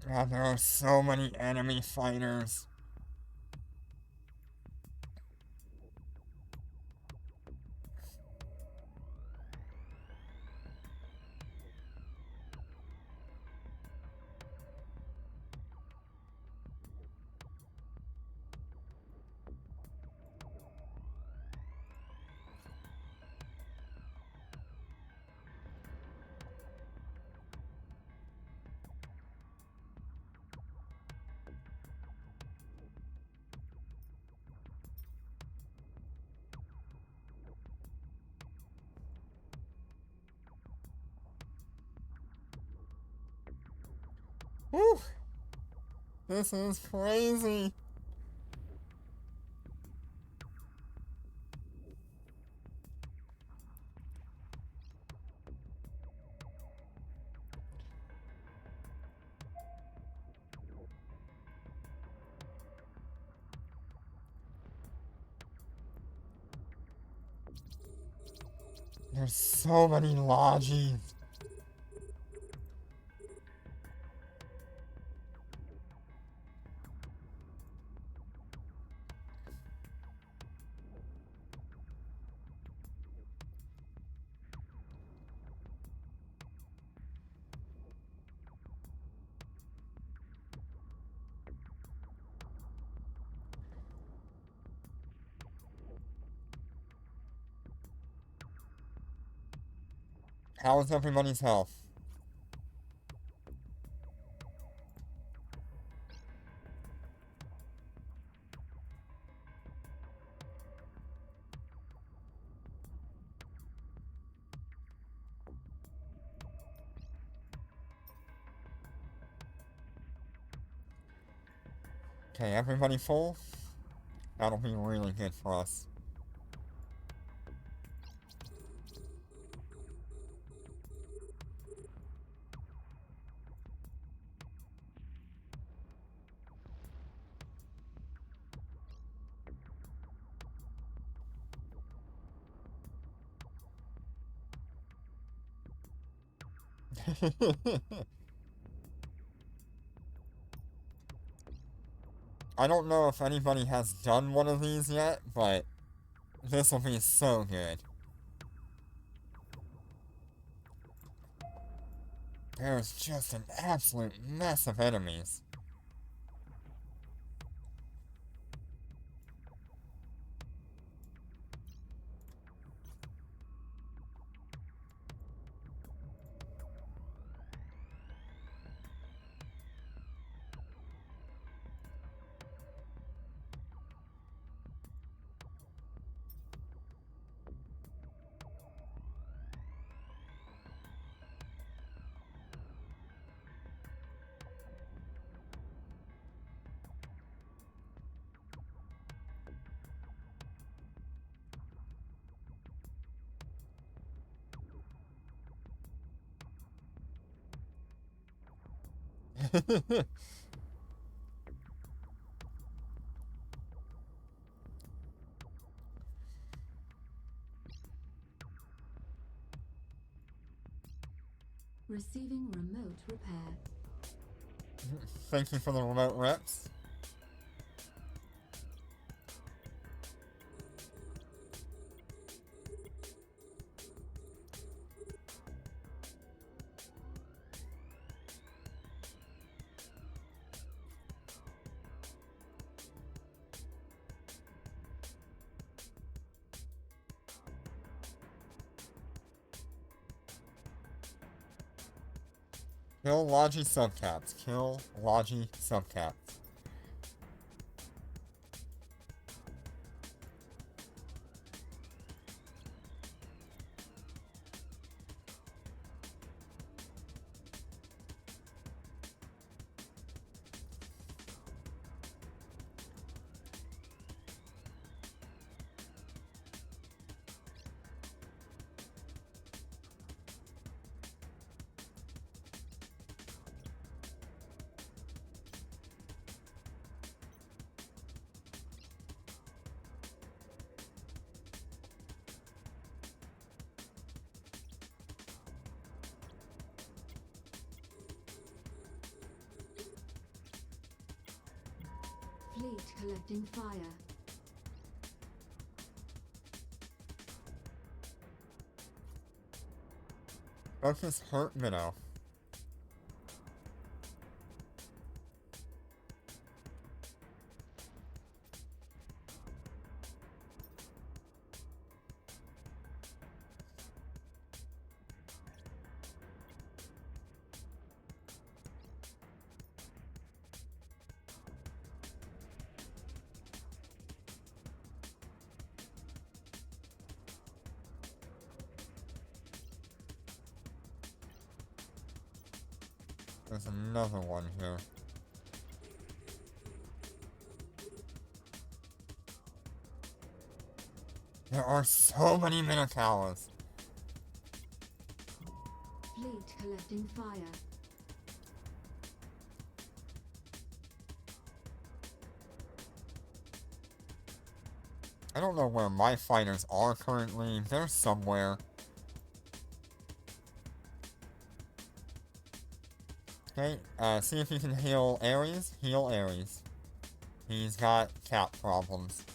[SPEAKER 1] God, there are so many enemy fighters. Whew! This is crazy! There's so many lodges. How is everybody's health? Okay, everybody full? That'll be really good for us. I don't know if anybody has done one of these yet, but this will be so good. There's just an absolute mess of enemies.
[SPEAKER 3] Receiving remote repair.
[SPEAKER 1] Thank you for the remote reps. Kill Logi subcaps. Kill Logi subcaps.
[SPEAKER 3] Fleet collecting fire.
[SPEAKER 1] Focus hurt Minnow. There's another one here. There are so many Minotaurs.
[SPEAKER 3] Fleet collecting fire.
[SPEAKER 1] I don't know where my fighters are currently. They're somewhere. Okay, see if you can heal Ares. Heal Ares. He's got cat problems.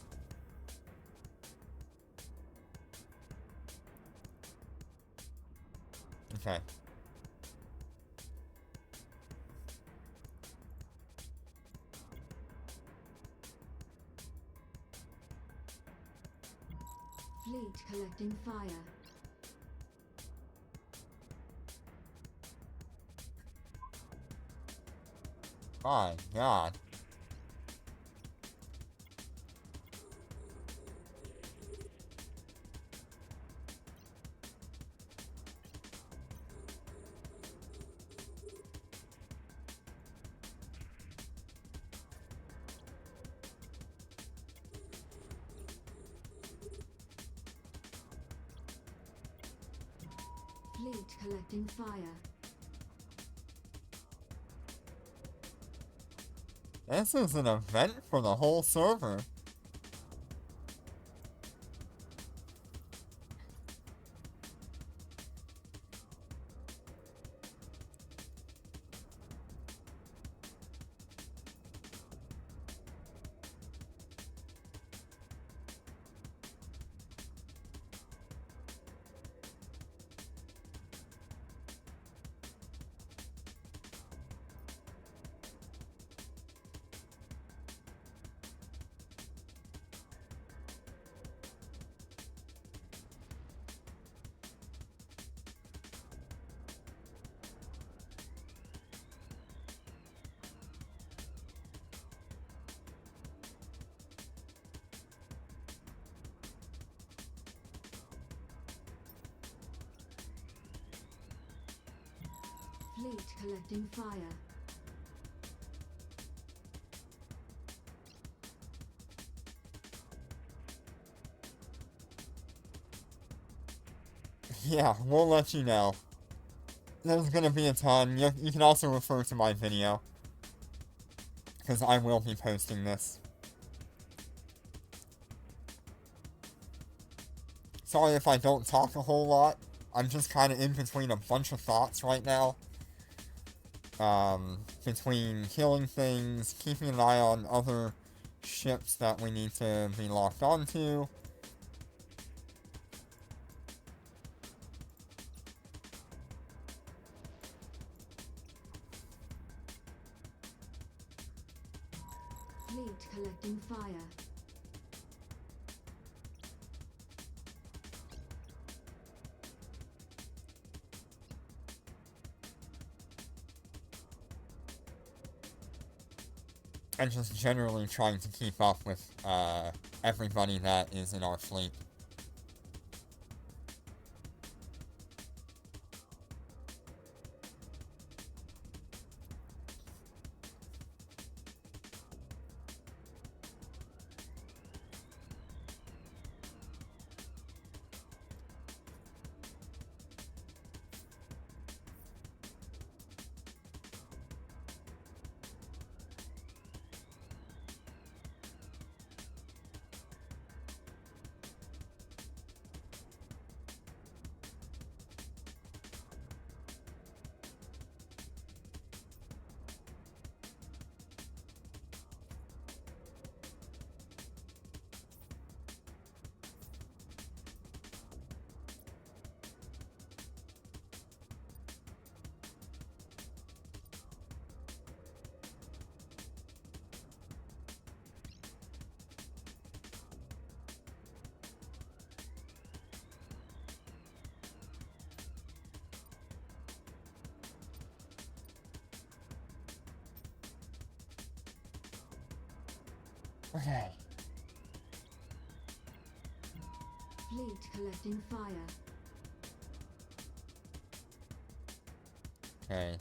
[SPEAKER 1] Okay.
[SPEAKER 3] Fleet collecting fire.
[SPEAKER 1] My God.
[SPEAKER 3] Fleet collecting fire.
[SPEAKER 1] This is an event for the whole server.
[SPEAKER 3] Fleet collecting fire.
[SPEAKER 1] Yeah, we'll let you know. There's gonna be a ton. You can also refer to my video, because I will be posting this. Sorry if I don't talk a whole lot. I'm just kind of in between a bunch of thoughts right now. Between killing things, keeping an eye on other ships that we need to be locked onto.
[SPEAKER 3] Fleet collecting fire.
[SPEAKER 1] And just generally trying to keep up with everybody that is in our fleet. Okay.
[SPEAKER 3] Fleet collecting fire.
[SPEAKER 1] Okay.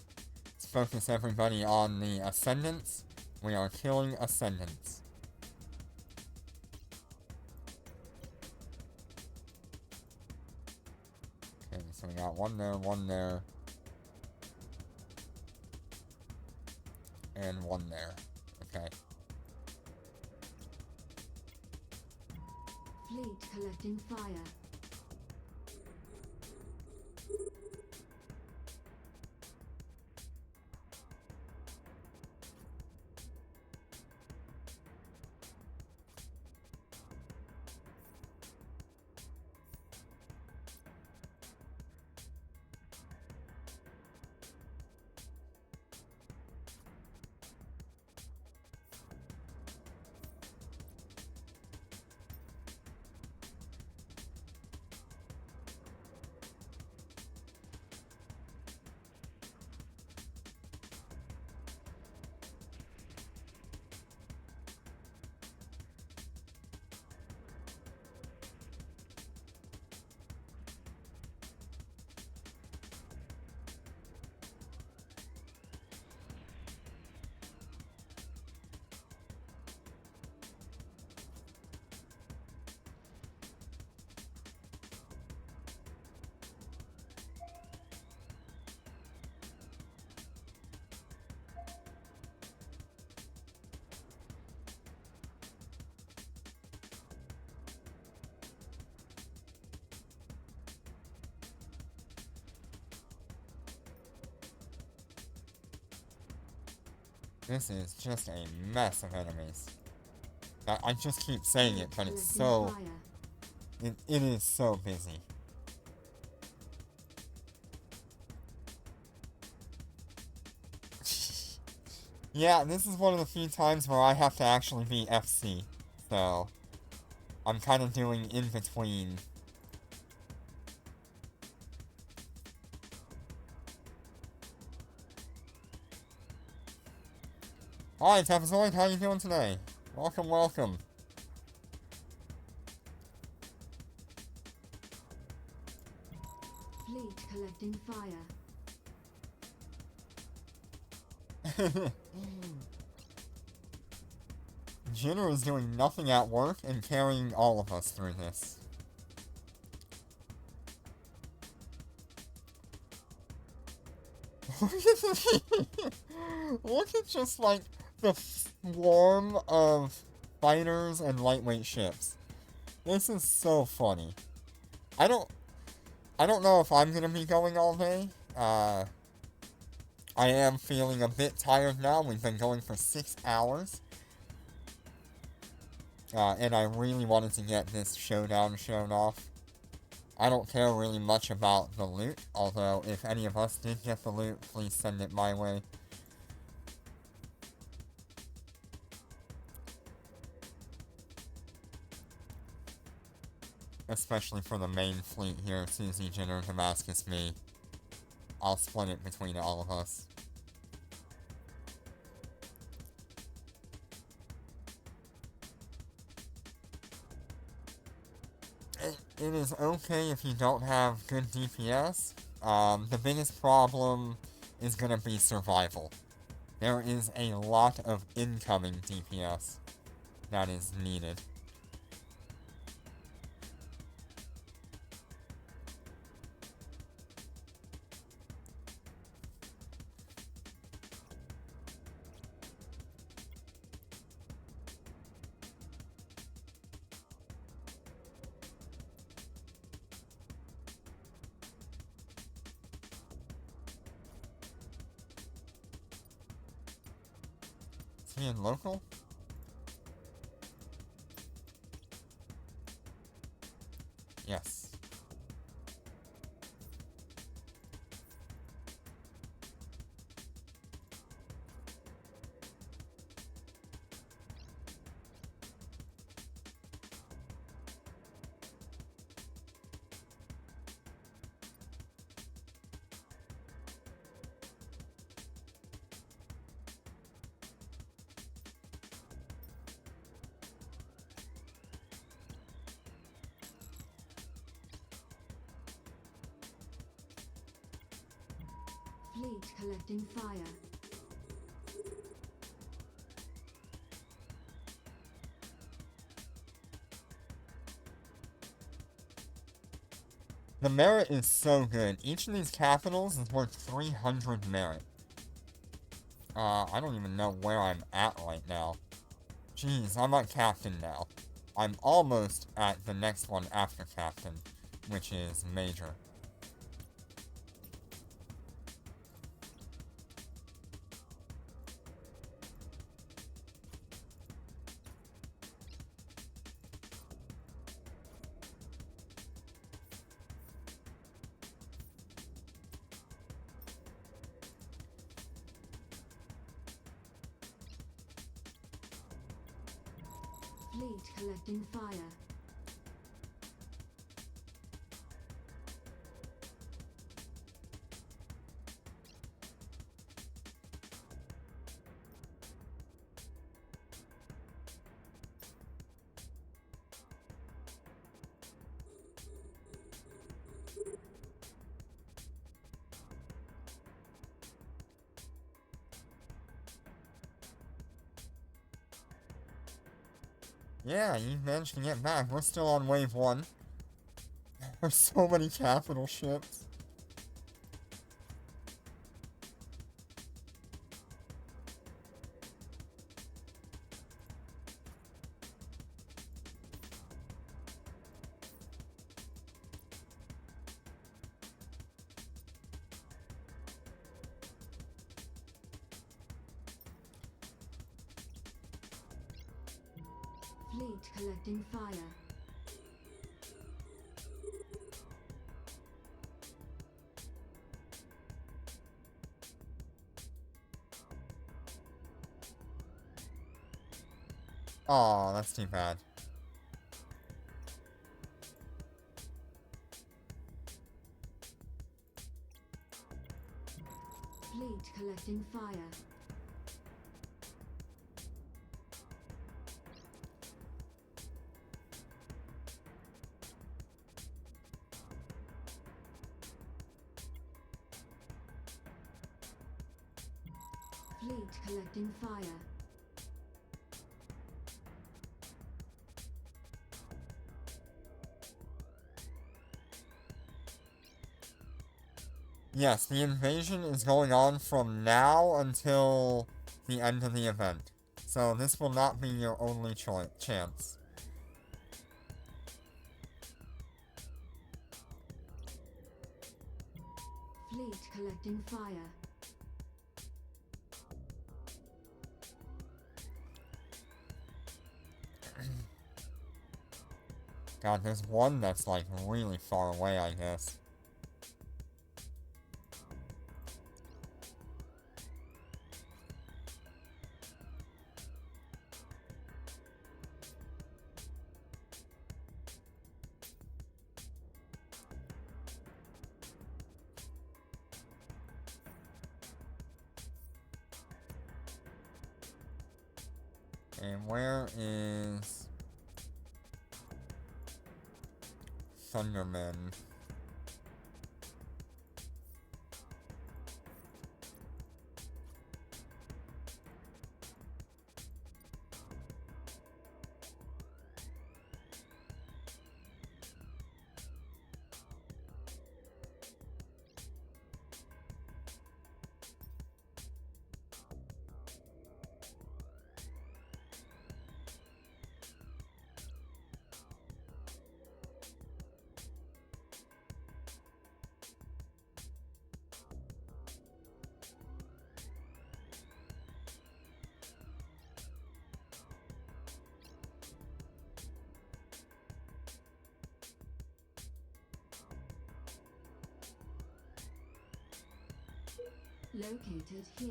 [SPEAKER 1] Let's focus everybody on the Ascendants. We are killing Ascendants. Okay, so we got one there, and one there. Okay.
[SPEAKER 3] Fleet collecting fire.
[SPEAKER 1] This is just a mess of enemies. I just keep saying it, but it's
[SPEAKER 3] Collecting
[SPEAKER 1] so...
[SPEAKER 3] fire.
[SPEAKER 1] It is so busy. Yeah, this is one of the few times where I have to actually be FC, so... I'm kind of doing in between. Hi, Tapazoid, how you doing today? Welcome, welcome.
[SPEAKER 3] Fleet collecting fire.
[SPEAKER 1] Jitter is doing nothing at work and carrying all of us through this. Look at just like the swarm of fighters and lightweight ships. This is so funny. I don't know if I'm gonna be going all day. I am feeling a bit tired now. We've been going for 6 hours. And I really wanted to get this showdown shown off. I don't care really much about the loot, although if any of us did get the loot, please send it my way. Especially for the main fleet here, Susie, Jitter, Damascus, me. I'll split it between all of us. It is okay if you don't have good DPS. The biggest problem is gonna be survival. There is a lot of incoming DPS that is needed. Is he in local? Yes.
[SPEAKER 3] Fleet collecting fire.
[SPEAKER 1] The merit is so good. Each of these capitals is worth 300 merit. I don't even know where I'm at right now. Jeez, I'm at Captain now. I'm almost at the next one after Captain, which is Major.
[SPEAKER 3] Fleet collecting fire.
[SPEAKER 1] Yeah, you managed to get back. We're still on wave 1. There's so many capital ships.
[SPEAKER 3] Fleet collecting fire.
[SPEAKER 1] Aw, that's too bad.
[SPEAKER 3] Fleet collecting fire. Fleet collecting fire.
[SPEAKER 1] Yes, the invasion is going on from now until the end of the event. So this will not be your only chance.
[SPEAKER 3] Fleet collecting fire.
[SPEAKER 1] God, there's one that's like really far away, I guess. And where is Thunderman?
[SPEAKER 3] Located here.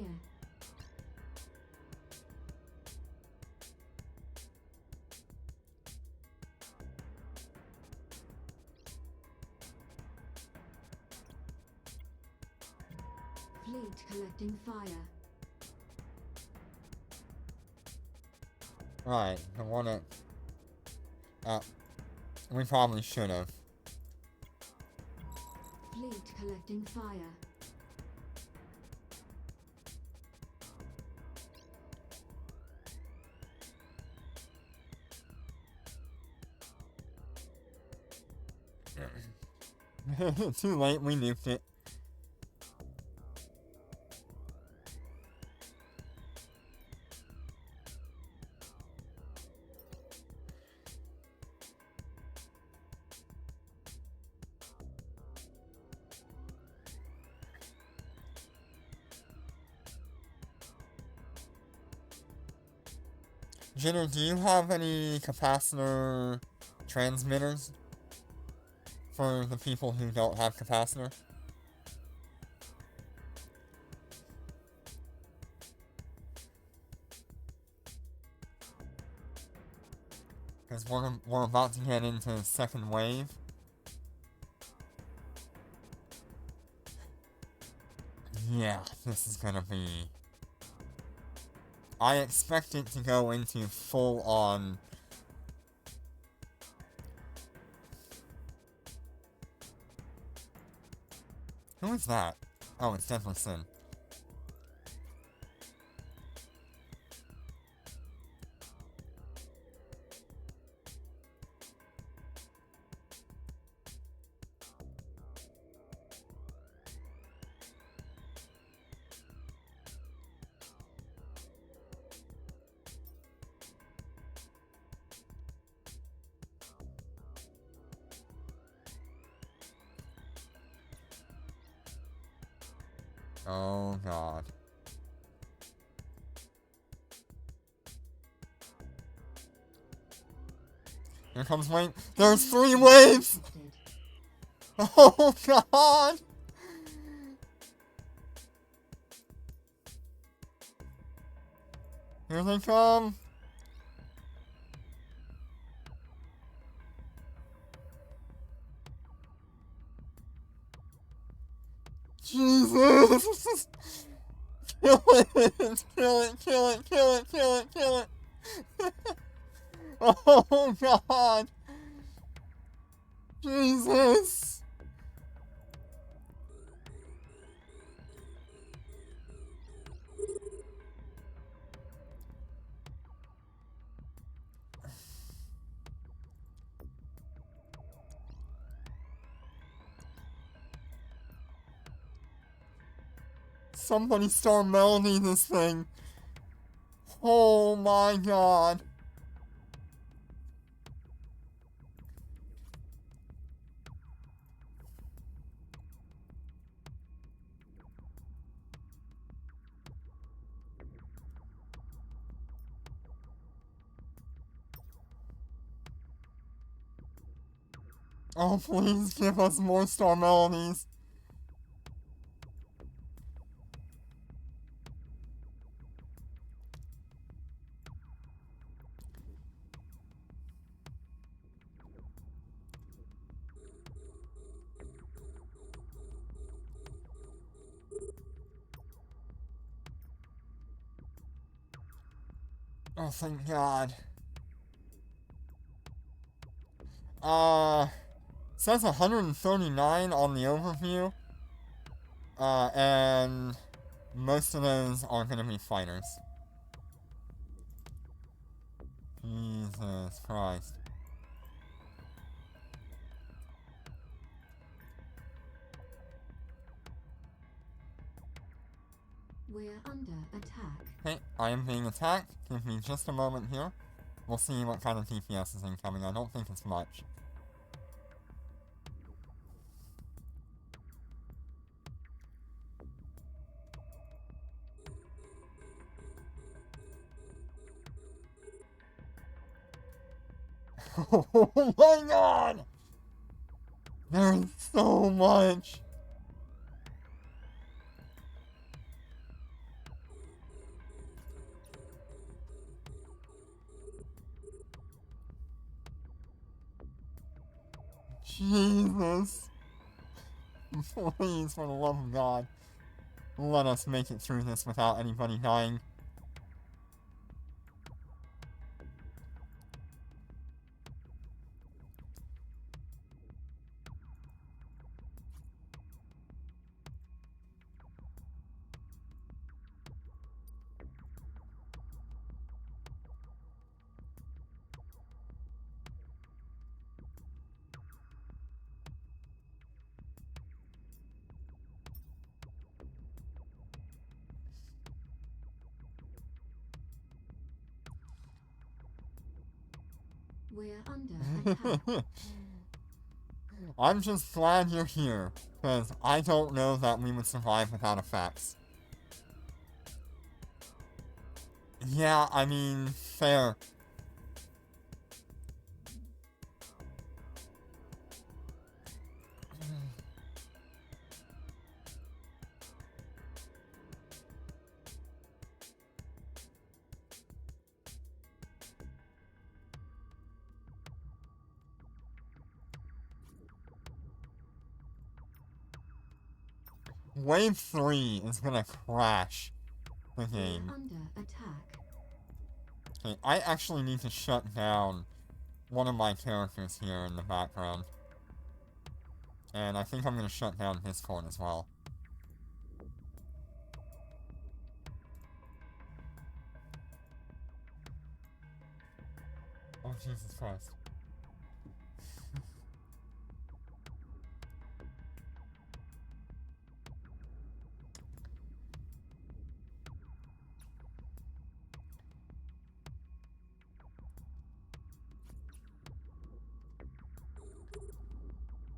[SPEAKER 3] Fleet collecting fire.
[SPEAKER 1] Right, I wanna... we probably should've.
[SPEAKER 3] Fleet collecting fire.
[SPEAKER 1] Too late, we nuked it. Jenner, do you have any capacitor transmitters for the people who don't have capacitor? Because we're about to get into the second wave. Yeah, this is gonna be... I expect it to go into full-on... Who is that? Oh, it's definitely Sin. Oh god. Here comes wave. There's 3 waves! Oh god! Here they come! Jesus! Kill it! Kill it! Kill it! Kill it! Kill it! Kill it! Oh god! Jesus! Somebody start melodying this thing. Oh my god. Oh, please give us more star melodies. Oh, thank God. Says 139 on the overview. And most of those are gonna be fighters. Jesus Christ.
[SPEAKER 3] We're under attack.
[SPEAKER 1] Okay, I am being attacked. Give me just a moment here. We'll see what kind of DPS is incoming. I don't think it's much. Oh my god! There's so much! Jesus! Please, for the love of God, let us make it through this without anybody dying.
[SPEAKER 3] We're under attack.
[SPEAKER 1] I'm just glad you're here, because I don't know that we would survive without effects. Yeah, I mean, fair. Wave 3 is gonna crash the
[SPEAKER 3] We're
[SPEAKER 1] game.
[SPEAKER 3] under attack.
[SPEAKER 1] Okay, I actually need to shut down one of my characters here in the background. And I think I'm gonna shut down Discord as well. Oh, Jesus Christ.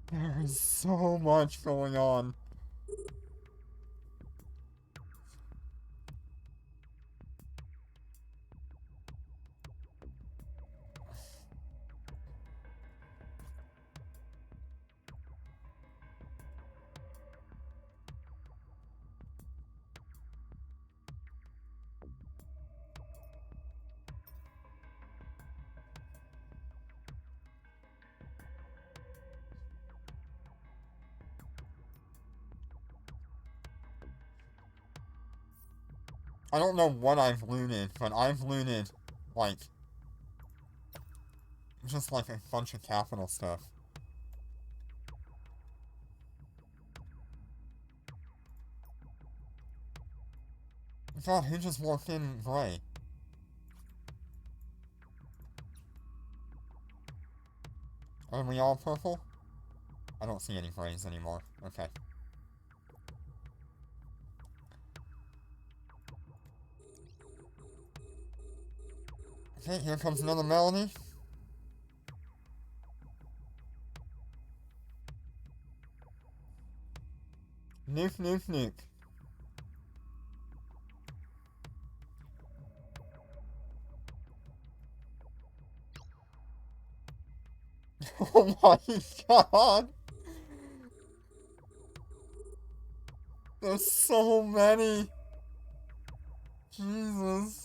[SPEAKER 1] There is so much going on. I don't know what I've looted, but I've looted, like, just like a bunch of capital stuff. God, who just walked in gray? Are we all purple? I don't see any grays anymore. Okay. Okay, here comes another melody. Nuke, nuke, nuke. Oh my god! There's so many! Jesus.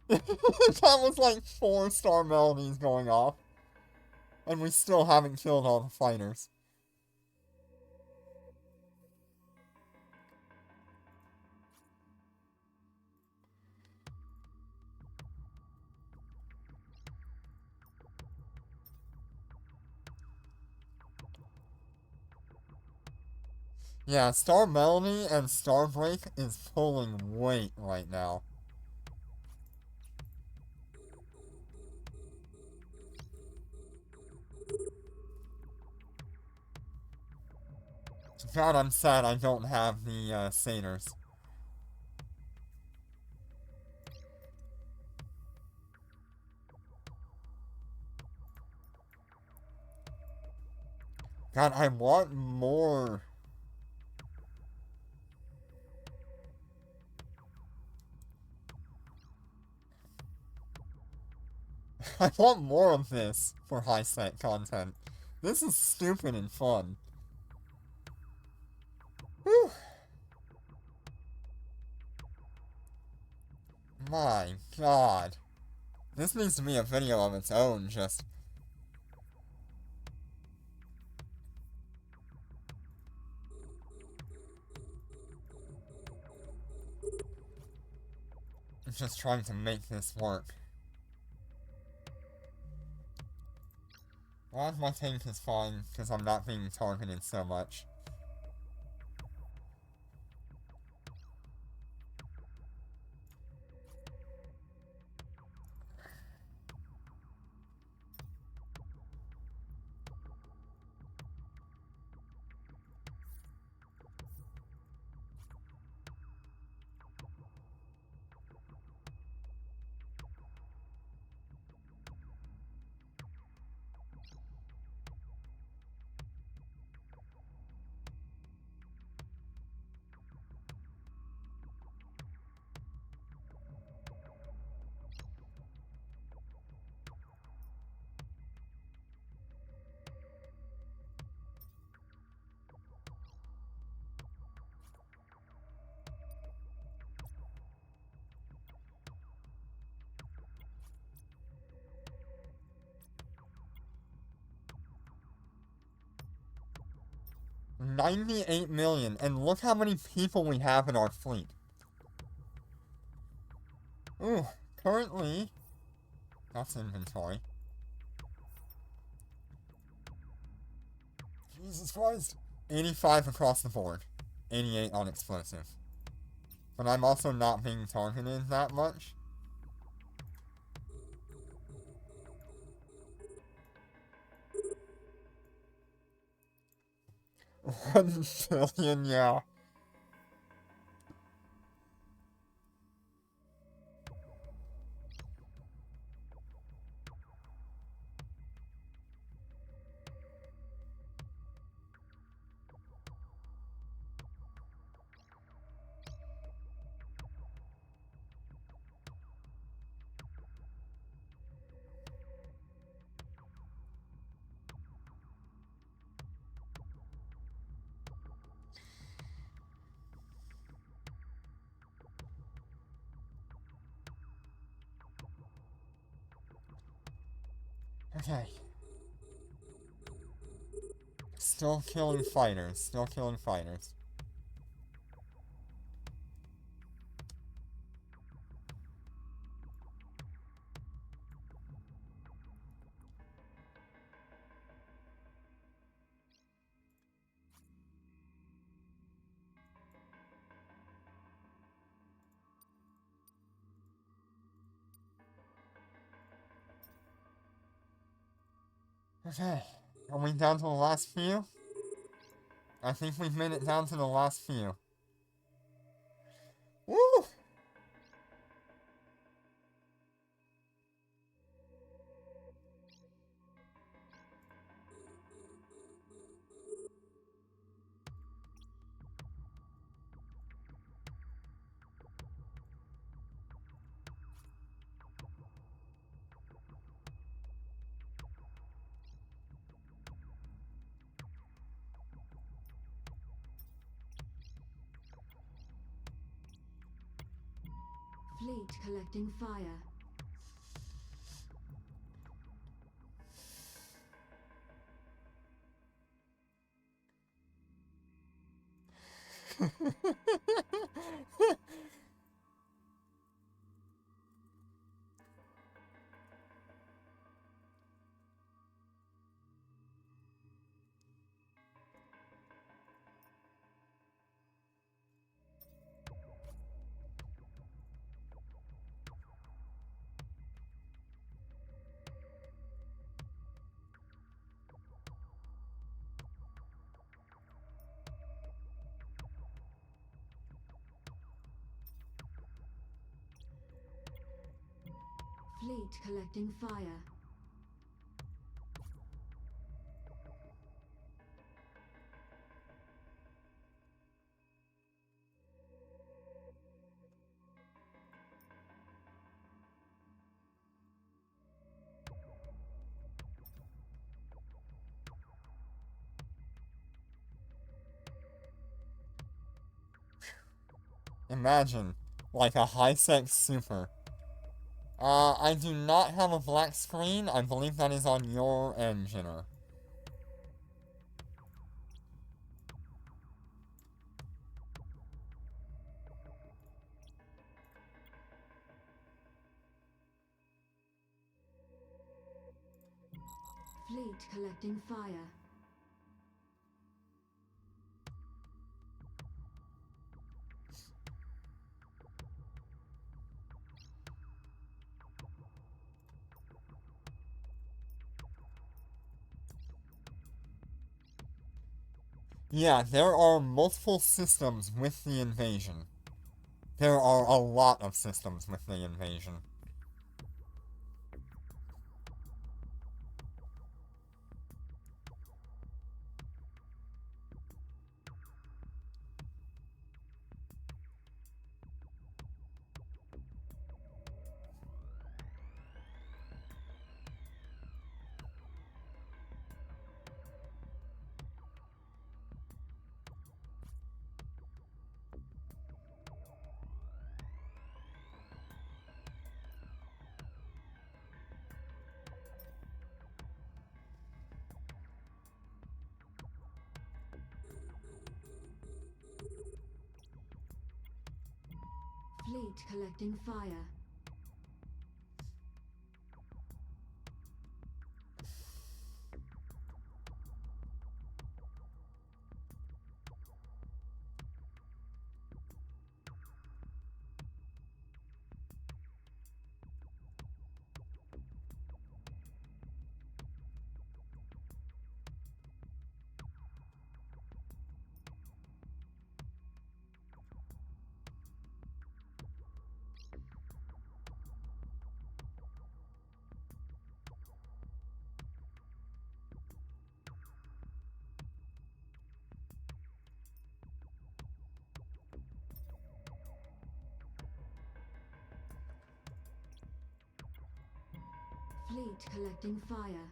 [SPEAKER 1] That was like 4-star melodies going off. And we still haven't killed all the fighters. Yeah, Star Melody and Starbreak is pulling weight right now. God, I'm sad I don't have the satyrs. God, I want more. I want more of this for high-set content. This is stupid and fun. Whew. My god. This needs to be a video of its own, just... Just trying to make this work. Well, my tank is fine, because I'm not being targeted so much. $98 million, and look how many people we have in our fleet. Ooh, currently... That's inventory. Jesus Christ. 85 across the board. 88 on explosive. But I'm also not being targeted that much. 1 billion, yeah. Okay. Still killing fighters. Still killing fighters. Okay. Are we down to the last few? I think we've made it down to the last few. Woo!
[SPEAKER 3] Fleet collecting fire. Fleet collecting fire.
[SPEAKER 1] Imagine, like a high-sec super. I do not have a black screen. I believe that is on your end, Jenner.
[SPEAKER 3] Fleet collecting fire.
[SPEAKER 1] Yeah, there are multiple systems with the invasion. There are a lot of systems with the invasion.
[SPEAKER 3] Fleet collecting fire. Fleet collecting fire.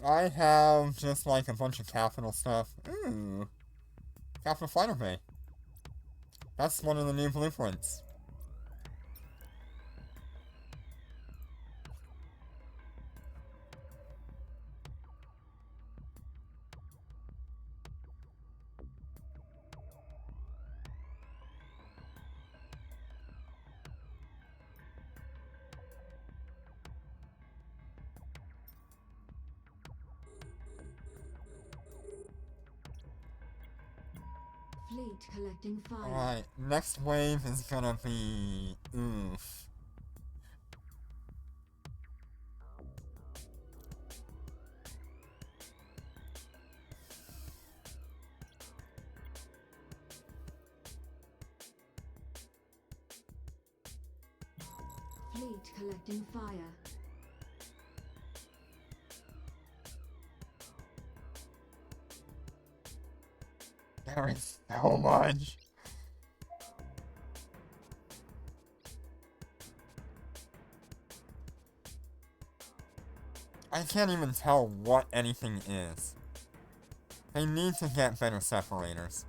[SPEAKER 1] I have just like a bunch of capital stuff. Ooh. Capital Fighter Bay. That's one of the new blueprints.
[SPEAKER 3] Fleet collecting fire.
[SPEAKER 1] Alright, next wave is gonna be... oof.
[SPEAKER 3] Fleet collecting fire.
[SPEAKER 1] There is so much. I can't even tell what anything is. They need to get better separators.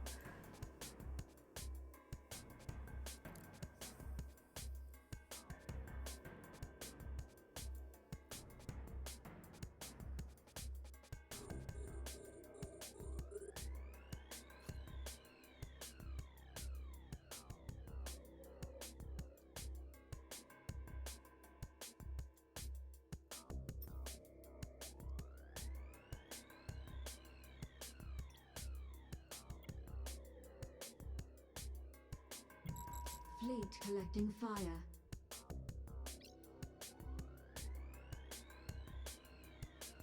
[SPEAKER 3] Fleet collecting fire.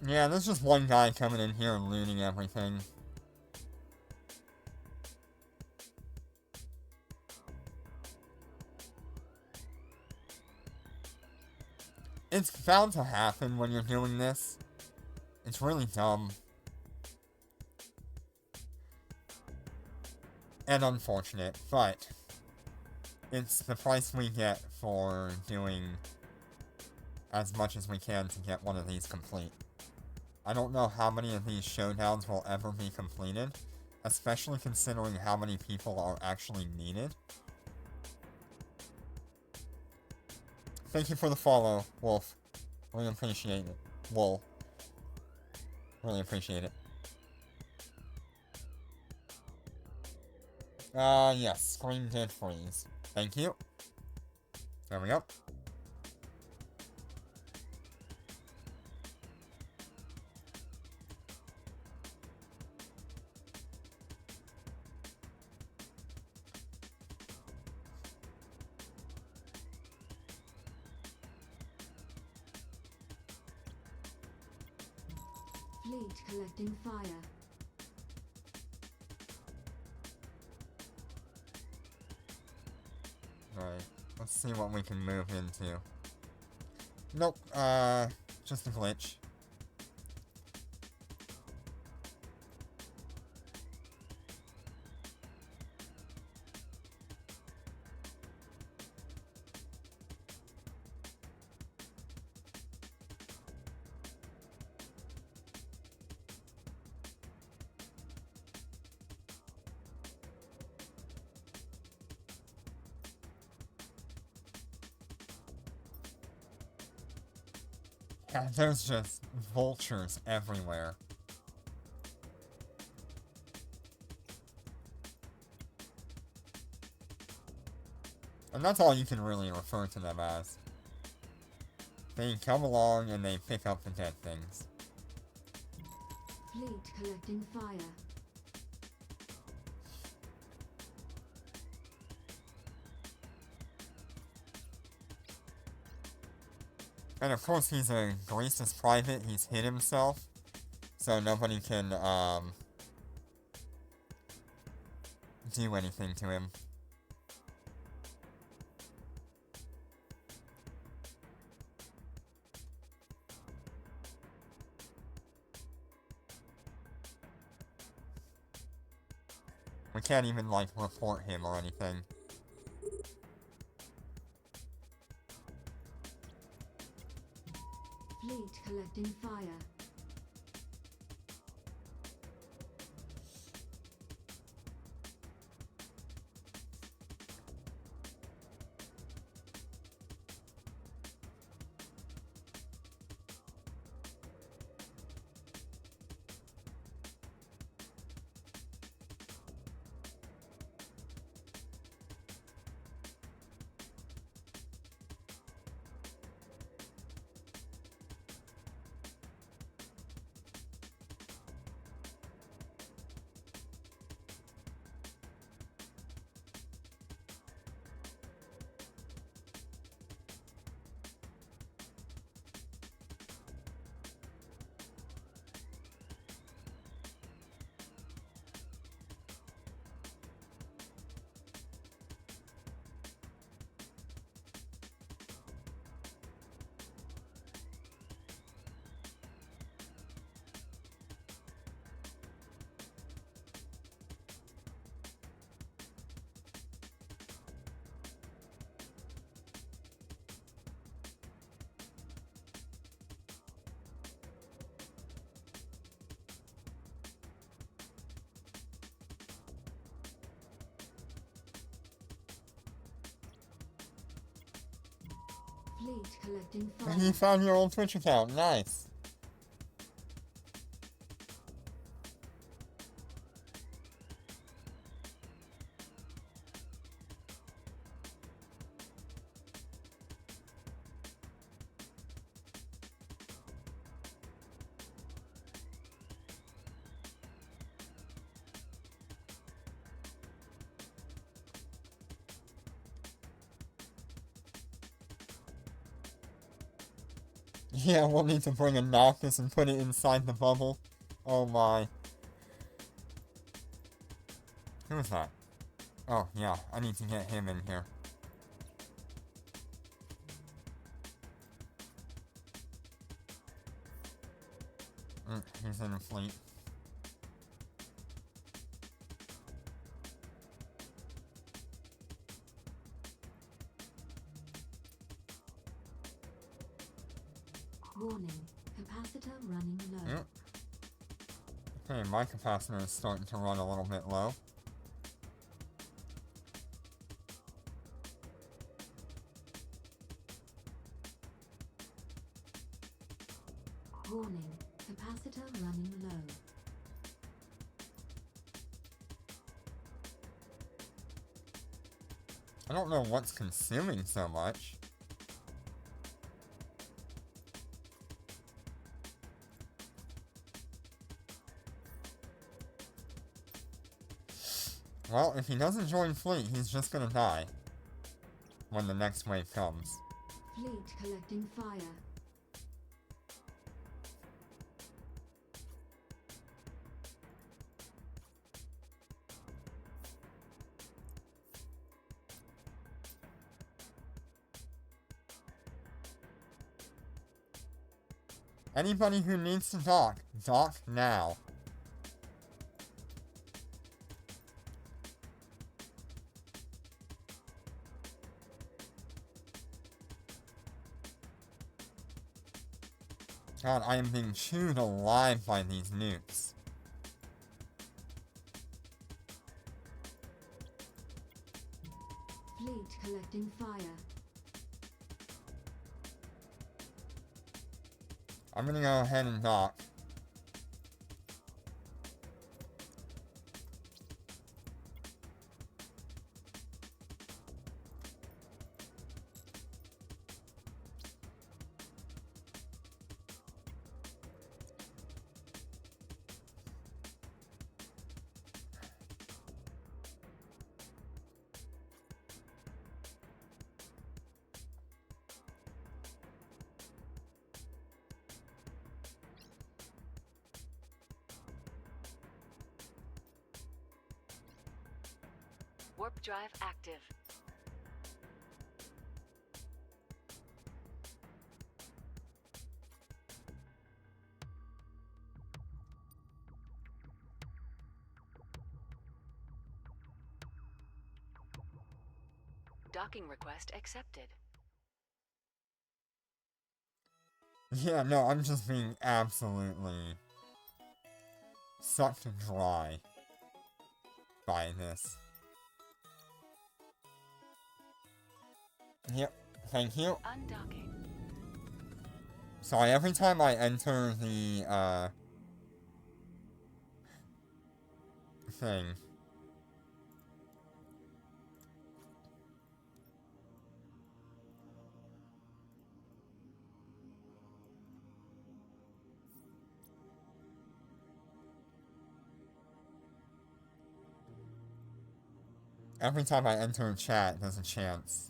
[SPEAKER 1] Yeah, there's just one guy coming in here and looting everything. It's bound to happen when you're doing this. It's really dumb. And unfortunate, but it's the price we get for doing as much as we can to get one of these complete. I don't know how many of these showdowns will ever be completed, especially considering how many people are actually needed. Thank you for the follow, Wolf. Really appreciate it. Wool. Really appreciate it. Yes, screen did freeze. Thank you. There we go.
[SPEAKER 3] Fleet collecting fire.
[SPEAKER 1] Alright, let's see what we can move into. Nope, just a glitch. Yeah, there's just vultures everywhere. And that's all you can really refer to them as. They come along and they pick up the dead things.
[SPEAKER 3] Fleet collecting fire.
[SPEAKER 1] And of course he's a Grease's private, he's hid himself, so nobody can, do anything to him. We can't even, like, report him or anything.
[SPEAKER 3] Fleet collecting fire. Fleet collecting
[SPEAKER 1] And you
[SPEAKER 3] fire.
[SPEAKER 1] found your old Twitch account. Nice. Yeah, we'll need to bring a Noctis and put it inside the bubble. Oh my. Who is that? Oh, yeah, I need to get him in here. He's in a fleet.
[SPEAKER 3] Warning. Capacitor running low.
[SPEAKER 1] Yep. Okay, my capacitor is starting to run a little bit low.
[SPEAKER 3] Warning. Capacitor running low.
[SPEAKER 1] I don't know what's consuming so much. Well, if he doesn't join fleet, he's just gonna die when the next wave comes.
[SPEAKER 3] Fleet collecting fire.
[SPEAKER 1] Anybody who needs to dock, dock now. God, I am being chewed alive by these nukes.
[SPEAKER 3] Fleet collecting fire.
[SPEAKER 1] I'm gonna go ahead and dock.
[SPEAKER 2] Warp drive active. Docking request accepted.
[SPEAKER 1] Yeah, no, I'm just being absolutely sucked dry by this. Yep, thank you.
[SPEAKER 2] Undocking.
[SPEAKER 1] Sorry, every time I enter the, thing. Every time I enter a chat, there's a chance.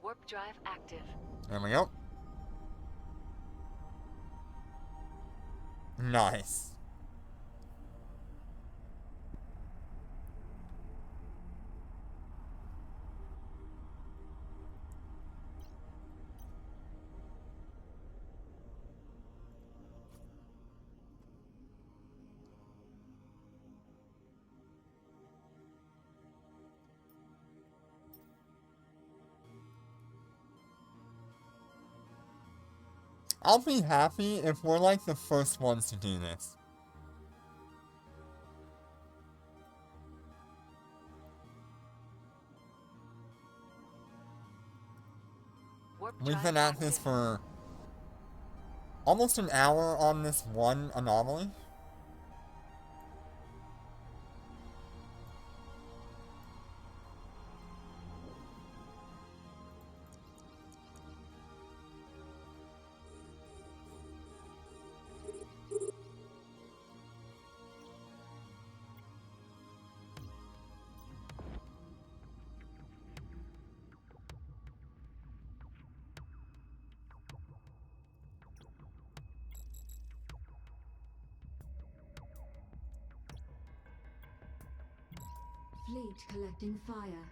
[SPEAKER 2] Warp drive active.
[SPEAKER 1] There we go. Nice. I'll be happy if we're like the first ones to do this.
[SPEAKER 2] Warp
[SPEAKER 1] We've
[SPEAKER 2] drive
[SPEAKER 1] been at this
[SPEAKER 2] active.
[SPEAKER 1] for almost an hour on this one anomaly.
[SPEAKER 3] Fleet collecting fire.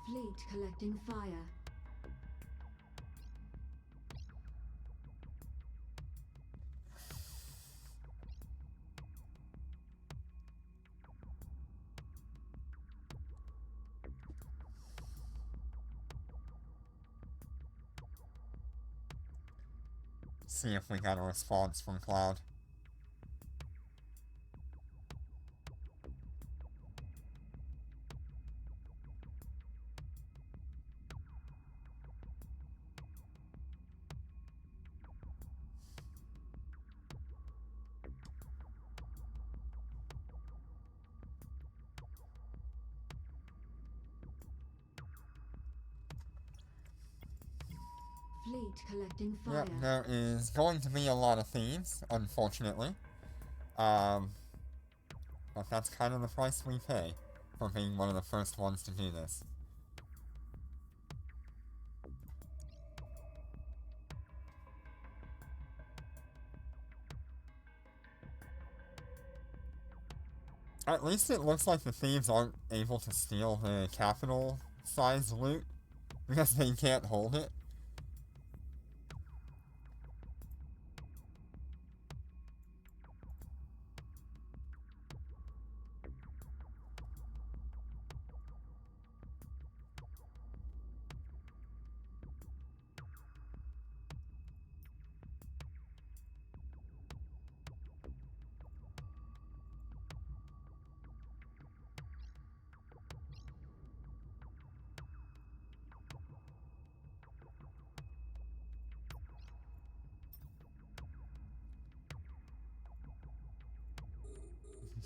[SPEAKER 3] Fleet collecting fire.
[SPEAKER 1] See if we got a response from Cloud.
[SPEAKER 3] Fleet collecting fire.
[SPEAKER 1] Yep, there is going to be a lot of thieves, unfortunately. But that's kind of the price we pay for being one of the first ones to do this. At least it looks like the thieves aren't able to steal the capital size loot because they can't hold it.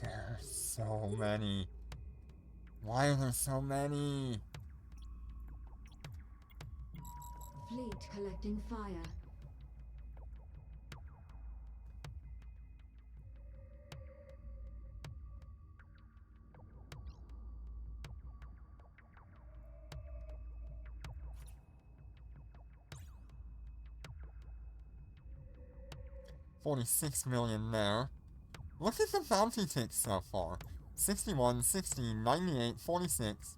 [SPEAKER 1] There's so many. Why are there so many?
[SPEAKER 3] Fleet collecting fire.
[SPEAKER 1] $46 million there. Look at the bounty ticks so far. 61, 60, 98, 46.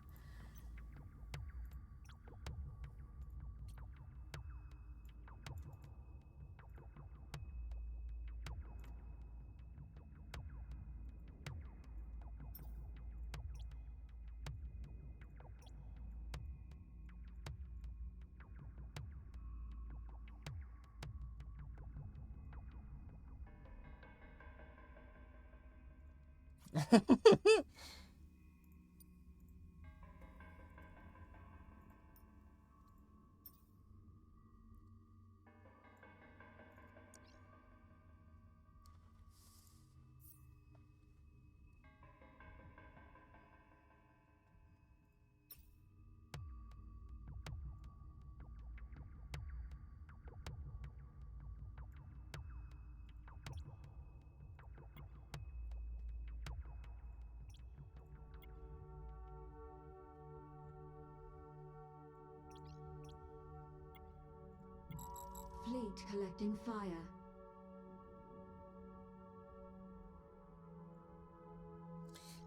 [SPEAKER 3] Fleet collecting fire.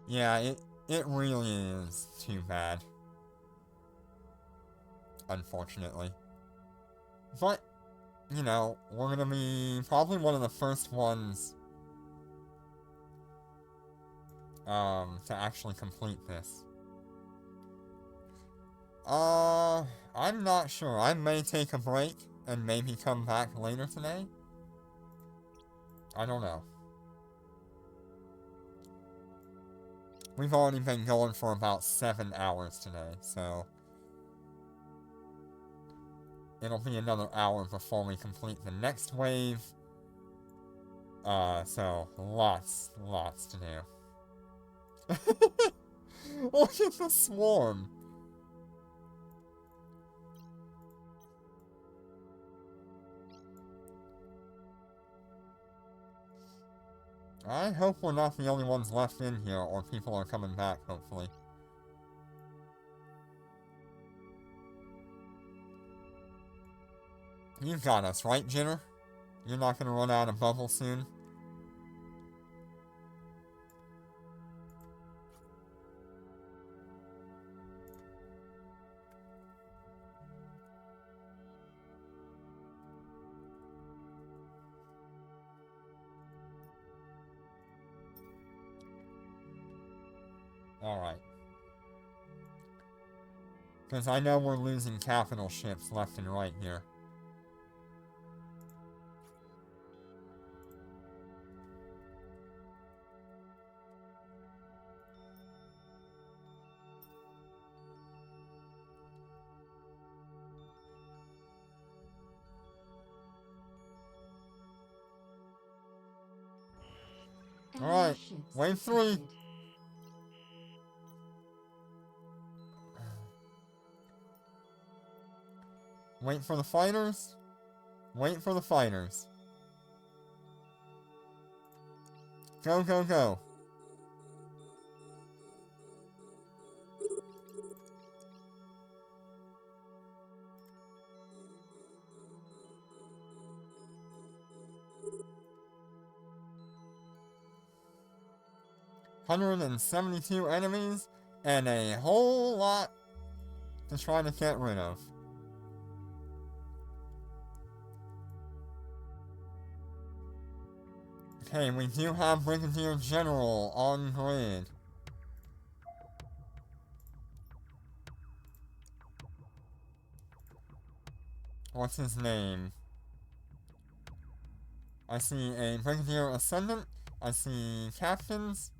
[SPEAKER 1] Yeah, it really is too bad. Unfortunately. But you know, we're gonna be probably one of the first ones to actually complete this. I'm not sure. I may take a break and maybe come back later today. I don't know. We've already been going for about 7 hours today, so it'll be another hour before we complete the next wave. So lots to do. Look at the swarm! I hope we're not the only ones left in here, or people are coming back, hopefully. You got us, right, Jenner? You're not gonna run out of bubbles soon? Alright. Because I know we're losing capital ships left and right here. Alright, wave 3. Wait for the fighters. Wait for the fighters. Go, go, go. $172 enemies and a whole lot to try to get rid of. Okay, we do have Brigadier General on grid. What's his name? I see a Brigadier Ascendant. I see captains.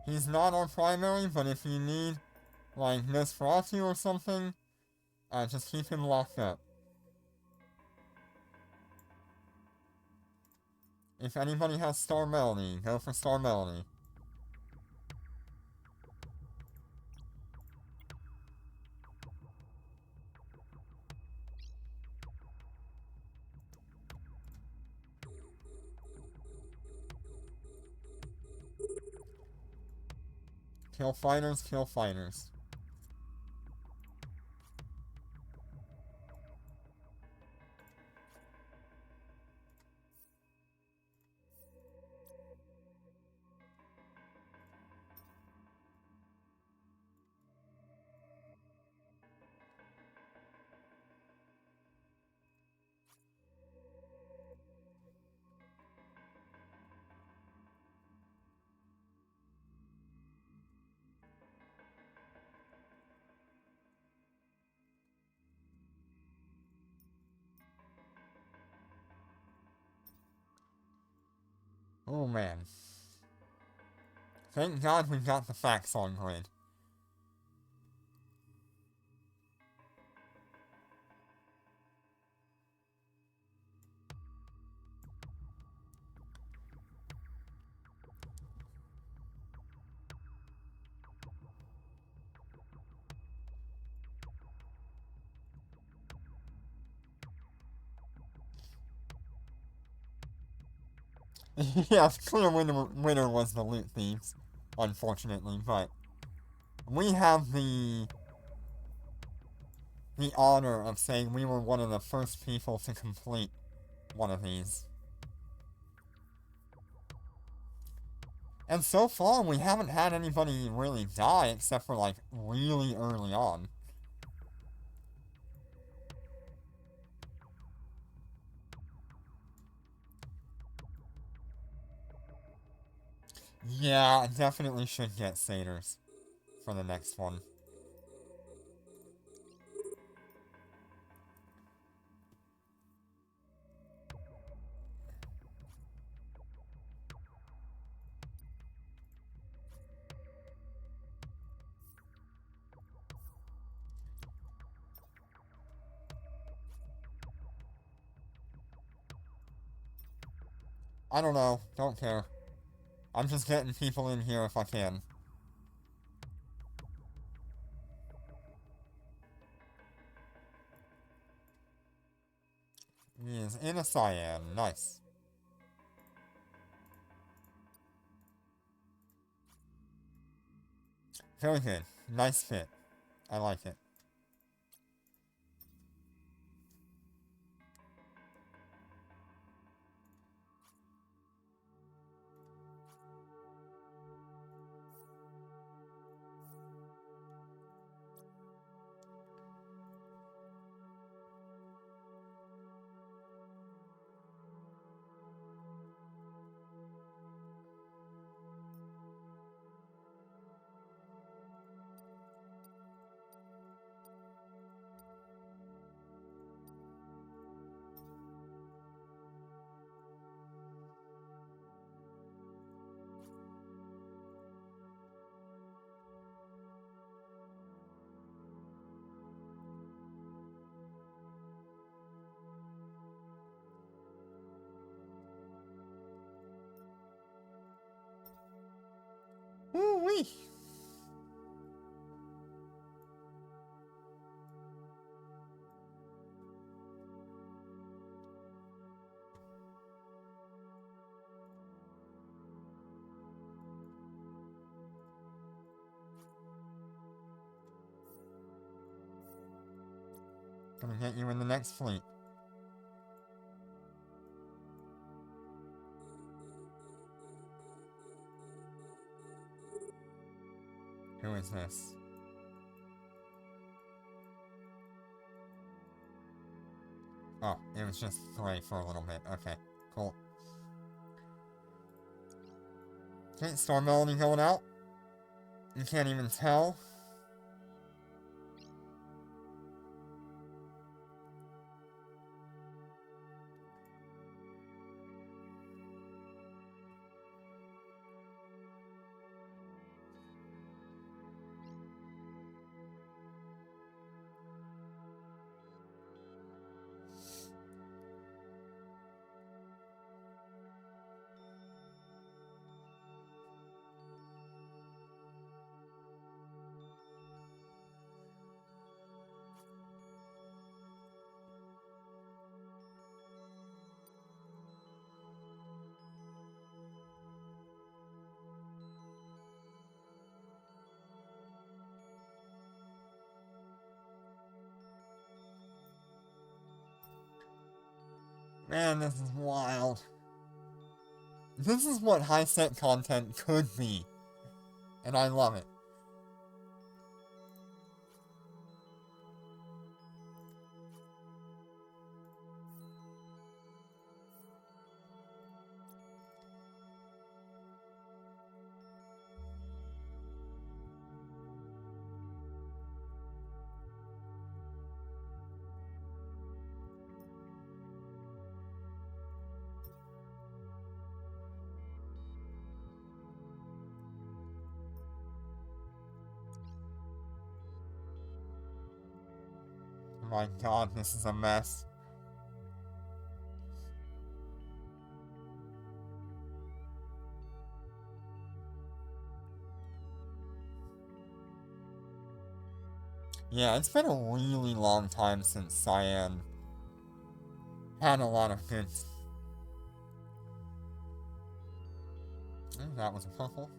[SPEAKER 1] He's not our primary, but if you need, like, Nosferatu or something, just keep him locked up. If anybody has Star Melody, go for Star Melody. Kill fighters, kill fighters. Oh man. Thank God we got the facts on grid. Yeah, clear winner was the loot thieves, unfortunately, but we have the honor of saying we were one of the first people to complete one of these. And so far, we haven't had anybody really die except for, like, really early on. Yeah, I definitely should get satyrs for the next one. I don't know. Don't care. I'm just getting people in here if I can. He is in a cyan. Nice. Very good. Nice fit. I like it. Woo-wee! Gonna get you in the next fleet. Who is this? Oh, it was just gray for a little bit. Okay, cool. Okay, Storm Melody going out. You can't even tell. Man, this is wild. This is what high-set content could be. And I love it. My god, this is a mess. Yeah, it's been a really long time since Cyan had a lot of good... that was a purple.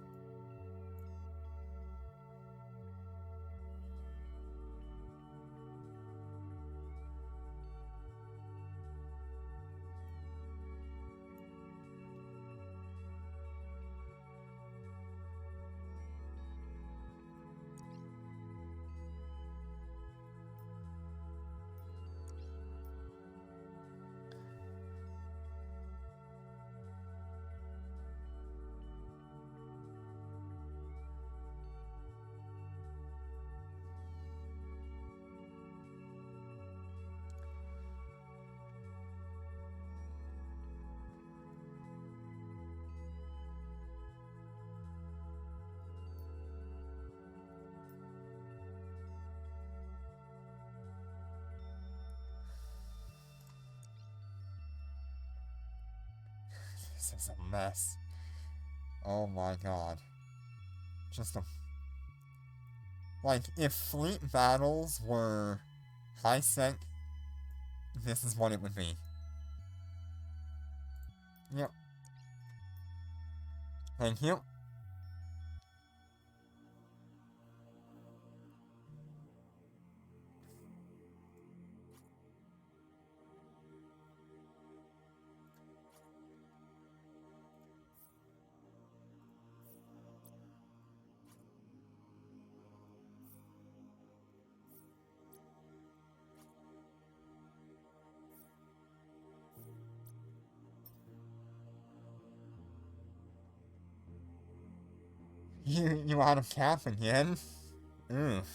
[SPEAKER 1] This is a mess. Oh my god. Just a... Like, if fleet battles were high-sec, this is what it would be. Yep. Thank you. You out of cap again? Oof.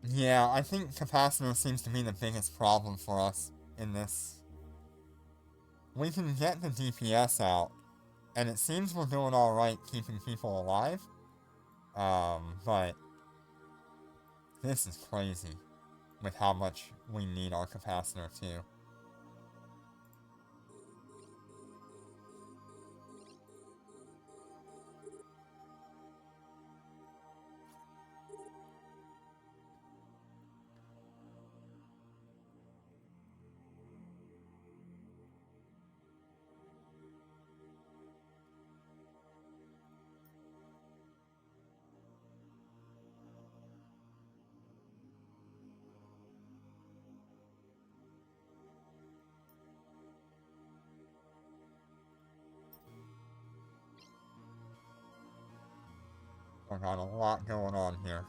[SPEAKER 1] Yeah, I think capacitor seems to be the biggest problem for us in this. We can get the DPS out, and it seems we're doing alright keeping people alive. But this is crazy with how much we need our capacitor too. I got a lot going on here.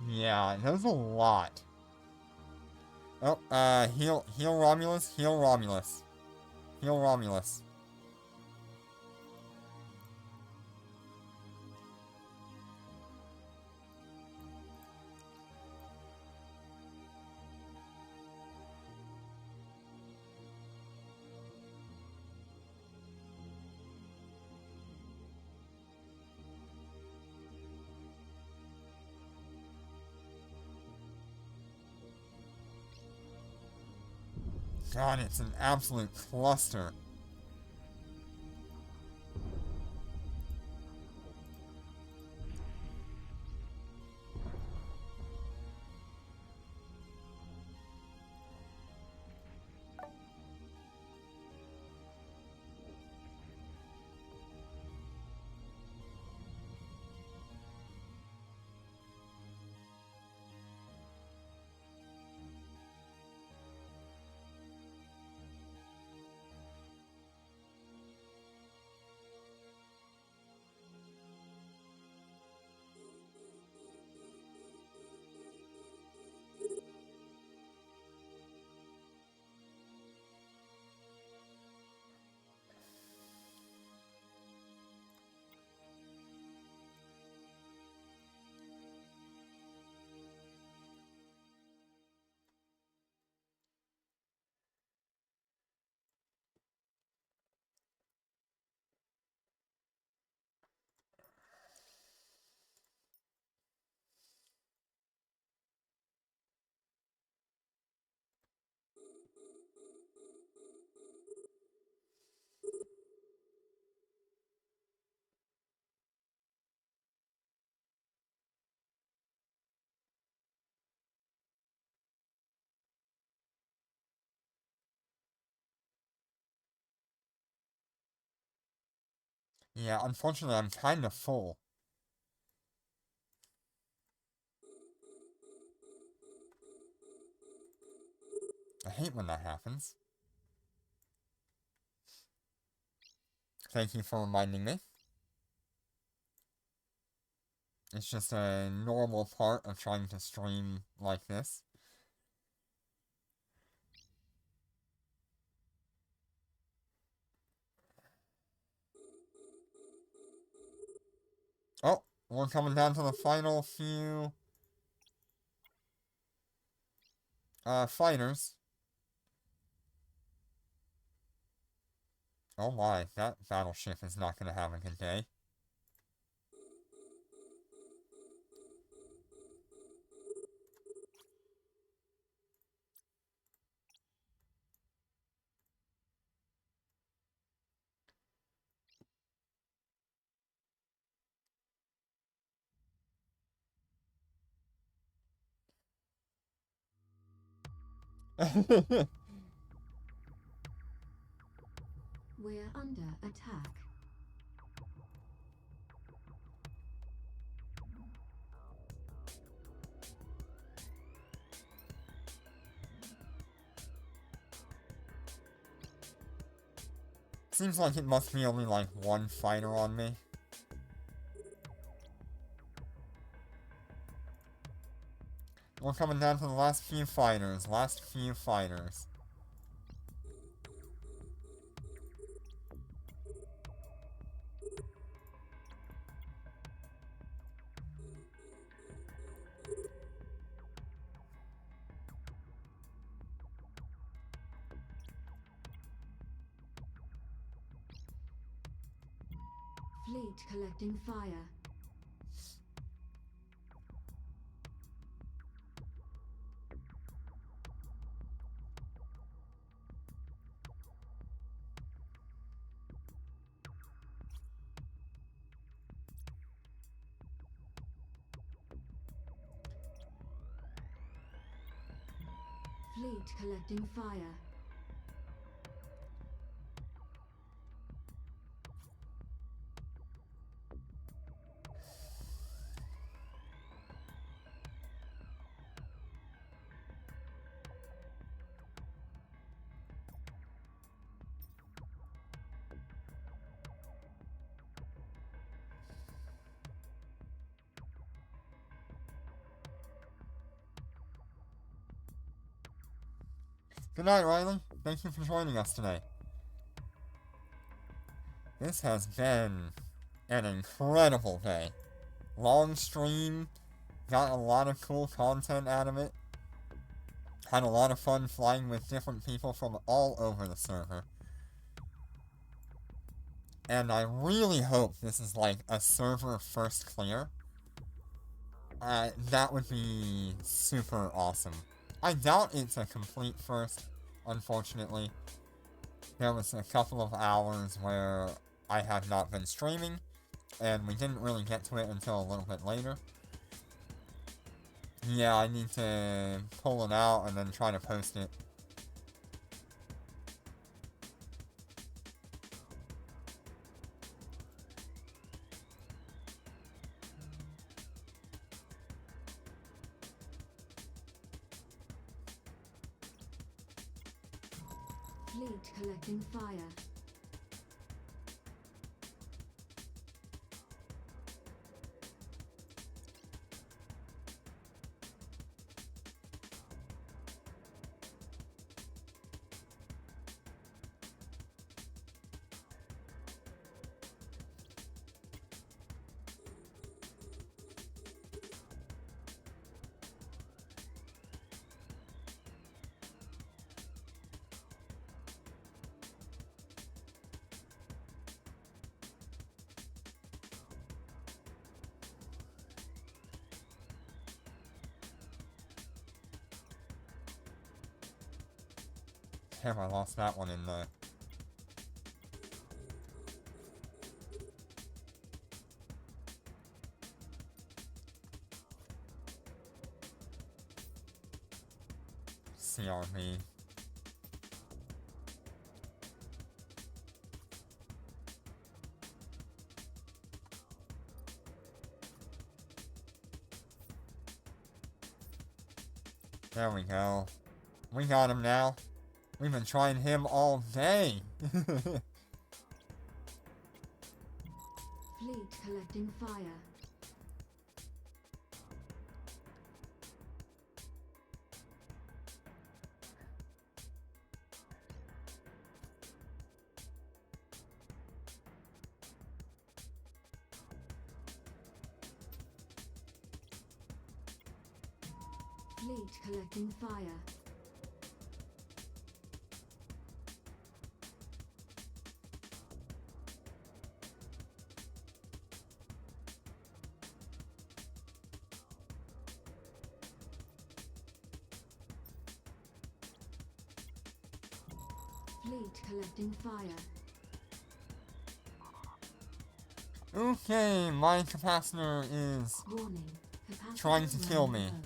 [SPEAKER 1] Yeah, there's a lot. Oh, heal Romulus, heal Romulus. Heal Romulus. God, it's an absolute cluster. Yeah, unfortunately, I'm kinda full. I hate when that happens. Thank you for reminding me. It's just a normal part of trying to stream like this. We're coming down to the final few fighters. Oh my, that battleship is not going to have a good day.
[SPEAKER 3] We're under attack.
[SPEAKER 1] Seems like it must be only like one fighter on me. We're coming down to the last few fighters.
[SPEAKER 3] Fleet collecting fire. Fleet collecting fire.
[SPEAKER 1] Good night, Riley. Thank you for joining us today. This has been an incredible day. Long stream, got a lot of cool content out of it. Had a lot of fun flying with different people from all over the server. And I really hope this is like a server first clear. That would be super awesome. I doubt it's a complete first, unfortunately. There was a couple of hours where I had not been streaming, and we didn't really get to it until a little bit later. Yeah, I need to pull it out and then try to post it.
[SPEAKER 3] Fleet collecting fire.
[SPEAKER 1] Damn, I lost that one in the... CRV. There we go. We got him now. We've been trying him all day.
[SPEAKER 3] Fleet collecting fire. Fleet collecting fire. Fleet collecting fire.
[SPEAKER 1] Okay, my capacitor is
[SPEAKER 3] Warning. Capacitor
[SPEAKER 1] trying to kill me.
[SPEAKER 3] running low.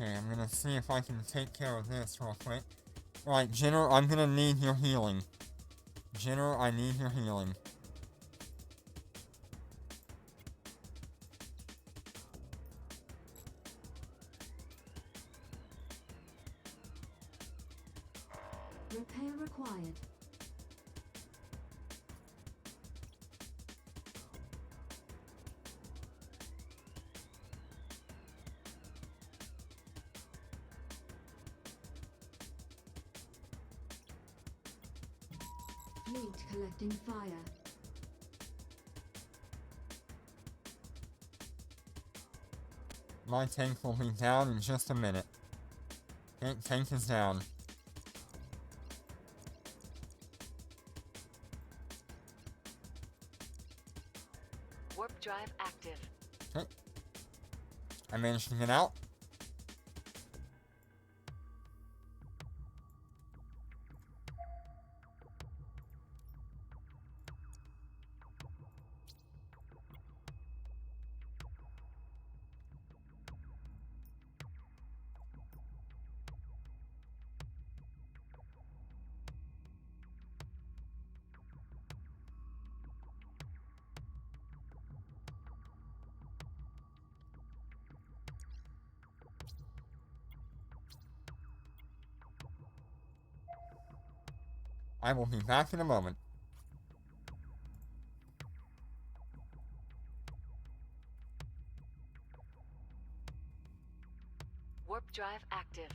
[SPEAKER 1] Okay, I'm gonna see if I can take care of this real quick. Right, Jenner, I'm gonna need your healing. Jenner, I need your healing.
[SPEAKER 3] Repair required. Fleet collecting fire.
[SPEAKER 1] My tank will be down in just a minute. Okay, tank is down.
[SPEAKER 2] Warp drive active.
[SPEAKER 1] Okay. I managed to get out. I will be back in a moment.
[SPEAKER 2] Warp drive active.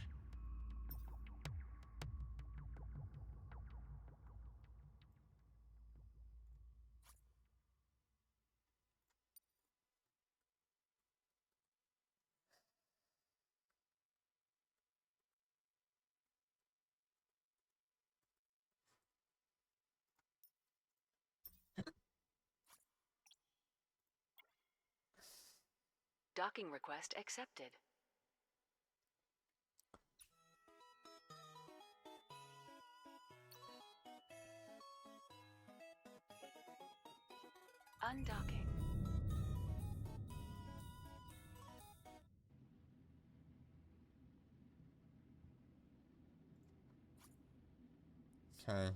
[SPEAKER 2] Docking request accepted. Undocking.
[SPEAKER 1] Okay.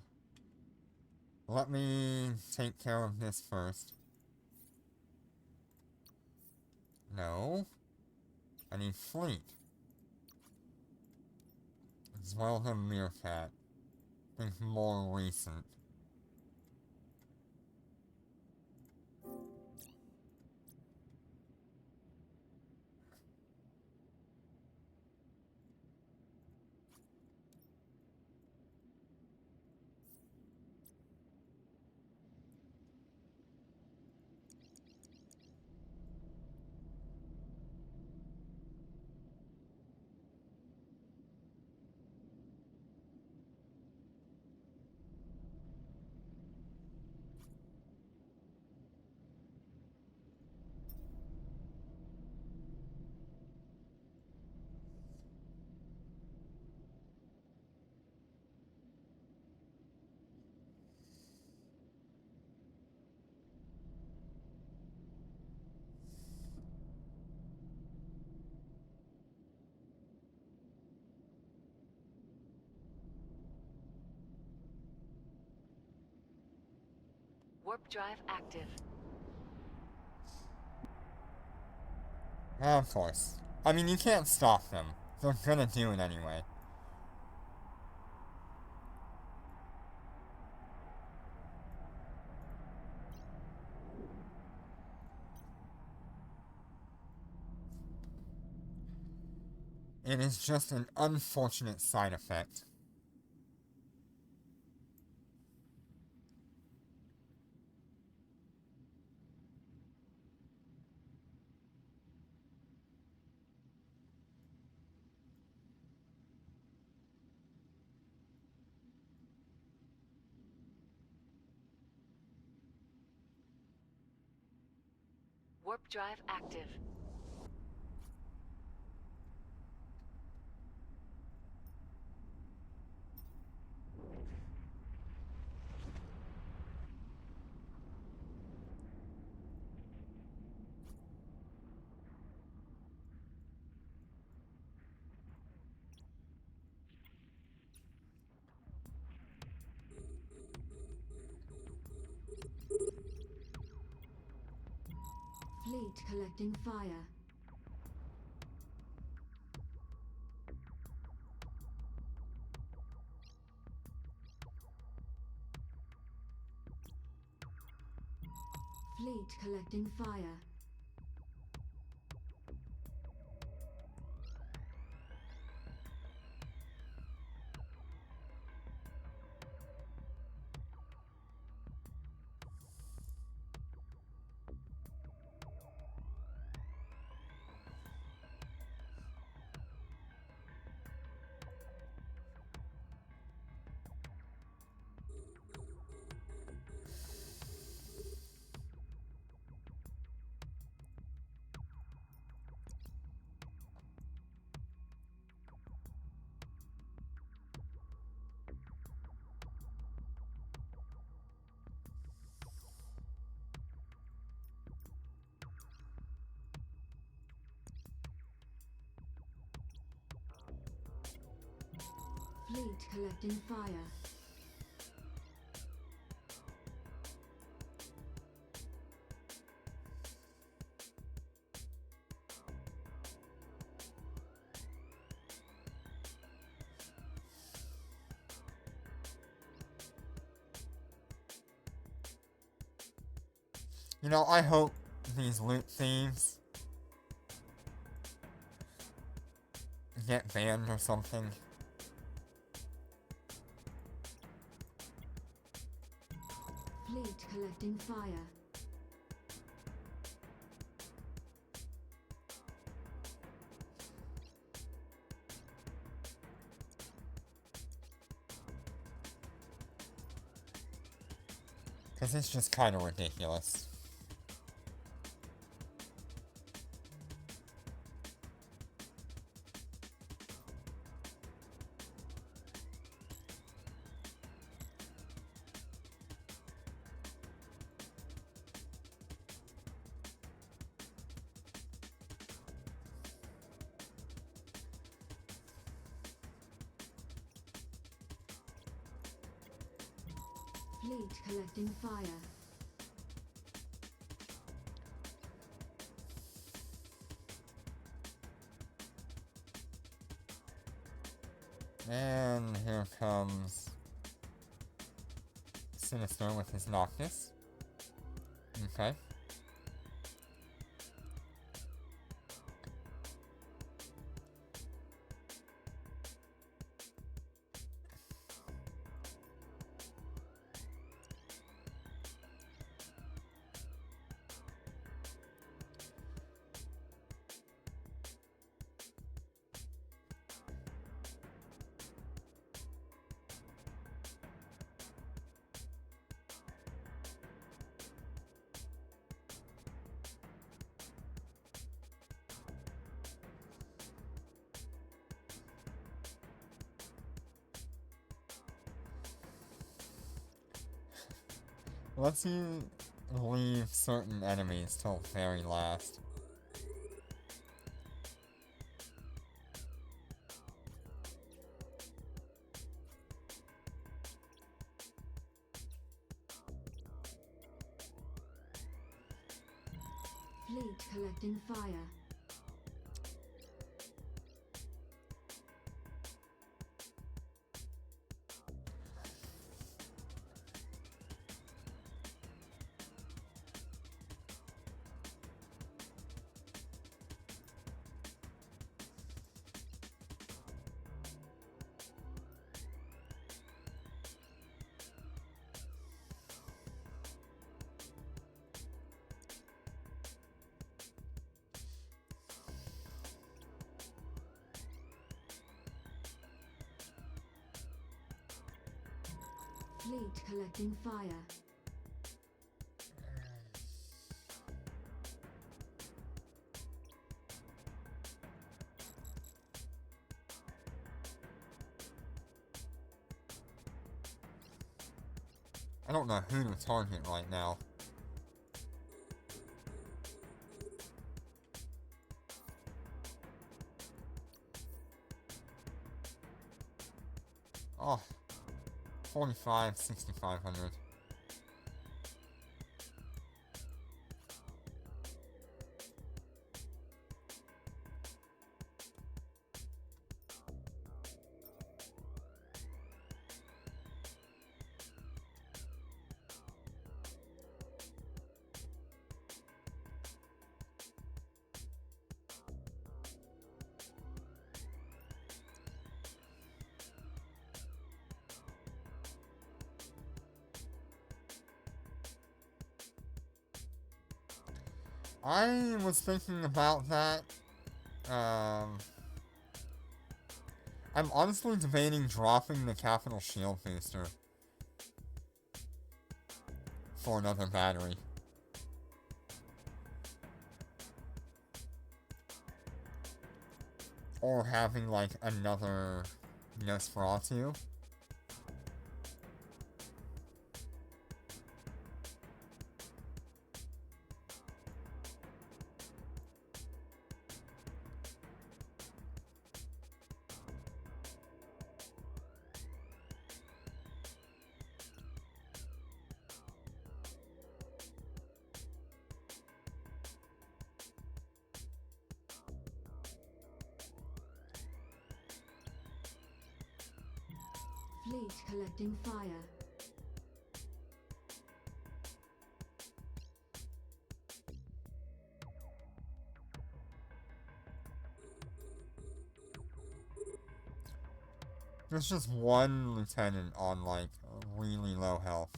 [SPEAKER 1] Let me take care of this first. No. I need fleet. As well as a meerkat. Think more recent.
[SPEAKER 2] Warp drive active.
[SPEAKER 1] Of course. I mean, you can't stop them. They're gonna do it anyway. It is just an unfortunate side effect.
[SPEAKER 2] Warp drive active.
[SPEAKER 3] Fleet collecting fire. Fleet collecting fire. Fleet collecting fire.
[SPEAKER 1] You know, I hope these loot thieves get banned or something.
[SPEAKER 3] Fleet collecting fire.
[SPEAKER 1] Because it's just kind of ridiculous.
[SPEAKER 3] Fleet collecting fire.
[SPEAKER 1] And here comes Sinister with his Noctis. Okay. Let's you leave certain enemies till very last.
[SPEAKER 3] Fleet collecting fire. Fleet collecting fire.
[SPEAKER 1] I don't know who to target right now. Oh, 45, 6,500. I was thinking about that. I'm honestly debating dropping the Capital Shield booster for another battery. Or having, like, another Nosferatu.
[SPEAKER 3] Fleet collecting fire.
[SPEAKER 1] There's just one lieutenant on, like, really low health.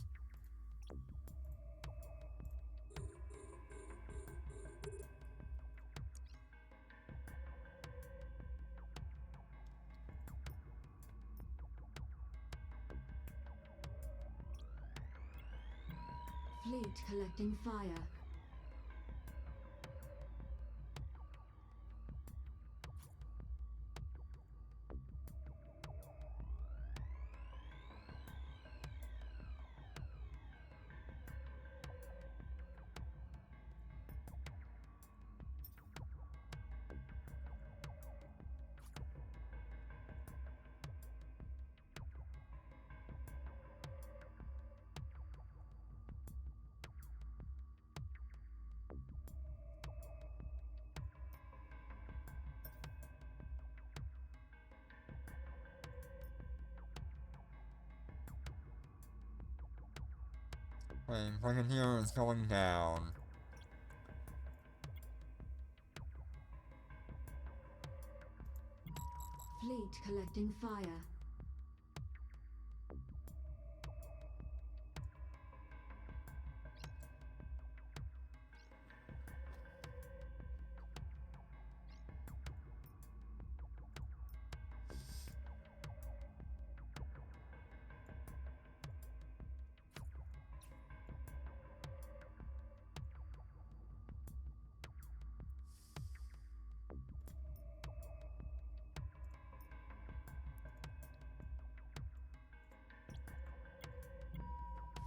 [SPEAKER 3] Fleet collecting fire.
[SPEAKER 1] Wait, Brigadier is going down.
[SPEAKER 3] Fleet collecting fire.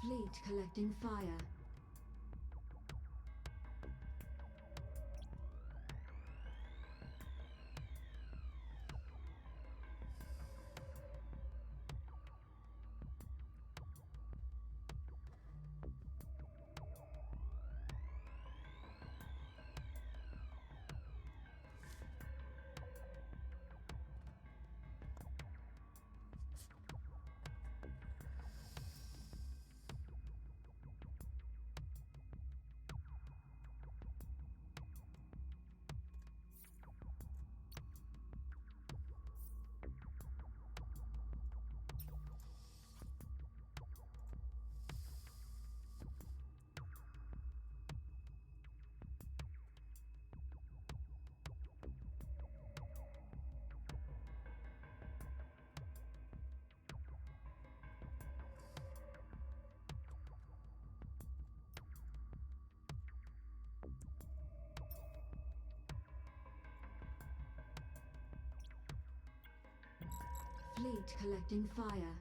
[SPEAKER 3] Fleet collecting fire. Fleet collecting fire.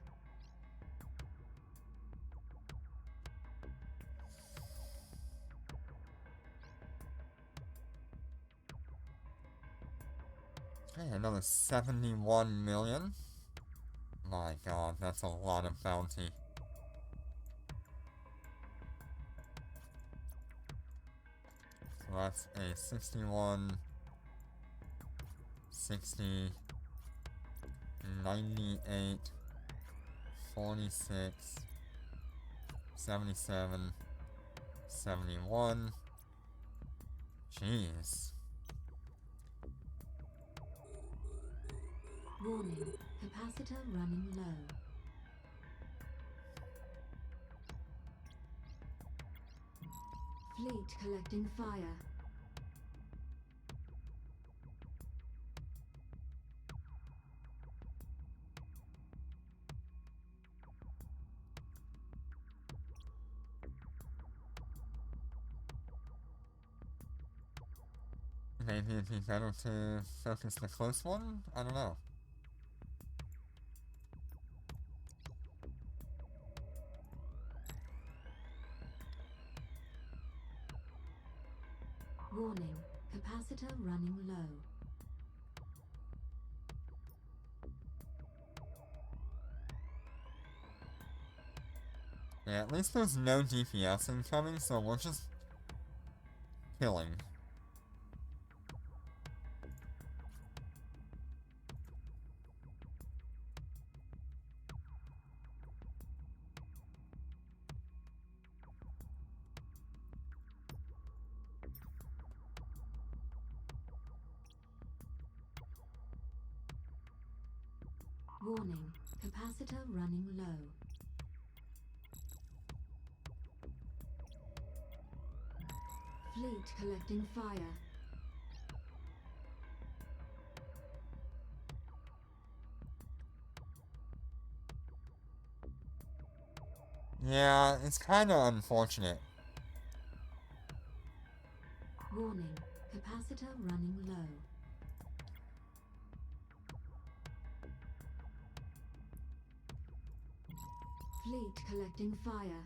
[SPEAKER 1] Okay, another 71 million. My god, that's a lot of bounty. So that's a 61, 60, 98, 46, 77, 71. Jeez.
[SPEAKER 3] Warning, capacitor running low. Fleet collecting fire.
[SPEAKER 1] Maybe it'd be better to focus the close one? I don't know.
[SPEAKER 3] Warning, capacitor running low.
[SPEAKER 1] Yeah, at least there's no DPS incoming, so we're just killing.
[SPEAKER 3] Warning, capacitor running low. Fleet collecting fire.
[SPEAKER 1] Yeah, it's kinda unfortunate.
[SPEAKER 3] Warning, capacitor running low. Fleet collecting fire.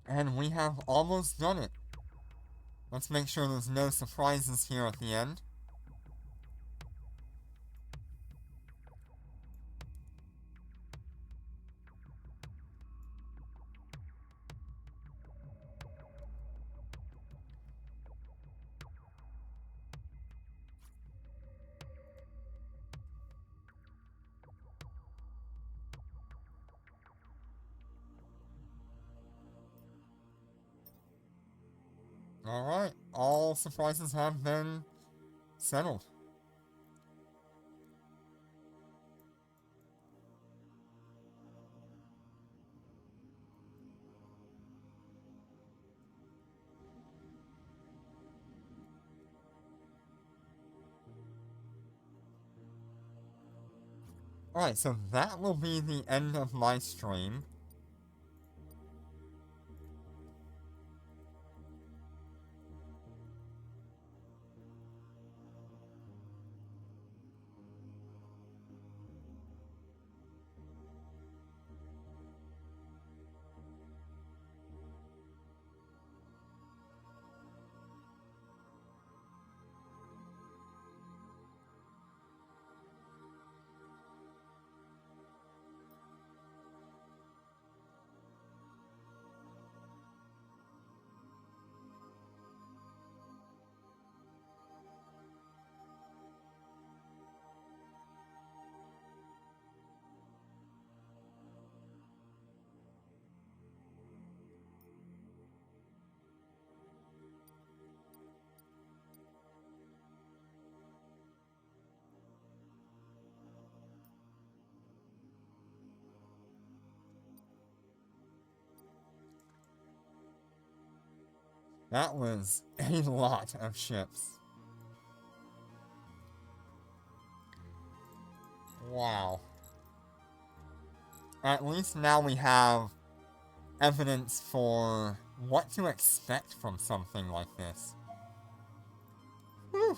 [SPEAKER 1] And we have almost done it. Let's make sure there's no surprises here at the end. Alright, all surprises have been settled. Alright, so that will be the end of my stream. That was a lot of ships. Wow. At least now we have evidence for what to expect from something like this. Whew.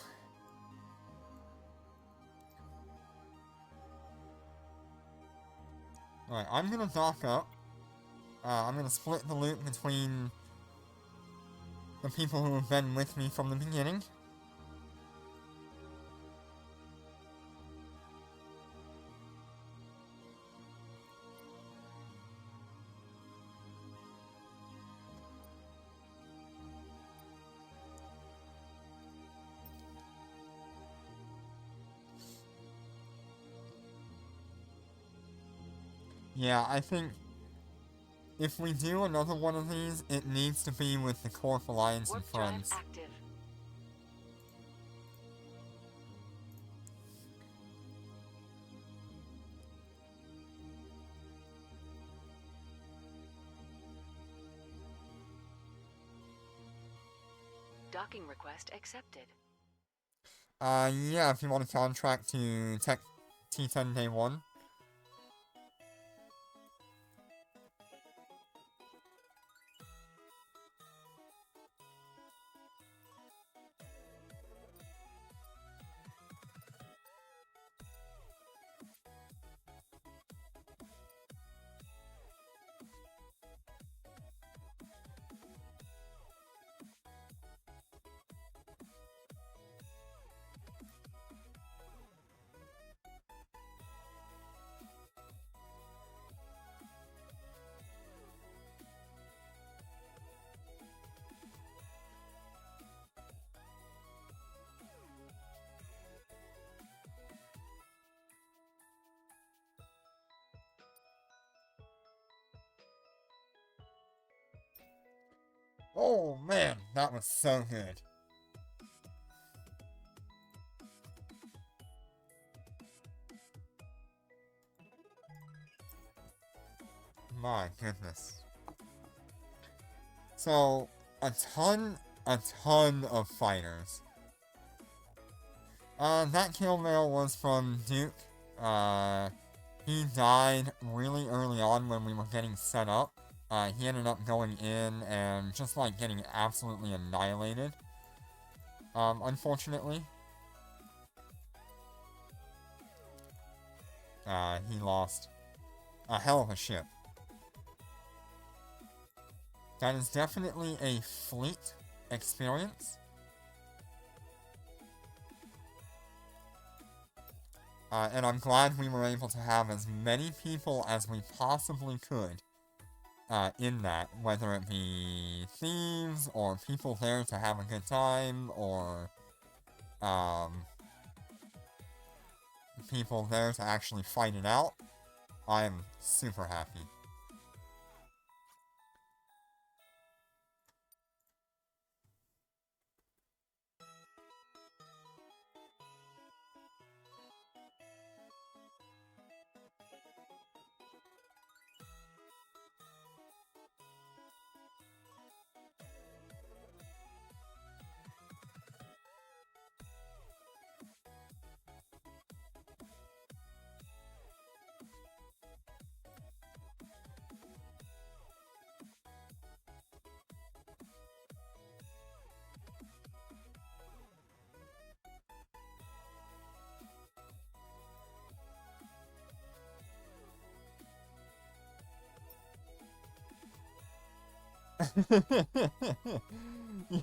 [SPEAKER 1] Alright, I'm gonna dock up. I'm gonna split the loot between the people who have been with me from the beginning. Yeah, I think if we do another one of these, it needs to be with the Corp Alliance and
[SPEAKER 2] Warp drive
[SPEAKER 1] friends.
[SPEAKER 2] active. Docking request accepted.
[SPEAKER 1] Yeah, if you want to contract to Tech T10 Day 1. Oh man, that was so good. My goodness. So, a ton of fighters. That kill mail was from Duke. He died really early on when we were getting set up. He ended up going in and just like getting absolutely annihilated. Unfortunately. He lost a hell of a ship. That is definitely a fleet experience. And I'm glad we were able to have as many people as we possibly could in that, whether it be thieves or people there to have a good time or people there to actually fight it out. I'm super happy.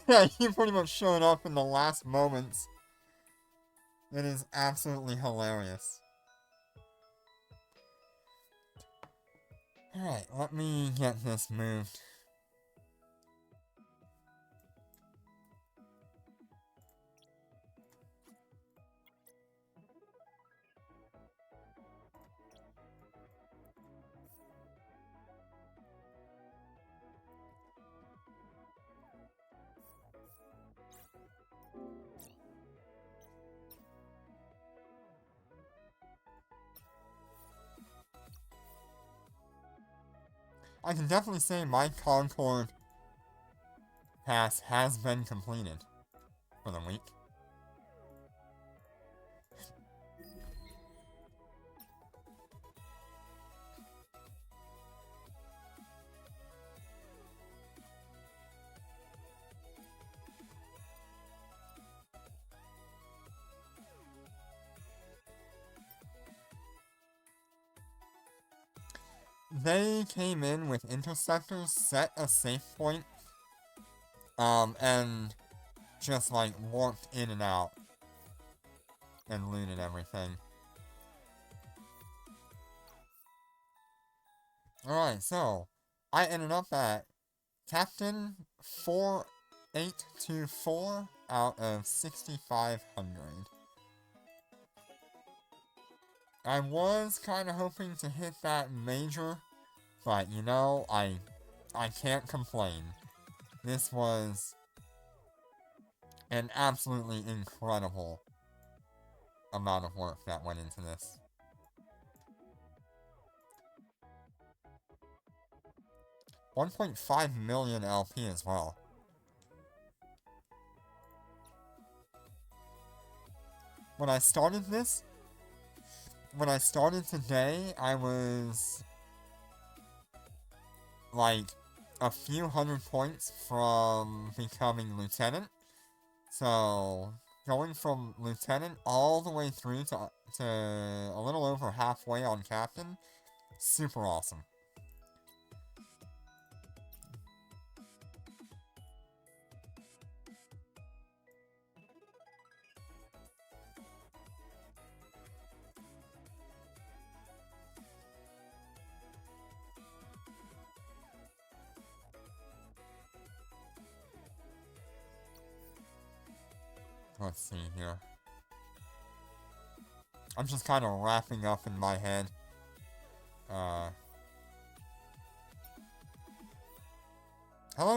[SPEAKER 1] Yeah, he pretty much showed up in the last moments. It is absolutely hilarious. Alright, let me get this moved. I can definitely say my Concord pass has been completed for the week. they came in with interceptors, set a safe point, and just like warped in and out and looted everything. Alright, so I ended up at Captain 4824 out of 6,500. I was kind of hoping to hit that major, but you know, I can't complain. This was an absolutely incredible amount of work that went into this. $1.5 million LP as well. When I started today, I was like a few hundred points from becoming lieutenant. So going from lieutenant all the way through to a little over halfway on captain, super awesome. Let's see here. I'm just kind of wrapping up in my head. Hello,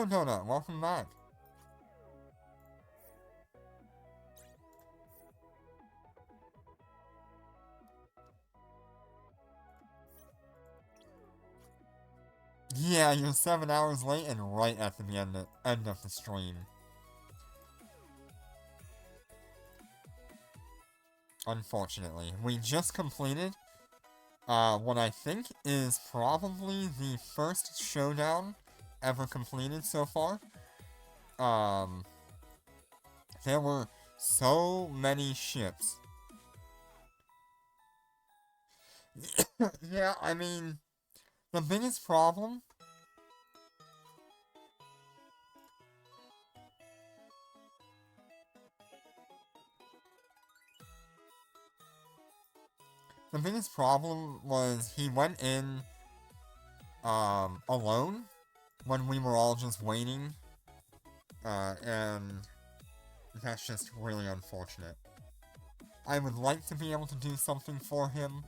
[SPEAKER 1] Donut. Welcome back. Yeah, you're 7 hours late and right at the end of the stream. Unfortunately. We just completed what I think is probably the first showdown ever completed so far. There were so many ships. Yeah, I mean, the biggest problem was he went in alone when we were all just waiting, and that's just really unfortunate. I would like to be able to do something for him,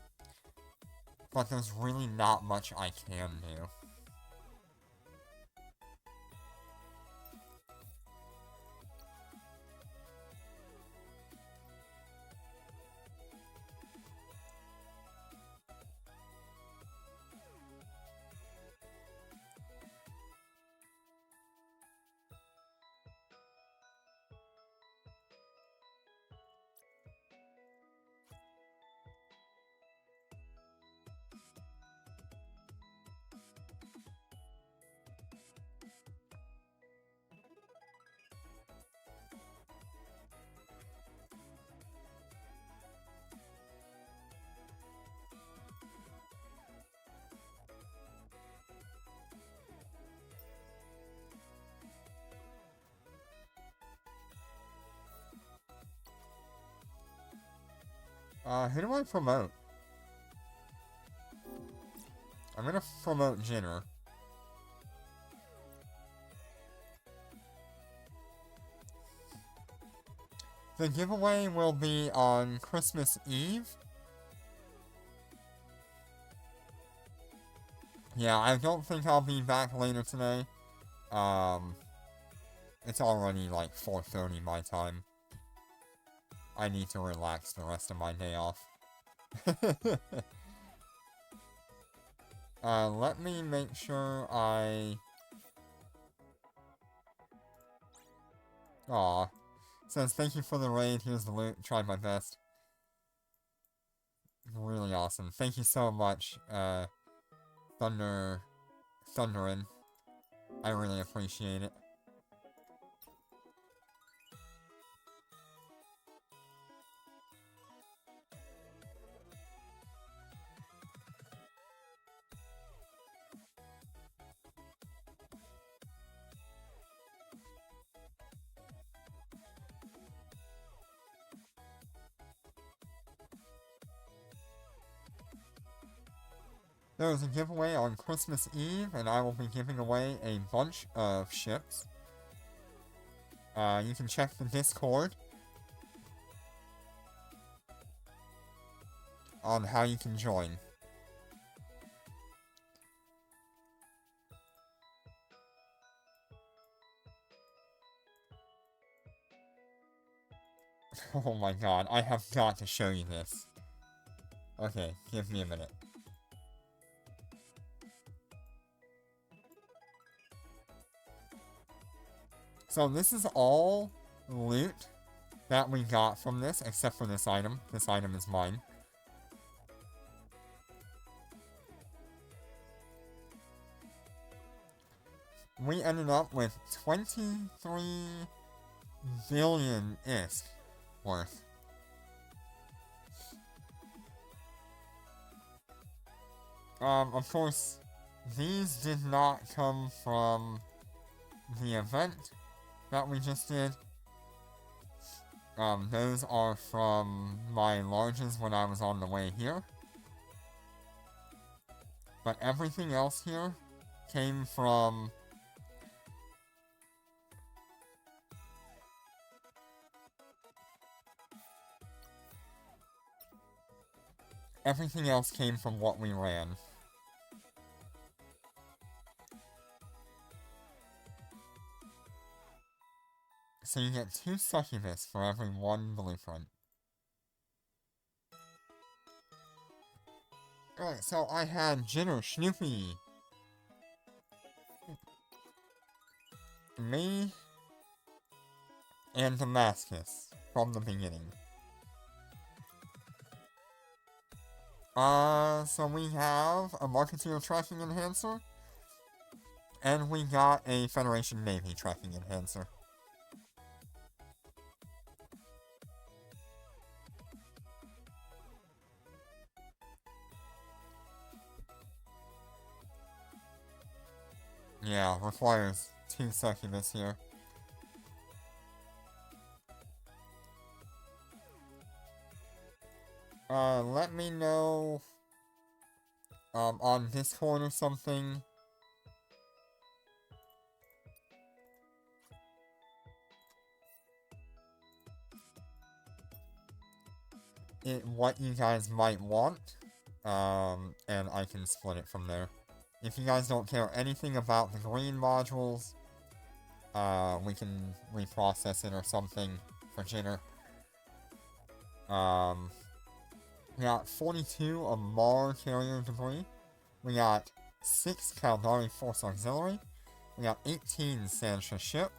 [SPEAKER 1] but there's really not much I can do. Who do I promote? I'm gonna promote Jinner. The giveaway will be on Christmas Eve. Yeah, I don't think I'll be back later today. It's already like 4:30 my time. I need to relax the rest of my day off. Let me make sure I... Aw. Says, thank you for the raid, here's the loot, tried my best. Really awesome. Thank you so much, Thunderin. I really appreciate it. There is a giveaway on Christmas Eve, and I will be giving away a bunch of ships. You can check the Discord on how you can join. Oh my god, I have got to show you this. Okay, give me a minute. So this is all loot that we got from this, except for this item. This item is mine. We ended up with 23 billion ISK worth. Of course, these did not come from the event that we just did. Those are from my larges when I was on the way here. But everything else here came from what we ran. So you get 2 succubus for every 1 blueprint. Alright, so I had Jitter, Snoopy, me, and Damascus from the beginning. So we have a Marketeer tracking enhancer, and we got a Federation Navy tracking enhancer. Yeah, requires 2 succubus here. Let me know, on Discord or something. What you guys might want, and I can split it from there. If you guys don't care anything about the green modules, we can reprocess it or something for Jitter. We got 42 Amar carrier debris. We got 6 Caldari Force Auxiliary. We got 18 Sansha ship.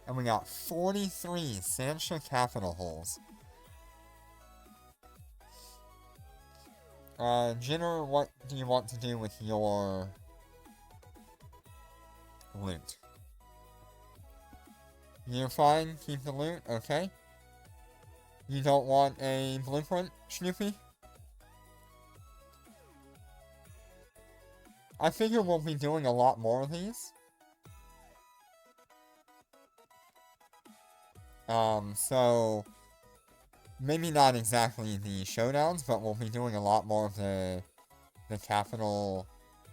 [SPEAKER 1] And we got 43 Sansha capital holes. Jitter, what do you want to do with your loot? You're fine, keep the loot, okay. You don't want a blueprint, Snoopy? I figure we'll be doing a lot more of these. So maybe not exactly the showdowns, but we'll be doing a lot more of the capital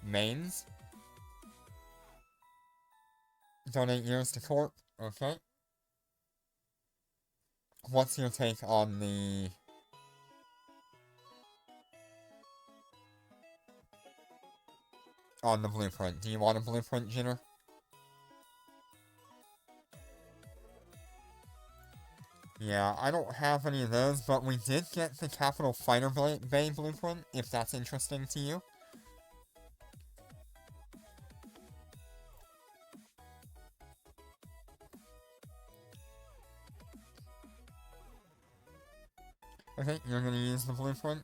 [SPEAKER 1] mains. Donate years to Corp, okay. What's your take on the blueprint? Do you want a blueprint, Jitter? Yeah, I don't have any of those, but we did get the Capital Fighter Bay blueprint, if that's interesting to you. Okay, you're gonna use the blueprint.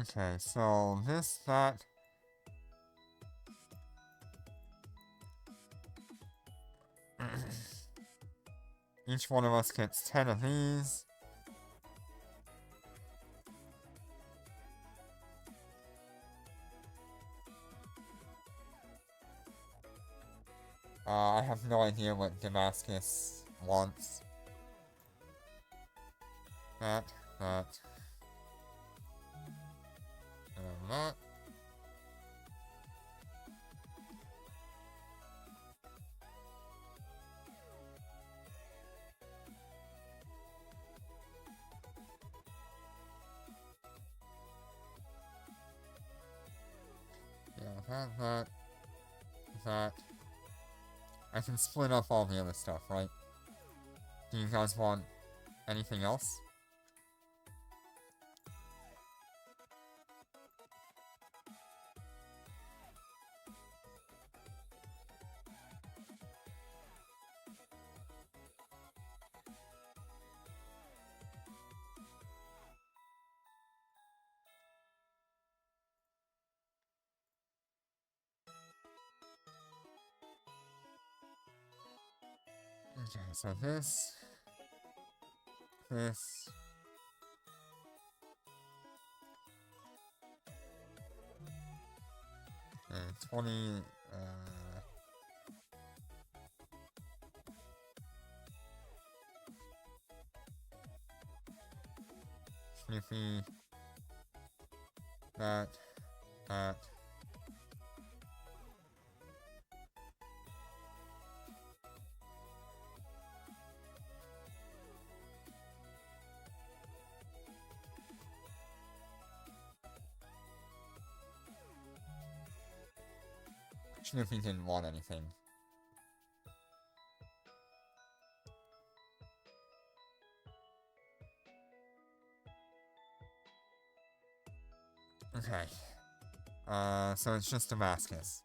[SPEAKER 1] Okay, so this, that... Each one of us gets 10 of these. have no idea what Damascus wants. That, and that. Yeah, that. I can split up all the other stuff, right? Do you guys want anything else? Okay, so this, and 20, Snoopy, that, Snoopy didn't want anything. Okay. So it's just Damascus.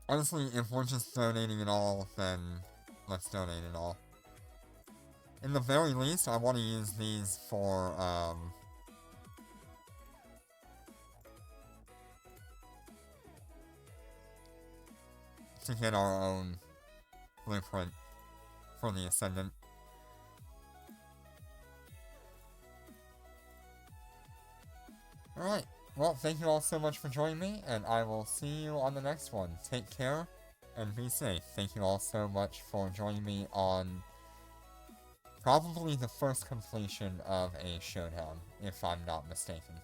[SPEAKER 1] Honestly, if we're just donating it all, then let's donate it all. In the very least, I want to use these for, to get our own blueprint for the Ascendant. Alright, well, thank you all so much for joining me, and I will see you on the next one. Take care, and be safe. Thank you all so much for joining me on probably the first completion of a showdown, if I'm not mistaken.